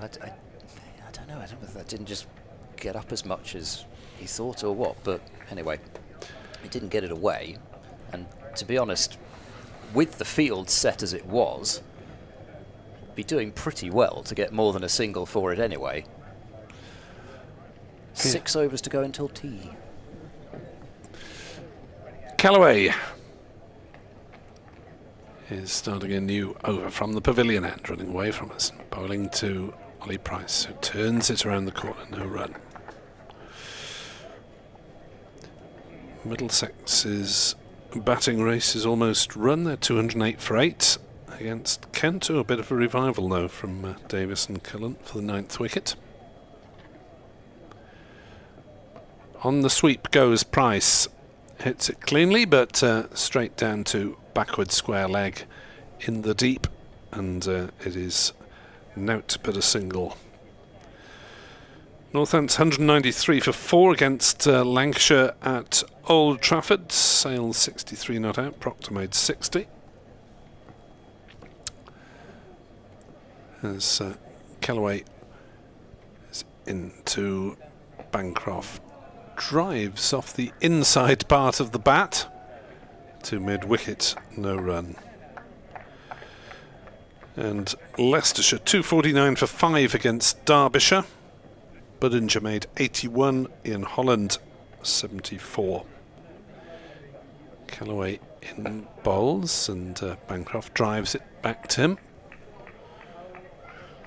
I don't know whether that didn't just get up as much as he thought or what, but anyway, he didn't get it away. And to be honest, with the field set as it was, be doing pretty well to get more than a single for it anyway. 6 overs to go until tea. Callaway is starting a new over from the pavilion end, running away from us, bowling to Ollie Price, who turns it around the corner, no run. Middlesex's batting race is almost run. They're 208 for 8 against Kent. A bit of a revival though from Davis and Cullen for the 9th wicket. On the sweep goes Price. Hits it cleanly, but straight down to backward square leg in the deep, and it is nout but a single. Northants 193 for 4 against Lancashire at Old Trafford. Sale 63 not out. Proctor made 60. As Kellaway is into Bancroft, drives off the inside part of the bat to mid-wicket, no run. And Leicestershire 249 for 5 against Derbyshire. Budinger made 81, Ian Holland 74. Kellaway in bowls, and Bancroft drives it back to him.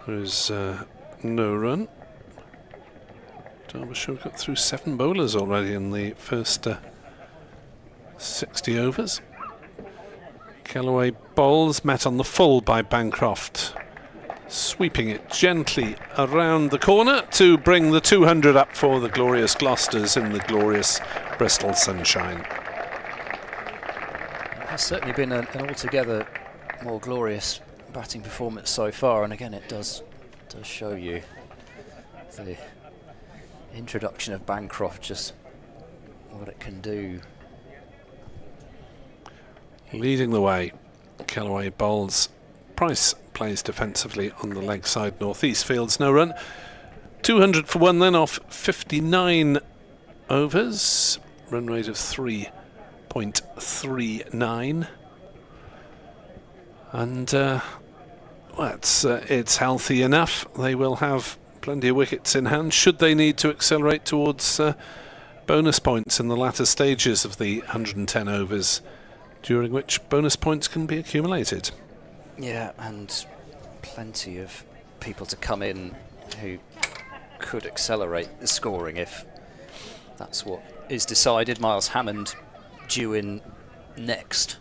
There's no run. Derbyshire got through 7 bowlers already in the first 60 overs. Kellaway bowls, met on the full by Bancroft, sweeping it gently around the corner to bring the 200 up for the glorious Gloucesters in the glorious Bristol sunshine. It has certainly been an altogether more glorious batting performance so far, and again it does show you the introduction of Bancroft, just what it can do. Leading the way, Kellaway bowls. Price plays defensively on the leg side, northeast fields, no run. 200 for 1 then off 59 overs, run rate of 3.39. And it's healthy enough. They will have plenty of wickets in hand should they need to accelerate towards bonus points in the latter stages of the 110 overs, during which bonus points can be accumulated. Yeah, and plenty of people to come in who could accelerate the scoring if that's what is decided. Miles Hammond due in next,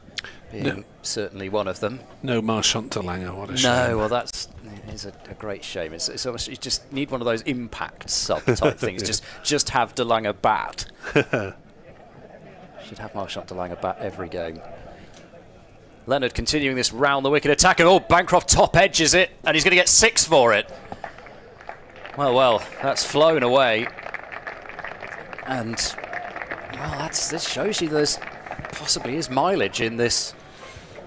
being certainly one of them. No Marchant de Lange, what a shame. No, well that's a great shame. It's almost, you just need one of those impact sub type things. Yeah. Just have de Lange bat. Should have Marchant de Lange bat every game. Leonard continuing this round the wicket attack, and Bancroft top edges it, and he's going to get 6 for it. Well, that's flown away. And, well, this shows you there's possibly is mileage in this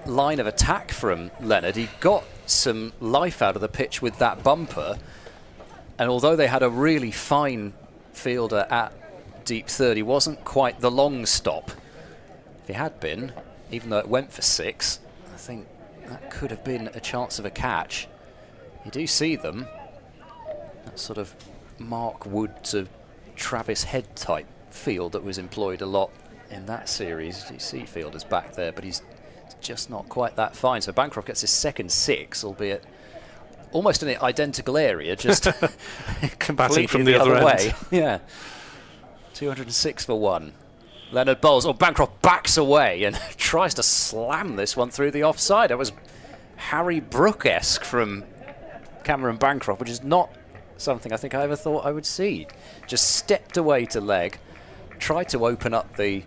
line of attack from Leonard. He got some life out of the pitch with that bumper, and although they had a really fine fielder at deep 30, wasn't quite the long stop. If he had been, even though it went for 6, I think that could have been a chance of a catch. You do see them, that sort of Mark Wood to Travis Head type field that was employed a lot in that series. You see fielders back there, but he's just not quite that fine. So Bancroft gets his second 6, albeit almost in an identical area, just completely from the other way. end. Yeah, 206 for 1. Leonard bowls, Bancroft backs away and tries to slam this one through the offside. It was Harry Brook-esque from Cameron Bancroft, which is not something I think I ever thought I would see. Just stepped away to leg, tried to open up the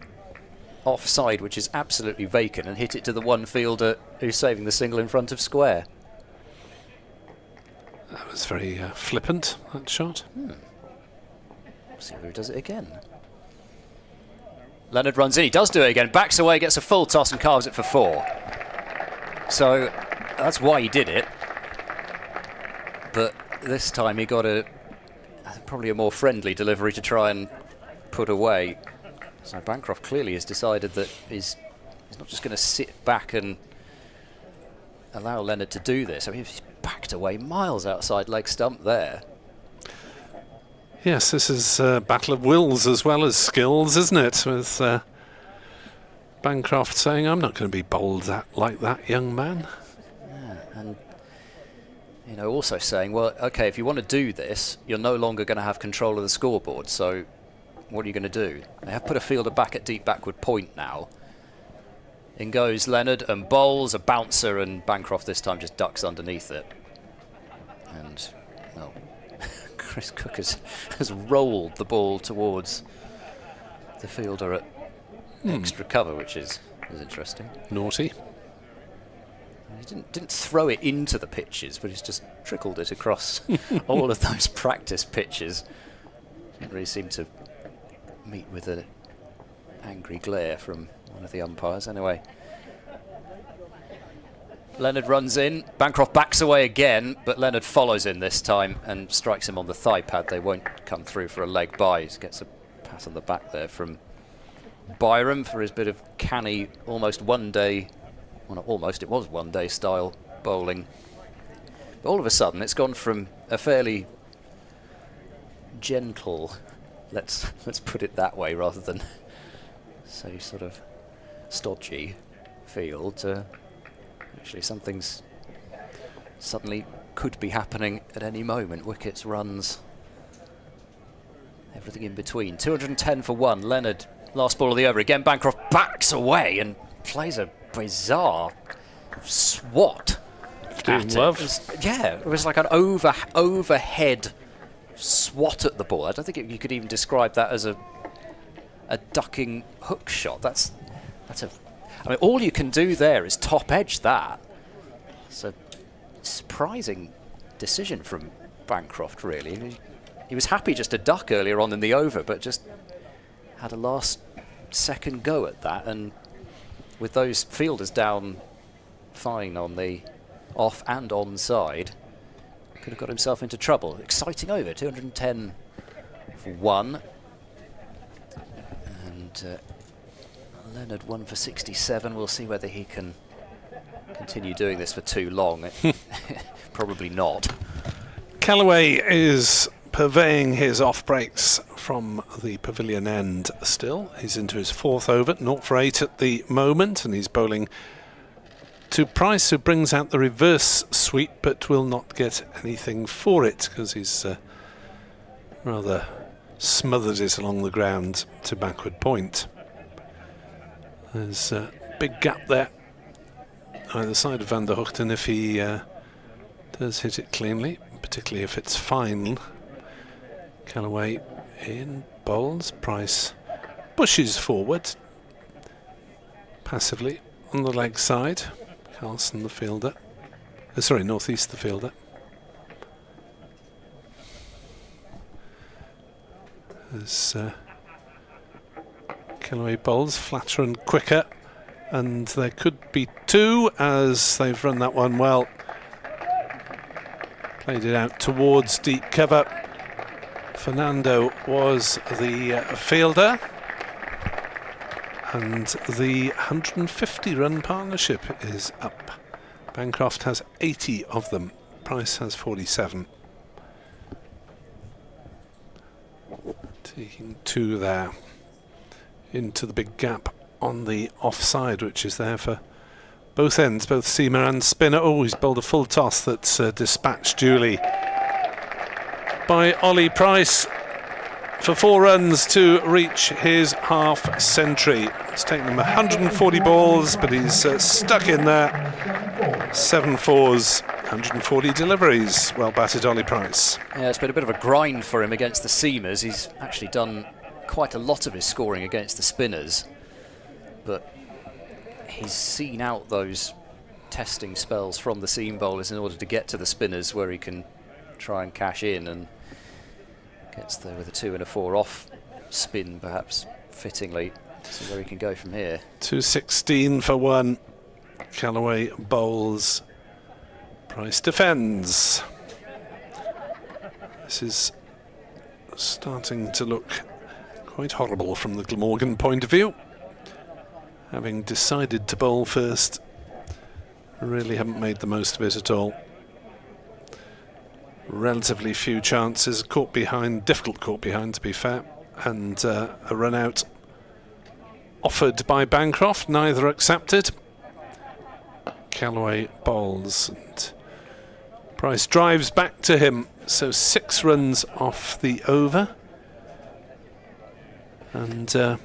offside, which is absolutely vacant, and hit it to the one fielder who's saving the single in front of square. That was very flippant, that shot. See who does it again. Leonard runs in, he does do it again, backs away, gets a full toss and carves it for 4. So that's why he did it. But this time he got probably a more friendly delivery to try and put away. So Bancroft clearly has decided that he's not just going to sit back and allow Leonard to do this. I mean, he's backed away miles outside leg stump there. Yes, this is a battle of wills as well as skills, isn't it? With Bancroft saying, I'm not going to be bowled like that, young man. Yeah, and also saying, well, okay, if you want to do this, you're no longer going to have control of the scoreboard, so what are you going to do? They have put a fielder back at deep backward point now. In goes Leonard and bowls a bouncer, and Bancroft this time just ducks underneath it. And, well, Chris Cook has rolled the ball towards the fielder at extra cover, which is interesting. Naughty. He didn't throw it into the pitches, but he's just trickled it across all of those practice pitches Didn't really seem to meet with an angry glare from one of the umpires. Anyway, Leonard runs in, Bancroft backs away again, but Leonard follows in this time and strikes him on the thigh pad. They won't come through for a leg by. He gets a pat on the back there from Byram for his bit of canny, almost one-day, well not almost, it was one-day style bowling. But all of a sudden it's gone from a fairly gentle, let's put it that way rather than say sort of stodgy field to actually something's suddenly could be happening at any moment. Wickets, runs, everything in between. 210 for 1. Leonard, last ball of the over. Again, Bancroft backs away and plays a bizarre swat. Love. It was like an overhead swat at the ball. I don't think you could even describe that as a ducking hook shot. That's I mean, all you can do there is top edge that. It's a surprising decision from Bancroft, really. He was happy just to duck earlier on in the over, but just had a last second go at that, and with those fielders down fine on the off and on side, could have got himself into trouble. Exciting over, 210 for 1. And Leonard 1 for 67. We'll see whether he can continue doing this for too long. Probably not. Callaway is purveying his off breaks from the pavilion end still. He's into his 4th over, 0 for 8 at the moment, and he's bowling to Price, who brings out the reverse sweep but will not get anything for it because he's rather smothered it along the ground to backward point. There's a big gap there either side of Van der Hoogten if he does hit it cleanly, particularly if it's fine. Callaway in, bowls, Price pushes forward passively on the leg side. Carlson the fielder, Northeast the fielder. As Callaway bowls flatter and quicker, and there could be 2 as they've run that one well. Played it out towards deep cover. Fernando was the fielder, and the 150-run partnership is up. Bancroft has 80 of them. Price has 47. Taking 2 there into the big gap on the offside, which is there for both ends, both seamer and spinner. Oh, he's bowled a full toss that's dispatched duly by Ollie Price for 4 runs to reach his half century. It's taken him 140 balls, but he's stuck in there. 7 fours, 140 deliveries. Well batted, Ollie Price. Yeah, it's been a bit of a grind for him against the seamers. He's actually done quite a lot of his scoring against the spinners, but he's seen out those testing spells from the seam bowlers in order to get to the spinners where he can try and cash in, and gets there with a 2 and a 4 off spin, perhaps fittingly. See where he can go from here. 216 for 1. Callaway bowls. Price defends. This is starting to look quite horrible from the Glamorgan point of view. Having decided to bowl first, really haven't made the most of it at all. Relatively few chances, caught behind, difficult caught behind to be fair, and a run out offered by Bancroft, neither accepted. Callaway bowls and Price drives back to him, so 6 runs off the over. And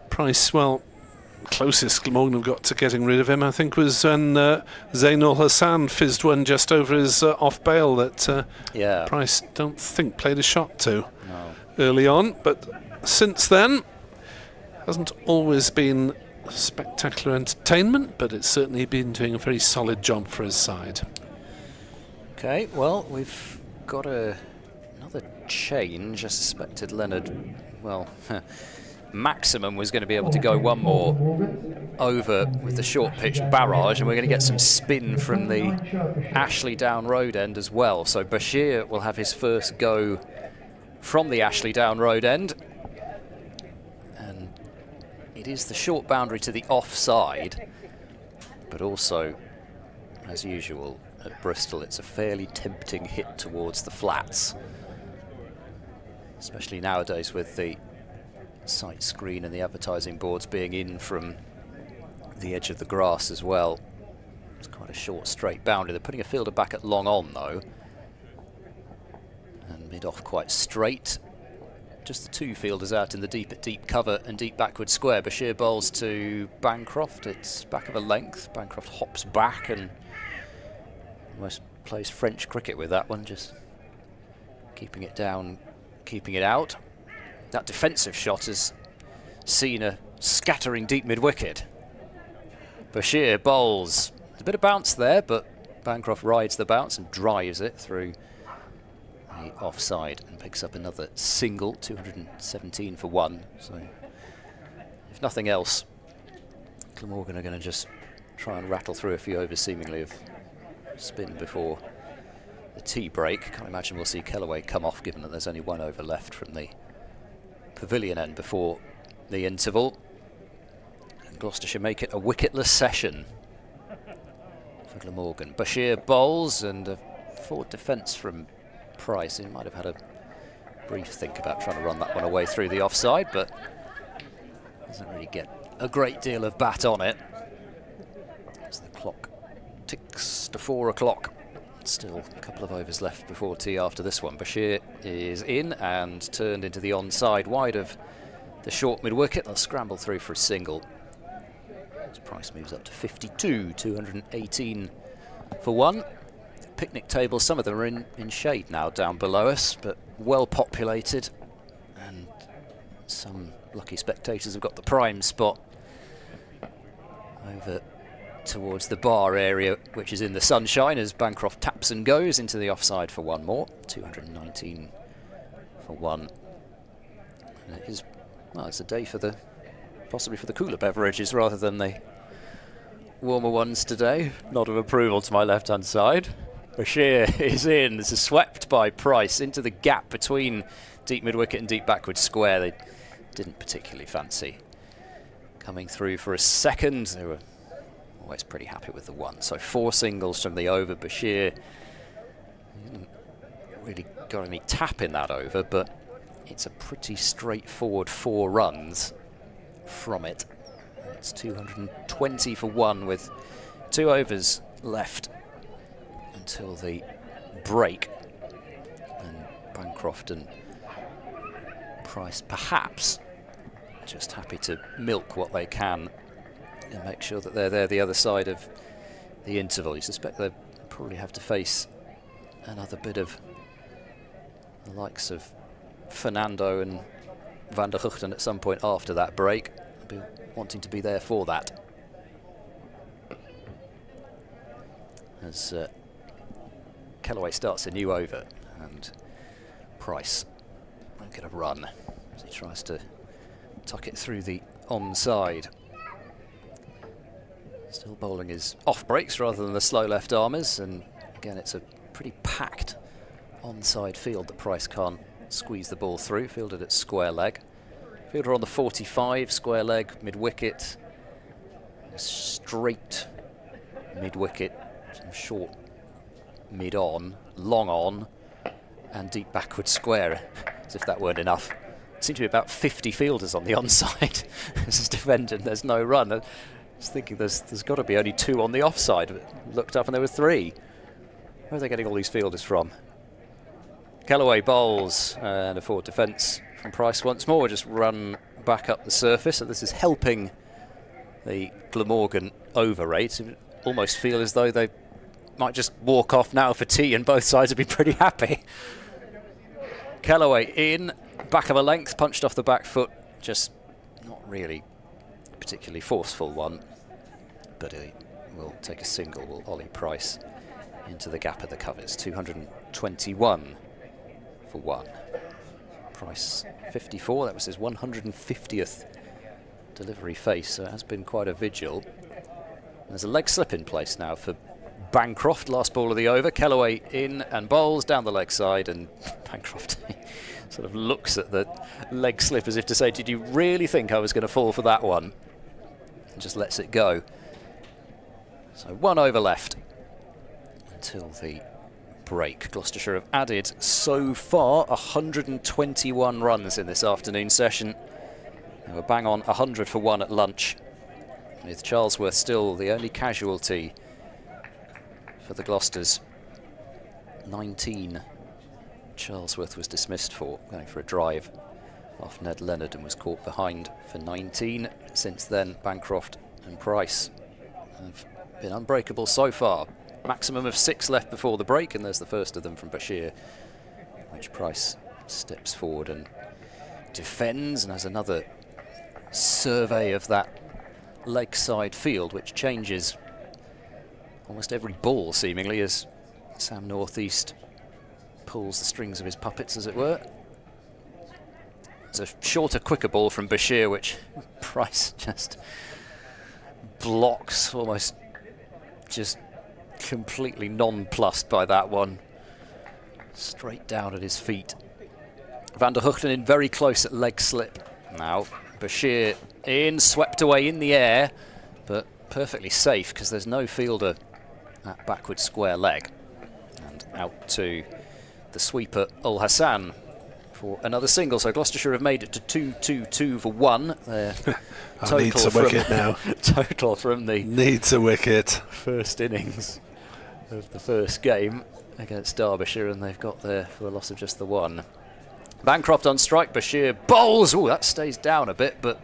Price, well, closest Glamorgan have got to getting rid of him, I think, was when Zainul Hassan fizzed one just over his off bail that Price don't think played a shot to early on, but since then hasn't always been spectacular entertainment, but it's certainly been doing a very solid job for his side. Okay, well, we've got another another change. I suspected Leonard, well, maximum was going to be able to go one more over with the short pitch barrage, and we're going to get some spin from the Ashley Down Road end as well. So Bashir will have his first go from the Ashley Down Road end. And it is the short boundary to the offside, but also, as usual at Bristol, it's a fairly tempting hit towards the flats, especially nowadays with the sight screen and the advertising boards being in from the edge of the grass as well. It's quite a short straight boundary. They're putting a fielder back at long on though, and mid off quite straight. Just the two fielders out in the deep at deep cover and deep backward square. Bashir bowls to Bancroft. It's back of a length. Bancroft hops back and almost plays French cricket with that one, just keeping it down, keeping it out. That defensive shot has seen a scattering deep mid-wicket. Bashir bowls. There's a bit of bounce there, but Bancroft rides the bounce and drives it through the offside and picks up another single, 217 for one. So, if nothing else, Glamorgan are going to just try and rattle through a few overs seemingly of spin before the tea break. Can't imagine we'll see Kellaway come off, given that there's only one over left from the Pavilion end before the interval. And Gloucestershire make it a wicketless session for Glamorgan. Bashir bowls, and a forward defence from Price. He might have had a brief think about trying to run that one away through the offside, but doesn't really get a great deal of bat on it as the clock ticks to 4 o'clock. Still a couple of overs left before tea after this one. Bashir is in and turned into the onside wide of the short mid-wicket. They'll scramble through for a single. As Price moves up to 52, 218 for one. Picnic tables, some of them are in shade now down below us, but well populated, and some lucky spectators have got the prime spot over towards the bar area, which is in the sunshine, as Bancroft taps and goes into the offside for one more. 219 for one. And it is, well, it's a day for the, possibly for the cooler beverages rather than the warmer ones today. Nod of approval to my left-hand side. Bashir is in. This is swept by Price into the gap between deep mid-wicket and deep backward square. They didn't particularly fancy coming through for a second. They were always pretty happy with the one. So 4 singles from the over. Bashir didn't really got any tap in that over, but it's a pretty straightforward 4 runs from it. It's 220 for one with 2 overs left until the break. And Bancroft and Price perhaps just happy to milk what they can and make sure that they're there the other side of the interval. You suspect they'll probably have to face another bit of the likes of Fernando and Van der Guchten at some point after that break. They'll be wanting to be there for that. As Kellaway starts a new over, and Price won't get a run as he tries to tuck it through the onside. Still bowling his off breaks rather than the slow left armers, and again it's a pretty packed onside field that Price can't squeeze the ball through. Fielded at square leg. Fielder on the 45, square leg, mid wicket, straight mid wicket, some short mid on, long on, and deep backward square. As if that weren't enough. Seems to be about 50 fielders on the onside. This is defending, there's no run. I was thinking there's got to be only 2 on the offside. Looked up and there were 3. Where are they getting all these fielders from? Kellaway bowls and a forward defence from Price once more. Just run back up the surface. So this is helping the Glamorgan over rate. It almost feel as though they might just walk off now for tea and both sides would be pretty happy. Kellaway in, back of a length, punched off the back foot. Just not really particularly forceful one, but he will take a single, will Ollie Price into the gap of the covers. 221 for 1. Price 54, that was his 150th delivery face, so it has been quite a vigil. There's a leg slip in place now for Bancroft, last ball of the over. Kellaway in and bowls down the leg side, and Bancroft sort of looks at the leg slip as if to say, did you really think I was going to fall for that one? And just lets it go. So 1 over left until the break. Gloucestershire have added so far 121 runs in this afternoon session. They were bang on 100 for 1 at lunch, with Charlesworth still the only casualty for the Gloucesters. 19 Charlesworth was dismissed for, going for a drive off Ned Leonard and was caught behind for 19. Since then, Bancroft and Price have been unbreakable so far. Maximum of 6 left before the break, and there's the first of them from Bashir, which Price steps forward and defends, and has another survey of that leg side field, which changes almost every ball seemingly as Sam Northeast pulls the strings of his puppets, as it were. It's a shorter, quicker ball from Bashir, which Price just blocks, almost just completely nonplussed by that one. Straight down at his feet. Van der Hoogten in very close at leg slip. Now Bashir in, swept away in the air, but perfectly safe because there's no fielder at backward square leg. And out to the sweeper Ul Hassan for another single. So Gloucestershire have made it to 2-2-2 for 1. Their needs a wicket now. Total from the needs a wicket first innings of the first game against Derbyshire, and they've got there for a loss of just the 1. Bancroft on strike, Bashir bowls. Oh, that stays down a bit, but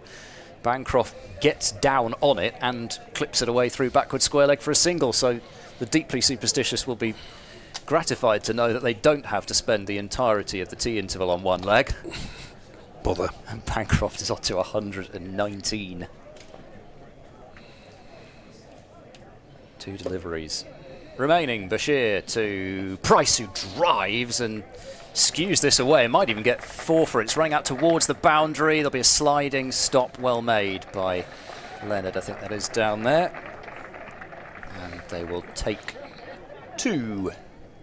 Bancroft gets down on it and clips it away through backward square leg for a single. So the deeply superstitious will be gratified to know that they don't have to spend the entirety of the tea interval on one leg. Bother. And Bancroft is on to 119. 2 deliveries remaining. Bashir to Price, who drives and skews this away. Might even get 4 for it. It's running out towards the boundary. There'll be a sliding stop, well made by Leonard. I think that is down there. And they will take 2.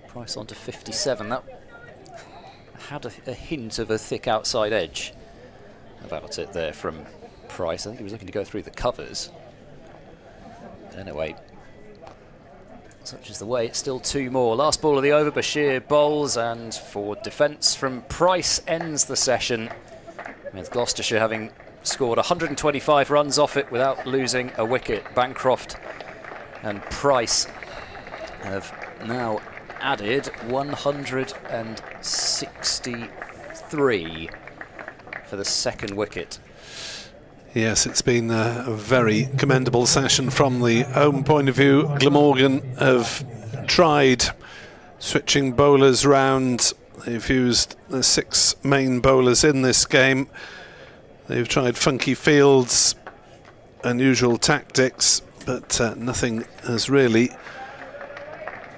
Price on to 57. That had a hint of a thick outside edge about it there from Price. I think he was looking to go through the covers. But anyway, such is the way. It's still 2 more. Last ball of the over, Bashir bowls, and for defence from Price ends the session, with Gloucestershire having scored 125 runs off it without losing a wicket. Bancroft and Price have now added 163 for the second wicket. Yes, it's been a very commendable session from the home point of view. Glamorgan have tried switching bowlers round. They've used the 6 main bowlers in this game. They've tried funky fields, unusual tactics, but nothing has really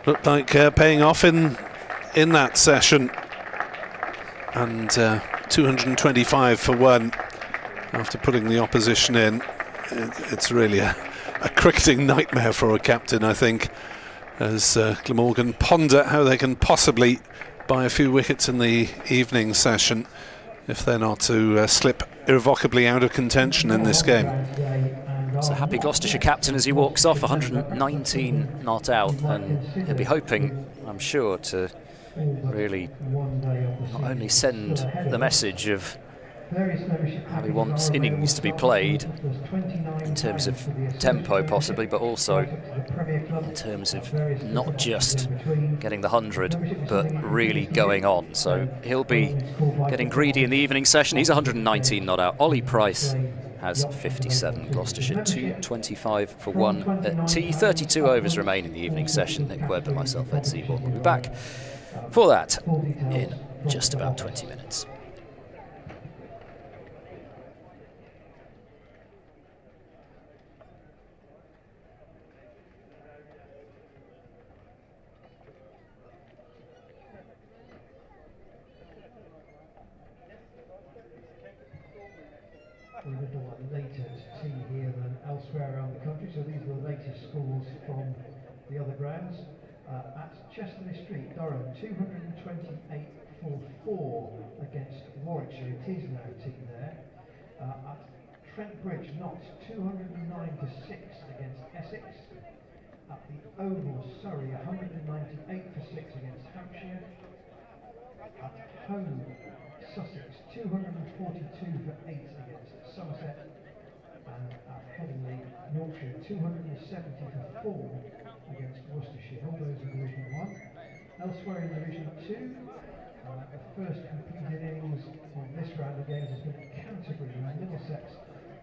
looked like paying off in that session. And 225 for 1 after putting the opposition in. It's really a cricketing nightmare for a captain, I think, as Glamorgan ponder how they can possibly buy a few wickets in the evening session if they're not to slip irrevocably out of contention in this game. It's a happy Gloucestershire captain as he walks off, 119 not out, and he'll be hoping, I'm sure, to really not only send the message of how he wants innings to be played in terms of tempo possibly, but also in terms of not just getting the 100 but really going on. So he'll be getting greedy in the evening session. He's 119 not out. Ollie Price has 57. Gloucestershire 225 for 1 at tea. 32 overs remain in the evening session. Nick Webb and myself, Ed Seaborn, will be back for that in just about 20 minutes. country, so these are the latest scores from the other grounds. At Chesterley Street, Durham, 228-4 against Warwickshire. It is now team there. At Trent Bridge, Notts, 209-6 against Essex. At the Oval, Surrey, 198-6 against Hampshire. At home, Sussex, 242-8 against Somerset. And at Headingley, Yorkshire, 270-4 against Worcestershire. All those in Division 1. Elsewhere in Division 2, the first completed innings of this round of games has been Canterbury and Middlesex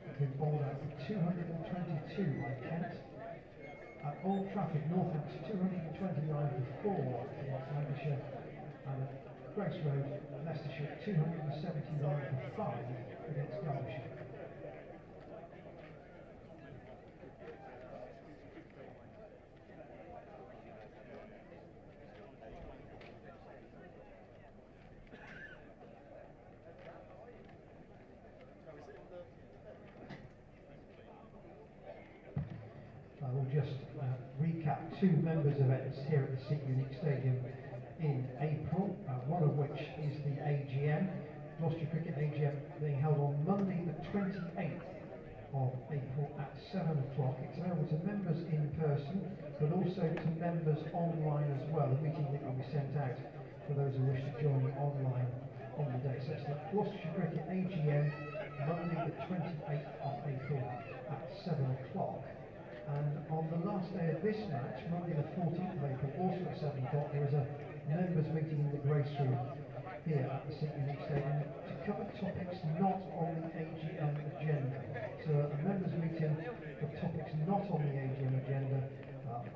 have been bowled out for 222 by Kent. At Old Trafford, Norfolk 229-4 against Lancashire, and at Grace Road, Leicestershire 279-5 against Gloucestershire. I will just recap two members' events here at the Seat Unique Stadium in April, one of which is the AGM, Gloucestershire Cricket AGM, being held on Monday the 28th of April at 7 o'clock. It's available to members in person, but also to members online as well. The meeting link will be sent out for those who wish to join online on the day. So it's the Gloucestershire Cricket AGM, Monday the 28th of April at 7 o'clock. And on the last day of this match, Monday the 14th of April, also at 7 o'clock, there is a members' meeting in the Grace Room here at the Seat Unique Stadium to cover topics not on the AGM agenda. So a members' meeting for topics not on the AGM agenda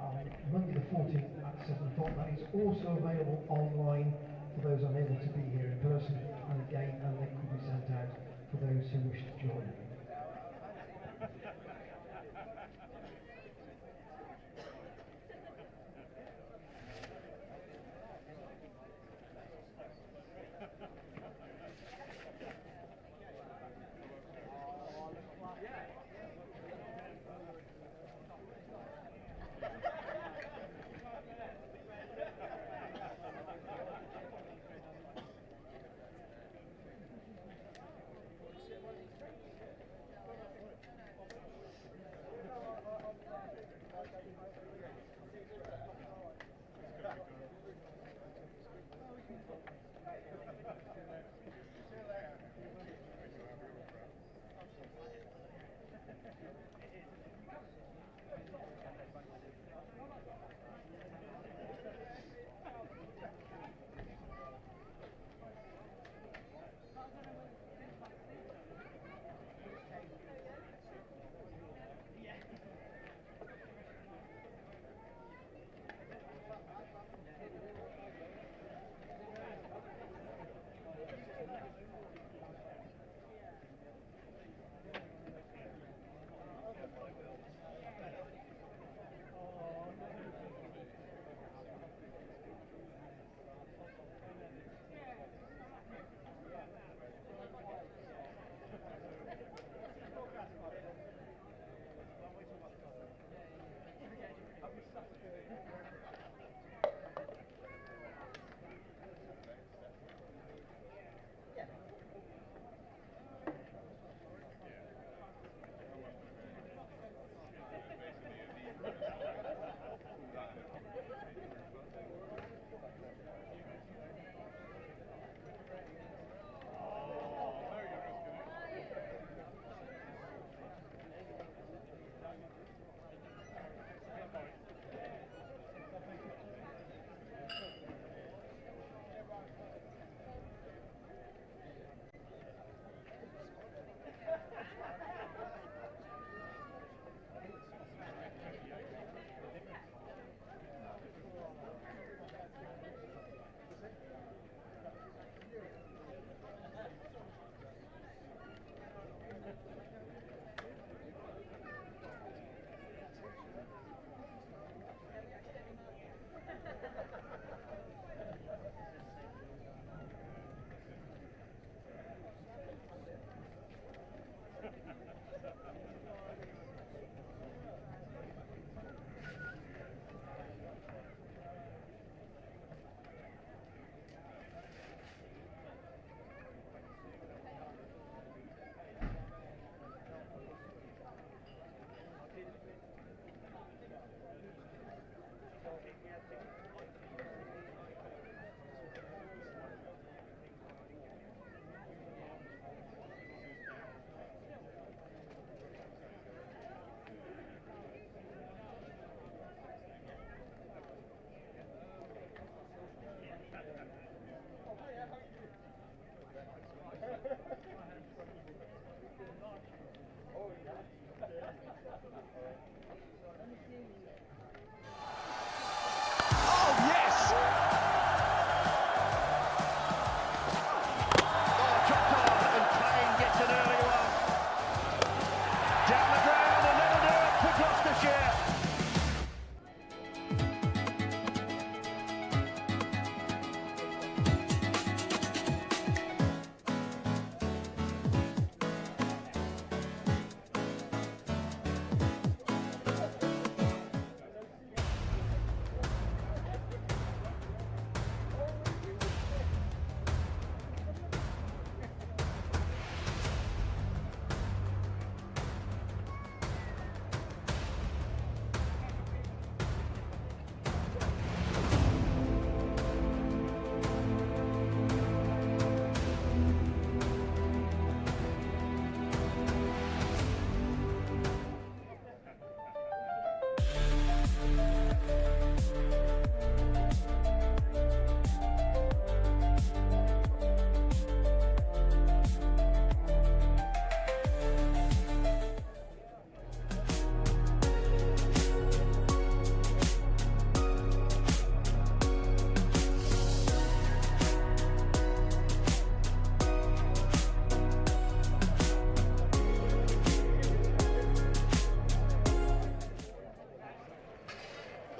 on Monday the 14th at 7 o'clock. That is also available online for those unable to be here in person, and again a link will be sent out for those who wish to join.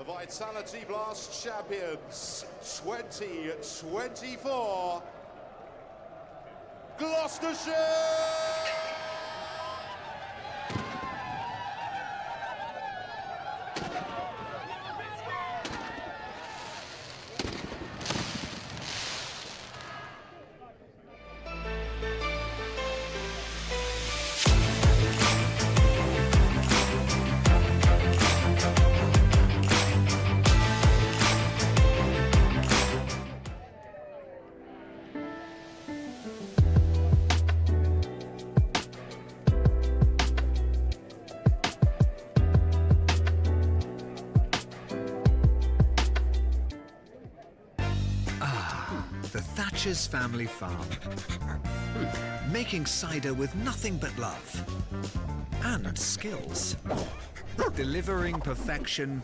Vitality Blast champions 2024, Gloucestershire! The Thatcher's family farm. Making cider with nothing but love and skills. Delivering perfection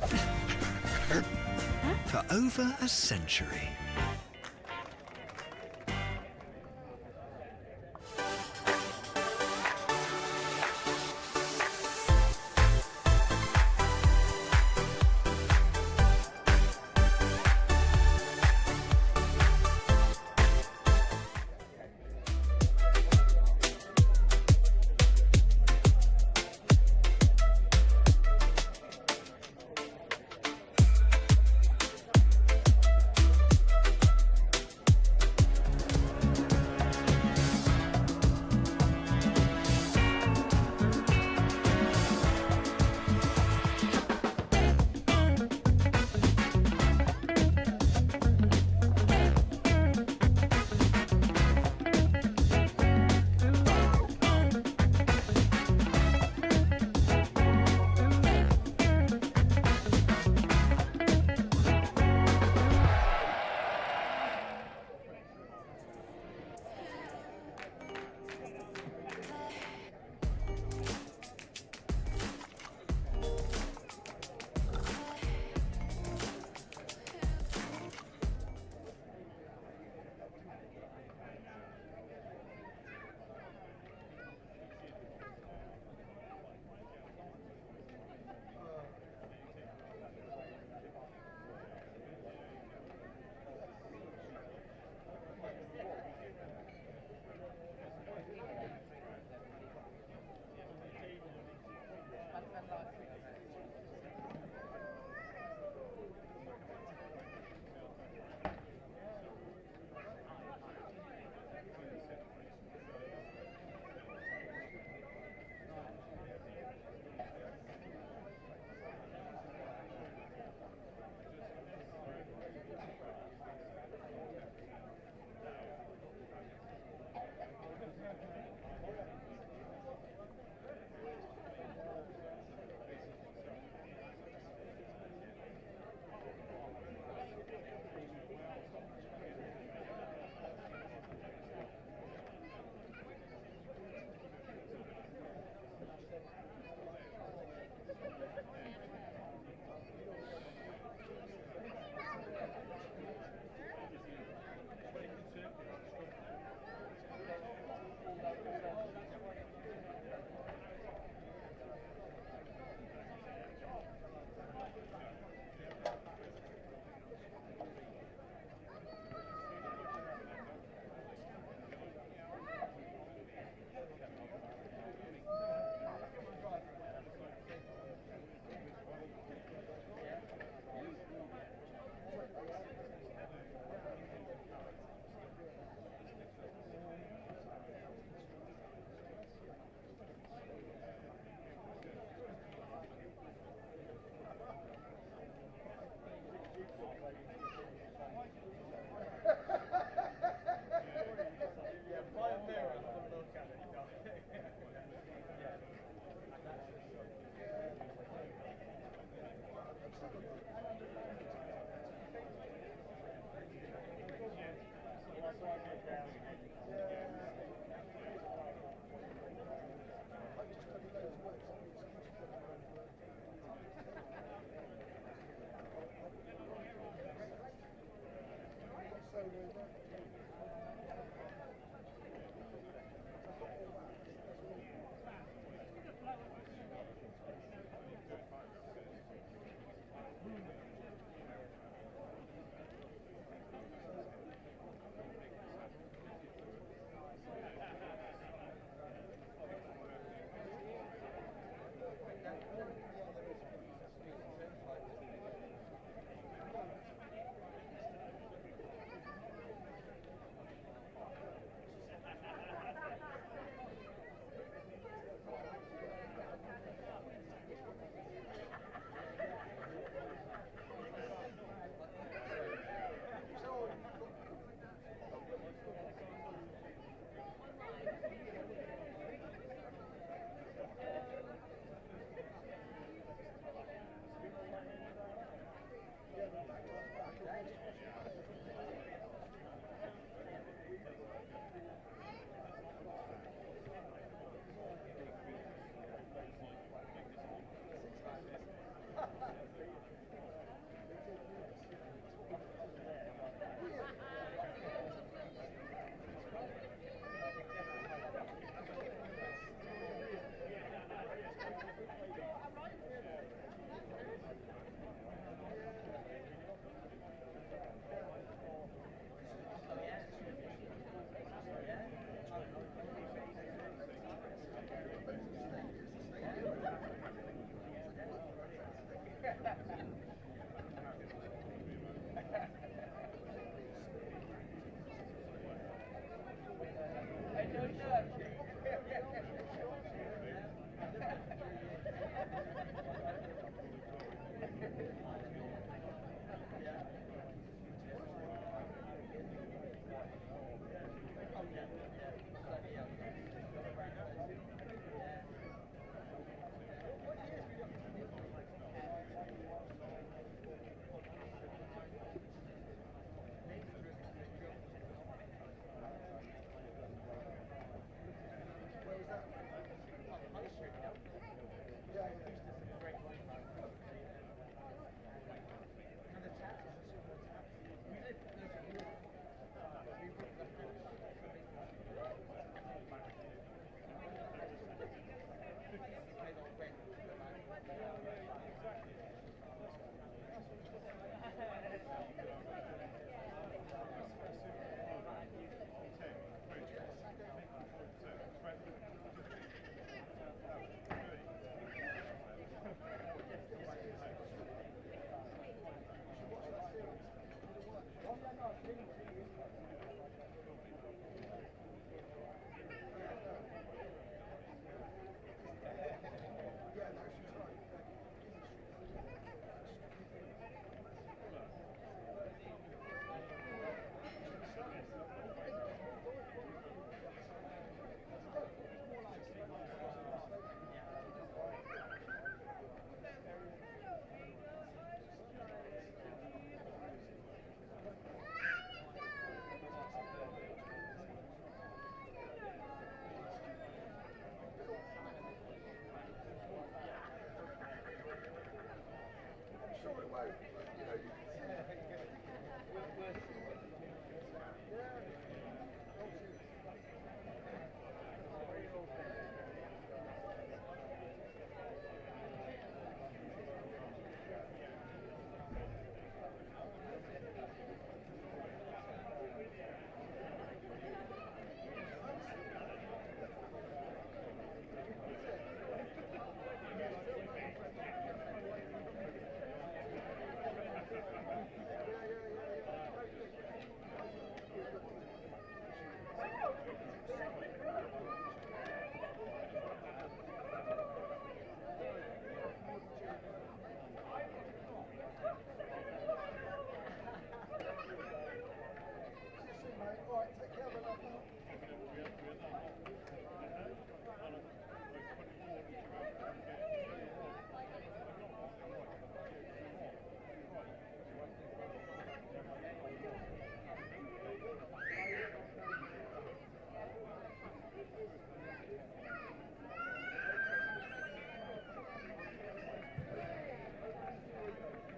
for over a century.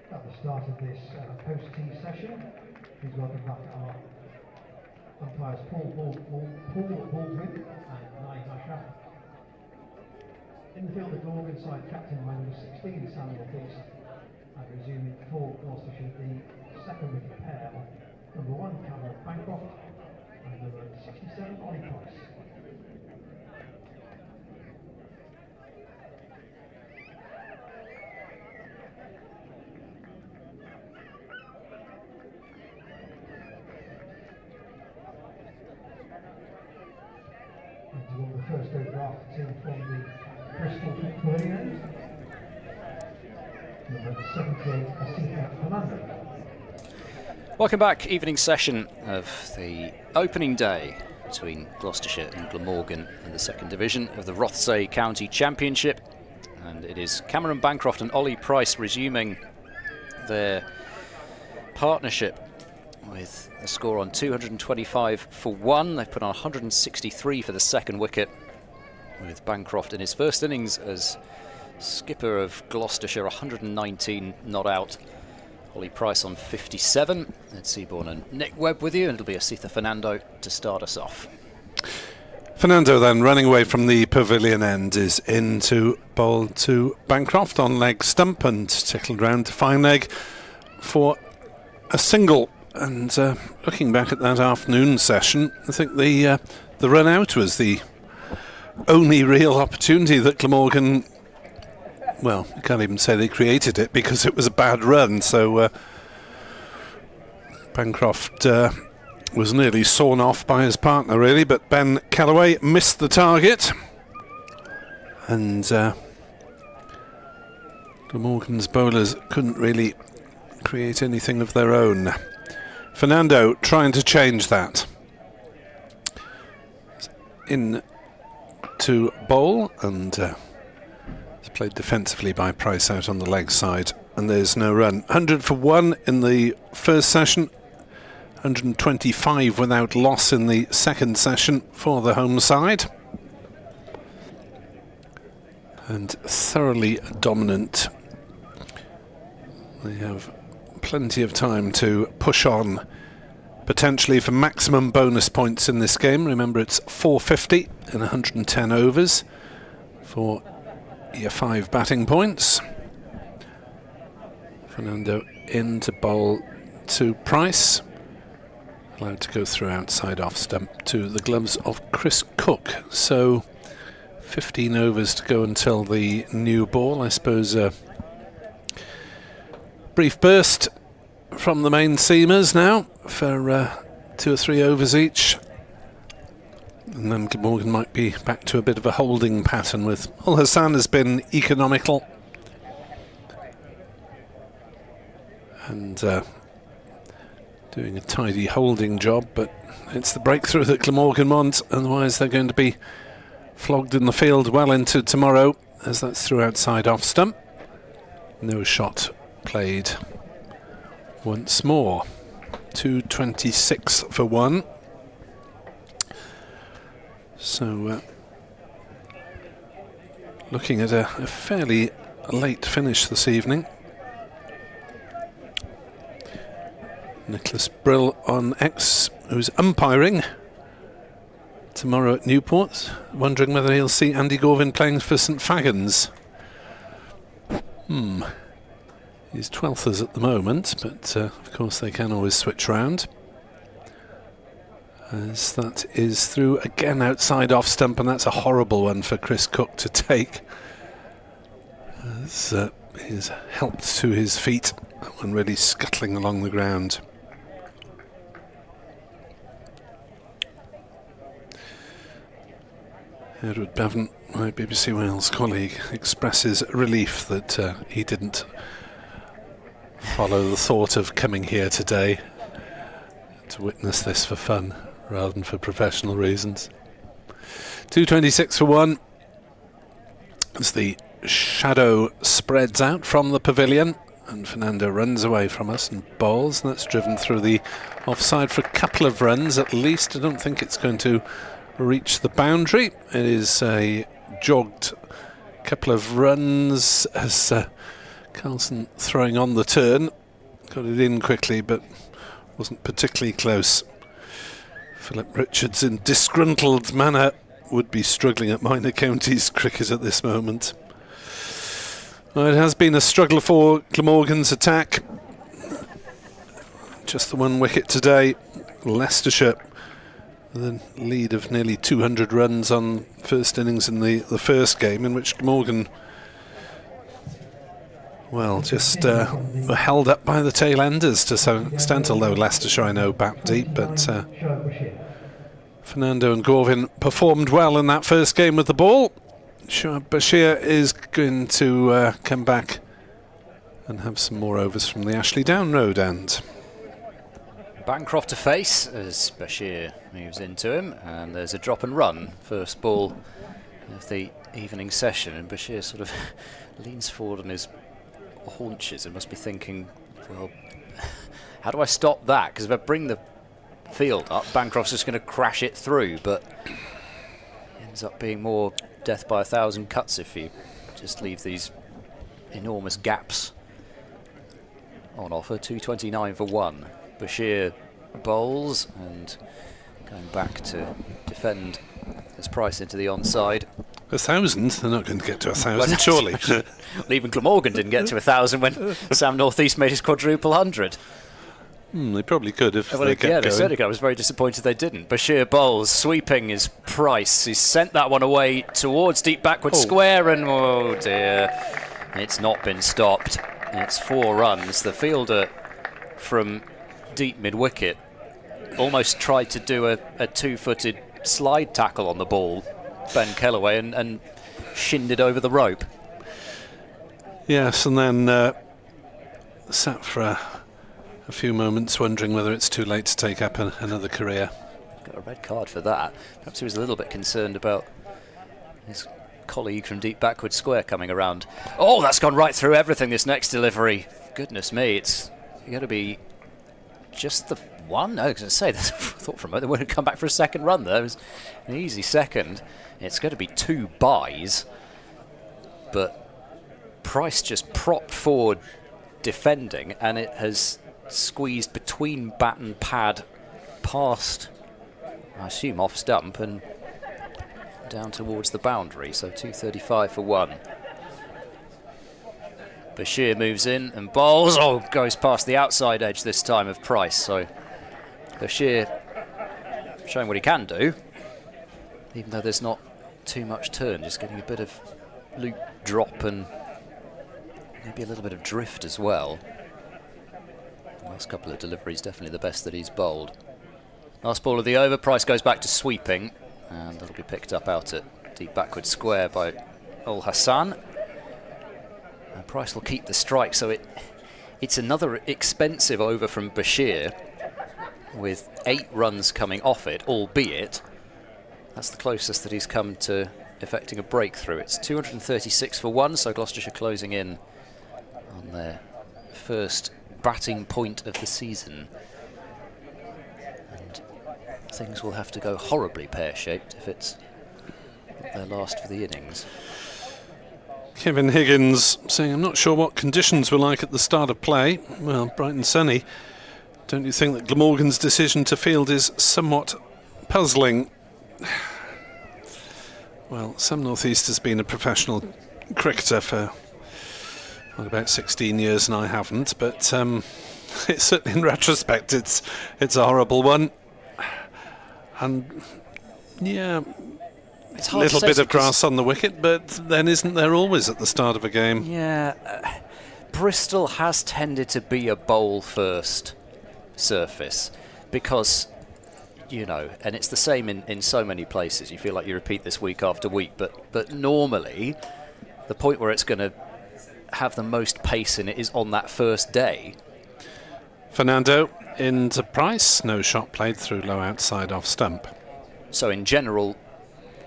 At the start of this post-tee session, please welcome back our umpires Paul Baldwin and Nye Ashraf. In the field, the Glamorgan side captain by number 16, Samuel Beast, and resuming for Gloucestershire the second wicket pair of number 1, Cameron Bancroft, and number 67, Ollie Price. The first over after team from the Bristol Pavilion, number 78, Asita Fernando. Welcome back, evening session of the opening day between Gloucestershire and Glamorgan in the second division of the Rothesay County Championship, and it is Cameron Bancroft and Ollie Price resuming their partnership with a score on 225 for 1. They've put on 163 for the second wicket, with Bancroft in his first innings as skipper of Gloucestershire, 119 not out. Ollie Price on 57. Ed Seaborn and Nick Webb with you, and it'll be Asita Fernando to start us off. Fernando then running away from the pavilion end is in to bowl to Bancroft on leg stump and tickled round to fine leg for a single. And looking back at that afternoon session, I think the run out was the only real opportunity that Glamorgan well, you can't even say they created it because it was a bad run. So Bancroft was nearly sawn off by his partner, really, but Ben Callaway missed the target. And Glamorgan's bowlers couldn't really create anything of their own. Fernando trying to change that. In to bowl, and it's played defensively by Price out on the leg side, and there's no run. 100 for 1 in the first session, 125 without loss in the second session for the home side. And thoroughly dominant. They have plenty of time to push on, potentially for maximum bonus points in this game. Remember, it's 450 in 110 overs for year 5 batting points. Fernando in to bowl to Price, allowed to go through outside off stump to the gloves of Chris Cook. So 15 overs to go until the new ball. I suppose a brief burst from the main seamers now for 2 or 3 overs each, and then Glamorgan might be back to a bit of a holding pattern with Al Hassan has been economical and doing a tidy holding job, but it's the breakthrough that Glamorgan want, otherwise they're going to be flogged in the field well into tomorrow, as that's through outside off stump. No shot played once more. 226 for 1. So looking at a fairly late finish this evening. Nicholas Brill on X, who's umpiring tomorrow at Newport, wondering whether he'll see Andy Gorvin playing for St Fagans. He's 12thers at the moment, but of course they can always switch round. As that is through again outside off stump, and that's a horrible one for Chris Cook to take. As he's helped to his feet and really scuttling along the ground. Edward Bevan, my BBC Wales colleague, expresses relief that he didn't follow the thought of coming here today to witness this for fun rather than for professional reasons. 226 for 1 as the shadow spreads out from the pavilion, and Fernando runs away from us and bowls, and that's driven through the offside for a couple of runs at least. I don't think it's going to reach the boundary. It is a jogged couple of runs as Carlson throwing on the turn, got it in quickly but wasn't particularly close. Philip Richards in disgruntled manner would be struggling at minor counties cricket at this moment. Well, it has been a struggle for Glamorgan's attack. Just the 1 wicket today. Leicestershire with a lead of nearly 200 runs on first innings in the first game, in which Glamorgan, well, just were held up by the tail enders to some extent, although Leicestershire, I know, bat deep, but Fernando and Gorvin performed well in that first game with the ball. Shoaib Bashir is going to come back and have some more overs from the Ashley Down Road end. Bancroft to face as Bashir moves into him, and there's a drop and run, first ball of the evening session, and Bashir sort of leans forward on his haunches and must be thinking, well, how do I stop that? Because if I bring the field up, Bancroft's just going to crash it through, but ends up being more death by 1,000 cuts if you just leave these enormous gaps on offer. 229 for 1. Bashir bowls and going back to defend his Price into the onside. 1,000? They're not going to get to 1,000, surely. Well, even Glamorgan didn't get to 1,000 when Sam North East made his quadruple 100. They probably could if Well, they kept yeah, going. they certainly could. I was very disappointed they didn't. Bashir bowls, sweeping his Price. He's sent that one away towards deep backward square, and oh dear. It's not been stopped. It's 4 runs. The fielder from deep mid-wicket almost tried to do a 2-footed slide tackle on the ball, Ben Kellaway, and shinned it over the rope. Yes, and then sat for a few moments wondering whether it's too late to take up another career. Got a red card for that. Perhaps he was a little bit concerned about his colleague from deep backward square coming around. Oh, that's gone right through everything, this next delivery. Goodness me, it's going to be just the one. No, I was going to say, I thought for a moment they wouldn't come back for a second run there. It was an easy second. It's going to be 2 byes, but Price just propped forward defending, and it has squeezed between bat and pad past, I assume, off stump and down towards the boundary. So 235 for 1. Bashir moves in and bowls. Oh, goes past the outside edge this time of Price. So Bashir showing what he can do, even though there's not too much turn, just getting a bit of loop drop and maybe a little bit of drift as well. The last couple of deliveries definitely the best that he's bowled. Last ball of the over, Price goes back to sweeping, and that'll be picked up out at deep backward square by Ul Hassan. And Price will keep the strike, so it's another expensive over from Bashir, with 8 runs coming off it, albeit that's the closest that he's come to effecting a breakthrough. It's 236 for 1, so Gloucestershire closing in on their first batting point of the season. And things will have to go horribly pear-shaped if it's their last for the innings. Kevin Higgins saying, I'm not sure what conditions were like at the start of play. Well, bright and sunny. Don't you think that Glamorgan's decision to field is somewhat puzzling? Well, Sam Northeast has been a professional cricketer for about 16 years, and I haven't, but it's certainly, in retrospect, it's a horrible one. And yeah, It's a hard little to say, bit of grass on the wicket, but then isn't there always at the start of a game? Yeah, Bristol has tended to be a bowl-first surface because, you know, and it's the same in so many places. You feel like you repeat this week after week, but normally the point where it's going to have the most pace in it is on that first day. Fernando into Price, no shot played through low outside off stump. So in general,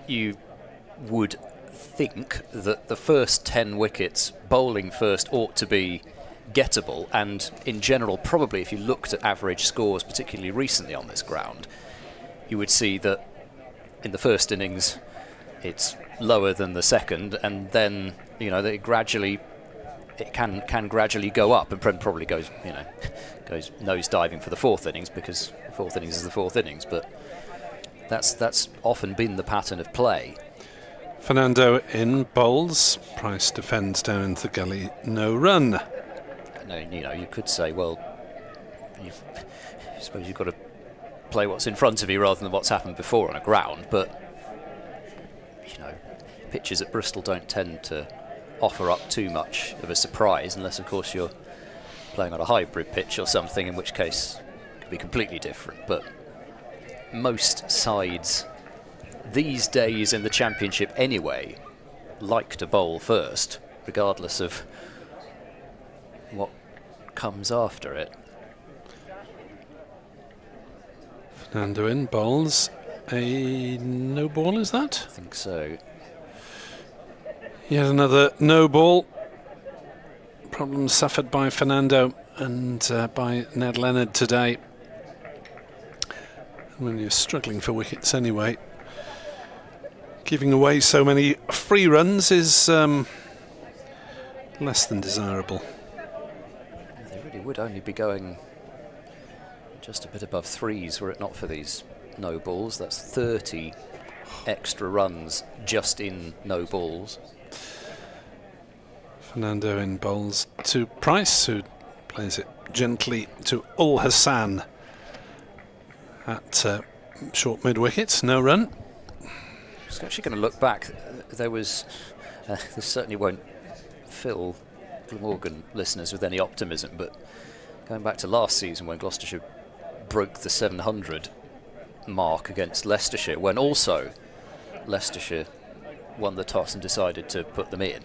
you would think that the first 10 wickets bowling first ought to be gettable, and in general probably if you looked at average scores, particularly recently on this ground, you would see that in the first innings it's lower than the second, and then, you know, it can gradually go up, and probably goes nose diving for the 4th innings, because the 4th innings is the 4th innings, but that's often been the pattern of play. Fernando in bowls, Price defends down into the gully, no run. No, you know, you could say, well, I suppose you've got to play what's in front of you rather than what's happened before on a ground, but you know, pitches at Bristol don't tend to offer up too much of a surprise, unless of course you're playing on a hybrid pitch or something, in which case it could be completely different. But most sides these days in the Championship anyway like to bowl first, regardless of what comes after it. Fernando in bowls, a no ball, is that? I think so. Yet another no ball. Problems suffered by Fernando and by Ned Leonard today. When you're struggling for wickets anyway, giving away so many free runs is less than desirable. They really would only be going just a bit above 3s were it not for these no balls. That's 30 extra runs just in no balls. Fernando in bowls to Price, who plays it gently to Ul Hassan at short mid-wicket, no run. I was actually going to look back. There was, this certainly won't fill Glamorgan listeners with any optimism, but going back to last season when Gloucestershire broke the 700 mark against Leicestershire, when also Leicestershire won the toss and decided to put them in,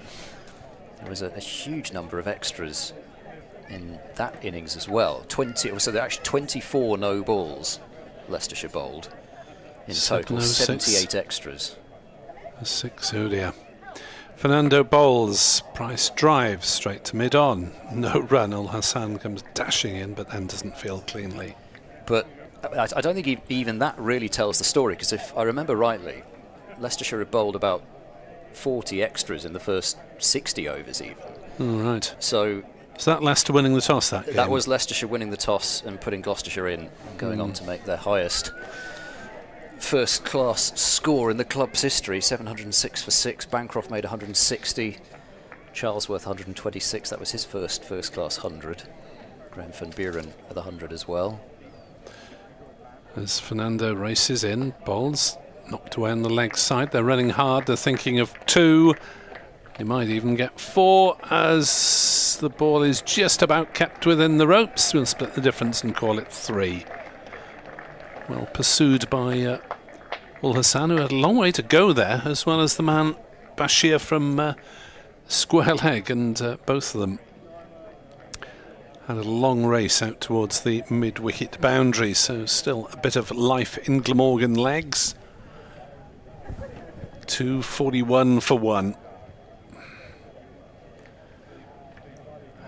there was a huge number of extras in that innings as well. So there are actually 24 no balls Leicestershire bowled in total, 78 extras. 6, oh dear. Fernando bowls, Price drives straight to mid-on. No run, Ul Hassan comes dashing in, but then doesn't field cleanly. But I don't think even that really tells the story, because if I remember rightly, Leicestershire had bowled about 40 extras in the first 60 overs even. All right. So that Leicester winning the toss that game? That was Leicestershire winning the toss and putting Gloucestershire in, and going on to make their highest first-class score in the club's history, 706 for 6. Bancroft made 160. Charlesworth 126. That was his first-class 100. Graham van Buren with 100 as well. As Fernando races in, bowls knocked away on the leg side. They're running hard. They're thinking of 2. He might even get 4 as the ball is just about kept within the ropes. We'll split the difference and call it 3. Well pursued by Ul Hassan, who had a long way to go there, as well as the man Bashir from square leg, and both of them had a long race out towards the mid-wicket boundary, so still a bit of life in Glamorgan legs. 241 for 1.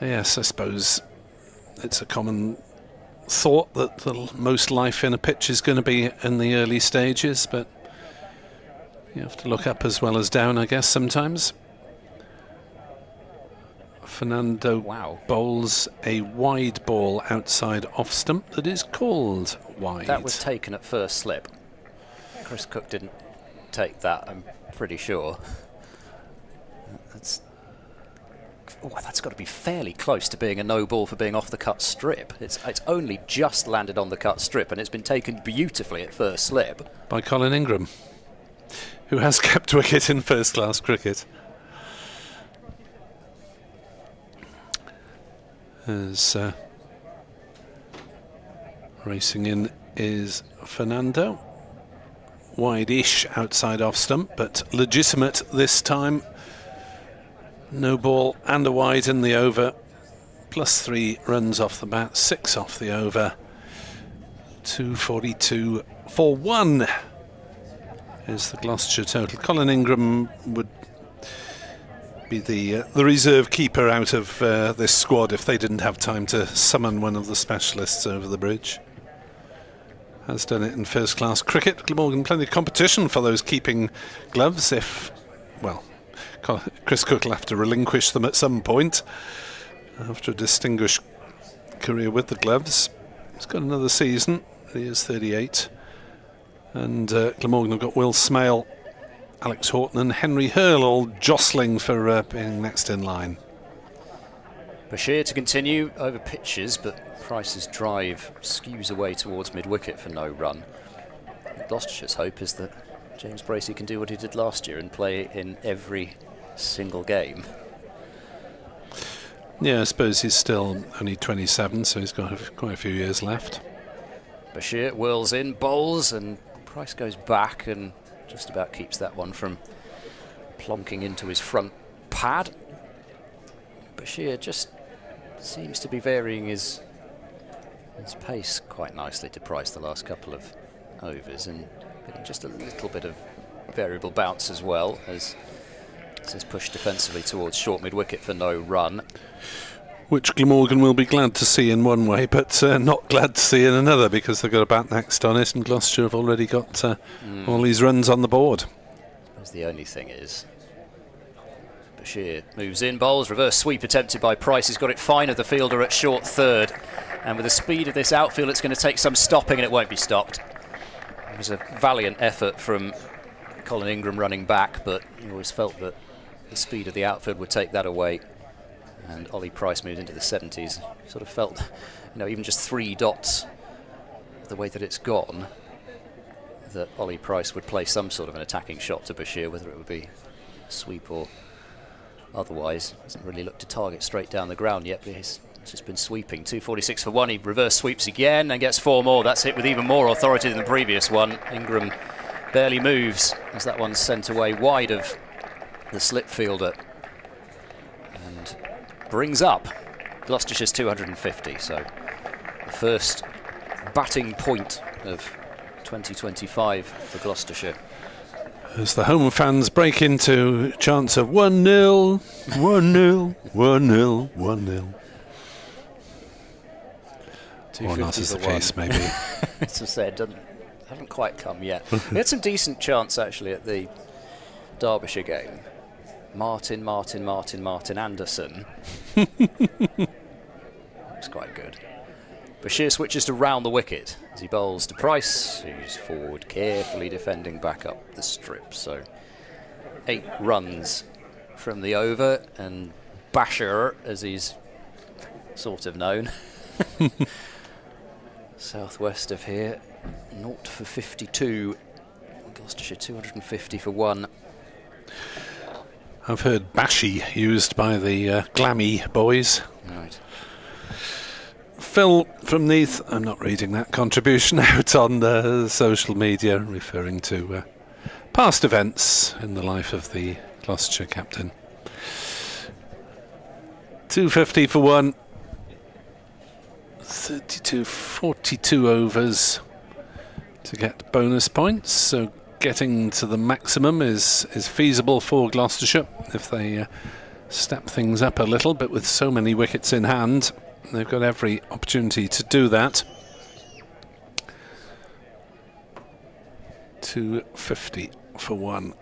Yes, I suppose it's a common thought that the most life in a pitch is going to be in the early stages, but you have to look up as well as down, I guess, sometimes. Fernando bowls a wide ball outside off stump that is called wide. That was taken at first slip. Chris Cook didn't take that, I'm pretty sure. That's got to be fairly close to being a no ball for being off the cut strip. It's only just landed on the cut strip, and it's been taken beautifully at first slip. By Colin Ingram, who has kept wicket in first-class cricket. As racing in is Fernando. Wide-ish outside off stump, but legitimate this time. No ball and a wide in the over, plus 3 runs off the bat, 6 off the over. 242 for 1 is the Gloucestershire total. Colin Ingram would be the reserve keeper out of this squad if they didn't have time to summon one of the specialists over the bridge. Has done it in first-class cricket. Glamorgan plenty of competition for those keeping gloves if, well, Chris Cook will have to relinquish them at some point after a distinguished career with the gloves. He's got another season. He is 38. And Glamorgan have got Will Smale, Alex Horton and Henry Hurl all jostling for being next in line. Bashir to continue over pitches, but Price's drive skews away towards mid-wicket for no run. Gloucestershire's hope is that James Bracey can do what he did last year and play in every single game. Yeah, I suppose he's still only 27, so he's got quite a few years left. Bashir whirls in, bowls, and Price goes back and just about keeps that one from plonking into his front pad. Bashir just seems to be varying his pace quite nicely to Price the last couple of overs, and getting just a little bit of variable bounce as well as is pushed defensively towards short mid-wicket for no run. Which Glamorgan will be glad to see in one way, but not glad to see in another, because they've got a bat next on it, and Gloucestershire have already got all these runs on the board. I suppose the only thing is Bashir moves in, bowls, reverse sweep attempted by Price. He's got it fine of the fielder at short third, and with the speed of this outfield it's going to take some stopping, and it won't be stopped. It was a valiant effort from Colin Ingram running back, but you always felt that the speed of the outfield would take that away. And Ollie Price moved into the 70s. Sort of felt, even just 3 dots, the way that it's gone, that Ollie Price would play some sort of an attacking shot to Bashir, whether it would be a sweep or Otherwise, hasn't really looked to target straight down the ground yet, but he's just been sweeping. 246 for one. He reverse sweeps again and gets 4 more. That's hit with even more authority than the previous one. Ingram barely moves as that one's sent away wide of the slip fielder and brings up Gloucestershire's 250. So the first batting point of 2025 for Gloucestershire. As the home fans break into chants of 1-0, 1-0, 1-0, 1-0. Or not as the case, maybe. As I said, haven't quite come yet. We had some decent chants actually at the Derbyshire game. Martin Anderson. It's quite good. Bashir switches to round the wicket as he bowls to Price, who's forward, carefully defending back up the strip. So 8 runs from the over, and Bashir, as he's sort of known, southwest of here, 0 for 52. Gloucestershire 250 for 1. I've heard Bashi used by the Glammy boys. Right. Phil from Neath, I'm not reading that contribution out on social media, referring to past events in the life of the Gloucestershire captain. 250 for 1. 42 overs to get bonus points, so getting to the maximum is feasible for Gloucestershire if they step things up a little, but with so many wickets in hand, they've got every opportunity to do that. 250 for 1.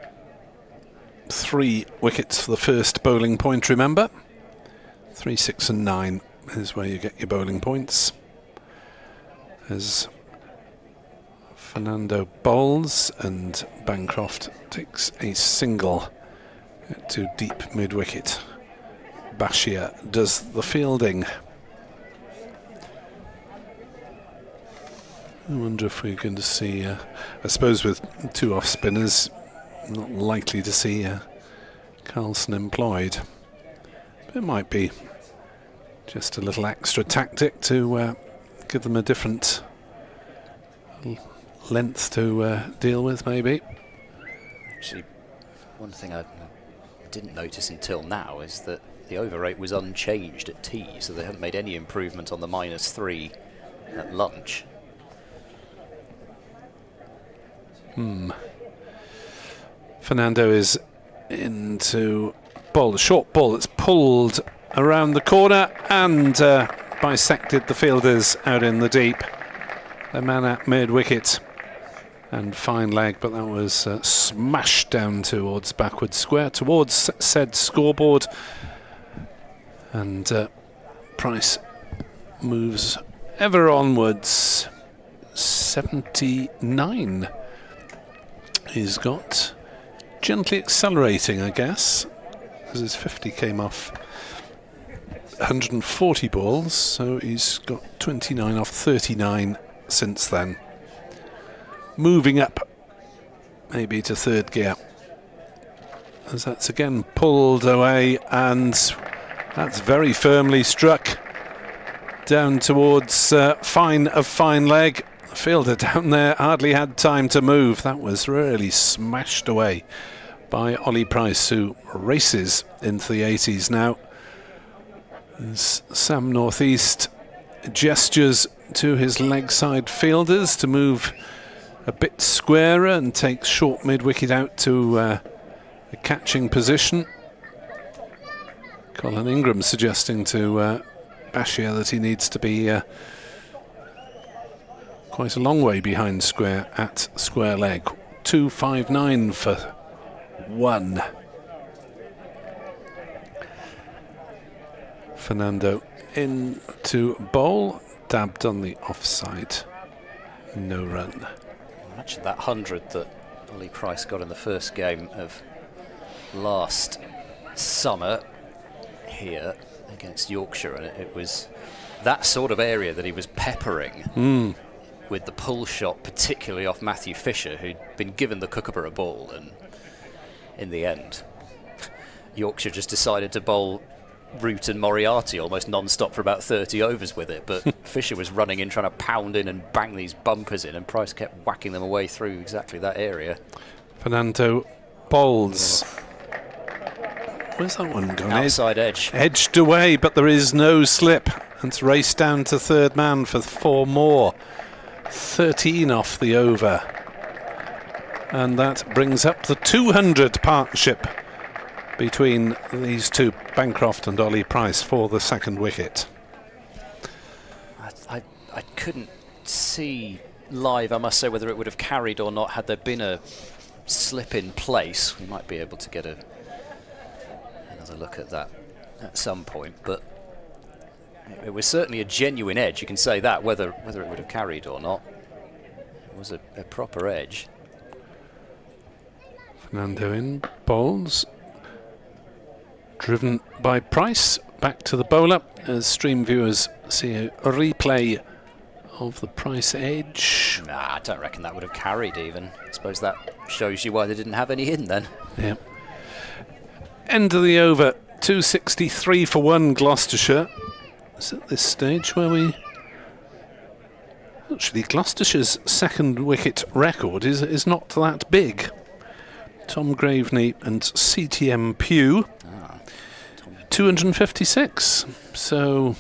3 wickets for the first bowling point, remember. 3, 6 and 9 is where you get your bowling points. As Fernando bowls and Bancroft takes a single to deep mid-wicket. Bashir does the fielding. I wonder if we're going to see, I suppose with 2 off spinners, not likely to see Carlson employed. But it might be just a little extra tactic to give them a different length to deal with, maybe. Actually, one thing I didn't notice until now is that the over rate was unchanged at tea, so they haven't made any improvement on the -3 at lunch. Fernando is into bowl, a short ball that's pulled around the corner and bisected the fielders out in the deep. The man at mid-wicket and fine leg, but that was smashed down towards backward square, towards said scoreboard. And Price moves ever onwards. 79 he's got. Gently accelerating, I guess, because his 50 came off 140 balls, so he's got 29 off 39 since then. Moving up maybe to 3rd gear, as that's again pulled away, and that's very firmly struck down towards fine leg. The fielder down there hardly had time to move. That was really smashed away by Ollie Price, who races into the 80s now. As Sam Northeast gestures to his leg side fielders to move a bit squarer and takes short mid-wicket out to a catching position. Colin Ingram suggesting to Bashir that he needs to be quite a long way behind square at square leg. 259 for 1. Fernando in to bowl, dabbed on the offside. No run. Imagine that 100 that Ollie Price got in the first game of last summer here against Yorkshire, and it was that sort of area that he was peppering with the pull shot, particularly off Matthew Fisher, who'd been given the Kookaburra ball, and in the end Yorkshire just decided to bowl Root and Moriarty almost non-stop for about 30 overs with it, but Fisher was running in, trying to pound in and bang these bumpers in, and Price kept whacking them away through exactly that area. Fernando bowls. Where's that one gone? Outside edge. Edged away, but there is no slip. And it's raced down to third man for 4 more. 13 off the over. And that brings up the 200 partnership between these two, Bancroft and Ollie Price, for the second wicket. I couldn't see live, I must say, whether it would have carried or not had there been a slip in place. We might be able to get another look at that at some point, but it was certainly a genuine edge, you can say that. Whether it would have carried or not, it was a proper edge. Fernando in bowls, driven by Price, back to the bowler as stream viewers see a replay of the Price edge. Nah, I don't reckon that would have carried even. I suppose that shows you why they didn't have any in then. Yeah. End of the over, 263 for 1 Gloucestershire. It's at this stage where we... Actually, Gloucestershire's second wicket record is not that big. Tom Graveney and CTM Pugh, 256. So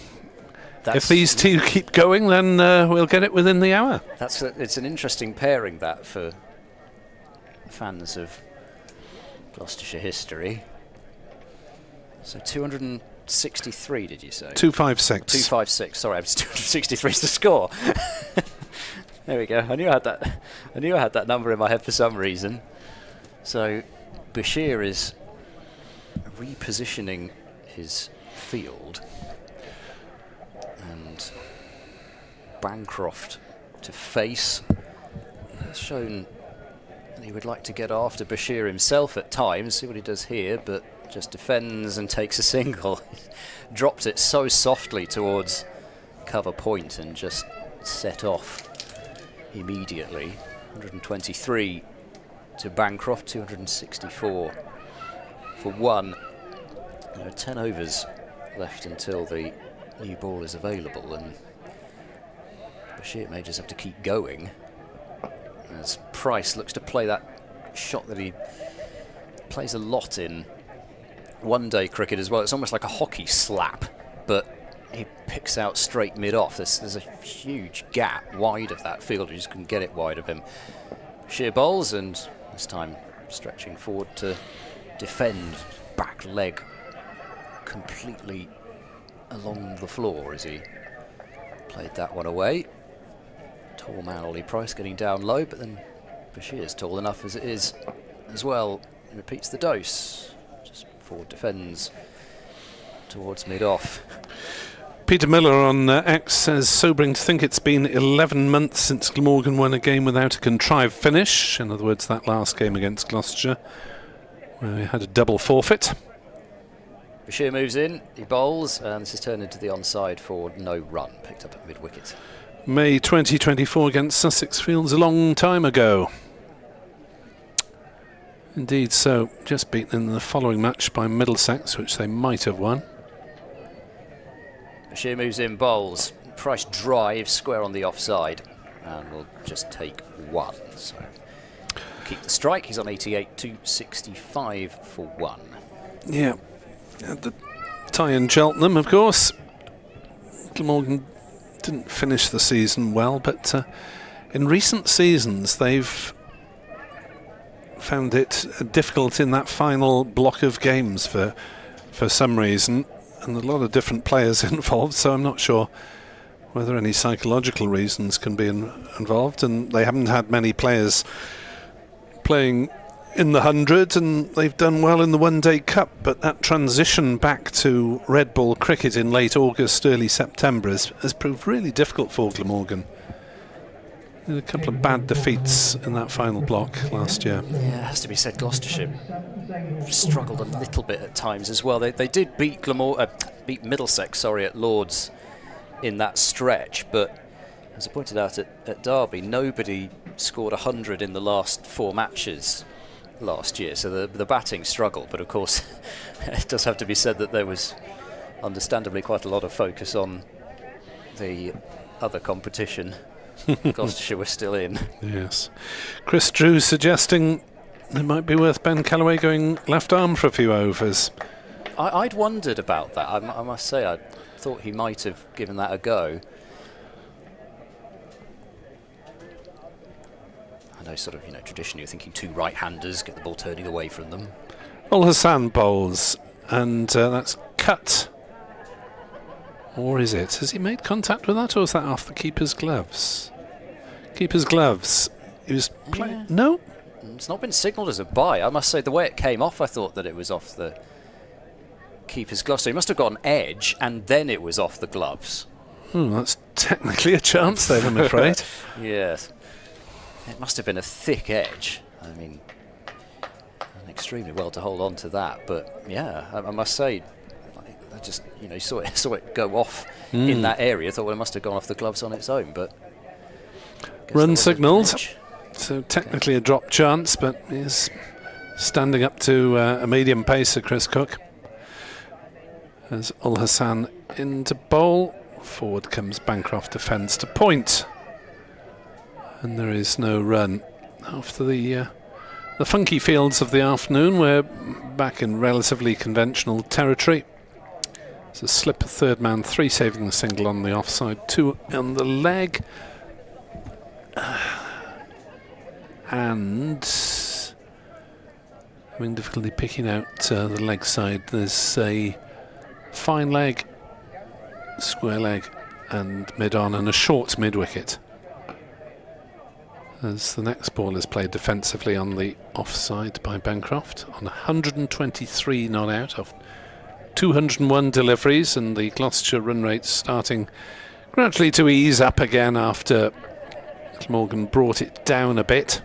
if these two keep going, then we'll get it within the hour. It's an interesting pairing, that, for fans of Gloucestershire history. So 263, did you say? 256. 256. Sorry, I was 263 is the score. There we go. I knew I had that number in my head for some reason. So Bashir is repositioning his field, and Bancroft to face. Has shown that he would like to get after Bashir himself at times. See what he does here, but just defends and takes a single. Dropped it so softly towards cover point and just set off immediately. 123 to Bancroft, 264 for 1. 10 overs left until the new ball is available, and Bashir may just have to keep going as Price looks to play that shot that he plays a lot in one-day cricket as well. It's almost like a hockey slap, but he picks out straight mid-off. There's a huge gap wide of that field. You just couldn't get it wide of him. Bashir bowls, and this time stretching forward to defend. Back leg completely along the floor as he played that one away. Tall man Ollie Price getting down low, but then Bashir's tall enough as it is as well. He repeats the dose. Just forward defends towards mid-off. Peter Miller on X says, sobering to think it's been 11 months since Glamorgan won a game without a contrived finish. In other words, that last game against Gloucestershire, where we had a double forfeit. Bashir moves in, he bowls, and this is turned into the onside for no run, picked up at mid-wicket. May 2024 against Sussex feels a long time ago. Indeed so, just beaten in the following match by Middlesex, which they might have won. Bashir moves in, bowls. Price drives square on the offside, and will just take 1. So keep the strike. He's on 88, 265 for 1. Yeah, the tie in Cheltenham, of course. Glamorgan didn't finish the season well, but in recent seasons they've found it difficult in that final block of games for some reason. And a lot of different players involved, so I'm not sure whether any psychological reasons can be involved. And they haven't had many players playing in the 100, and they've done well in the One-Day Cup. But that transition back to red ball cricket in late August, early September has proved really difficult for Glamorgan. A couple of bad defeats in that final block last year. Yeah, it has to be said, Gloucestershire struggled a little bit at times as well. They did beat Middlesex, at Lord's in that stretch, but as I pointed out at Derby, nobody scored 100 in the last 4 matches last year, so the batting struggled. But of course, it does have to be said that there was understandably quite a lot of focus on the other competition Gloucestershire was still in. Yes. Chris Drew suggesting it might be worth Ben Callaway going left arm for a few overs. I'd wondered about that. I must say, I thought he might have given that a go. I know, sort of, traditionally you're thinking two right-handers, get the ball turning away from them. Ul Hassan bowls, and that's cut. Or is it? Has he made contact with that, or is that off the keeper's gloves? Keeper's gloves. He was playing. Yeah. No? It's not been signalled as a bye. I must say, the way it came off, I thought that it was off the keeper's gloves. So he must have got an edge, and then it was off the gloves. That's technically a chance then, I'm afraid. Yes. It must have been a thick edge. I mean, extremely well to hold on to that. But yeah, I must say, I just saw it go off in that area. Thought, well, it must have gone off the gloves on its own. But run signalled, so technically a drop chance, but is standing up to a medium pacer, Chris Cook. As Ul Hassan into bowl, forward comes Bancroft, defence to point, and there is no run. After the funky fields of the afternoon, we're back in relatively conventional territory. It's a slip of third man, 3 saving the single on the offside, 2 on the leg. And having difficulty picking out the leg side. There's a fine leg, square leg, and mid-on, and a short mid-wicket. As the next ball is played defensively on the offside by Bancroft on 123 not out of 201 deliveries, and the Gloucestershire run rate starting gradually to ease up again after Glamorgan brought it down a bit.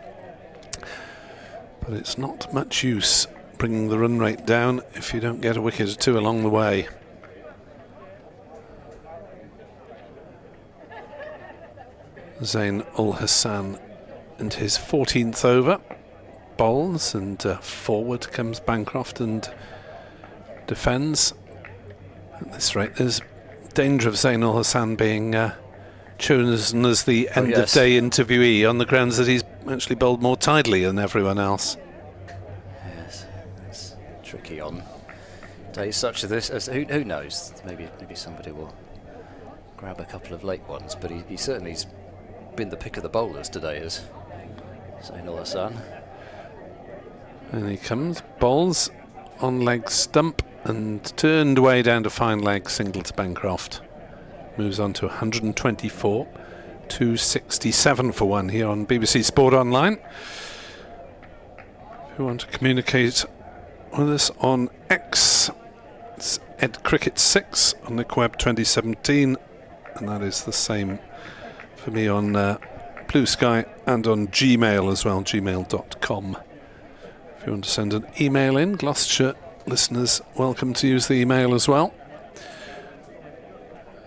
But it's not much use bringing the run rate down if you don't get a wicket or two along the way. Zain Ul Hassan and his 14th over bowls, and forward comes Bancroft and defends. At this rate, there's danger of Zain Ul Hassan being chosen as the end of day interviewee on the grounds that he's actually bowled more tidily than everyone else. Yes, it's tricky on days such as this. Who knows? Maybe somebody will grab a couple of late ones, but he certainly's been the pick of the bowlers today, as Zain Ul Hassan. And he comes, bowls on leg stump and turned way down to fine leg, single to Bancroft. Moves on to 124, 267 for one here on BBC Sport Online. If you want to communicate with us on X, it's EdCricket6 on Nick Webb 2017, and that is the same for me on Blue Sky and on Gmail as well, gmail.com. If you want to send an email in, Gloucestershire listeners welcome to use the email as well.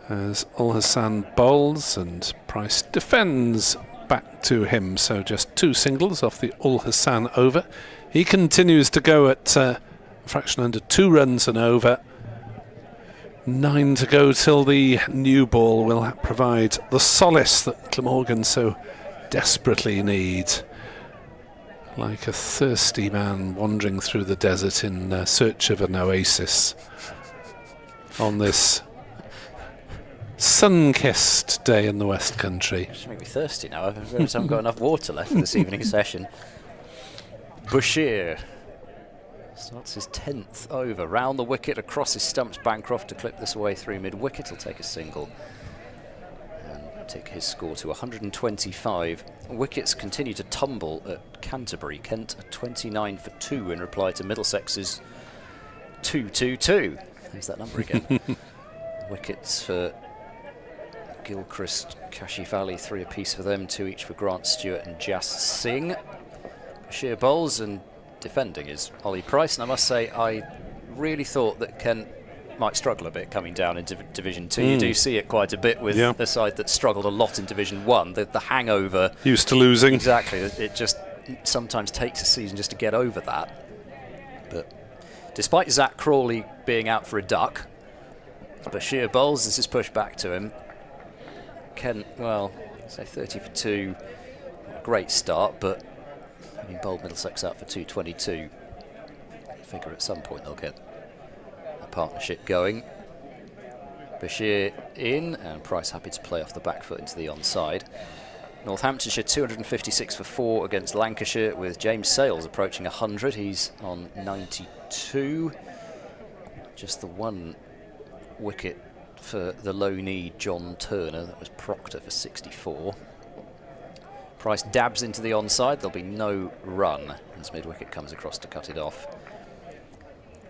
As Ul Hassan bowls and Price defends back to him, so just 2 singles off the Ul Hassan over. He continues to go at a fraction under 2 runs and over. 9 to go till the new ball will provide the solace that Glamorgan so desperately need. Like a thirsty man wandering through the desert in search of an oasis on this sun-kissed day in the West Country. Just make me thirsty now. I haven't got enough water left for this evening's session. Bashir starts his 10th over. Round the wicket, across his stumps. Bancroft to clip this away through mid-wicket. He'll take a single and take his score to 125. Wickets continue to tumble at Canterbury. Kent 29 for 2 in reply to Middlesex's 222. There's that number again. Wickets for Gilchrist, Kashi Valley, 3 apiece for them, 2 each for Grant Stewart and Jas Singh. Bashir bowls, and defending is Ollie Price, and I must say I really thought that Kent might struggle a bit coming down into Division 2. You do see it quite a bit with the side that struggled a lot in Division 1. The hangover. Used to losing. Exactly. It just sometimes takes a season just to get over that. But despite Zach Crawley being out for a duck, Bashir bowls. This is pushed back to him. Ken, well, say 30 for 2. Great start, but having bowled Middlesex out for 222, I figure at some point they'll get a partnership going. Bashir in, and Price happy to play off the back foot into the onside. Northamptonshire 256 for 4 against Lancashire, with James Sales approaching 100. He's on 92. Just the one wicket for the low-kneed John Turner. That was Proctor for 64. Price dabs into the onside. There'll be no run as mid-wicket comes across to cut it off.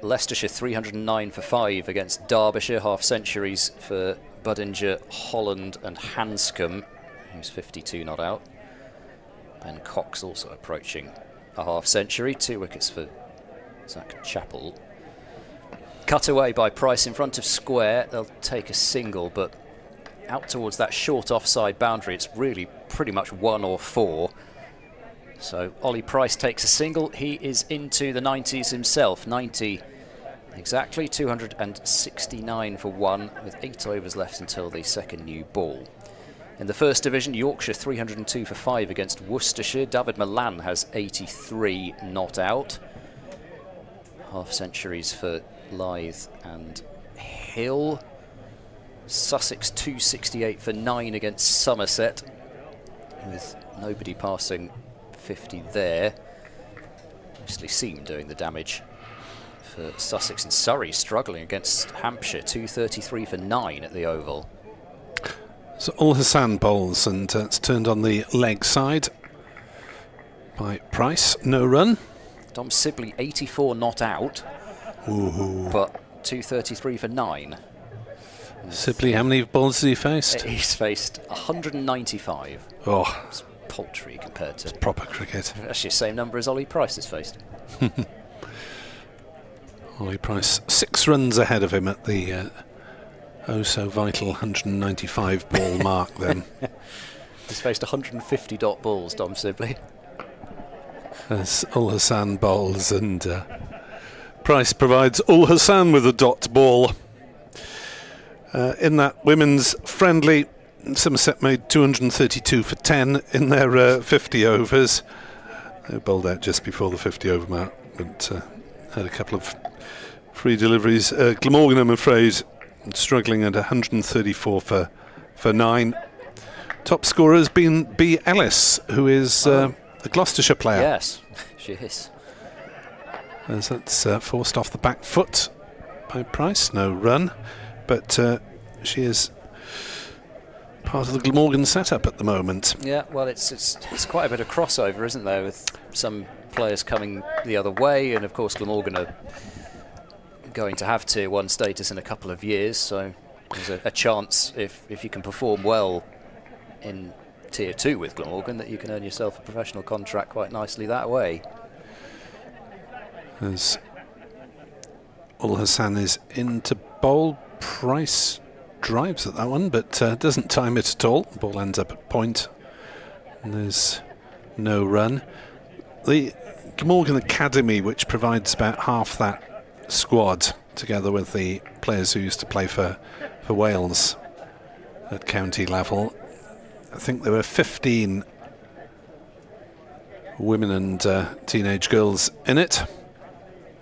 Leicestershire 309 for 5 against Derbyshire. Half centuries for Budinger, Holland and Hanscom, who's 52 not out. Ben Cox also approaching a half century. 2 wickets for Zach Chappell. Cut away by Price in front of square. They'll take a single, but out towards that short offside boundary, it's really pretty much 1 or 4. So Ollie Price takes a single. He is into the 90s himself. 90 exactly, 269 for 1, with 8 overs left until the second new ball. In the first division, Yorkshire 302 for 5 against Worcestershire. David Milan has 83 not out. Half centuries for Lyth and Hill. Sussex 268 for 9 against Somerset, with nobody passing 50 there. Mostly Seam doing the damage for Sussex, and Surrey struggling against Hampshire, 233 for 9 at the Oval. So Ul Hassan bowls, and it's turned on the leg side by Price. No run. Dom Sibley 84 not out. Ooh. But 233 for 9. Sibley, how many balls has he faced? He's faced 195. Oh, It's paltry compared to proper cricket. actually the same number as Ollie Price has faced. Ollie Price 6 runs ahead of him at the so vital 195 ball mark then. He's faced 150 dot balls, Dom Sibley. As Ul Hassan bowls, and Price provides Ul Hassan with a dot ball. In that women's friendly, Somerset made 232 for 10 in their 50 overs. They bowled out just before the 50 over mark, but had a couple of free deliveries. Glamorgan, I'm afraid, struggling at 134 for 9. Top scorer has been B. Ellis, who is a Gloucestershire player. Yes, she is. As that's forced off the back foot by Price. No run, but she is part of the Glamorgan setup at the moment. Yeah, well, it's quite a bit of crossover, isn't there, with some players coming the other way, and of course Glamorgan are going to have Tier 1 status in a couple of years, so there's a chance if you can perform well in Tier 2 with Glamorgan that you can earn yourself a professional contract quite nicely that way. As Ul Hassan is into bowl, Price drives at that one, but doesn't time it at all. The ball ends up at point, and there's no run. The Glamorgan Academy, which provides about half that squad, together with the players who used to play for Wales at county level. I think there were 15 women and teenage girls in it,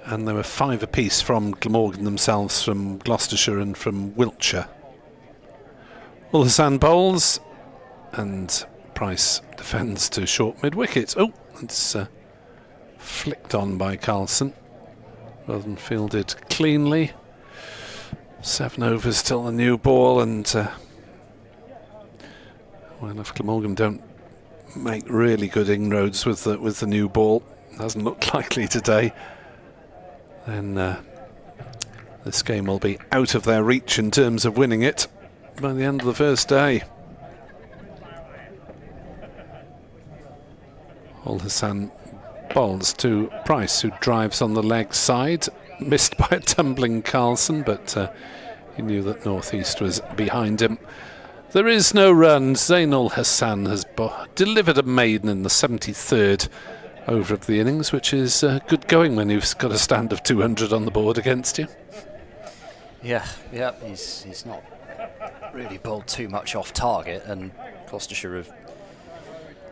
and there were 5 apiece from Glamorgan themselves, from Gloucestershire and from Wiltshire. Ul Hassan bowls, and Price defends to short mid-wicket. Oh, it's flicked on by Carlson rather than fielded cleanly. 7 overs till the new ball, and well, if Glamorgan don't make really good inroads with the new ball, doesn't look likely today, then this game will be out of their reach in terms of winning it by the end of the first day. Ul Hassan bowls to Price, who drives on the leg side, missed by a tumbling Carlson, but he knew that North East was behind him. There is no run. Zain Ul Hassan has delivered a maiden in the 73rd over of the innings, which is good going when you've got a stand of 200 on the board against you. Yeah, he's not really bowled too much off target, and Gloucestershire have,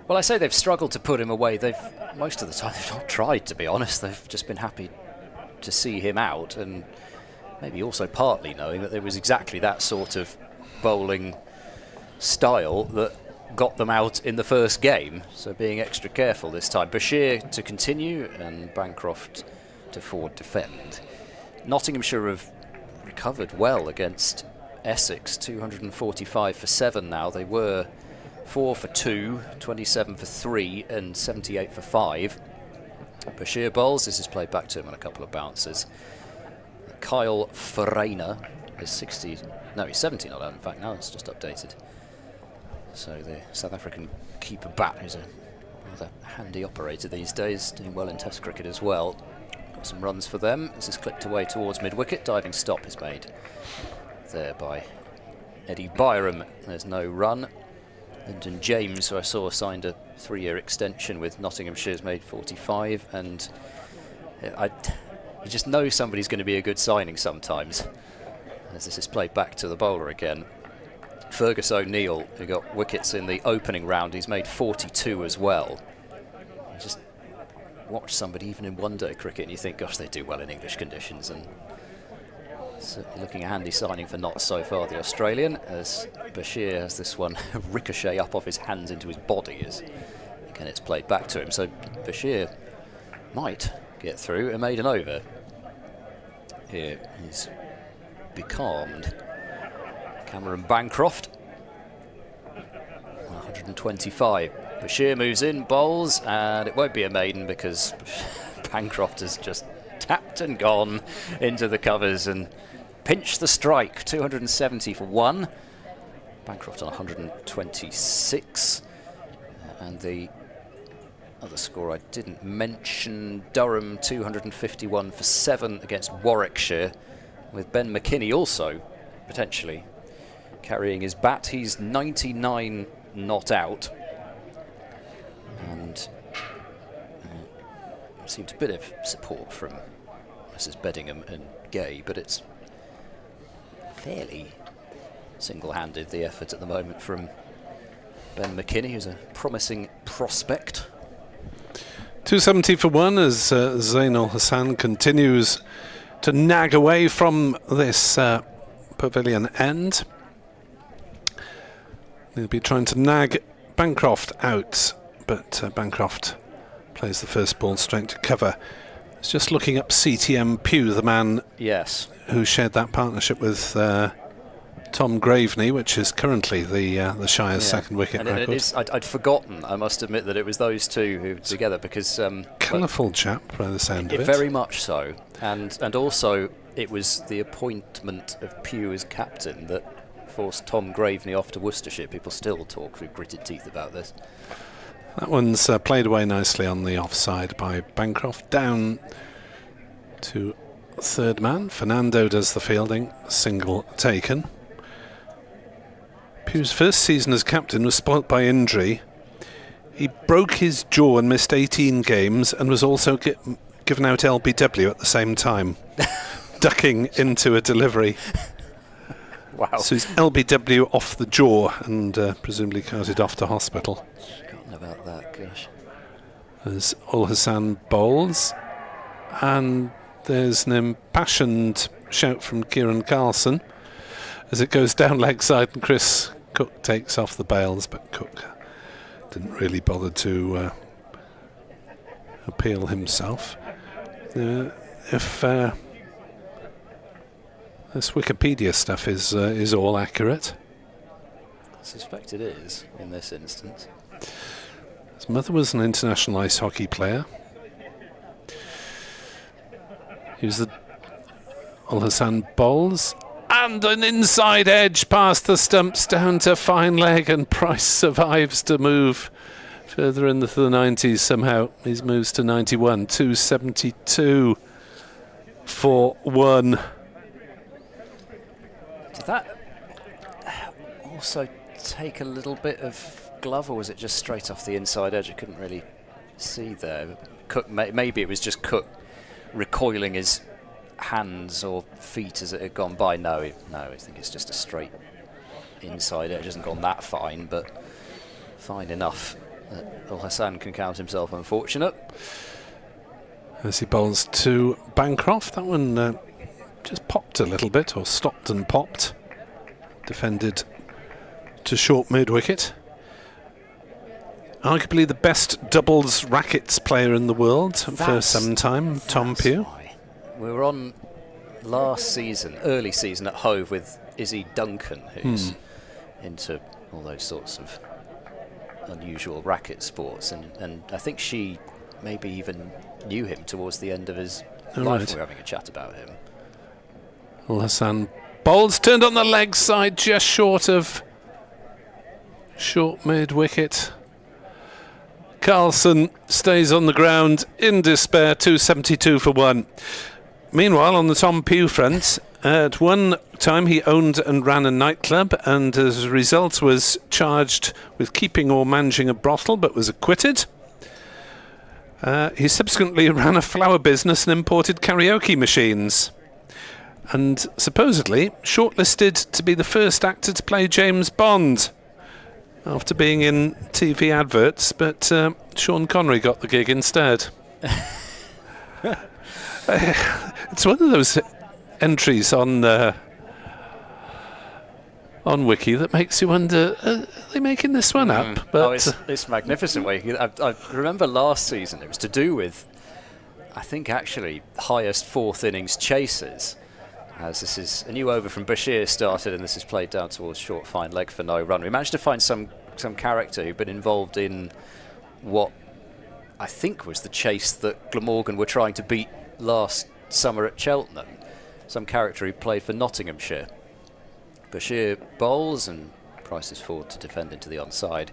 well, I say they've struggled to put him away. Most of the time they've not tried, to be honest. They've just been happy to see him out, and maybe also partly knowing that there was exactly that sort of bowling style that got them out in the first game, so being extra careful this time. Bashir to continue and Bancroft to forward defend. Nottinghamshire have recovered well against Essex, 245 for 7 now. They were 4 for 2, 27 for 3 and 78 for 5. Bashir bowls. This is played back to him on a couple of bounces. Kyle Farina is 60, no, he's 70 not out, in fact now it's just updated. So the South African keeper bat, who's a rather handy operator these days, doing well in Test cricket as well. Got some runs for them. This is clipped away towards mid-wicket. Diving stop is made there by Eddie Byram. There's no run. Lyndon James, who I saw signed a 3-year extension with Nottinghamshire, has made 45, and you just know somebody's going to be a good signing sometimes. As this is played back to the bowler again. Fergus O'Neill, who got wickets in the opening round, he's made 42 as well. You just watch somebody even in one-day cricket and you think, gosh, they do well in English conditions, and certainly looking a handy signing for Notts so far, the Australian, as Bashir has this one ricochet up off his hands into his body as again it's played back to him. So Bashir might get through a maiden over. Here he's becalmed. Cameron Bancroft, 125. Bashir moves in, bowls, and it won't be a maiden because Bancroft has just tapped and gone into the covers and pinched the strike. 270 for 1. Bancroft on 126. And the other score I didn't mention, Durham 251 for 7 against Warwickshire, with Ben McKinney also potentially carrying his bat. He's 99 not out, and received a bit of support from Mrs. Beddingham and Gay, but it's fairly single-handed, the effort at the moment from Ben McKinney, who's a promising prospect. 270 for 1 as Zainul Hassan continues to nag away from this pavilion end. They'll be trying to nag Bancroft out, but Bancroft plays the first ball straight to cover. It's just looking up CTM Pugh, the man who shared that partnership with Tom Graveney, which is currently the Shire's second wicket record. I'd forgotten, I must admit, that it was those two who were together, because colourful chap by the sound of it. Very much so, and also it was the appointment of Pugh as captain that forced Tom Graveney off to Worcestershire. People still talk with gritted teeth about this. That one's played away nicely on the offside by Bancroft. Down to third man. Fernando does the fielding. Single taken. Pugh's first season as captain was spoilt by injury. He broke his jaw and missed 18 games and was also given out LBW at the same time, ducking into a delivery. Wow. So he's LBW off the jaw and presumably carted off to hospital. Forgotten about that, gosh. As Ul Hassan bowls, and there's an impassioned shout from Kieran Carlson as it goes down leg side, and Chris Cook takes off the bails, but Cook didn't really bother to appeal himself. If this Wikipedia stuff is all accurate, I suspect it is in this instance. His mother was an international ice hockey player. He was the Ul Hassan bowls, and an inside edge past the stumps down to fine leg, and Price survives to move further into the 90s somehow. He moves to 91, 272 for 1. Did that also take a little bit of glove, or was it just straight off the inside edge? I couldn't really see there. Cook, maybe it was just Cook recoiling his hands or feet as it had gone by. No, I think it's just a straight inside edge. It hasn't gone that fine, but fine enough that Al Hassan can count himself unfortunate. As he bowls to Bancroft, that one just popped a little bit, or stopped and popped. Defended to short mid-wicket. Arguably the best doubles rackets player in the world for some time, Tom Pugh. We were on last season, early season at Hove with Izzy Duncan, who's into all those sorts of unusual racket sports, and I think she maybe even knew him towards the end of his life. We were having a chat about him. Al Hassan bowls, turned on the leg side, just short mid-wicket. Carlson stays on the ground in despair, 272 for 1. Meanwhile, on the Tom Pugh front, at one time he owned and ran a nightclub, and as a result was charged with keeping or managing a brothel, but was acquitted. He subsequently ran a flower business and imported karaoke machines, and supposedly shortlisted to be the first actor to play James Bond after being in TV adverts, but Sean Connery got the gig instead. It's one of those entries on Wiki that makes you wonder, are they making this one up? But it's magnificent. I remember last season it was to do with, I think actually, highest fourth innings chases. As this is a new over from Bashir started, and this is played down towards short fine leg for no run. We managed to find some character who'd been involved in what I think was the chase that Glamorgan were trying to beat last summer at Cheltenham. Some character who played for Nottinghamshire. Bashir bowls and Price is forward to defend into the onside.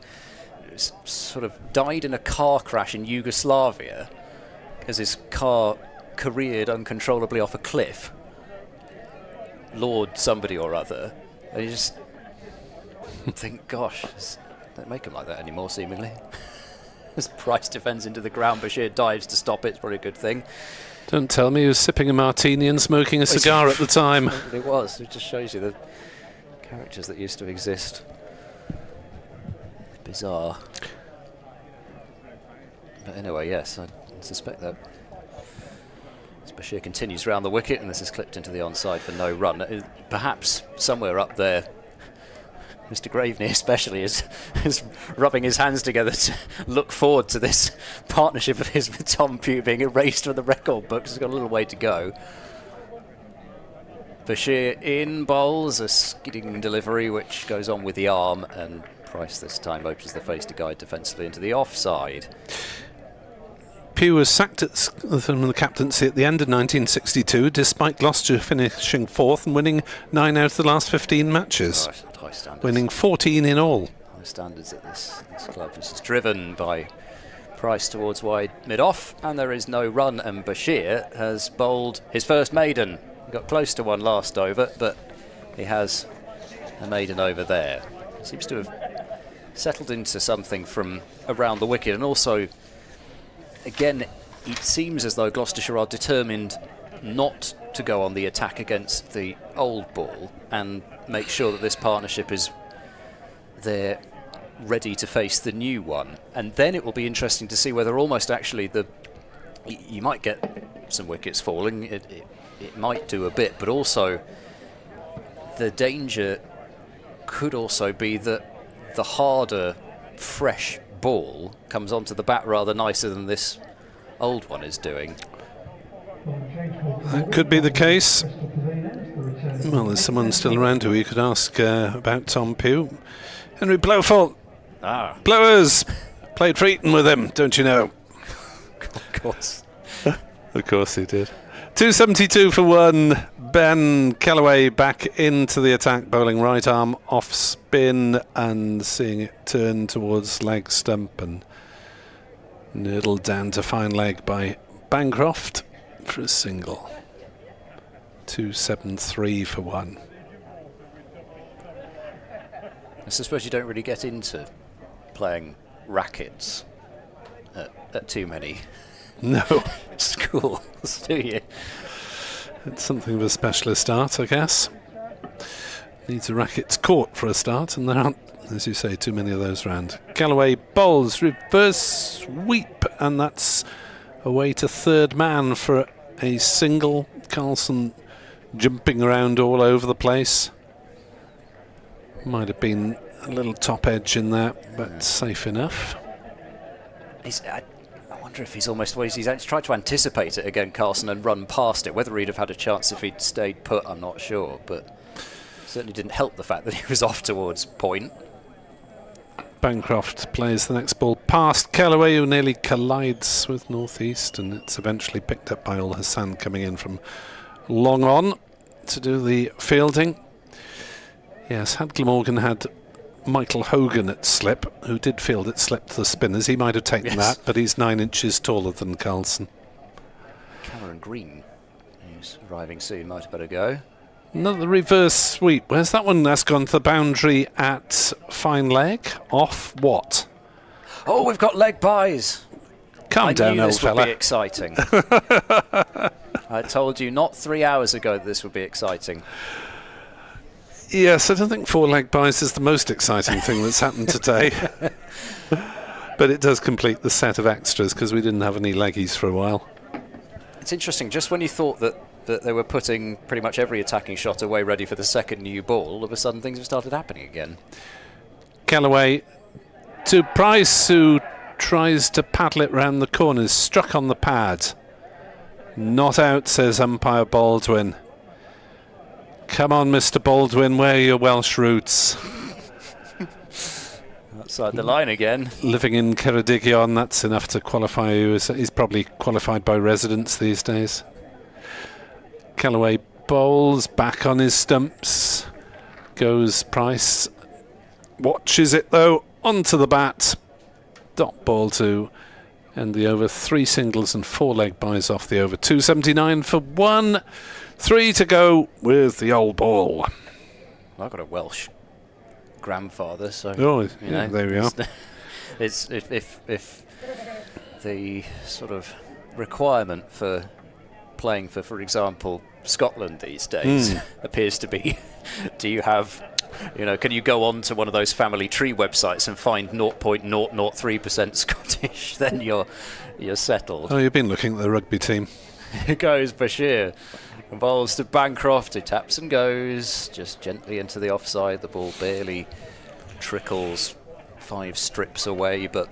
It was sort of died in a car crash in Yugoslavia as his car careered uncontrollably off a cliff. Lord somebody or other, and you just think, gosh, don't make him like that anymore, seemingly. As Price defends into the ground, Bashir dives to stop it. It's probably a good thing. Don't tell me he was sipping a martini and smoking a cigar at the time. It was. It just shows you the characters that used to exist. Bizarre. But anyway, yes, I suspect that Bashir continues round the wicket, and this is clipped into the onside for no run. Perhaps somewhere up there, Mr. Graveney especially is rubbing his hands together to look forward to this partnership of his with Tom Pugh being erased from the record books. He's got a little way to go. Bashir in bowls, a skidding delivery which goes on with the arm, and Price this time opens the face to guide defensively into the offside. Pugh was sacked from the captaincy at the end of 1962, despite Gloucestershire finishing 4th and winning 9 out of the last 15 matches. High standards. Winning 14 in all. High standards at this club. This is driven by Price towards wide mid-off, and there is no run, and Bashir has bowled his first maiden. He got close to one last over, but he has a maiden over there. Seems to have settled into something from around the wicket, and also again, it seems as though Gloucestershire are determined not to go on the attack against the old ball and make sure that this partnership is there ready to face the new one. And then it will be interesting to see whether almost actually you might get some wickets falling, it might do a bit, but also the danger could also be that the harder, fresh ball comes onto the bat rather nicer than this old one is doing. That could be the case. Well, there's someone still around who you could ask about Tom Pugh. Henry Blowfault. Blowers played for Eton with him, don't you know? Of course. Of course he did. 272 for 1. Ben Kellaway back into the attack, bowling right arm off spin and seeing it turn towards leg stump and nurdled down to fine leg by Bancroft for a single. 273 for 1. I suppose you don't really get into playing rackets at too many No, schools, do you? it's something of a specialist art, I guess. Needs a rackets court for a start, and there aren't, as you say, too many of those round. Galloway bowls, reverse sweep, and that's away to third man for a single. Carlson jumping around all over the place. Might have been a little top edge in that, but safe enough. I wonder if he's actually tried to anticipate it again, Carlson, and run past it. Whether he'd have had a chance if he'd stayed put, I'm not sure, but certainly didn't help the fact that he was off towards point. Bancroft plays the next ball past Callaway, who nearly collides with North East, and it's eventually picked up by Ul Hassan coming in from long on to do the fielding. Yes, had Glamorgan had Michael Hogan at slip, who did field at slip to the spinners, he might have taken that, but he's 9 inches taller than Carlson. Cameron Green, who's arriving soon, might have better go. Another reverse sweep. Where's that one? That's gone to the boundary at fine leg. Off what? Oh, we've got leg buys. Calm down, old this fella. would be exciting. I told you not 3 hours ago that this would be exciting. Yes, I don't think 4 leg buys is the most exciting thing that's happened today. But it does complete the set of extras because we didn't have any leggies for a while. It's interesting, just when you thought that they were putting pretty much every attacking shot away ready for the second new ball, all of a sudden things have started happening again. Callaway to Price, who tries to paddle it round the corners, struck on the pad. Not out, says umpire Baldwin. Come on, Mr. Baldwin, where are your Welsh roots? Outside the line again. Living in Ceredigion, that's enough to qualify you. He's probably qualified by residence these days. Callaway bowls, back on his stumps. Goes Price. Watches it though, onto the bat. Dot ball to end the over. 3 singles and 4 leg buys off the over. 279 for 1. 3 to go with the old ball. Well, I've got a Welsh grandfather, so there we are. It's if the sort of requirement for playing for example, Scotland these days appears to be, do you have, can you go on to one of those family tree websites and find 0.003% Scottish, then you're settled. Oh, you've been looking at the rugby team. Here goes Bashir. Bowls to Bancroft, who taps and goes just gently into the offside. The ball barely trickles 5 strips away, but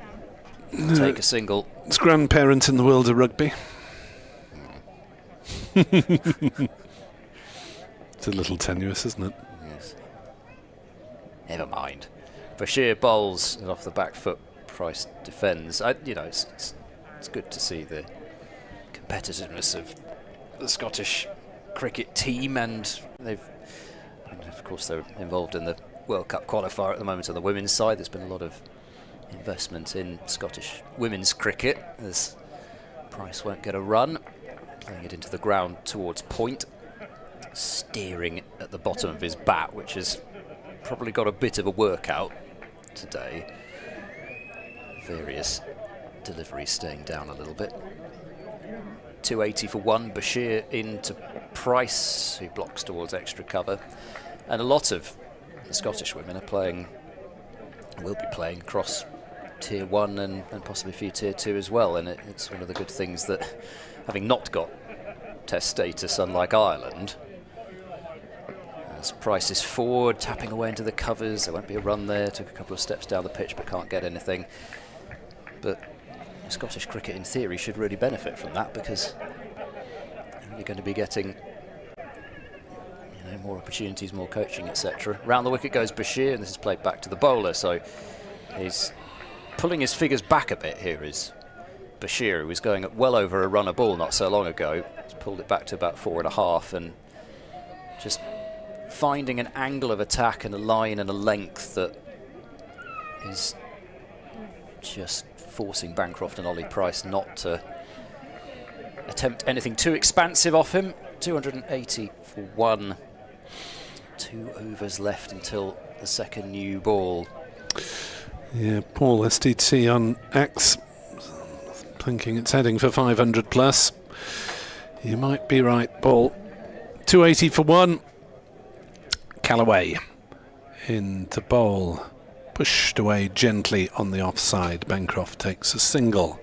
take a single. It's grandparent in the world of rugby. It's a little tenuous, isn't it? Yes. Never mind. Bashir bowls and off the back foot. Price defends. It's good to see the competitiveness of the Scottish cricket team, and of course they're involved in the World Cup qualifier at the moment on the women's side. There's been a lot of investment in Scottish women's cricket as Price won't get a run. Playing it into the ground towards point, steering at the bottom of his bat, which has probably got a bit of a workout today. Various deliveries staying down a little bit. 280 for 1. Bashir into Price, who blocks towards extra cover. And a lot of the Scottish women will be playing across Tier 1 and possibly a few Tier 2 as well. And it's one of the good things that, having not got Test status, unlike Ireland, as Price is forward, tapping away into the covers, there won't be a run there. Took a couple of steps down the pitch but can't get anything. But Scottish cricket in theory should really benefit from that, because they're really going to be getting more opportunities, more coaching, etc. Round the wicket goes Bashir, and this is played back to the bowler, so he's pulling his figures back a bit here is Bashir, who was going at well over a run a ball not so long ago. He's pulled it back to about 4.5, and just finding an angle of attack and a line and a length that is just forcing Bancroft and Ollie Price not to attempt anything too expansive off him. 280 for 1. 2 overs left until the second new ball. Yeah, Paul STT on X thinking it's heading for 500 plus. You might be right, ball. 280 for 1. Callaway into bowl. Pushed away gently on the offside. Bancroft takes a single.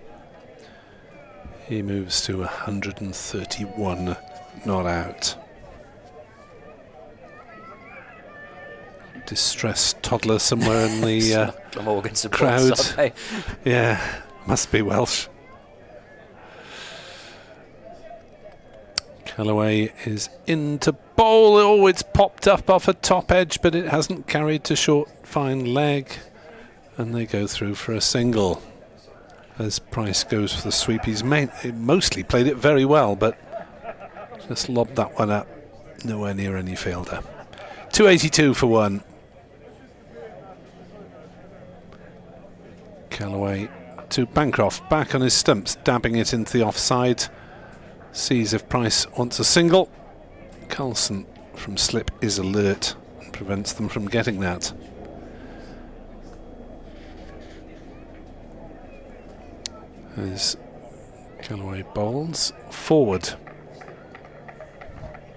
He moves to 131 not out. Distressed toddler somewhere in the Glamorgan crowd. supporters, Yeah, must be Welsh. Callaway is into bowl. Oh, it's popped up off a top edge, but it hasn't carried to short fine leg. And they go through for a single. As Price goes for the sweep, he's mostly played it very well, but just lobbed that one up. Nowhere near any fielder. 282 for 1. Callaway to Bancroft, back on his stumps, dabbing it into the offside. Sees if Price wants a single. Carlson from slip is alert and prevents them from getting that. As Callaway bowls forward.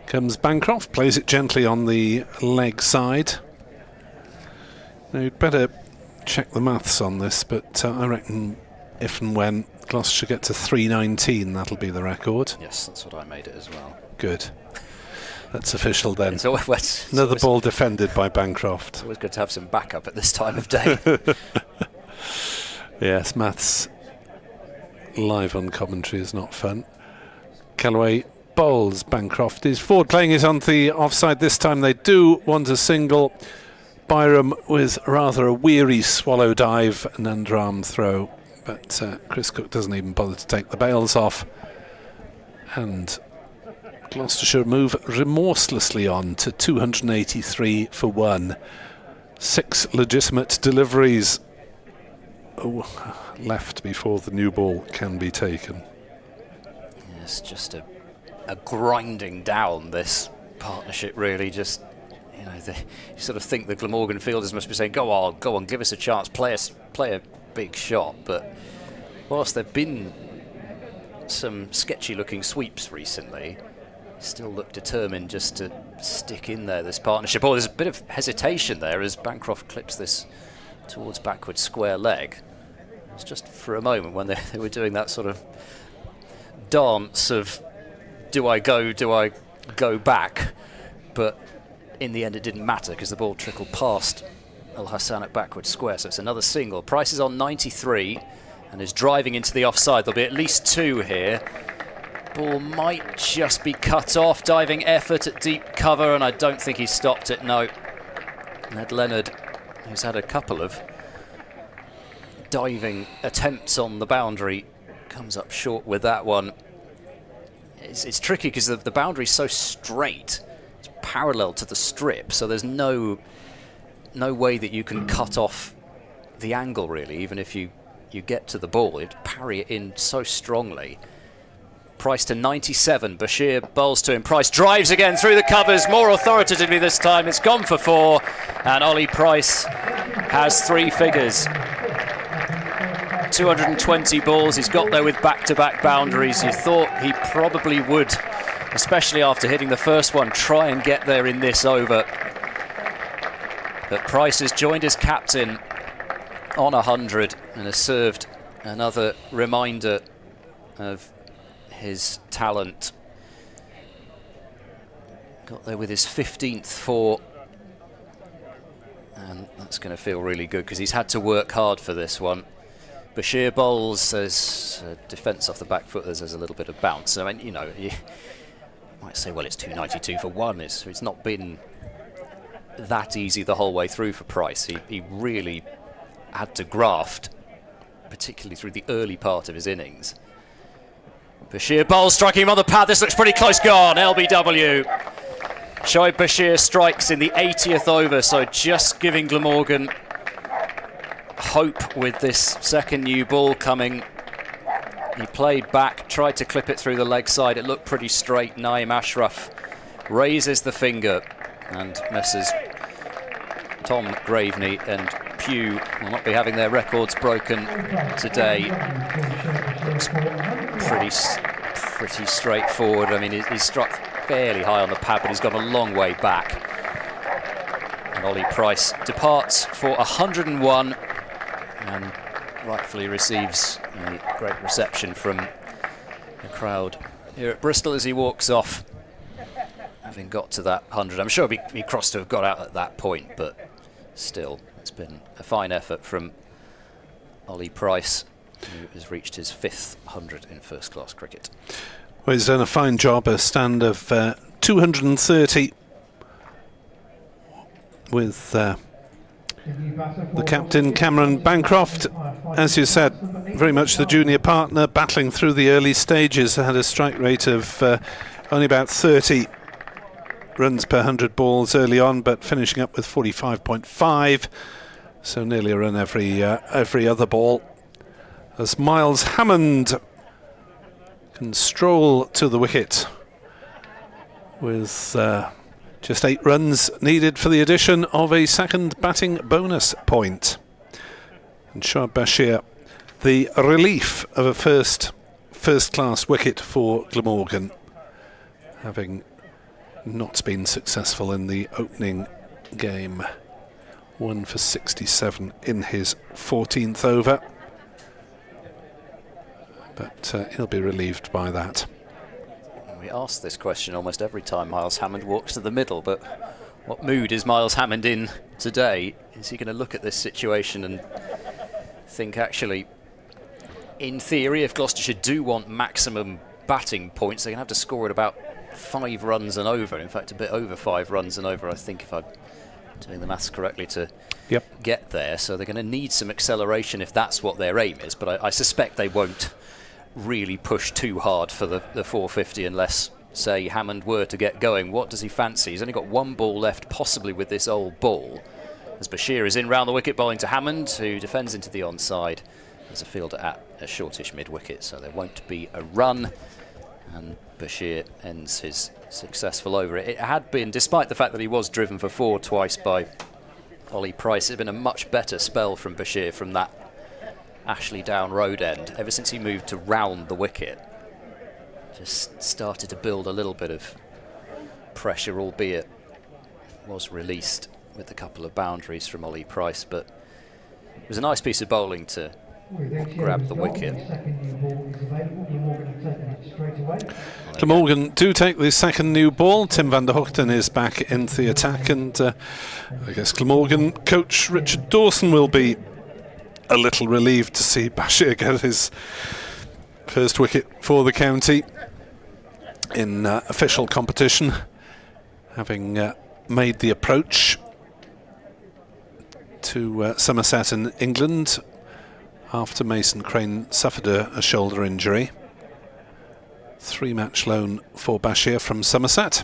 Comes Bancroft, plays it gently on the leg side. Now you'd better check the maths on this, but I reckon if and when Gloucestershire get to 319, that'll be the record. Yes, that's what I made it as well. Good. That's official then. It's always, Another ball defended by Bancroft. It's always good to have some backup at this time of day. Yes, maths live on commentary is not fun. Callaway bowls. Bancroft is forward, playing it on the offside this time. They do want a single. Byram with rather a weary swallow dive and underarm throw, but Chris Cook doesn't even bother to take the bails off. And Gloucestershire move remorselessly on to 283 for 1. 6 legitimate deliveries left before the new ball can be taken. It's just a grinding down, this partnership, really. Just, you know, you sort of think the Glamorgan fielders must be saying, go on, give us a chance, play a big shot. But whilst there have been some sketchy looking sweeps recently, still look determined just to stick in there, this partnership. Oh, there's a bit of hesitation there as Bancroft clips this towards backward square leg. It's just for a moment when they were doing that sort of dance of do I go back, but in the end it didn't matter because the ball trickled past Al Hassan at backward square. So it's another single. Price is on 93 and is driving into the offside. There'll be at least 2 here. Ball might just be cut off. Diving effort at deep cover, and I don't think he stopped it, no. Ned Leonard, who's had a couple of diving attempts on the boundary, comes up short with that one. It's tricky because the boundary's so straight. It's parallel to the strip, so there's no way that you can cut off the angle, really. Even if you get to the ball, you'd parry it in so strongly. Price to 97. Bashir bowls to him. Price drives again through the covers, more authoritatively this time. It's gone for 4, and Ollie Price has 3 figures. 220 balls. He's got there with back-to-back boundaries. You thought he probably would, especially after hitting the first one, try and get there in this over. But Price has joined his captain on 100 and has served another reminder of his talent. Got there with his 15th 4, and that's going to feel really good because he's had to work hard for this one. Bashir bowls, there's defence off the back foot, there's a little bit of bounce. I mean, you know, you might say, well, it's 292 for 1. It's not been that easy the whole way through for Price. He really had to graft, particularly through the early part of his innings. Bashir bowls, striking him on the pad. This looks pretty close. Gone. LBW. Shoaib Bashir strikes in the 80th over, so just giving Glamorgan hope with this second new ball coming. He played back, tried to clip it through the leg side. It looked pretty straight. Naeem Ashraf raises the finger, and Messrs Tom Graveney and Pugh will not be having their records broken today. pretty straightforward. I mean, he's struck fairly high on the pad, but he's gone a long way back. And Ollie Price departs for 101 and rightfully receives a great reception from the crowd here at Bristol as he walks off, having got to that 100. I'm sure he crossed to have got out at that point, but still, it's been a fine effort from Ollie Price, who has reached his 5th 100 in first-class cricket. Well, he's done a fine job, a stand of 230 with the captain, Cameron Bancroft. As you said, very much the junior partner, battling through the early stages. Had a strike rate of only about 30 runs per 100 balls early on, but finishing up with 45.5, so nearly a run every other ball. As Miles Hammond can stroll to the wicket with just 8 runs needed for the addition of a second batting bonus point. And Shah Bashir, the relief of a first-class wicket for Glamorgan, having not been successful in the opening game. 1 for 67 in his 14th over. But he'll be relieved by that. We ask this question almost every time Miles Hammond walks to the middle, but what mood is Miles Hammond in today? Is he going to look at this situation and think, actually, in theory, if Gloucestershire do want maximum batting points, they're going to have to score at about 5 runs and over. In fact, a bit over 5 runs and over, I think, if I'm doing the maths correctly, to get there. So they're going to need some acceleration if that's what their aim is. But I suspect they won't really push too hard for the 450 unless, say, Hammond were to get going. What does he fancy? He's only got 1 ball left, possibly with this old ball, as Bashir is in round the wicket, bowling to Hammond, who defends into the onside. There's a fielder at a shortish mid-wicket, so there won't be a run, and Bashir ends his successful over. It had been, despite the fact that he was driven for 4 twice by Ollie Price, it had been a much better spell from Bashir from that Ashley Down road end, ever since he moved to round the wicket. Just started to build a little bit of pressure, albeit was released with a couple of boundaries from Ollie Price, but it was a nice piece of bowling to grab the wicket. Glamorgan do take the second new ball. Tim van der Hoogten is back into the attack, and I guess Glamorgan coach Richard Dawson will be a little relieved to see Bashir get his first wicket for the county in official competition, having made the approach to Somerset in England after Mason Crane suffered a shoulder injury. 3-match loan for Bashir from Somerset.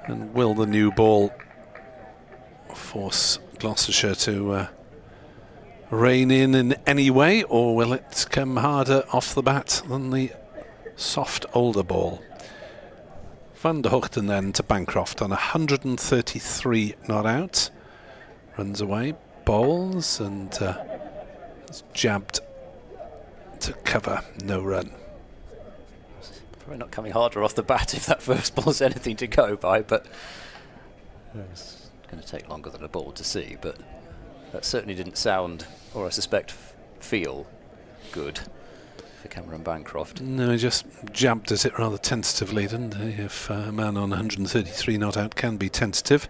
And will the new ball force Gloucestershire to rein in any way, or will it come harder off the bat than the soft older ball? Van der Hoogten then to Bancroft on 133 not out. Runs away, bowls, and is jabbed to cover, no run. Probably not coming harder off the bat if that first ball's anything to go by, but it's going to take longer than a ball to see. But that certainly didn't sound, or I suspect feel, good for Cameron Bancroft. No, he just jabbed at it rather tentatively, didn't he? If a man on 133 not out can be tentative.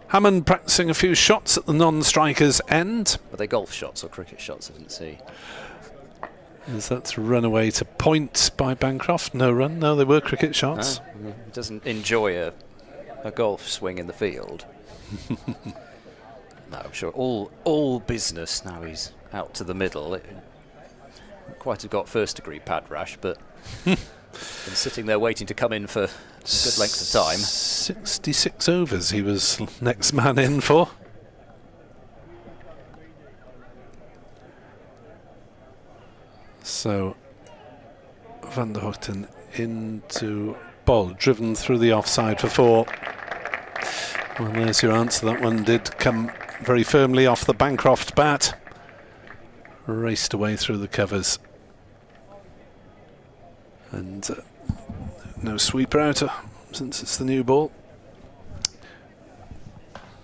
Hammond practicing a few shots at the non-striker's end. Were they golf shots or cricket shots? I didn't see. Is that run away to point by Bancroft? No run. No, they were cricket shots. No, he doesn't enjoy a golf swing in the field. No, I'm sure all business now. He's out to the middle. It quite have got first degree pad rash, but been sitting there waiting to come in for a good length of time. 66 overs he was next man in for. So Van der Hoogten into bowl, driven through the offside for 4. Well, there's your answer. That one did come very firmly off the Bancroft bat. raced away through the covers. And no sweeper out since it's the new ball.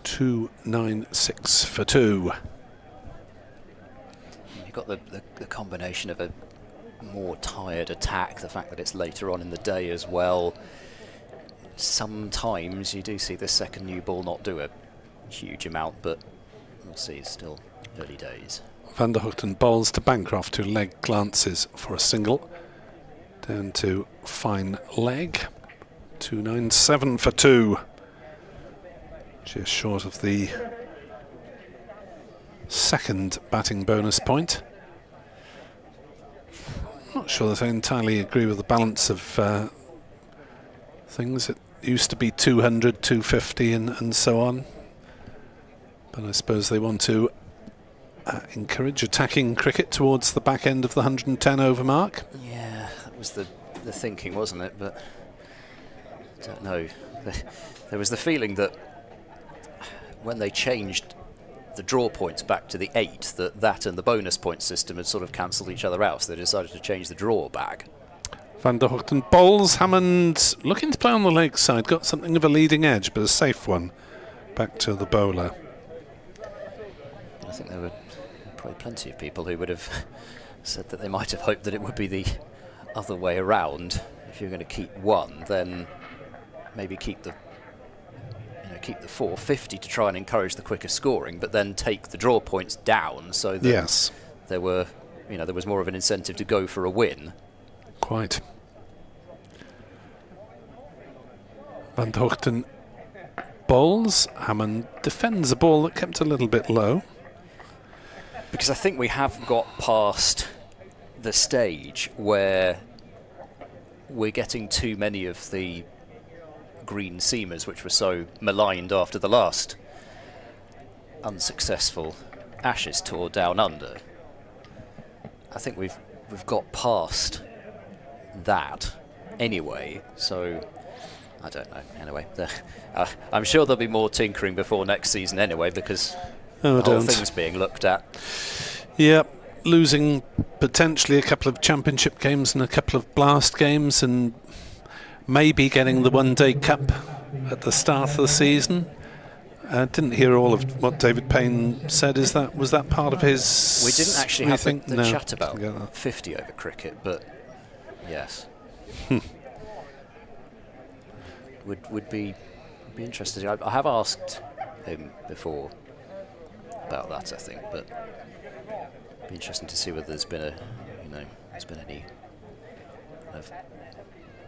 2.96 for 2. You've got the combination of a more tired attack, the fact that it's later on in the day as well. Sometimes you do see the second new ball not do a huge amount, but we'll see, it's still early days. Van der Hoogten bowls to Bancroft, who leg glances for a single. Down to fine leg. 2.97 for 2. Just short of the second batting bonus point. Not sure that I entirely agree with the balance of things. It used to be 200, 250 and so on. But I suppose they want to encourage attacking cricket towards the back end of the 110 over mark. Yeah, that was the thinking, wasn't it? But I don't know. There was the feeling that when they changed the draw points back to the 8, that and the bonus point system had sort of cancelled each other out, so they decided to change the draw back. Van der Hoogten bowls. Hammond looking to play on the leg side, got something of a leading edge, but a safe one back to the bowler. I think there were probably plenty of people who would have said that they might have hoped that it would be the other way around. If you're going to keep one, then maybe keep the 450 to try and encourage the quicker scoring, but then take the draw points down so that there was more of an incentive to go for a win. Quite. Van der Hoogten bowls. Hammond defends a ball that kept a little bit low. Because I think we have got past the stage where we're getting too many of the green seamers, which were so maligned after the last unsuccessful Ashes tour down under. I think we've got past that anyway, so I don't know. Anyway, I'm sure there'll be more tinkering before next season anyway, because the whole thing's being looked at. Yeah, losing potentially a couple of championship games and a couple of blast games, and maybe getting the one-day cup at the start of the season. Didn't hear all of what David Payne said. Was that part of his? We didn't actually have the chat about 50 over cricket, but yes, would be interested. I have asked him before about that, I think, but it'd be interesting to see whether there's been any kind of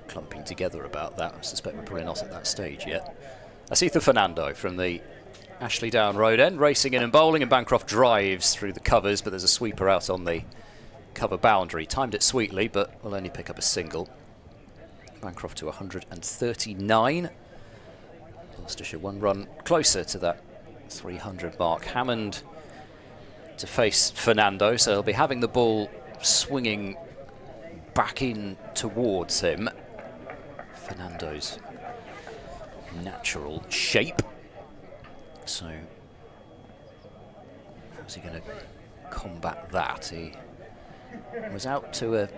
clumping together about that. I suspect we're probably not at that stage yet. Asitha Fernando from the Ashley Down Road end, racing in and bowling, and Bancroft drives through the covers, but there's a sweeper out on the cover boundary. Timed it sweetly, but will only pick up a single. Bancroft to 139. Gloucestershire 1 run closer to that 300 mark. Hammond to face Fernando, so he'll be having the ball swinging back in towards him. Fernando's natural shape. So how's he going to combat that? He was out to a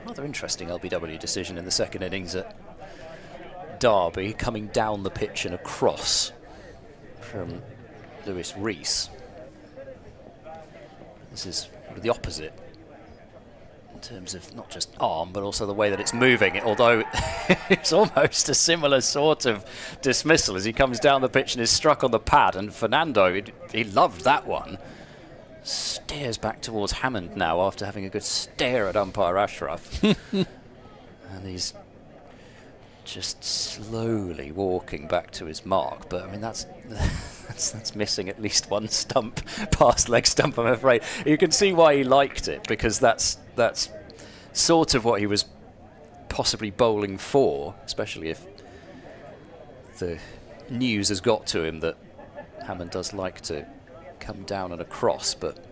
rather interesting LBW decision in the second innings at Derby, coming down the pitch and across from Lewis Rees. This is the opposite in terms of not just arm, but also the way that it's moving, although it's almost a similar sort of dismissal as he comes down the pitch and is struck on the pad, and Fernando, he loved that one. Stares back towards Hammond now after having a good stare at umpire Ashraf. And he's just slowly walking back to his mark, but I mean that's missing at least one stump, past leg stump, I'm afraid. You can see why he liked it, because that's sort of what he was possibly bowling for, especially if the news has got to him that Hammond does like to come down and across, but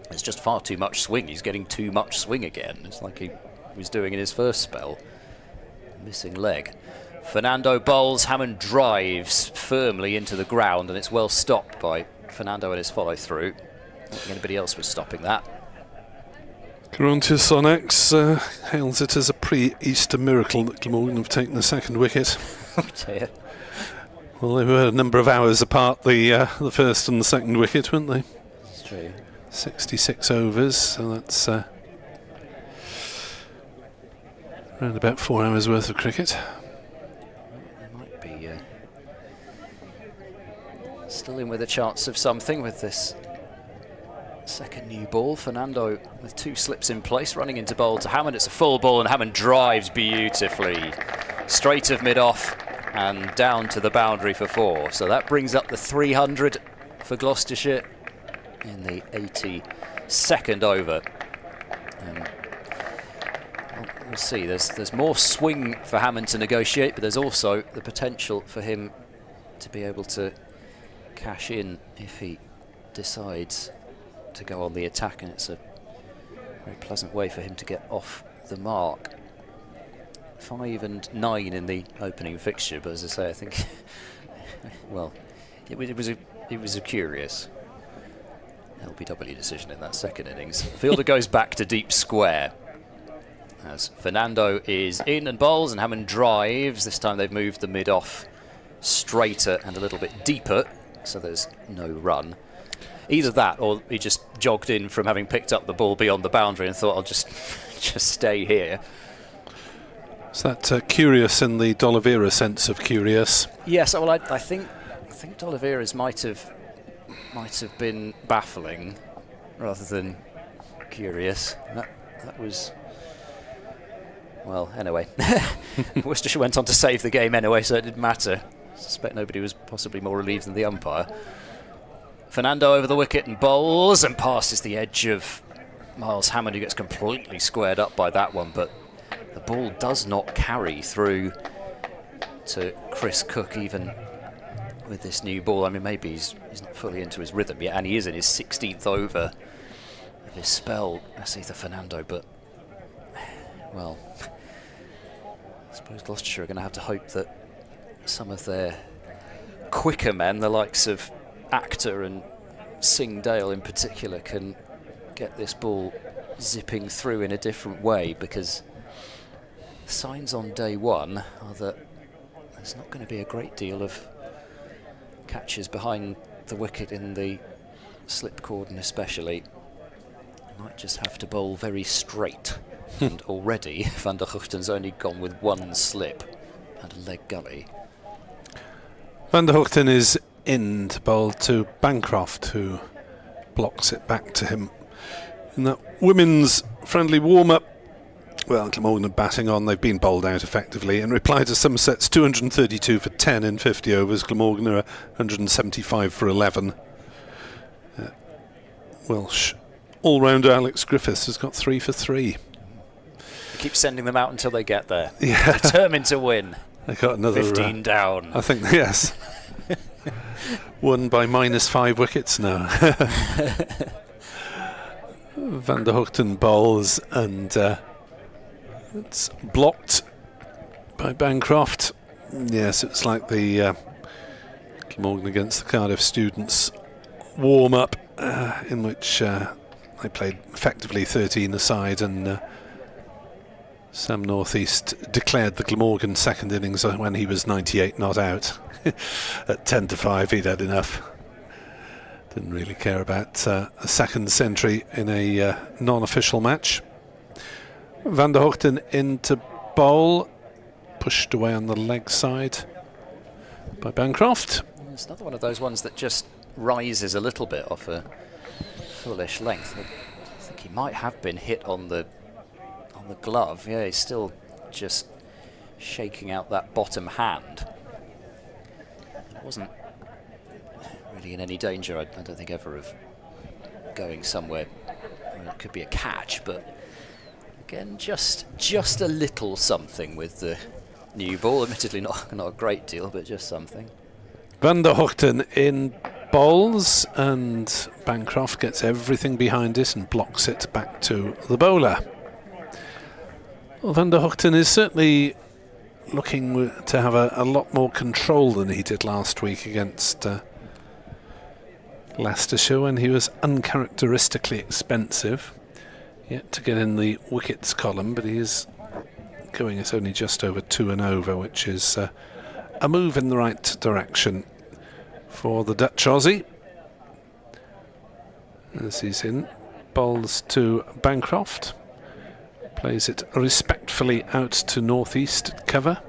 it's just far too much swing. He's getting too much swing again. It's like he was doing in his first spell. Missing leg. Fernando bowls, Hammond drives firmly into the ground, and it's well stopped by Fernando and his follow through. don't think anybody else was stopping that. Gerontius on X hails it as a pre-Easter miracle that Glamorgan have taken the second wicket. Oh dear. Well, they were a number of hours apart, the first and the second wicket, weren't they? It's true. 66 overs, so that's around about 4 hours worth of cricket. They might be still in with a chance of something with this second new ball. Fernando with 2 slips in place, running into bowl to Hammond. It's a full ball and Hammond drives beautifully. Straight of mid-off and down to the boundary for 4. So that brings up the 300 for Gloucestershire in the 82nd over. We'll see, there's more swing for Hammond to negotiate, but there's also the potential for him to be able to cash in if he decides to go on the attack, and it's a very pleasant way for him to get off the mark. 5 and 9 in the opening fixture, but as I say, I think well, it was a curious LBW decision in that second innings. Fielder goes back to deep square as Fernando is in and bowls, and Hammond drives. This time they've moved the mid-off straighter and a little bit deeper, so there's no run. Either that, or he just jogged in from having picked up the ball beyond the boundary and thought, I'll just stay here. Is that curious in the D'Oliveira sense of curious? Yes, well, I think D'Oliveira's might have been baffling rather than curious. That was, well, anyway. Worcestershire went on to save the game anyway, so it didn't matter. I suspect nobody was possibly more relieved than the umpire. Fernando over the wicket and bowls and passes the edge of Miles Hammond, who gets completely squared up by that one, but the ball does not carry through to Chris Cook even with this new ball. I mean, maybe he's not fully into his rhythm yet, and he is in his 16th over of his spell, Asitha Fernando, but, well, I suppose Gloucestershire are going to have to hope that some of their quicker men, the likes of Actor and Singh Dale in particular, can get this ball zipping through in a different way, because the signs on day one are that there's not going to be a great deal of catches behind the wicket in the slip cordon especially. You might just have to bowl very straight. And already Van der Hoogten's only gone with 1 slip and a leg gully. Van der Hoogten is in to bowl to Bancroft, who blocks it back to him. In that women's friendly warm-up, well, Glamorgan are batting on. They've been bowled out effectively. In reply to Somerset's 232 for 10 in 50 overs, Glamorgan are 175 for 11. Welsh all-rounder Alex Griffiths has got 3 for 3. Keep sending them out until they get there. Yeah. Determined to win. They got another 15 down. I think, yes. Won by -5 wickets now. Van der Hoogten bowls, and it's blocked by Bancroft. Yes, it's like the Glamorgan against the Cardiff Students warm-up, in which they played effectively 13 aside, and Sam Northeast declared the Glamorgan second innings when he was 98 not out. At 10 to 5 he'd had enough. Didn't really care about a second century in a non-official match. Van der Hoogten into bowl, pushed away on the leg side by Bancroft. It's another one of those ones that just rises a little bit off a foolish length. I think he might have been hit on the glove. Yeah, he's still just shaking out that bottom hand. It wasn't really in any danger, I don't think, ever of going somewhere where it could be a catch, but again, just a little something with the new ball. Admittedly not a great deal, but just something. Van der Hoogten in bowls, and Bancroft gets everything behind it and blocks it back to the bowler. Well, Van der Hoogten is certainly looking to have a lot more control than he did last week against Gloucestershire when he was uncharacteristically expensive. Yet to get in the wickets column, but he is going at only just over 2 and over, which is a move in the right direction for the Dutch Aussie. As he's in, bowls to Bancroft, plays it respectfully out to northeast cover,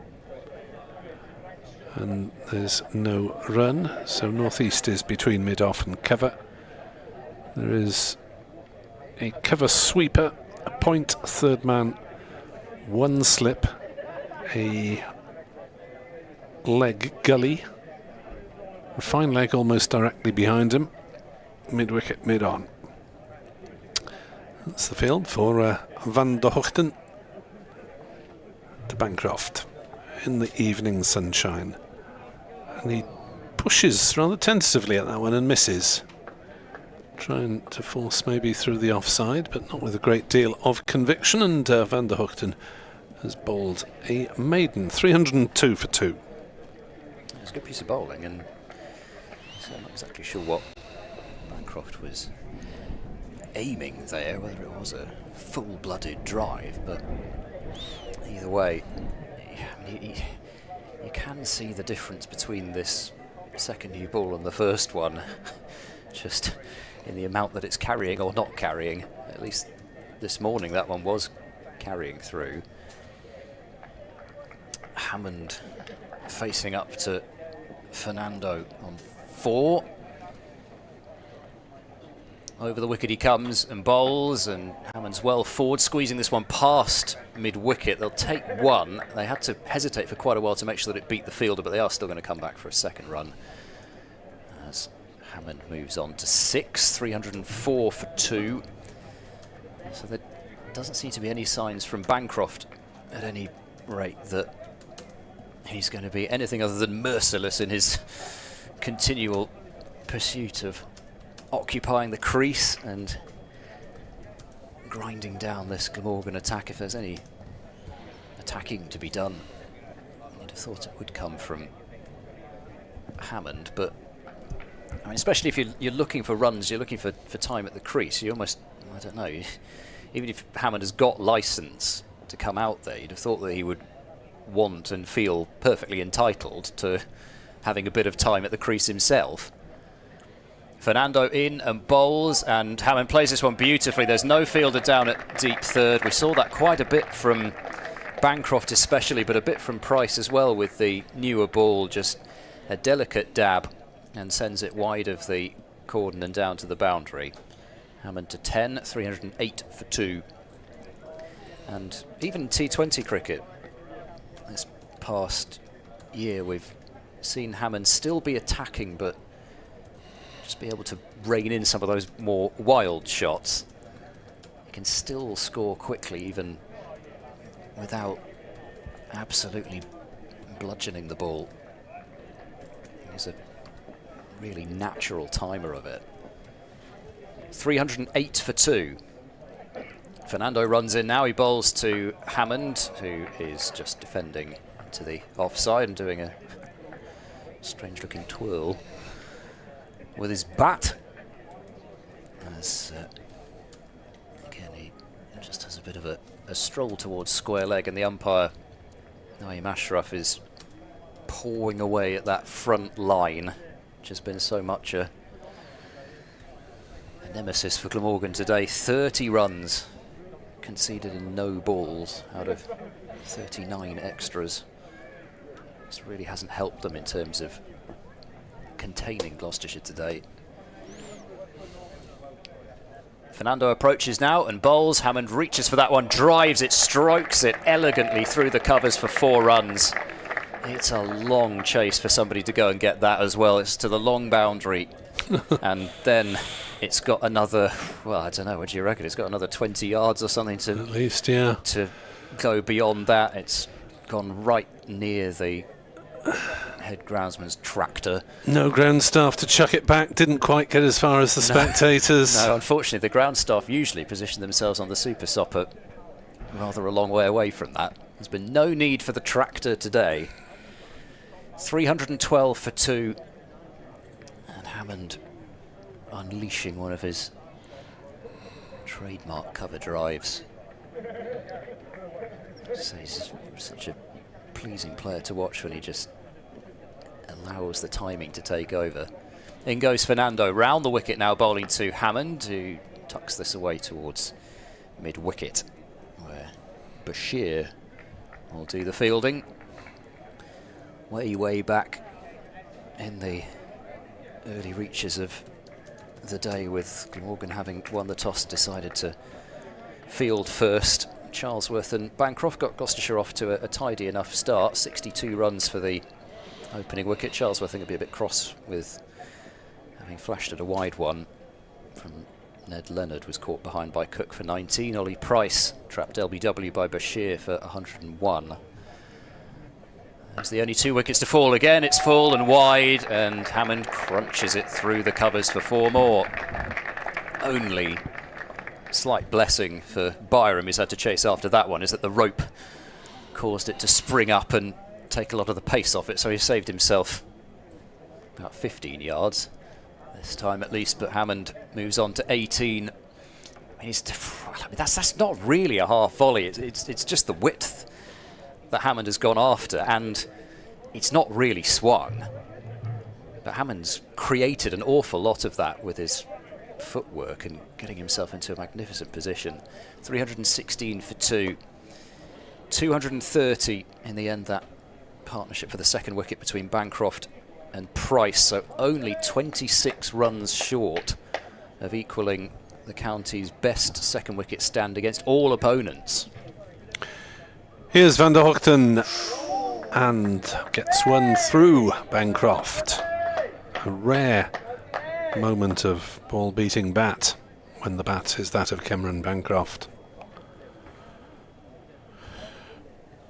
and there's no run, so northeast is between mid-off and cover. There is a cover sweeper, a point, third man, 1 slip, a leg gully, a fine leg almost directly behind him, mid-wicket, mid-on. That's the field for Van der Hoogten to Bancroft in the evening sunshine. And he pushes rather tentatively at that one and misses. Trying to force maybe through the offside, but not with a great deal of conviction. And Van der Hoogten has bowled a maiden, 302 for 2. It's a good piece of bowling, and so I'm not exactly sure what Bancroft was aiming there, whether it was a full-blooded drive, but either way, I mean, you can see the difference between this second new ball and the first one, just in the amount that it's carrying or not carrying. At least this morning that one was carrying through. Hammond facing up to Fernando on 4. Over the wicket he comes and bowls, and Hammond's well forward, squeezing this one past mid-wicket. They'll take 1. They had to hesitate for quite a while to make sure that it beat the fielder, but they are still going to come back for a second run. As Hammond moves on to 6, 304 for 2. So there doesn't seem to be any signs from Bancroft at any rate that he's going to be anything other than merciless in his continual pursuit of occupying the crease and grinding down this Glamorgan attack. If there's any attacking to be done, you'd have thought it would come from Hammond, but I mean, especially if you're looking for runs, you're looking for time at the crease, you almost, I don't know, even if Hammond has got licence to come out there, you'd have thought that he would want and feel perfectly entitled to having a bit of time at the crease himself. Fernando in and bowls, and Hammond plays this one beautifully. There's no fielder down at deep third. We saw that quite a bit from Bancroft especially, but a bit from Price as well with the newer ball. Just a delicate dab and sends it wide of the cordon and down to the boundary. Hammond to 10, 308 for 2. And even T20 cricket this past year, we've seen Hammond still be attacking, but just be able to rein in some of those more wild shots. He can still score quickly, even without absolutely bludgeoning the ball. He's a really natural timer of it. 308 for 2. Fernando runs in now. He bowls to Hammond, who is just defending to the offside and doing a strange-looking twirl with his bat. As again, he just has a bit of a stroll towards square leg, and the umpire, Naeem Ashraf, is pawing away at that front line, which has been so much a nemesis for Glamorgan today. 30 runs conceded in no balls out of 39 extras. This really hasn't helped them in terms of containing Gloucestershire today. Fernando approaches now and bowls. Hammond reaches for that one, drives it, strokes it elegantly through the covers for 4 runs. It's a long chase for somebody to go and get that as well. It's to the long boundary. And then it's got another, well, I don't know, what do you reckon? It's got another 20 yards or something to, at least, yeah, to go beyond that. It's gone right near the head groundsman's tractor. No ground staff to chuck it back. Didn't quite get as far as the spectators. No, unfortunately, the ground staff usually position themselves on the super stopper rather a long way away from that. There's been no need for the tractor today. 312 for 2. And Hammond unleashing one of his trademark cover drives. So he's such a pleasing player to watch when he just allows the timing to take over. In goes Fernando, round the wicket now, bowling to Hammond, who tucks this away towards mid-wicket, where Bashir will do the fielding. Way back in the early reaches of the day, with Glamorgan having won the toss, decided to field first. Charlesworth and Bancroft got Gloucestershire off to a tidy enough start. 62 runs for the opening wicket. Charlesworth, I think, will be a bit cross with having flashed at a wide one from Ned Leonard, was caught behind by Cook for 19. Ollie Price trapped LBW by Bashir for 101. There's the only 2 wickets to fall again. It's full and wide, and Hammond crunches it through the covers for 4 more. Only slight blessing for Byram, who's had to chase after that one, is that the rope caused it to spring up and take a lot of the pace off it, so he saved himself about 15 yards this time at least. But Hammond moves on to 18. That's not really a half volley. It's just the width that Hammond has gone after, and it's not really swung. But Hammond's created an awful lot of that with his footwork and getting himself into a magnificent position. 316 for 2. 230 in the end, that partnership for the second wicket between Bancroft and Price, so only 26 runs short of equalling the county's best second wicket stand against all opponents. Here's Van der Hoogten, and gets one through Bancroft. A rare moment of ball beating bat when the bat is that of Cameron Bancroft.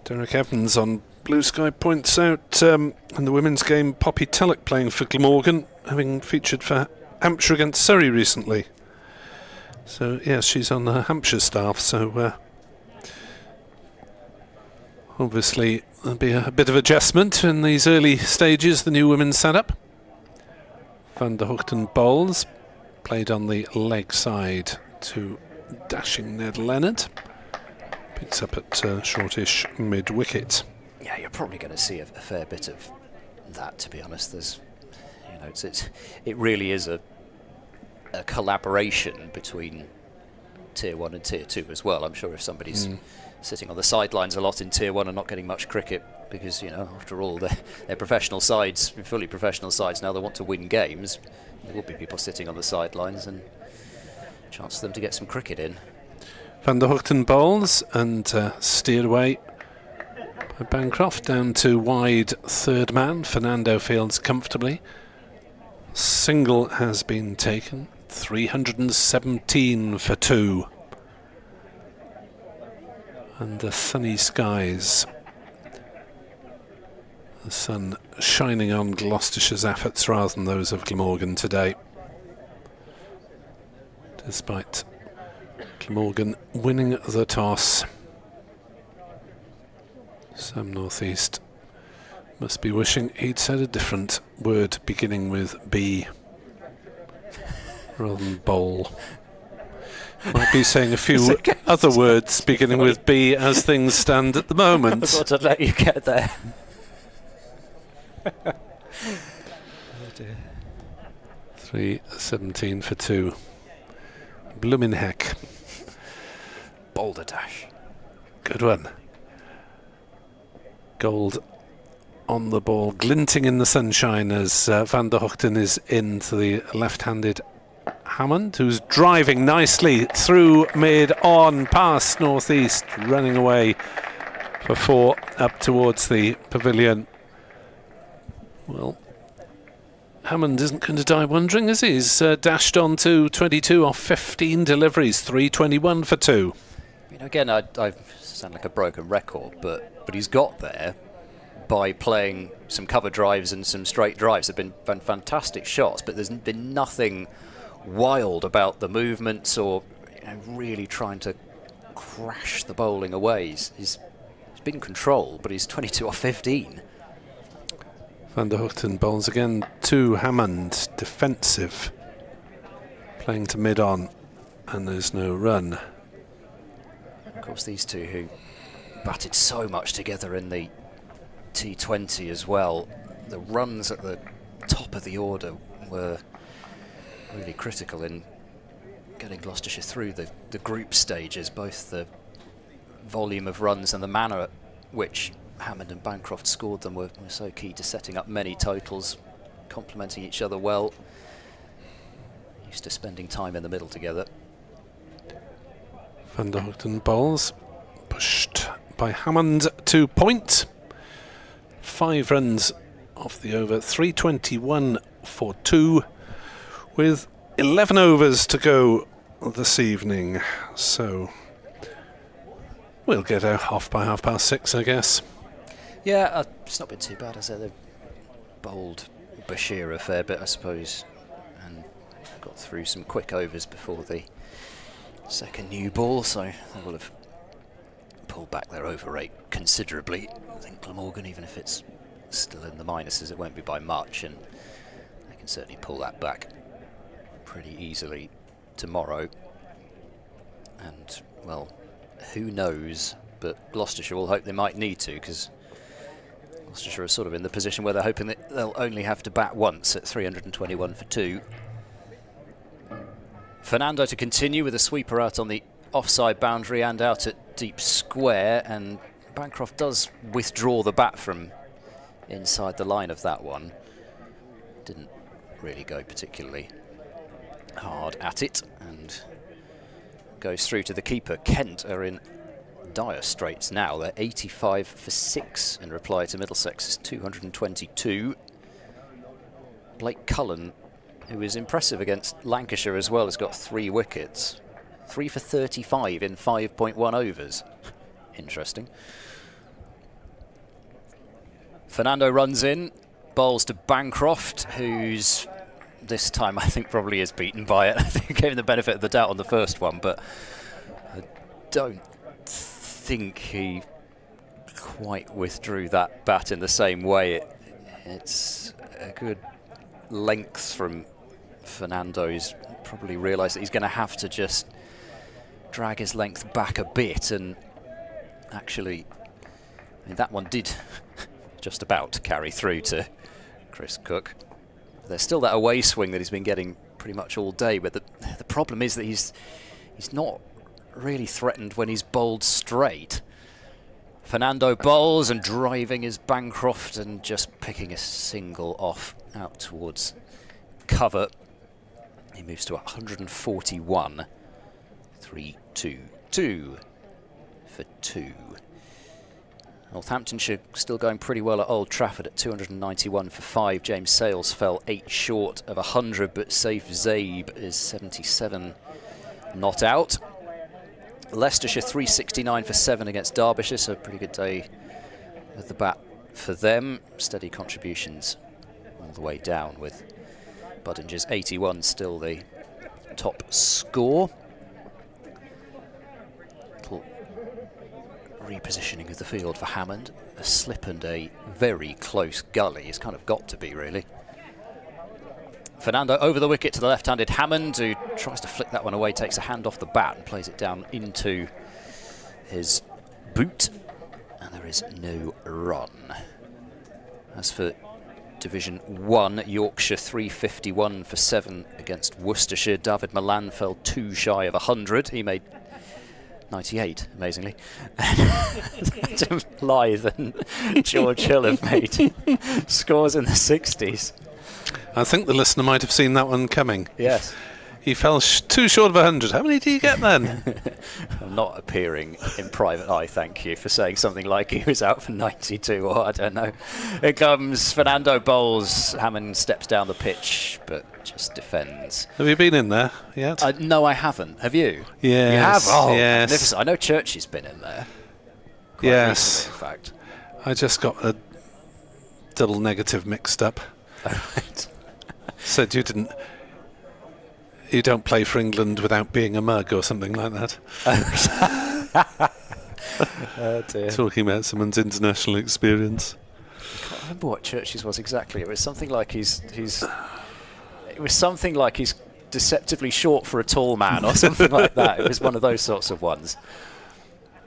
Derek Evans on Blue Sky points out in the women's game, Poppy Tulloch playing for Glamorgan, having featured for Hampshire against Surrey recently. So yes, she's on the Hampshire staff, so obviously there'll be a bit of adjustment in these early stages, the new women's setup. Van der Hoogten bowls, played on the leg side to dashing Ned Leonard. Picks up at shortish mid-wicket. Yeah, you're probably going to see a fair bit of that, to be honest. There's, you know, it really is a collaboration between Tier 1 and Tier 2 as well. I'm sure if somebody's sitting on the sidelines a lot in Tier 1 and not getting much cricket, because, you know, after all, they're professional sides, fully professional sides now, they want to win games. There will be people sitting on the sidelines, and a chance for them to get some cricket in. Van der Hoogten bowls and steered away by Bancroft down to wide third man. Fernando fields comfortably. Single has been taken. 317 for 2. And the sunny skies. The sun shining on Gloucestershire's efforts rather than those of Glamorgan today. Despite Glamorgan winning the toss. Sam Northeast must be wishing he'd said a different word beginning with B rather than bowl. Might be saying a few other words beginning with B as things stand at the moment. I thought I'd let you get there. Oh dear. 317 for 2. Bloomin' heck. Boulder dash. Good one. Gold on the ball, glinting in the sunshine as Van der Hoogten is into the left-handed Hammond, who's driving nicely through mid on past Northeast, running away for 4 up towards the pavilion. Well, Hammond isn't going to die wondering, is he? He's dashed on to 22 off 15 deliveries, 321 for 2. You know, again, I sound like a broken record, but he's got there by playing some cover drives and some straight drives. They've been fantastic shots, but there's been nothing wild about the movements or, you know, really trying to crash the bowling away. He's been controlled, but he's 22 off 15. Van der Hoogten bowls again to Hammond, defensive. playing to mid-on, and there's no run. Of course, these two who batted so much together in the T20 as well, the runs at the top of the order were really critical in getting Gloucestershire through the group stages, both the volume of runs and the manner at which Hammond and Bancroft scored them were so key to setting up many totals, complementing each other well. Used to spending time in the middle together. Van der Hoogten bowls, pushed by Hammond to point. 5 runs off the over, 321 for 2, with 11 overs to go this evening. So we'll get off by 6:30, I guess. Yeah, it's not been too bad, has it? They've bowled Bashir a fair bit, I suppose, and got through some quick overs before the second new ball, so they will have pulled back their over rate considerably. I think Glamorgan, even if it's still in the minuses, it won't be by much, and they can certainly pull that back pretty easily tomorrow. And, well, who knows, but Gloucestershire will hope they might need to, because Gloucestershire are sort of in the position where they're hoping that they'll only have to bat once at 321 for 2. Fernando to continue with a sweeper out on the offside boundary and out at deep square, and Bancroft does withdraw the bat from inside the line of that one. Didn't really go particularly hard at it, and goes through to the keeper. Kent are in dire straits now. They're 85 for 6 in reply to Middlesex's 222. Blake Cullen, who is impressive against Lancashire as well, has got 3 wickets. 3 for 35 in 5.1 overs. Interesting. Fernando runs in, bowls to Bancroft, who's this time I think probably is beaten by it. I think gave him the benefit of the doubt on the first one, but I don't think he quite withdrew that bat in the same way. It's a good length from Fernando. He's probably realised that he's going to have to just drag his length back a bit, and actually, I mean, that one did just about carry through to Chris Cook. There's still that away swing that he's been getting pretty much all day, but the problem is that he's not really threatened when he's bowled straight. Fernando bowls and driving is Bancroft and just picking a single off out towards cover. He moves to 141. 3-2-2 for 2. Northamptonshire still going pretty well at Old Trafford at 291 for 5. James Sales fell 8 short of 100, but Saif Zaib is 77 not out. Leicestershire 369 for 7 against Derbyshire, so a pretty good day with the bat for them. Steady contributions all the way down, with Buddinger's 81 still the top score. Little repositioning of the field for Hammond. A slip and a very close gully. It's kind of got to be, really. Fernando over the wicket to the left-handed Hammond, who tries to flick that one away, takes a hand off the bat and plays it down into his boot, and there is no run. As for Division 1, Yorkshire 351 for 7 against Worcestershire. David Milan fell 2 shy of 100. He made 98, amazingly. Tim Blythe and George Hill have made scores in the 60s. I think the listener might have seen that one coming. Yes. He fell 2 short of 100. How many do you get then? I'm not appearing in private eye, thank you, for saying something like he was out for 92, or I don't know. Here comes Fernando bowls. Hammond steps down the pitch, but just defends. Have you been in there yet? No, I haven't. Have you? Yes. You have? Oh, yes. magnificent. I know Churchy's been in there. Quite Yes. recently, in fact. I just got a double negative mixed up. Oh, right. Said you don't play for England without being a mug or something like that. Oh dear. Talking about someone's international experience. I can't remember what Churchy's was exactly. It was something like he's deceptively short for a tall man or something like that. It was one of those sorts of ones.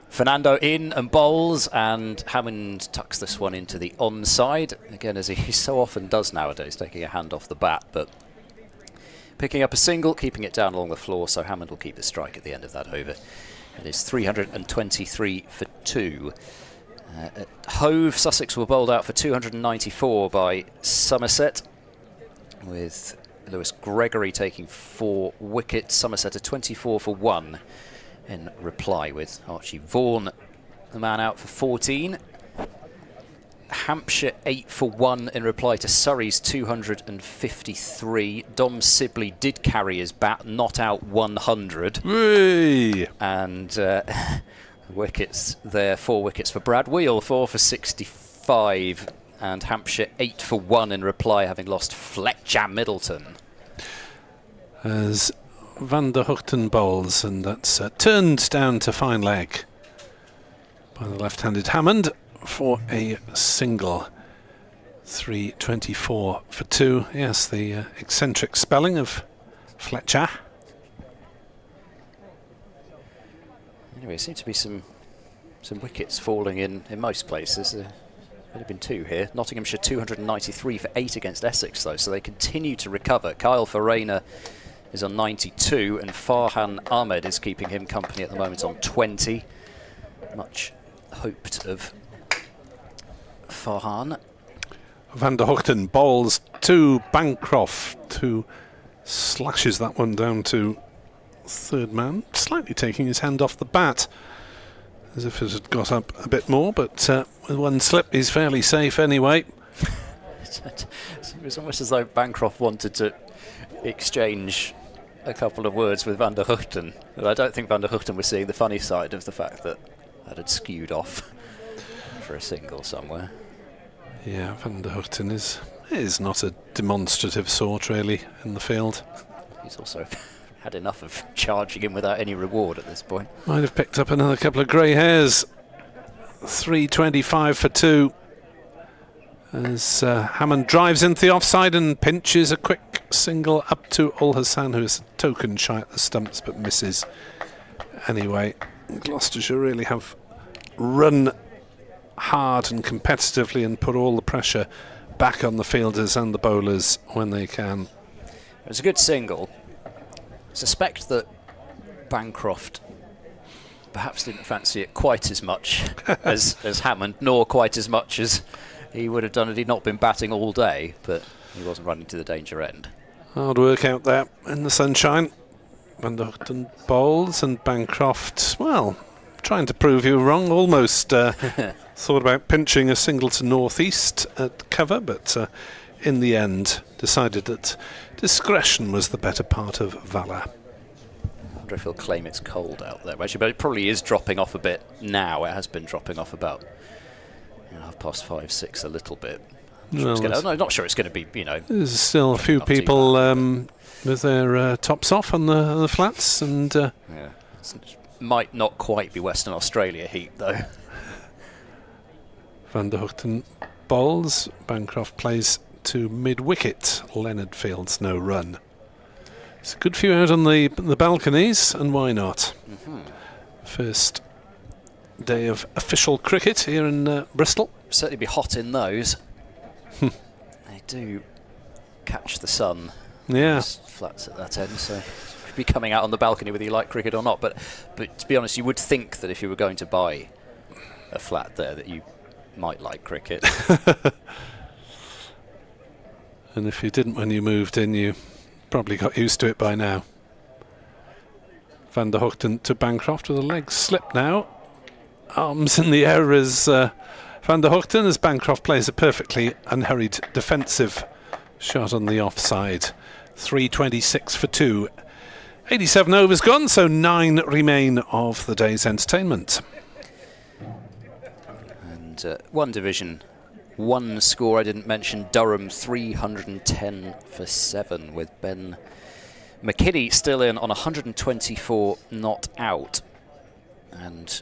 Fernando in and bowls, and Hammond tucks this one into the onside. Again, as he so often does nowadays, taking a hand off the bat, but picking up a single, keeping it down along the floor, so Hammond will keep the strike at the end of that over. It is 323 for 2. At Hove, Sussex were bowled out for 294 by Somerset, with Lewis Gregory taking 4 wickets. Somerset a 24 for 1 in reply, with Archie Vaughan the man out for 14. Hampshire 8 for 1 in reply to Surrey's 253. Dom Sibley did carry his bat, not out 100. Whee! And wickets there, 4 wickets for Brad Wheel, 4 for 65. And Hampshire 8 for 1 in reply, having lost Fletcher Middleton. As Van der Hoogten bowls, and that's turned down to fine leg by the left-handed Hammond for a single. 324 for 2. Yes, the eccentric spelling of Fletcher. Anyway, there seem to be some wickets falling in most places. There would have been 2 here. Nottinghamshire 293 for 8 against Essex, though, so they continue to recover. Kyle Farina is on 92, and Farhan Ahmed is keeping him company at the moment on 20. Much hoped of Farhan. Van der Hoogten bowls to Bancroft, who slashes that one down to third man, slightly taking his hand off the bat, as if it had got up a bit more, but with one slip he's fairly safe anyway. It was almost as though Bancroft wanted to exchange a couple of words with Van der Hoogten, but I don't think Van der Hoogten was seeing the funny side of the fact that had skewed off for a single somewhere. Yeah, Van der Hoogten is not a demonstrative sort really in the field. He's also had enough of charging him without any reward at this point. Might have picked up another couple of grey hairs. 325 for 2. As Hammond drives into the offside and pinches a quick single up to Ul Hassan, who is a token shy at the stumps but misses. Anyway, Gloucestershire really have run hard and competitively and put all the pressure back on the fielders and the bowlers when they can. It was a good single. I suspect that Bancroft perhaps didn't fancy it quite as much as Hammond, nor quite as much as he would have done had he not been batting all day, but he wasn't running to the danger end. Hard work out there in the sunshine. Van der Hoogten bowls, and Bancroft, well, trying to prove you wrong, almost thought about pinching a single to northeast at cover, but in the end decided that discretion was the better part of valour. I wonder if he'll claim it's cold out there. Actually, but it probably is dropping off a bit now. It has been dropping off about 5:30, 6 a little bit. I'm not sure it's going to be, There's still a few people with their tops off on the flats, and yeah, might not quite be Western Australia heat though. Van der Hoogten bowls. Bancroft plays to mid-wicket. Leonard Fields no run. It's a good few out on the balconies, and why not? First day of official cricket here in Bristol. Certainly be hot in those. They do catch the sun. Yeah. Flats at that end, so you'd be coming out on the balcony whether you like cricket or not. But to be honest, you would think that if you were going to buy a flat there that you might like cricket. And if you didn't when you moved in, you probably got used to it by now. Van der Hoogten to Bancroft with a leg slip now. Arms in the air as Van der Hoogten, as Bancroft plays a perfectly unhurried defensive shot on the offside. 326 for 2. 87 overs gone, so 9 remain of the day's entertainment. And one division, one score I didn't mention, Durham 310 for 7, with Ben McKinney still in on 124 not out. And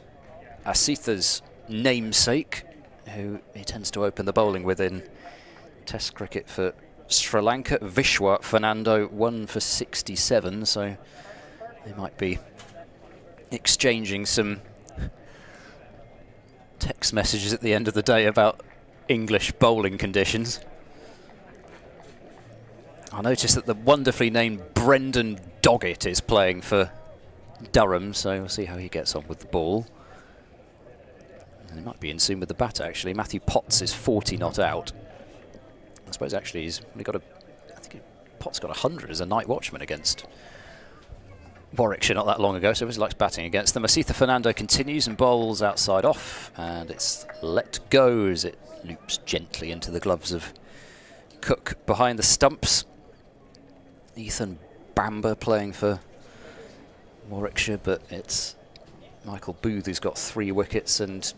Asitha's namesake, who he tends to open the bowling with in Test cricket for Sri Lanka. Vishwa Fernando 1 for 67, so they might be exchanging some text messages at the end of the day about English bowling conditions. I noticed that the wonderfully named Brendan Doggett is playing for Durham, so we'll see how he gets on with the ball. And he might be in soon with the bat, actually. Matthew Potts is 40 not out. I suppose actually he's only got I think Potts got 100 as a night watchman against Warwickshire not that long ago, so he likes batting against them. Asitha Fernando continues and bowls outside off, and it's let go as it loops gently into the gloves of Cook behind the stumps. Ethan Bamber playing for Warwickshire, but it's Michael Booth who's got 3 wickets, and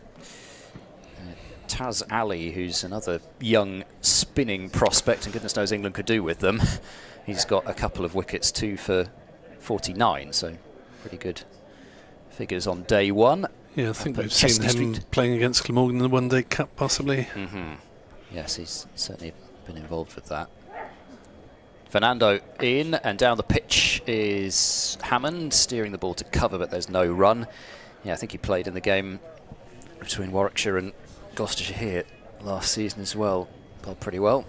Taz Ali, who's another young spinning prospect, and goodness knows England could do with them. He's got a couple of wickets too for 49, so pretty good figures on day one. Yeah, I think we've seen him playing against Glamorgan in the One Day Cup, possibly. Yes, he's certainly been involved with that. Fernando in, and down the pitch is Hammond, steering the ball to cover, but there's no run. Yeah, I think he played in the game between Warwickshire and Gloucestershire here last season as well. Bowled pretty well.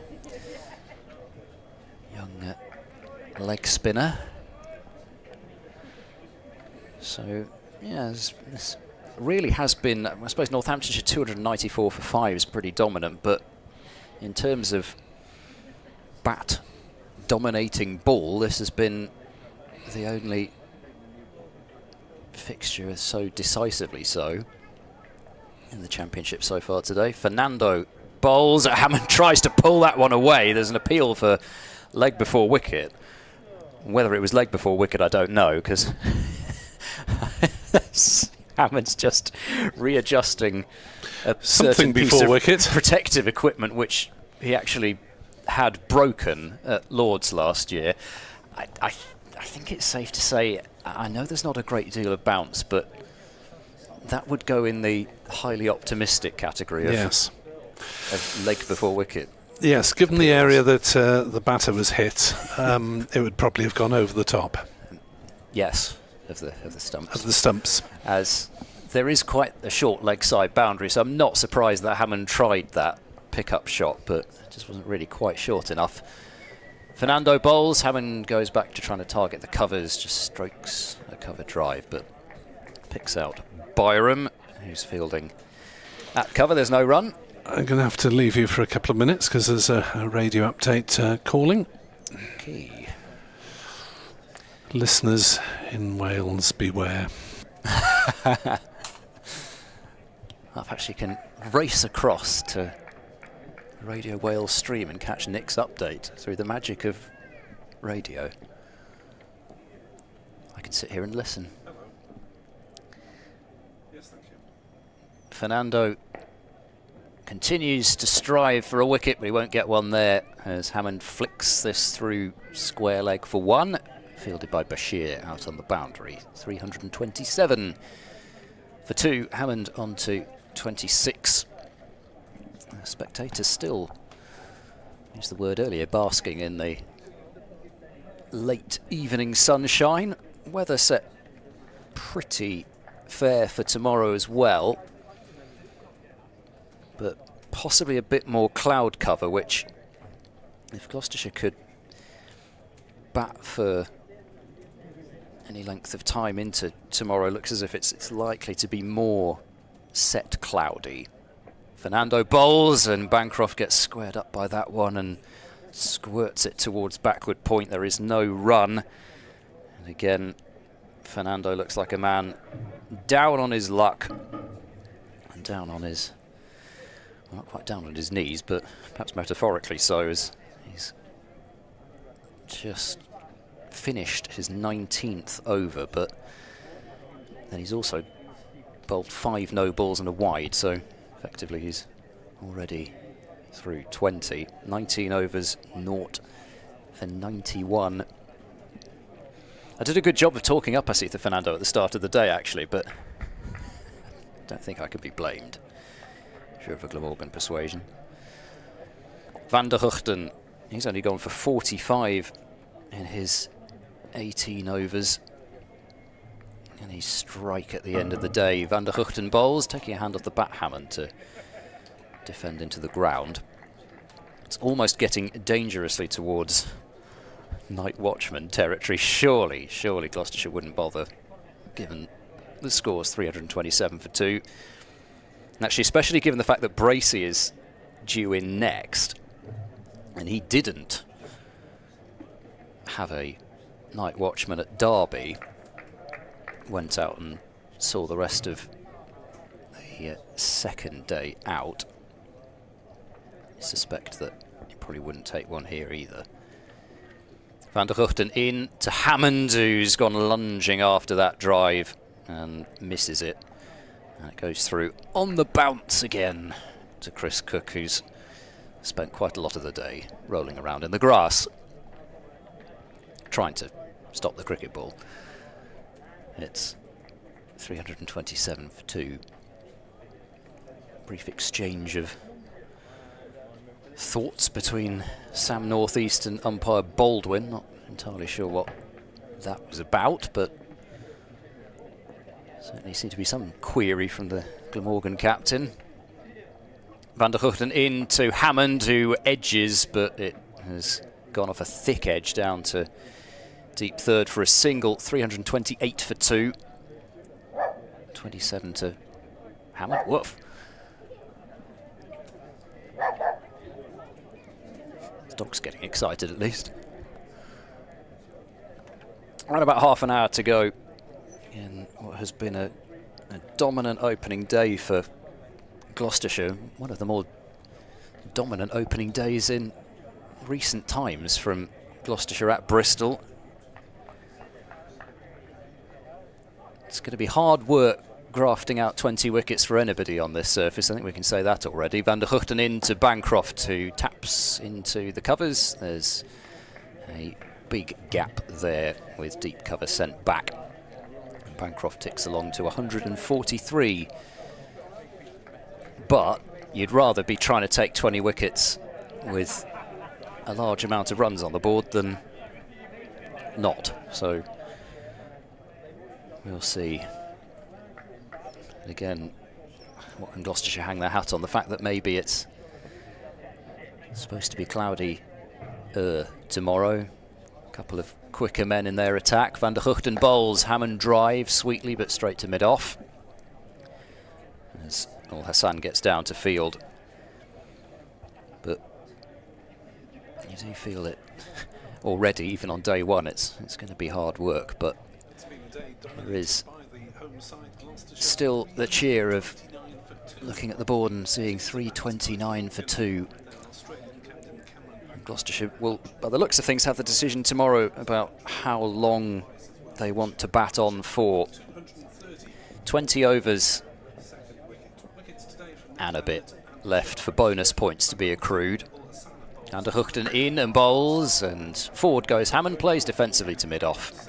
Young leg spinner. So, yeah, this really has been, I suppose Northamptonshire 294 for 5 is pretty dominant, but in terms of bat dominating ball, this has been the only fixture so decisively so in the championship so far today. Fernando bowls. Hammond tries to pull that one away. There's an appeal for leg before wicket. Whether it was leg before wicket, I don't know, because Hammond's just readjusting something before wicket, protective equipment which he actually had broken at Lord's last year. I think it's safe to say, I know there's not a great deal of bounce, but that would go in the highly optimistic category of, of leg before wicket. Yes, given the area that the batter was hit, it would probably have gone over the top. Yes, of the stumps. Of the stumps. As there is quite a short leg side boundary, so I'm not surprised that Hammond tried that pick-up shot, but it just wasn't really quite short enough. Fernando bowls. Hammond goes back to trying to target the covers, just strokes a cover drive, but picks out Byram, who's fielding at cover. There's no run. I'm going to have to leave you for a couple of minutes because there's a radio update calling. Okay. Listeners in Wales, beware. I actually can race across to Radio Wales stream and catch Nick's update through the magic of radio. I can sit here and listen. Yes, thank you. Fernando continues to strive for a wicket, but he won't get one there as Hammond flicks this through square leg for 1, fielded by Bashir out on the boundary. 327 for 2. Hammond on to 26. Spectators still, used the word earlier, basking in the late evening sunshine. Weather set pretty fair for tomorrow as well, but possibly a bit more cloud cover, which, if Gloucestershire could bat for any length of time into tomorrow, looks as if it's likely to be more set cloudy. Fernando bowls, and Bancroft gets squared up by that one and squirts it towards backward point. There is no run. And again, Fernando looks like a man down on his luck and down on his, well, not quite down on his knees, but perhaps metaphorically so, as he's just finished his 19th over, but then he's also bowled 5 no balls and a wide, so effectively he's already through 20. 19 overs, 0 for 91. I did a good job of talking up Asitha Fernando at the start of the day, actually, but I don't think I could be blamed. Sure, for Glamorgan persuasion. Van der Huchten He's only gone for 45 in his 18 overs. And his strike at the end of the day. Van der Hugten bowls, taking a hand off the bat Hammond to defend into the ground. It's almost getting dangerously towards night watchman territory. Surely Gloucestershire wouldn't bother, given the score's 327 for 2. And actually, especially given the fact that Bracey is due in next, and he didn't have a night watchman at Derby, went out and saw the rest of the second day out. I suspect that he probably wouldn't take one here either. Van der Hugten in to Hammond, who's gone lunging after that drive and misses it. And it goes through on the bounce again to Chris Cook, who's spent quite a lot of the day rolling around in the grass, trying to stop the cricket ball. It's 327 for 2. Brief exchange of thoughts between Sam Northeast and umpire Baldwin. Not entirely sure what that was about, but certainly seemed to be some query from the Glamorgan captain. Van der Hugten in to Hammond, who edges, but it has gone off a thick edge down to deep third for a single. 328 for 2. 27 to Hammond. Woof. The dog's getting excited at least. Around about half an hour to go in what has been a dominant opening day for Gloucestershire. One of the more dominant opening days in recent times from Gloucestershire at Bristol. It's going to be hard work grafting out 20 wickets for anybody on this surface. I think we can say that already. Van der Hugten into Bancroft, who taps into the covers. There's a big gap there with deep cover sent back. And Bancroft ticks along to 143. But you'd rather be trying to take 20 wickets with a large amount of runs on the board than not. So we'll see. And again, what can Gloucestershire hang their hat on? The fact that maybe it's supposed to be cloudy tomorrow. A couple of quicker men in their attack. Van der Hugten bowls, Hammond drives sweetly but straight to mid-off. As Al Hassan gets down to field. But you do feel it already, even on day one, it's going to be hard work, but there is still the cheer of looking at the board and seeing 329 for 2. And Gloucestershire will, by the looks of things, have the decision tomorrow about how long they want to bat on for. 20 overs and a bit left for bonus points to be accrued. Van der Hugten in and bowls, and forward goes Hammond, plays defensively to mid-off.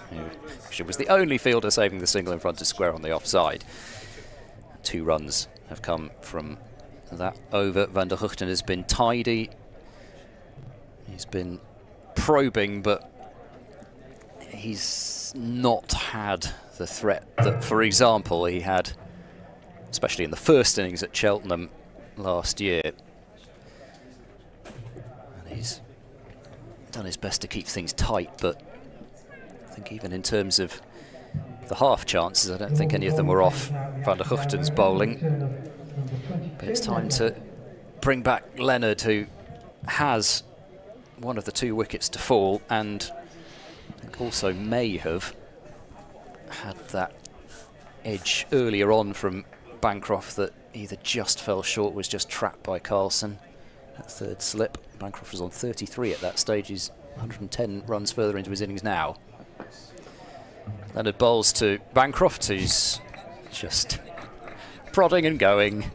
She was the only fielder saving the single in front of square on the offside. 2 runs have come from that over. Van der Hugten has been tidy. He's been probing, but he's not had the threat that, for example, he had, especially in the first innings at Cheltenham last year. And he's done his best to keep things tight, but I think even in terms of the half chances, I don't think any of them were off Van der Hugten's bowling. But it's time to bring back Leonard, who has one of the 2 wickets to fall, and I think also may have had that edge earlier on from Bancroft that either just fell short, was just trapped by Carlson at third slip. Bancroft was on 33 at that stage. He's 110 runs further into his innings now. Leonard bowls to Bancroft, who's just prodding and going.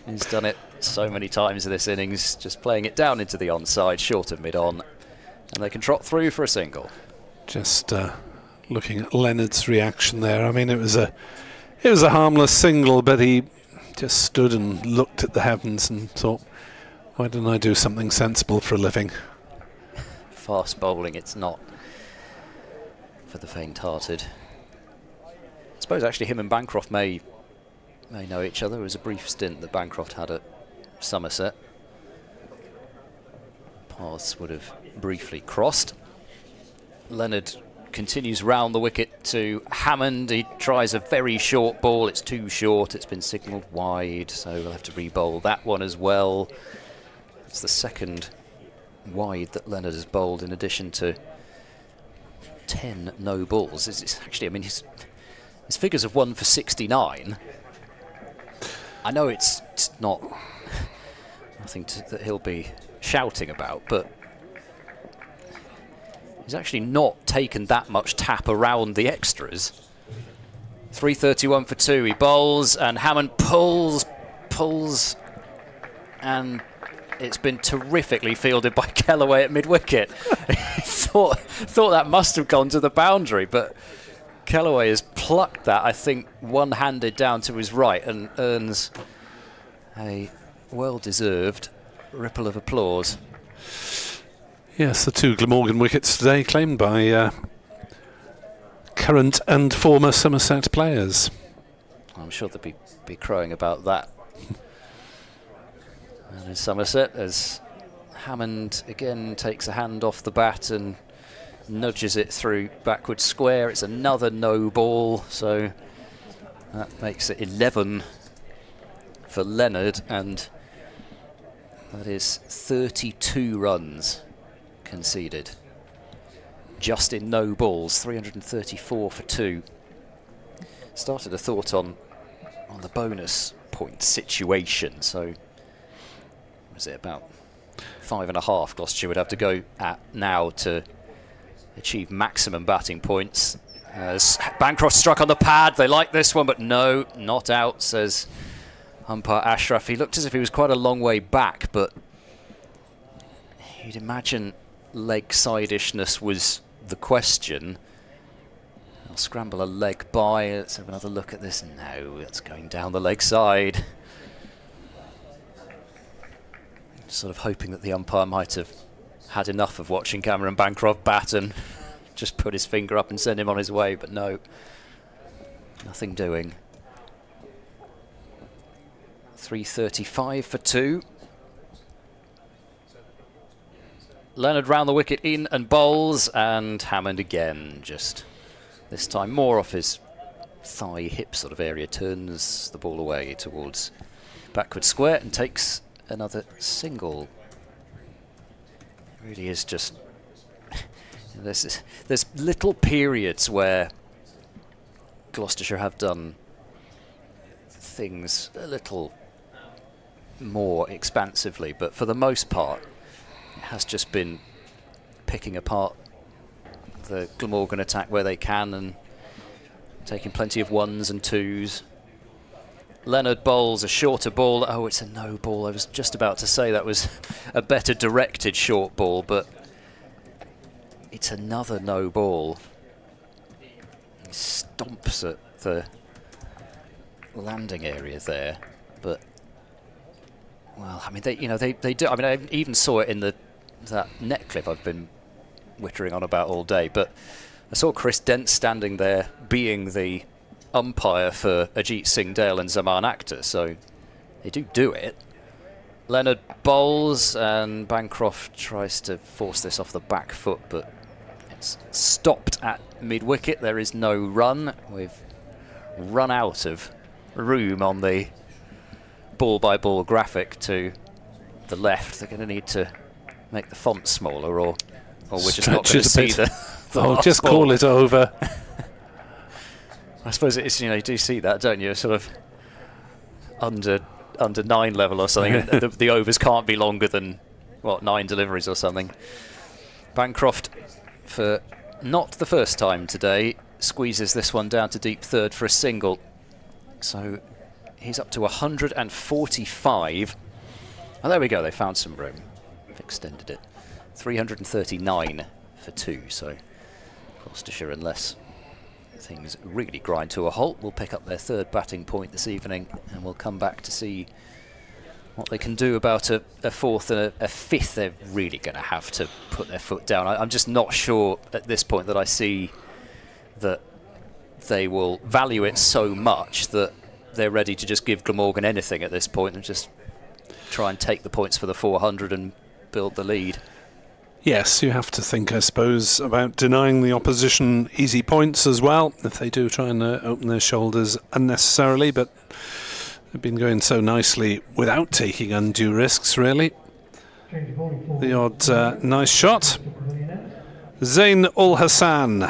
He's done it so many times in this innings, just playing it down into the onside, short of mid-on, and they can trot through for a single. Just looking at Leonard's reaction there. I mean, it was a harmless single, but he just stood and looked at the heavens and thought, why don't I do something sensible for a living? fast bowling, it's not for the faint-hearted. I suppose actually him and Bancroft may know each other. There was a brief stint that Bancroft had at Somerset. Paths would have briefly crossed. Leonard continues round the wicket to Hammond. He tries a very short ball. It's too short. It's been signalled wide, so we'll have to re-bowl that one as well. It's the second wide that Leonard has bowled in addition to 10 no balls. It's actually, I mean, his figures of 1 for 69. I know it's not nothing that he'll be shouting about, but he's actually not taken that much tap around the extras. 331 for 2. He bowls and Hammond pulls, and it's been terrifically fielded by Kellaway at mid-wicket. thought that must have gone to the boundary, but Kellaway has plucked that, I think, one-handed down to his right and earns a well-deserved ripple of applause. Yes, the 2 Glamorgan wickets today claimed by current and former Somerset players. I'm sure they'll be crowing about that. And in Somerset, as Hammond again takes a hand off the bat and nudges it through backward square. It's another no ball, so that makes it 11 for Leonard, and that is 32 runs conceded. Just in no balls, 334 for 2. Started a thought on the bonus point situation, so was it about 5.5 Gloucestershire would have to go at now to achieve maximum batting points. As Bancroft struck on the pad, they like this one, but no, not out, says umpire Ashraf. He looked as if he was quite a long way back, but you'd imagine leg sidishness was the question. I'll scramble a leg by. Let's have another look at this. No, it's going down the leg side. Sort of hoping that the umpire might have had enough of watching Cameron Bancroft bat and just put his finger up and send him on his way, but no, nothing doing. 335 for 2. Leonard round the wicket in and bowls, and Hammond again, just this time more off his thigh hip sort of area, turns the ball away towards backward square and takes another single. It really is just there's little periods where Gloucestershire have done things a little more expansively, but for the most part it has just been picking apart the Glamorgan attack where they can and taking plenty of 1s and 2s. Leonard bowls a shorter ball. Oh, it's a no ball. I was just about to say that was a better directed short ball, but it's another no ball. He stomps at the landing area there, but well, I mean, they do. I mean, I even saw it in that net clip I've been wittering on about all day. But I saw Chris Dent standing there, being the umpire for Ajit Singh Dale and Zaman Akhtar, so they do it. Leonard bowls and Bancroft tries to force this off the back foot, but it's stopped at mid-wicket. There is no run. We've run out of room on the ball-by-ball graphic to the left. They're going to need to make the font smaller, or we're just not going to see the oh, just ball. Call it over. I suppose it's, you do see that, don't you? Sort of under 9 level or something. the overs can't be longer than, what, 9 deliveries or something. Bancroft, for not the first time today, squeezes this one down to deep third for a single. So he's up to 145. Oh, there we go, they found some room. Extended it. 339 for 2, so Gloucestershire, unless things really grind to a halt, will pick up their third batting point this evening, and we'll come back to see what they can do about a fourth and a fifth, they're really going to have to put their foot down. I'm just not sure at this point that I see that they will value it so much that they're ready to just give Glamorgan anything at this point and just try and take the points for the 400 and build the lead. Yes, you have to think, I suppose, about denying the opposition easy points as well, if they do try and open their shoulders unnecessarily, but they've been going so nicely without taking undue risks, really. The odd nice shot. Zain Ul Hassan.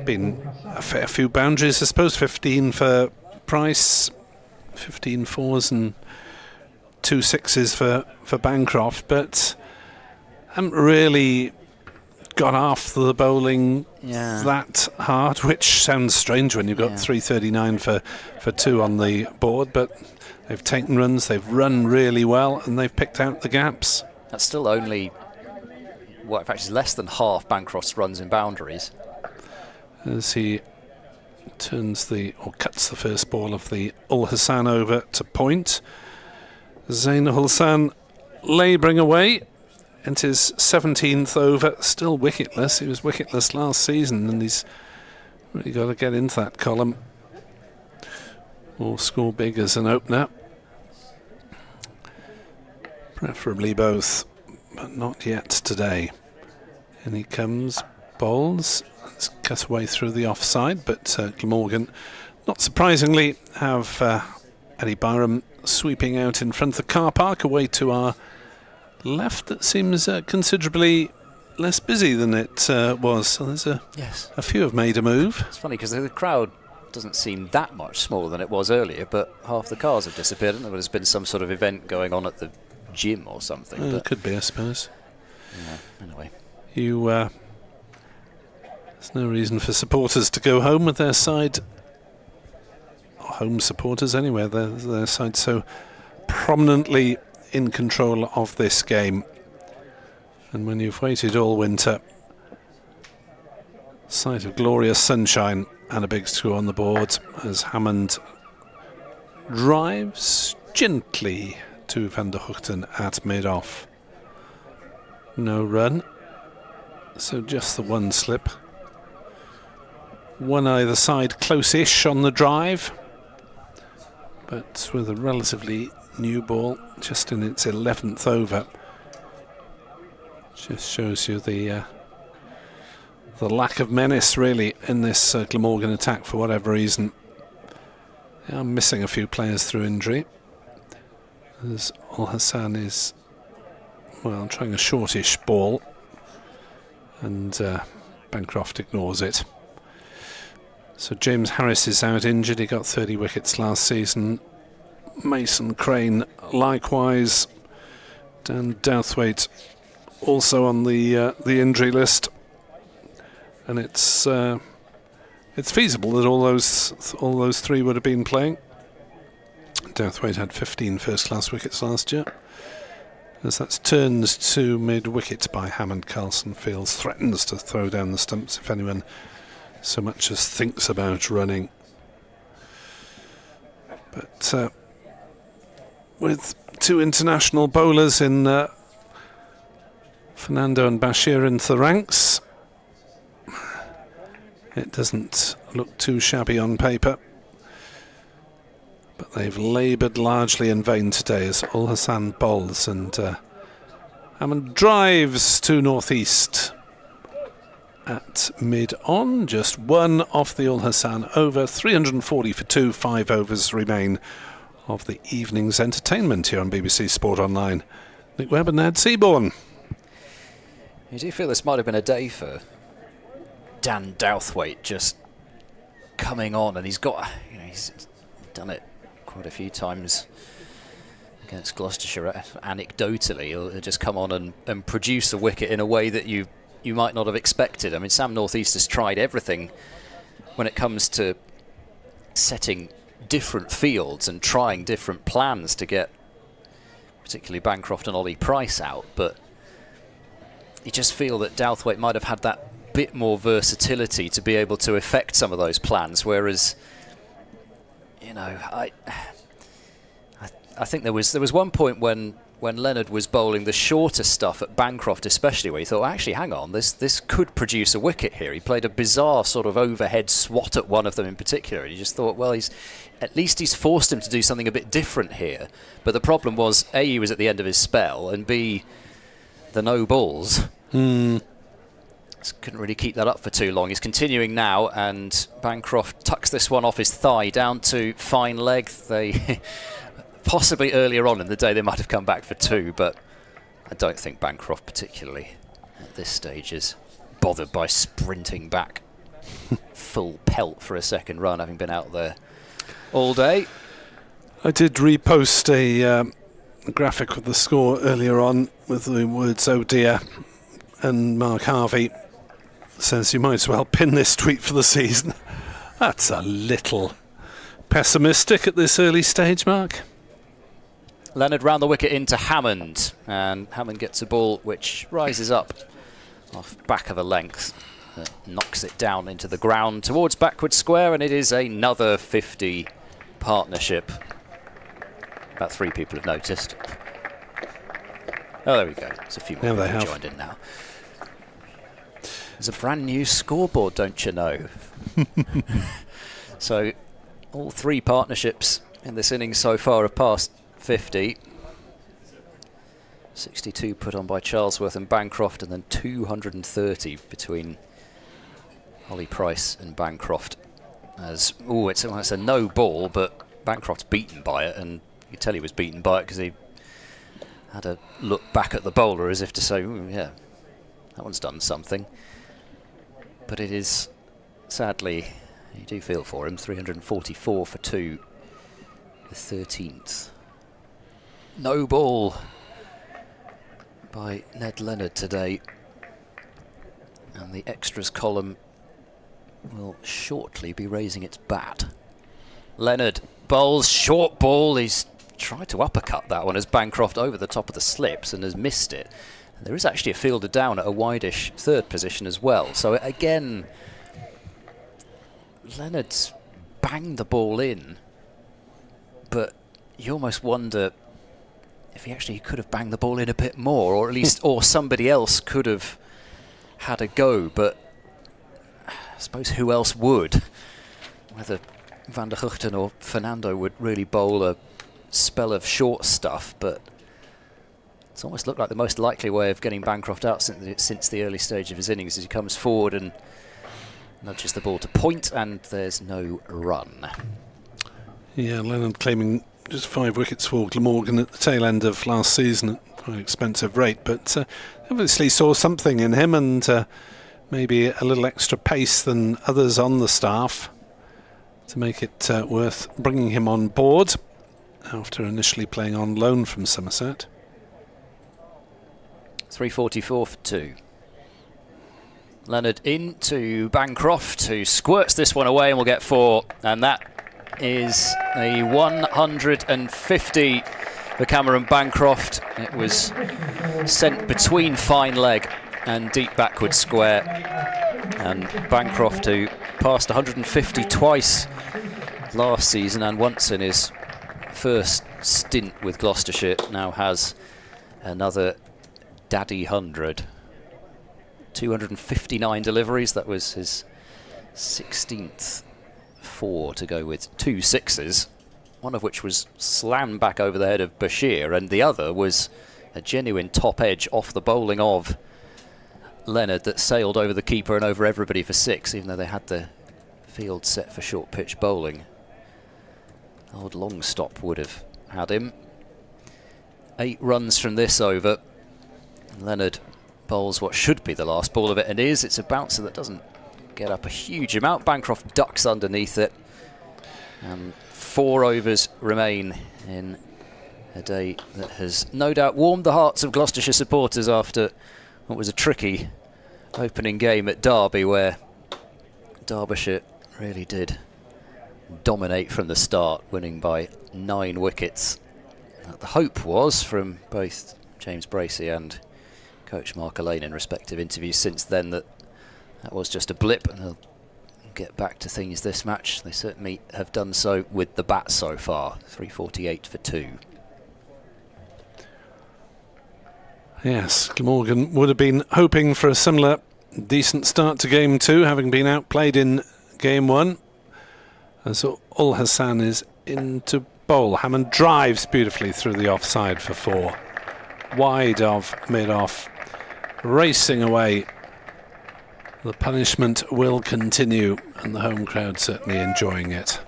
Been a fair few boundaries, I suppose. 15 for Price, 15 fours and 2 sixes for Bancroft, but haven't really got after the bowling that hard, which sounds strange when you've got 339 for 2 on the board, but they've taken runs, they've run really well, and they've picked out the gaps. That's still only, well, in fact, it's less than half Bancroft's runs in boundaries. As he cuts the first ball of the Ul Hassan over to point. Zain Ul Hassan labouring away. And his 17th over, still wicketless. He was wicketless last season, and he's really got to get into that column or score big as an opener. Preferably both, but not yet today. And he comes, bowls, let's cut away through the offside, but Glamorgan, not surprisingly, have Eddie Byram sweeping out in front of the car park away to our left. That seems considerably less busy than it was. So there's a few have made a move. It's funny because the crowd doesn't seem that much smaller than it was earlier, but half the cars have disappeared. I don't know if there's been some sort of event going on at the gym or something. It could be, I suppose. Yeah, anyway. There's no reason for supporters to go home with their side, or home supporters anyway, their side so prominently in control of this game. And when you've waited all winter, sight of glorious sunshine and a big score on the board as Hammond drives gently to Van der Hoogten at mid-off. No run, so just the one slip. One either side close-ish on the drive, but with a relatively new ball just in its 11th over. Just shows you the lack of menace really in this Glamorgan attack for whatever reason. They are missing a few players through injury, as Ul Hassan is, well, trying a shortish ball, and Bancroft ignores it. So James Harris is out injured. He got 30 wickets last season. Mason Crane likewise. Dan Douthwaite also on the injury list, and it's feasible that all those three would have been playing. Douthwaite had 15 first-class wickets last year, as that's turned to mid-wicket by Hammond. Carlson Fields threatens to throw down the stumps if anyone so much as thinks about running. But with two international bowlers in Fernando and Bashir into the ranks, it doesn't look too shabby on paper. But they've laboured largely in vain today as Ul Hassan bowls, and Hammond drives to northeast at mid-on. Just one off the Ul Hassan over. 340 for 2, 5 overs remain of the evening's entertainment here on BBC Sport Online. Nick Webb and Ned Seaborn. You do feel this might have been a day for Dan Douthwaite just coming on, and he's got, he's done it quite a few times against Gloucestershire. Anecdotally, he'll just come on and produce a wicket in a way that you might not have expected. I mean, Sam Northeast has tried everything when it comes to setting different fields and trying different plans to get particularly Bancroft and Ollie Price out, but you just feel that Douthwaite might have had that bit more versatility to be able to effect some of those plans, whereas I I think there was one point when Leonard was bowling the shorter stuff at Bancroft especially, where he thought, actually, hang on, this could produce a wicket here. He played a bizarre sort of overhead swat at one of them in particular, and you just thought, well, at least he's forced him to do something a bit different here. But the problem was, A, he was at the end of his spell, and B, the no balls. Couldn't really keep that up for too long. He's continuing now, and Bancroft tucks this one off his thigh down to fine leg. They possibly earlier on in the day they might have come back for 2, but I don't think Bancroft particularly at this stage is bothered by sprinting back full pelt for a second run, having been out there all day. I did repost a graphic with the score earlier on with the words "oh dear," and Mark Harvey says you might as well pin this tweet for the season. That's a little pessimistic at this early stage, Mark. Leonard round the wicket into Hammond, and Hammond gets a ball which rises up off back of a length, knocks it down into the ground towards backward square, and it is another 50 partnership. About 3 people have noticed. Oh, there we go. There's a few more people have joined in now. There's a brand new scoreboard, don't you know? So all 3 partnerships in this innings so far have passed 50. 62 put on by Charlesworth and Bancroft, and then 230 between Ollie Price and Bancroft. It's a no ball, but Bancroft's beaten by it, and you can tell he was beaten by it because he had a look back at the bowler as if to say, yeah, that one's done something. But it is, sadly, you do feel for him, 344 for 2, the 13th. No ball by Ned Leonard today. And the extras column will shortly be raising its bat. Leonard bowls short ball. He's tried to uppercut that one as Bancroft over the top of the slips and has missed it. And there is actually a fielder down at a wideish 3rd position as well. So again, Leonard's banged the ball in, but you almost wonder if he actually could have banged the ball in a bit more, or at least or somebody else could have had a go. But I suppose who else would? Whether Van der Guchten or Fernando would really bowl a spell of short stuff, but it's almost looked like the most likely way of getting Bancroft out since the early stage of his innings, as he comes forward and nudges the ball to point, and there's no run. Yeah, Leonard claiming just 5 wickets for Glamorgan at the tail end of last season at quite an expensive rate, but obviously saw something in him, and maybe a little extra pace than others on the staff to make it worth bringing him on board after initially playing on loan from Somerset. 344 for 2. Leonard into Bancroft, who squirts this one away and will get 4, and that is a 150 for Cameron Bancroft. It was sent between fine leg and deep backward square, and Bancroft, who passed 150 twice last season and once in his first stint with Gloucestershire, now has another daddy 100. 259 deliveries, that was his 16th 4 to go with 2 sixes, one of which was slammed back over the head of Bashir, and the other was a genuine top edge off the bowling of Leonard that sailed over the keeper and over everybody for 6, even though they had the field set for short pitch bowling. Old Longstop would have had him. 8 runs from this over. Leonard bowls what should be the last ball of it, and it's a bouncer that doesn't get up a huge amount. Bancroft ducks underneath it, and 4 overs remain in a day that has no doubt warmed the hearts of Gloucestershire supporters after what was a tricky opening game at Derby, where Derbyshire really did dominate from the start, winning by 9 wickets. The hope was from both James Bracey and Coach Mark Elaine in respective interviews since then that was just a blip, and they'll get back to things this match. They certainly have done so with the bat so far. 348 for 2. Yes, Glamorgan would have been hoping for a similar decent start to game 2, having been outplayed in game 1. And so Ul Hassan is into bowl. Hammond drives beautifully through the offside for 4. Wide of mid-off, racing away. The punishment will continue, and the home crowd certainly enjoying it.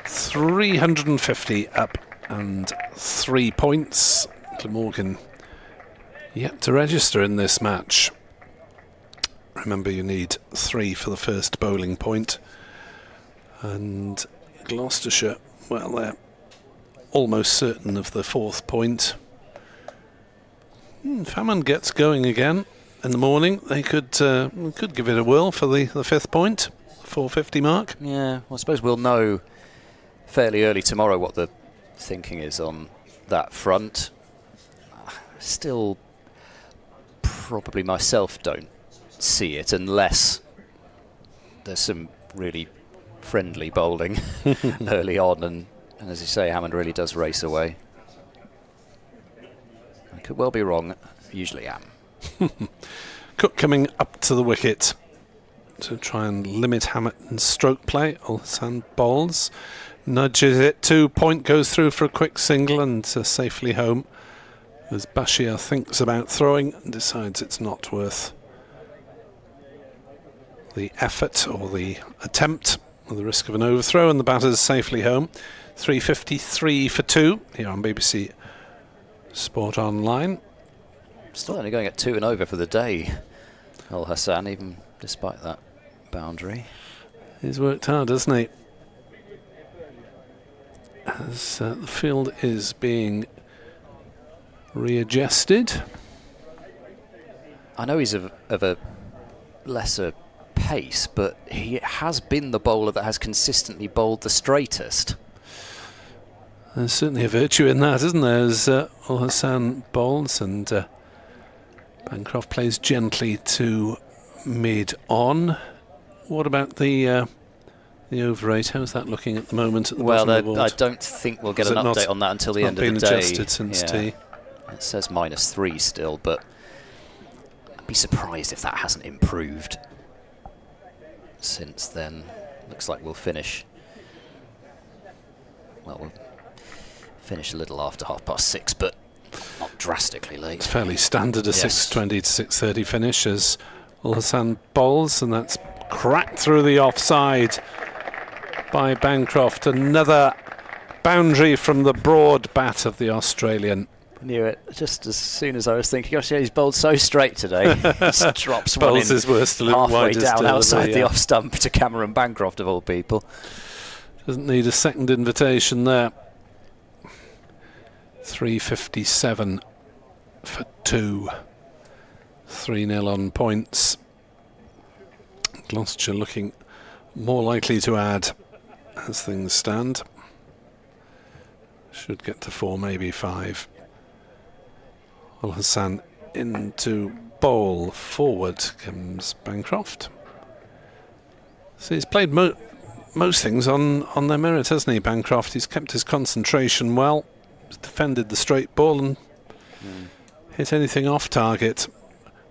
350 up and 3 points. Glamorgan yet to register in this match. Remember, you need 3 for the first bowling point. And Gloucestershire, well, they're almost certain of the 4th point. If Hammond gets going again in the morning, they could give it a whirl for the 5th point, 450 mark. Yeah, well, I suppose we'll know fairly early tomorrow what the thinking is on that front. Still, probably myself don't see it unless there's some really friendly bowling early on, and as you say, Hammond really does race away. I could well be wrong, usually am. Cook coming up to the wicket to try and limit Hamilton's stroke play. Ul Hassan bowls, nudges it, 2 point, goes through for a quick single and safely home. As Bashir thinks about throwing and decides it's not worth the effort or the attempt, or the risk of an overthrow, and the batter's safely home. 353 for 2 here on BBC Sport Online. Still only going at 2 and over for the day, Ul Hassan, even despite that boundary. He's worked hard, hasn't he? As the field is being readjusted. I know he's of a lesser pace, but he has been the bowler that has consistently bowled the straightest. There's certainly a virtue in that, isn't there? As Ul Hassan bowls and Bancroft plays gently to mid-on. What about the over 8? How's that looking at the moment? At the Well, bottom of the I board? don't think we'll get an update on that until the end of the day. It's not been adjusted since tea. It says -3 still, but I'd be surprised if that hasn't improved since then. Looks like we'll finish. Well, we'll finish a little after 6:30, but not drastically late. It's fairly standard, a 6:20 to 6:30 finish as Ul Hassan bowls, and that's cracked through the offside by Bancroft. Another boundary from the broad bat of the Australian. Knew it just as soon as I was thinking, gosh, yeah, he's bowled so straight today. Just drops one in his worst halfway down outside the off stump to Cameron Bancroft, of all people. Doesn't need a second invitation there. 357 for 2. 3-0 on points. Gloucestershire looking more likely to add as things stand. Should get to 4, maybe 5. Ul Hassan into bowl. Forward comes Bancroft. So he's played most things on their merit, hasn't he, Bancroft? He's kept his concentration well. He's defended the straight ball and hit anything off target.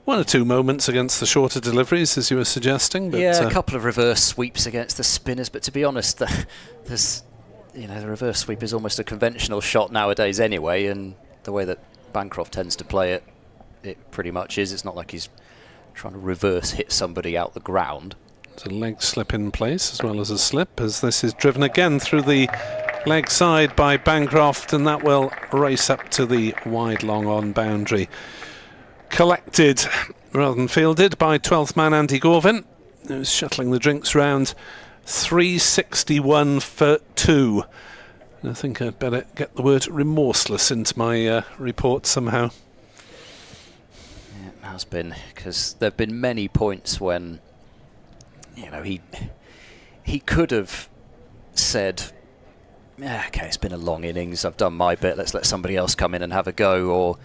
1 or 2 moments against the shorter deliveries, as you were suggesting. But yeah, a couple of reverse sweeps against the spinners, but to be honest, the reverse sweep is almost a conventional shot nowadays anyway, and the way that Bancroft tends to play it, it pretty much is. It's not like he's trying to reverse hit somebody out the ground. There's a leg slip in place as well as a slip, as this is driven again through the leg side by Bancroft, and that will race up to the wide long on boundary. Collected rather than fielded by 12th man Andy Gorvin, who's shuttling the drinks round. 361 for 2. I think I'd better get the word remorseless into my report somehow. Yeah, it has been, because there have been many points when, he could have said, okay, it's been a long innings, I've done my bit, let's let somebody else come in and have a go, or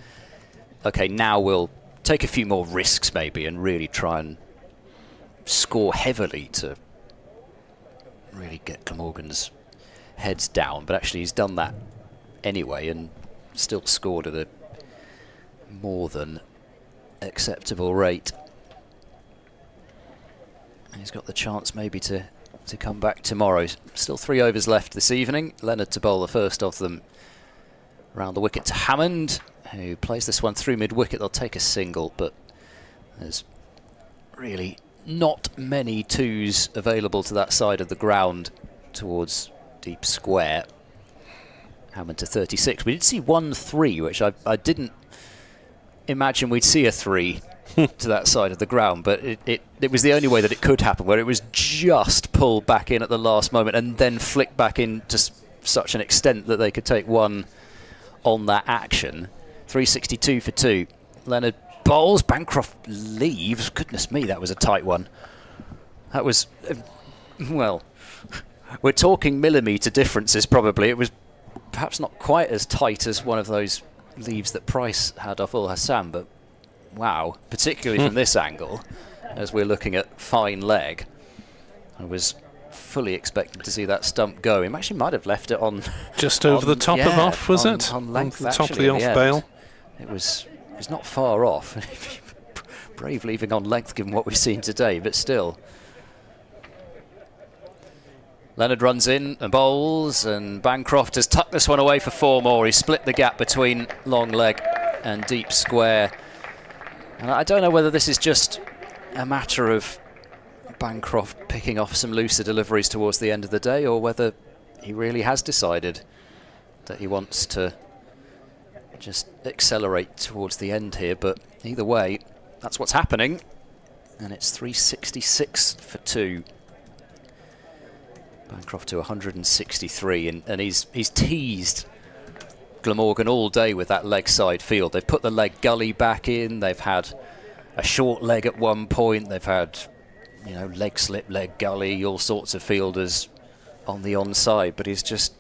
okay, now we'll take a few more risks maybe and really try and score heavily to really get Glamorgan's heads down. But actually he's done that anyway and still scored at more than acceptable rate. He's got the chance maybe to come back tomorrow. Still 3 overs left this evening. Leonard to bowl the first of them around the wicket to Hammond, who plays this one through mid-wicket. They'll take a single, but there's really not many twos available to that side of the ground towards deep square. Hammond to 36. We did see 1-3, which I didn't imagine we'd see a 3 to that side of the ground, but it was the only way that it could happen, where it was just pulled back in at the last moment and then flicked back in to such an extent that they could take one on that action. 362 for 2. Leonard bowls, Bancroft leaves. Goodness me, that was a tight one. That was, well, we're talking millimetre differences probably. It was perhaps not quite as tight as one of those leaves that Price had off Ul Hassan, but wow, particularly from this angle, as we're looking at fine leg. I was fully expecting to see that stump go. He actually might have left it on... Just over the top of off, was it? On length, on the top of the off bail. It was not far off. Brave leaving on length given what we've seen today, but still. Leonard runs in and bowls, and Bancroft has tucked this one away for 4 more. He split the gap between long leg and deep square. And I don't know whether this is just a matter of Bancroft picking off some looser deliveries towards the end of the day, or whether he really has decided that he wants to just accelerate towards the end here. But either way, that's what's happening. And it's 366 for 2. Bancroft to 163, and he's teased Glamorgan all day with that leg side field. They've put the leg gully back in, they've had a short leg at one point, they've had, you know, leg slip, leg gully, all sorts of fielders on the onside, but he's just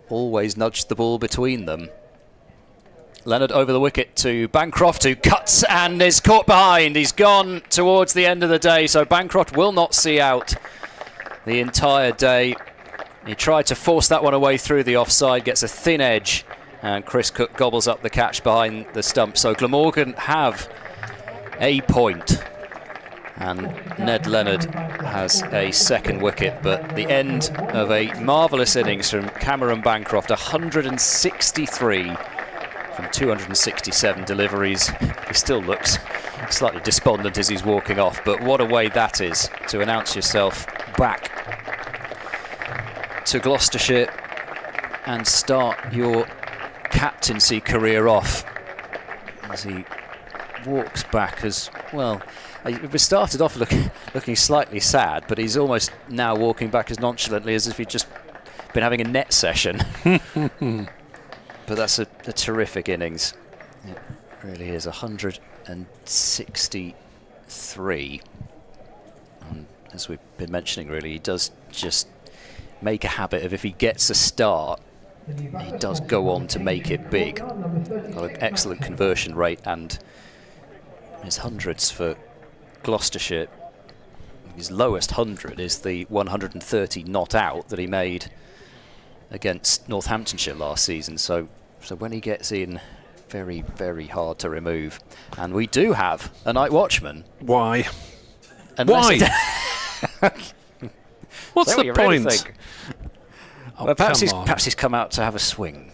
always nudged the ball between them. Leonard over the wicket to Bancroft, who cuts and is caught behind. He's gone towards the end of the day, so Bancroft will not see out the entire day. He tried to force that one away through the offside, gets a thin edge, and Chris Cook gobbles up the catch behind the stump. So Glamorgan have a point, and Ned Leonard has a second wicket. But the end of a marvellous innings from Cameron Bancroft, 163 from 267 deliveries. He still looks slightly despondent as he's walking off, but what a way that is to announce yourself back to Gloucestershire and start your captaincy career off, as he walks back as well. He started off looking slightly sad, but he's almost now walking back as nonchalantly as if he'd just been having a net session. But that's a terrific innings. It really is. 163. And as we've been mentioning, really, he does just make a habit of, if he gets a start, he does go on to make it big. Got an excellent conversion rate, and his hundreds for Gloucestershire, his lowest 100 is the 130 not out that he made against Northamptonshire last season. So when he gets in, very, very hard to remove. And we do have a night watchman. Why? Why? What's the point? Oh, well, perhaps he's come out to have a swing.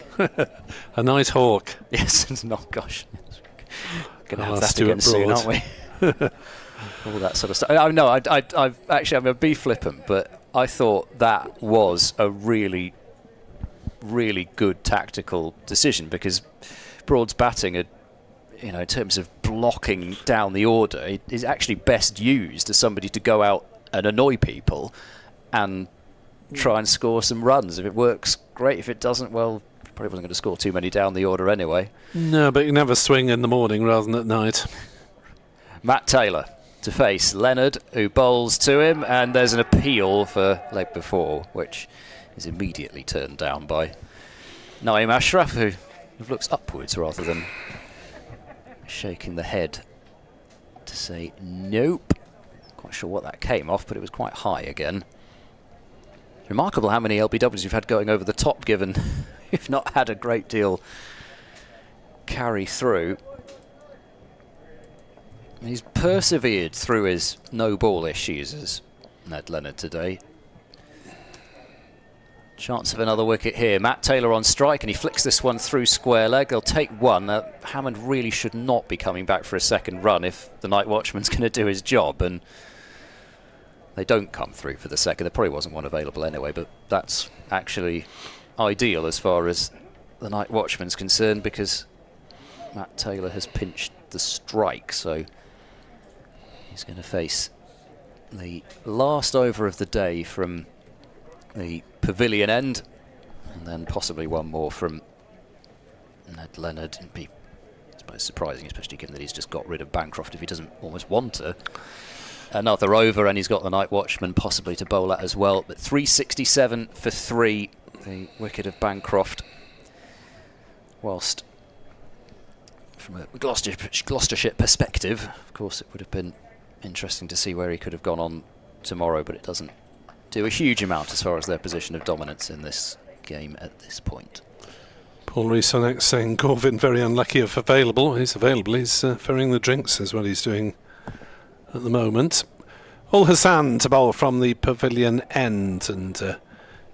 A night hawk. Yes, not gosh. Going to have that again soon, aren't we? All that sort of stuff. I'm going to be flippant, but I thought that was a really, really good tactical decision, because Broad's batting, in terms of blocking down the order, is actually best used as somebody to go out and annoy people and try and score some runs. If it works, great. If it doesn't, well, probably wasn't going to score too many down the order anyway. No, but you can have a swing in the morning rather than at night. Matt Taylor to face Leonard, who bowls to him, and there's an appeal for leg before, which is immediately turned down by Naeem Ashraf, who looks upwards rather than shaking the head to say nope. Quite sure what that came off, but it was quite high again. Remarkable how many LBWs you've had going over the top, given you've not had a great deal carry through. He's persevered through his no ball issues as Ned Leonard today. Chance of another wicket here. Matt Taylor on strike, and he flicks this one through square leg. They'll take one. Hammond really should not be coming back for a second run if the night watchman's going to do his job, and they don't come through for the second. There probably wasn't one available anyway, but that's actually ideal as far as the night watchman's concerned, because Matt Taylor has pinched the strike, so he's going to face the last over of the day from the pavilion end, and then possibly one more from Ned Leonard. It'd be, I suppose, surprising, especially given that he's just got rid of Bancroft, if he doesn't almost want to. Another over, and he's got the night watchman possibly to bowl at as well. But 367 for 3, the wicket of Bancroft. Whilst from a Gloucestershire perspective, of course, it would have been interesting to see where he could have gone on tomorrow, but it doesn't do a huge amount as far as their position of dominance in this game at this point. Paul Rees-Sonek saying Corvin very unlucky if available. He's available. He's ferrying the drinks is what he's doing at the moment. Ul Hassan to bowl from the pavilion end, and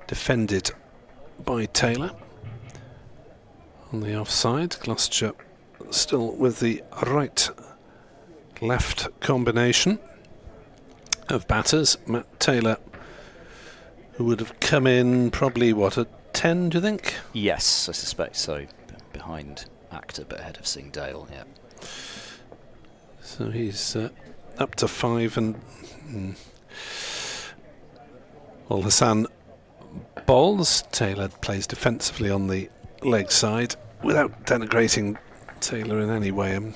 defended by Taylor. On the offside, Gloucestershire still with the right-left combination of batters. Matt Taylor, who would have come in probably, what, at 10, do you think? Yes, I suspect so. Behind Akhtar, but ahead of Singh Dale, yeah. So he's up to 5, and Ul Hassan bowls. Taylor plays defensively on the leg side without denigrating Taylor in any way. Do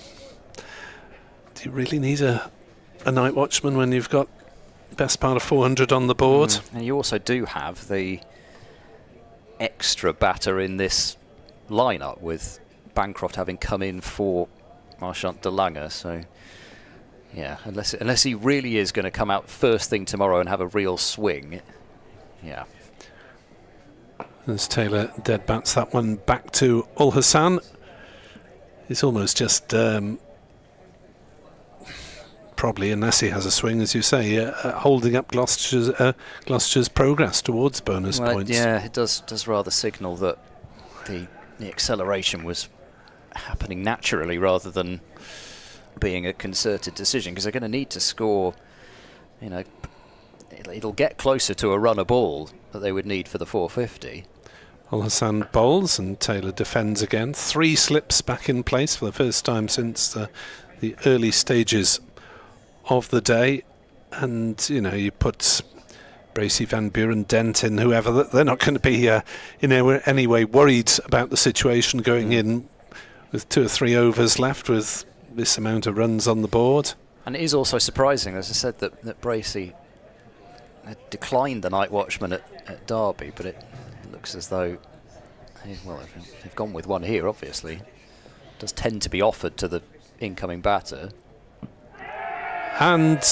you really need a night watchman when you've got best part of 400 on the board? And you also do have the extra batter in this lineup, with Bancroft having come in for Marchant de Lange, so yeah, unless he really is going to come out first thing tomorrow and have a real swing, yeah. As Taylor dead bats that one back to Ul Hassan. It's almost just probably, unless he has a swing, as you say, holding up Gloucestershire's progress towards bonus points. Yeah, it does rather signal that the acceleration was happening naturally rather than being a concerted decision, because they're going to need to score, you know, it'll get closer to a run a ball that they would need for the 450. Ul Hassan bowls and Taylor defends again. 3 slips back in place for the first time since the early stages of the day. And, you know, you put Bracey, Van Buren, Denton, whoever, they're not going to be in any way worried about the situation going in with 2 or 3 overs left with this amount of runs on the board. And it is also surprising, as I said, that Bracey had declined the night watchman at Derby, but it looks as though, well, they've gone with one here, obviously. It does tend to be offered to the incoming batter. And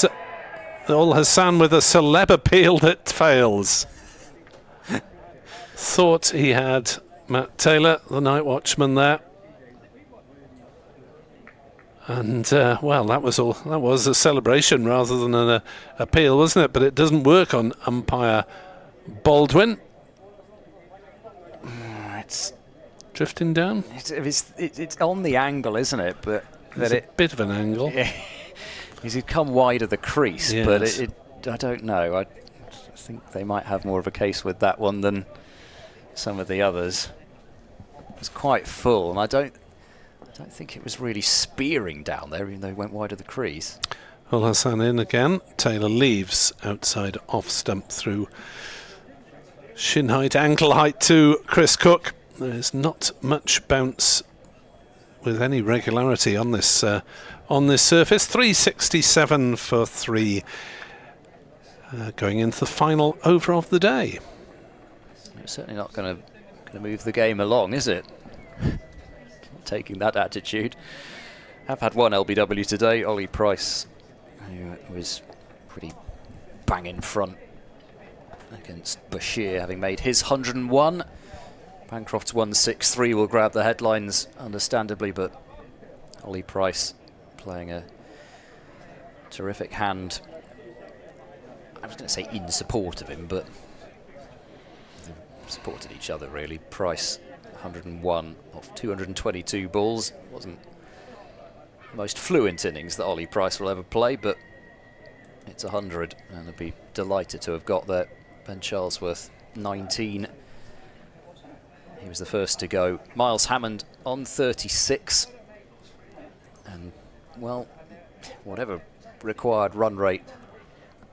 Ul Hassan with a celeb appeal that fails. Thought he had Matt Taylor, the night watchman, there. And, well, that was a celebration rather than an appeal, wasn't it? But it doesn't work on umpire Baldwin. It's drifting down. It's on the angle, isn't it? But it's a bit of an angle. He's come wide of the crease, yes. But I don't know. I think they might have more of a case with that one than some of the others. It was quite full, and I don't think it was really spearing down there, even though he went wide of the crease. Ul Hassan in again. Taylor leaves outside off stump through shin height, ankle height to Chris Cook. There's not much bounce with any regularity on this surface. 367 for 3, going into the final over of the day. It's certainly not going to move the game along, is it? Taking that attitude. Have had one LBW today, Ollie Price, who was pretty bang in front against Bashir, having made his 101 Bancroft's 1-6-3 will grab the headlines, understandably, but Ollie Price playing a terrific hand. I was going to say in support of him, but they supported each other, really. Price 101 off 222 balls. Wasn't the most fluent innings that Ollie Price will ever play, but it's 100, and I'd be delighted to have got there. Ben Charlesworth 19. He was the first to go. Miles Hammond on 36. And, well, whatever required run rate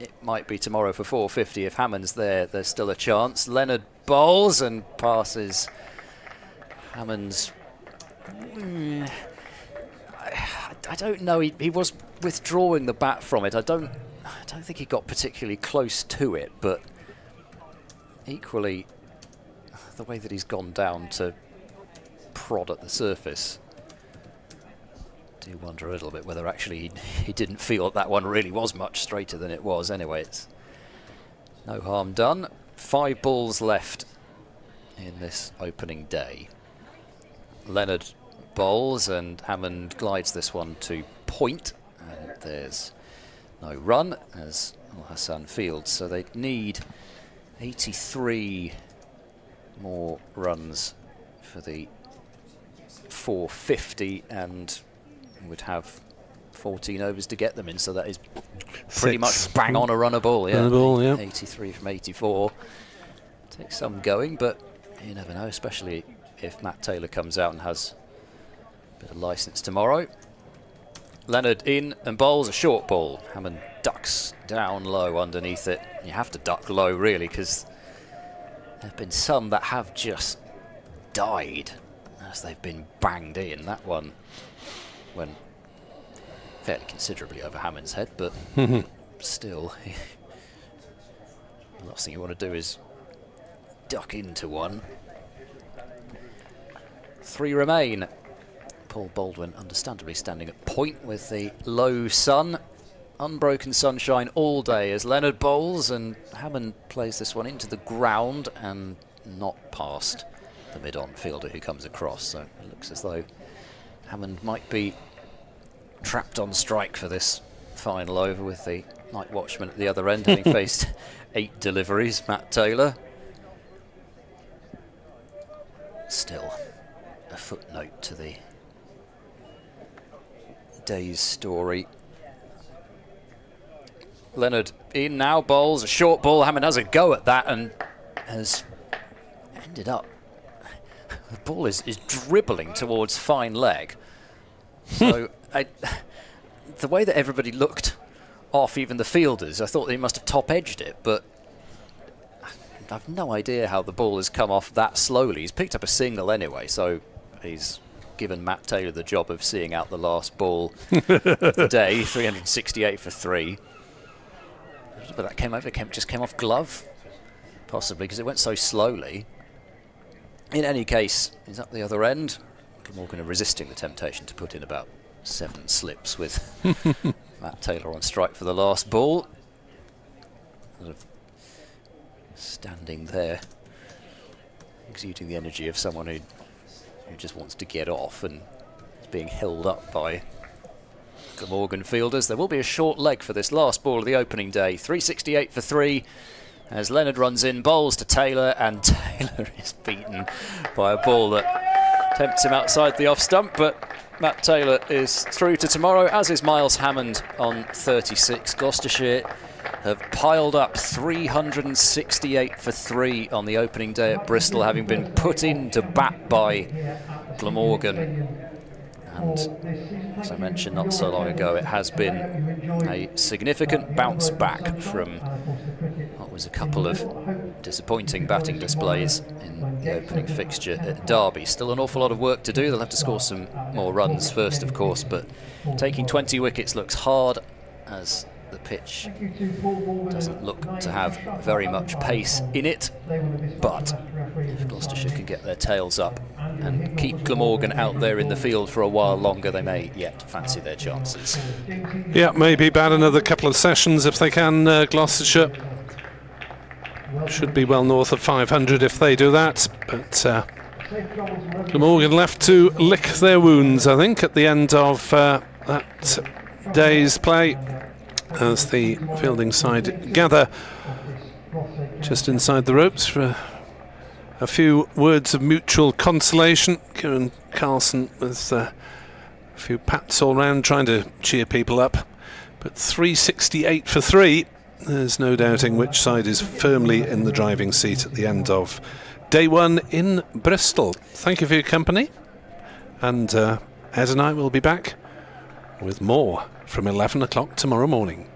it might be tomorrow for 450. If Hammond's there, there's still a chance. Leonard bowls and passes. Hammond's... I don't know. He was withdrawing the bat from it. I don't think he got particularly close to it, but equally, the way that he's gone down to prod at the surface, I do wonder a little bit whether actually he didn't feel that one really was much straighter than it was. Anyway, it's no harm done. 5 balls left in this opening day. Leonard bowls and Hammond glides this one to point, and there's no run as Al Hassan fields, so they need 83 more runs for the 450 and would have 14 overs to get them in, so that is pretty much bang on a runner ball. Yeah, 83 from 84. Takes some going, but you never know, especially if Matt Taylor comes out and has a bit of licence tomorrow. Leonard in and bowls a short ball. Hammond ducks down low underneath it. You have to duck low, really, because there have been some that have just died as they've been banged in. That one went fairly considerably over Hammond's head, but still, the last thing you want to do is duck into one. 3 remain. Paul Baldwin understandably standing at point with the low sun. Unbroken sunshine all day as Leonard bowls, and Hammond plays this one into the ground and not past the mid-on fielder who comes across. So it looks as though Hammond might be trapped on strike for this final over, with the night watchman at the other end having faced 8 deliveries, Matt Taylor. Still a footnote to the day's story. Leonard in now, bowls a short ball. Hammond has a go at that and has ended up, the ball is dribbling towards fine leg. So the way that everybody looked off, even the fielders, I thought they must have top edged it, but I've no idea how the ball has come off that slowly. He's picked up a single anyway, so he's given Matt Taylor the job of seeing out the last ball of the day. 368 for 3. But that just came off glove, possibly, because it went so slowly. In any case, he's up the other end. Glamorgan are resisting the temptation to put in about 7 slips with Matt Taylor on strike for the last ball. Sort of standing there, exuding the energy of someone who just wants to get off and is being held up by Glamorgan fielders. There will be a short leg for this last ball of the opening day. 368 for 3 as Leonard runs in, bowls to Taylor, and Taylor is beaten by a ball that tempts him outside the off stump, but Matt Taylor is through to tomorrow, as is Miles Hammond on 36. Gloucestershire have piled up 368 for 3 on the opening day at Bristol, having been put into bat by Glamorgan. And as I mentioned not so long ago, it has been a significant bounce back from what was a couple of disappointing batting displays in the opening fixture at Derby. Still an awful lot of work to do. They'll have to score some more runs first, of course, but taking 20 wickets looks hard, as the pitch doesn't look to have very much pace in it. But if Gloucestershire can get their tails up and keep Glamorgan out there in the field for a while longer, they may yet fancy their chances. Yeah, maybe bat another couple of sessions if they can. Gloucestershire should be well north of 500 if they do that, but Glamorgan left to lick their wounds, I think, at the end of that day's play, as the fielding side gather just inside the ropes for a few words of mutual consolation. Kieran Carlson with a few pats all round, trying to cheer people up. But 368 for 3. There's no doubting which side is firmly in the driving seat at the end of day 1 in Bristol. Thank you for your company. And Ed and I will be back with more from 11 o'clock tomorrow morning.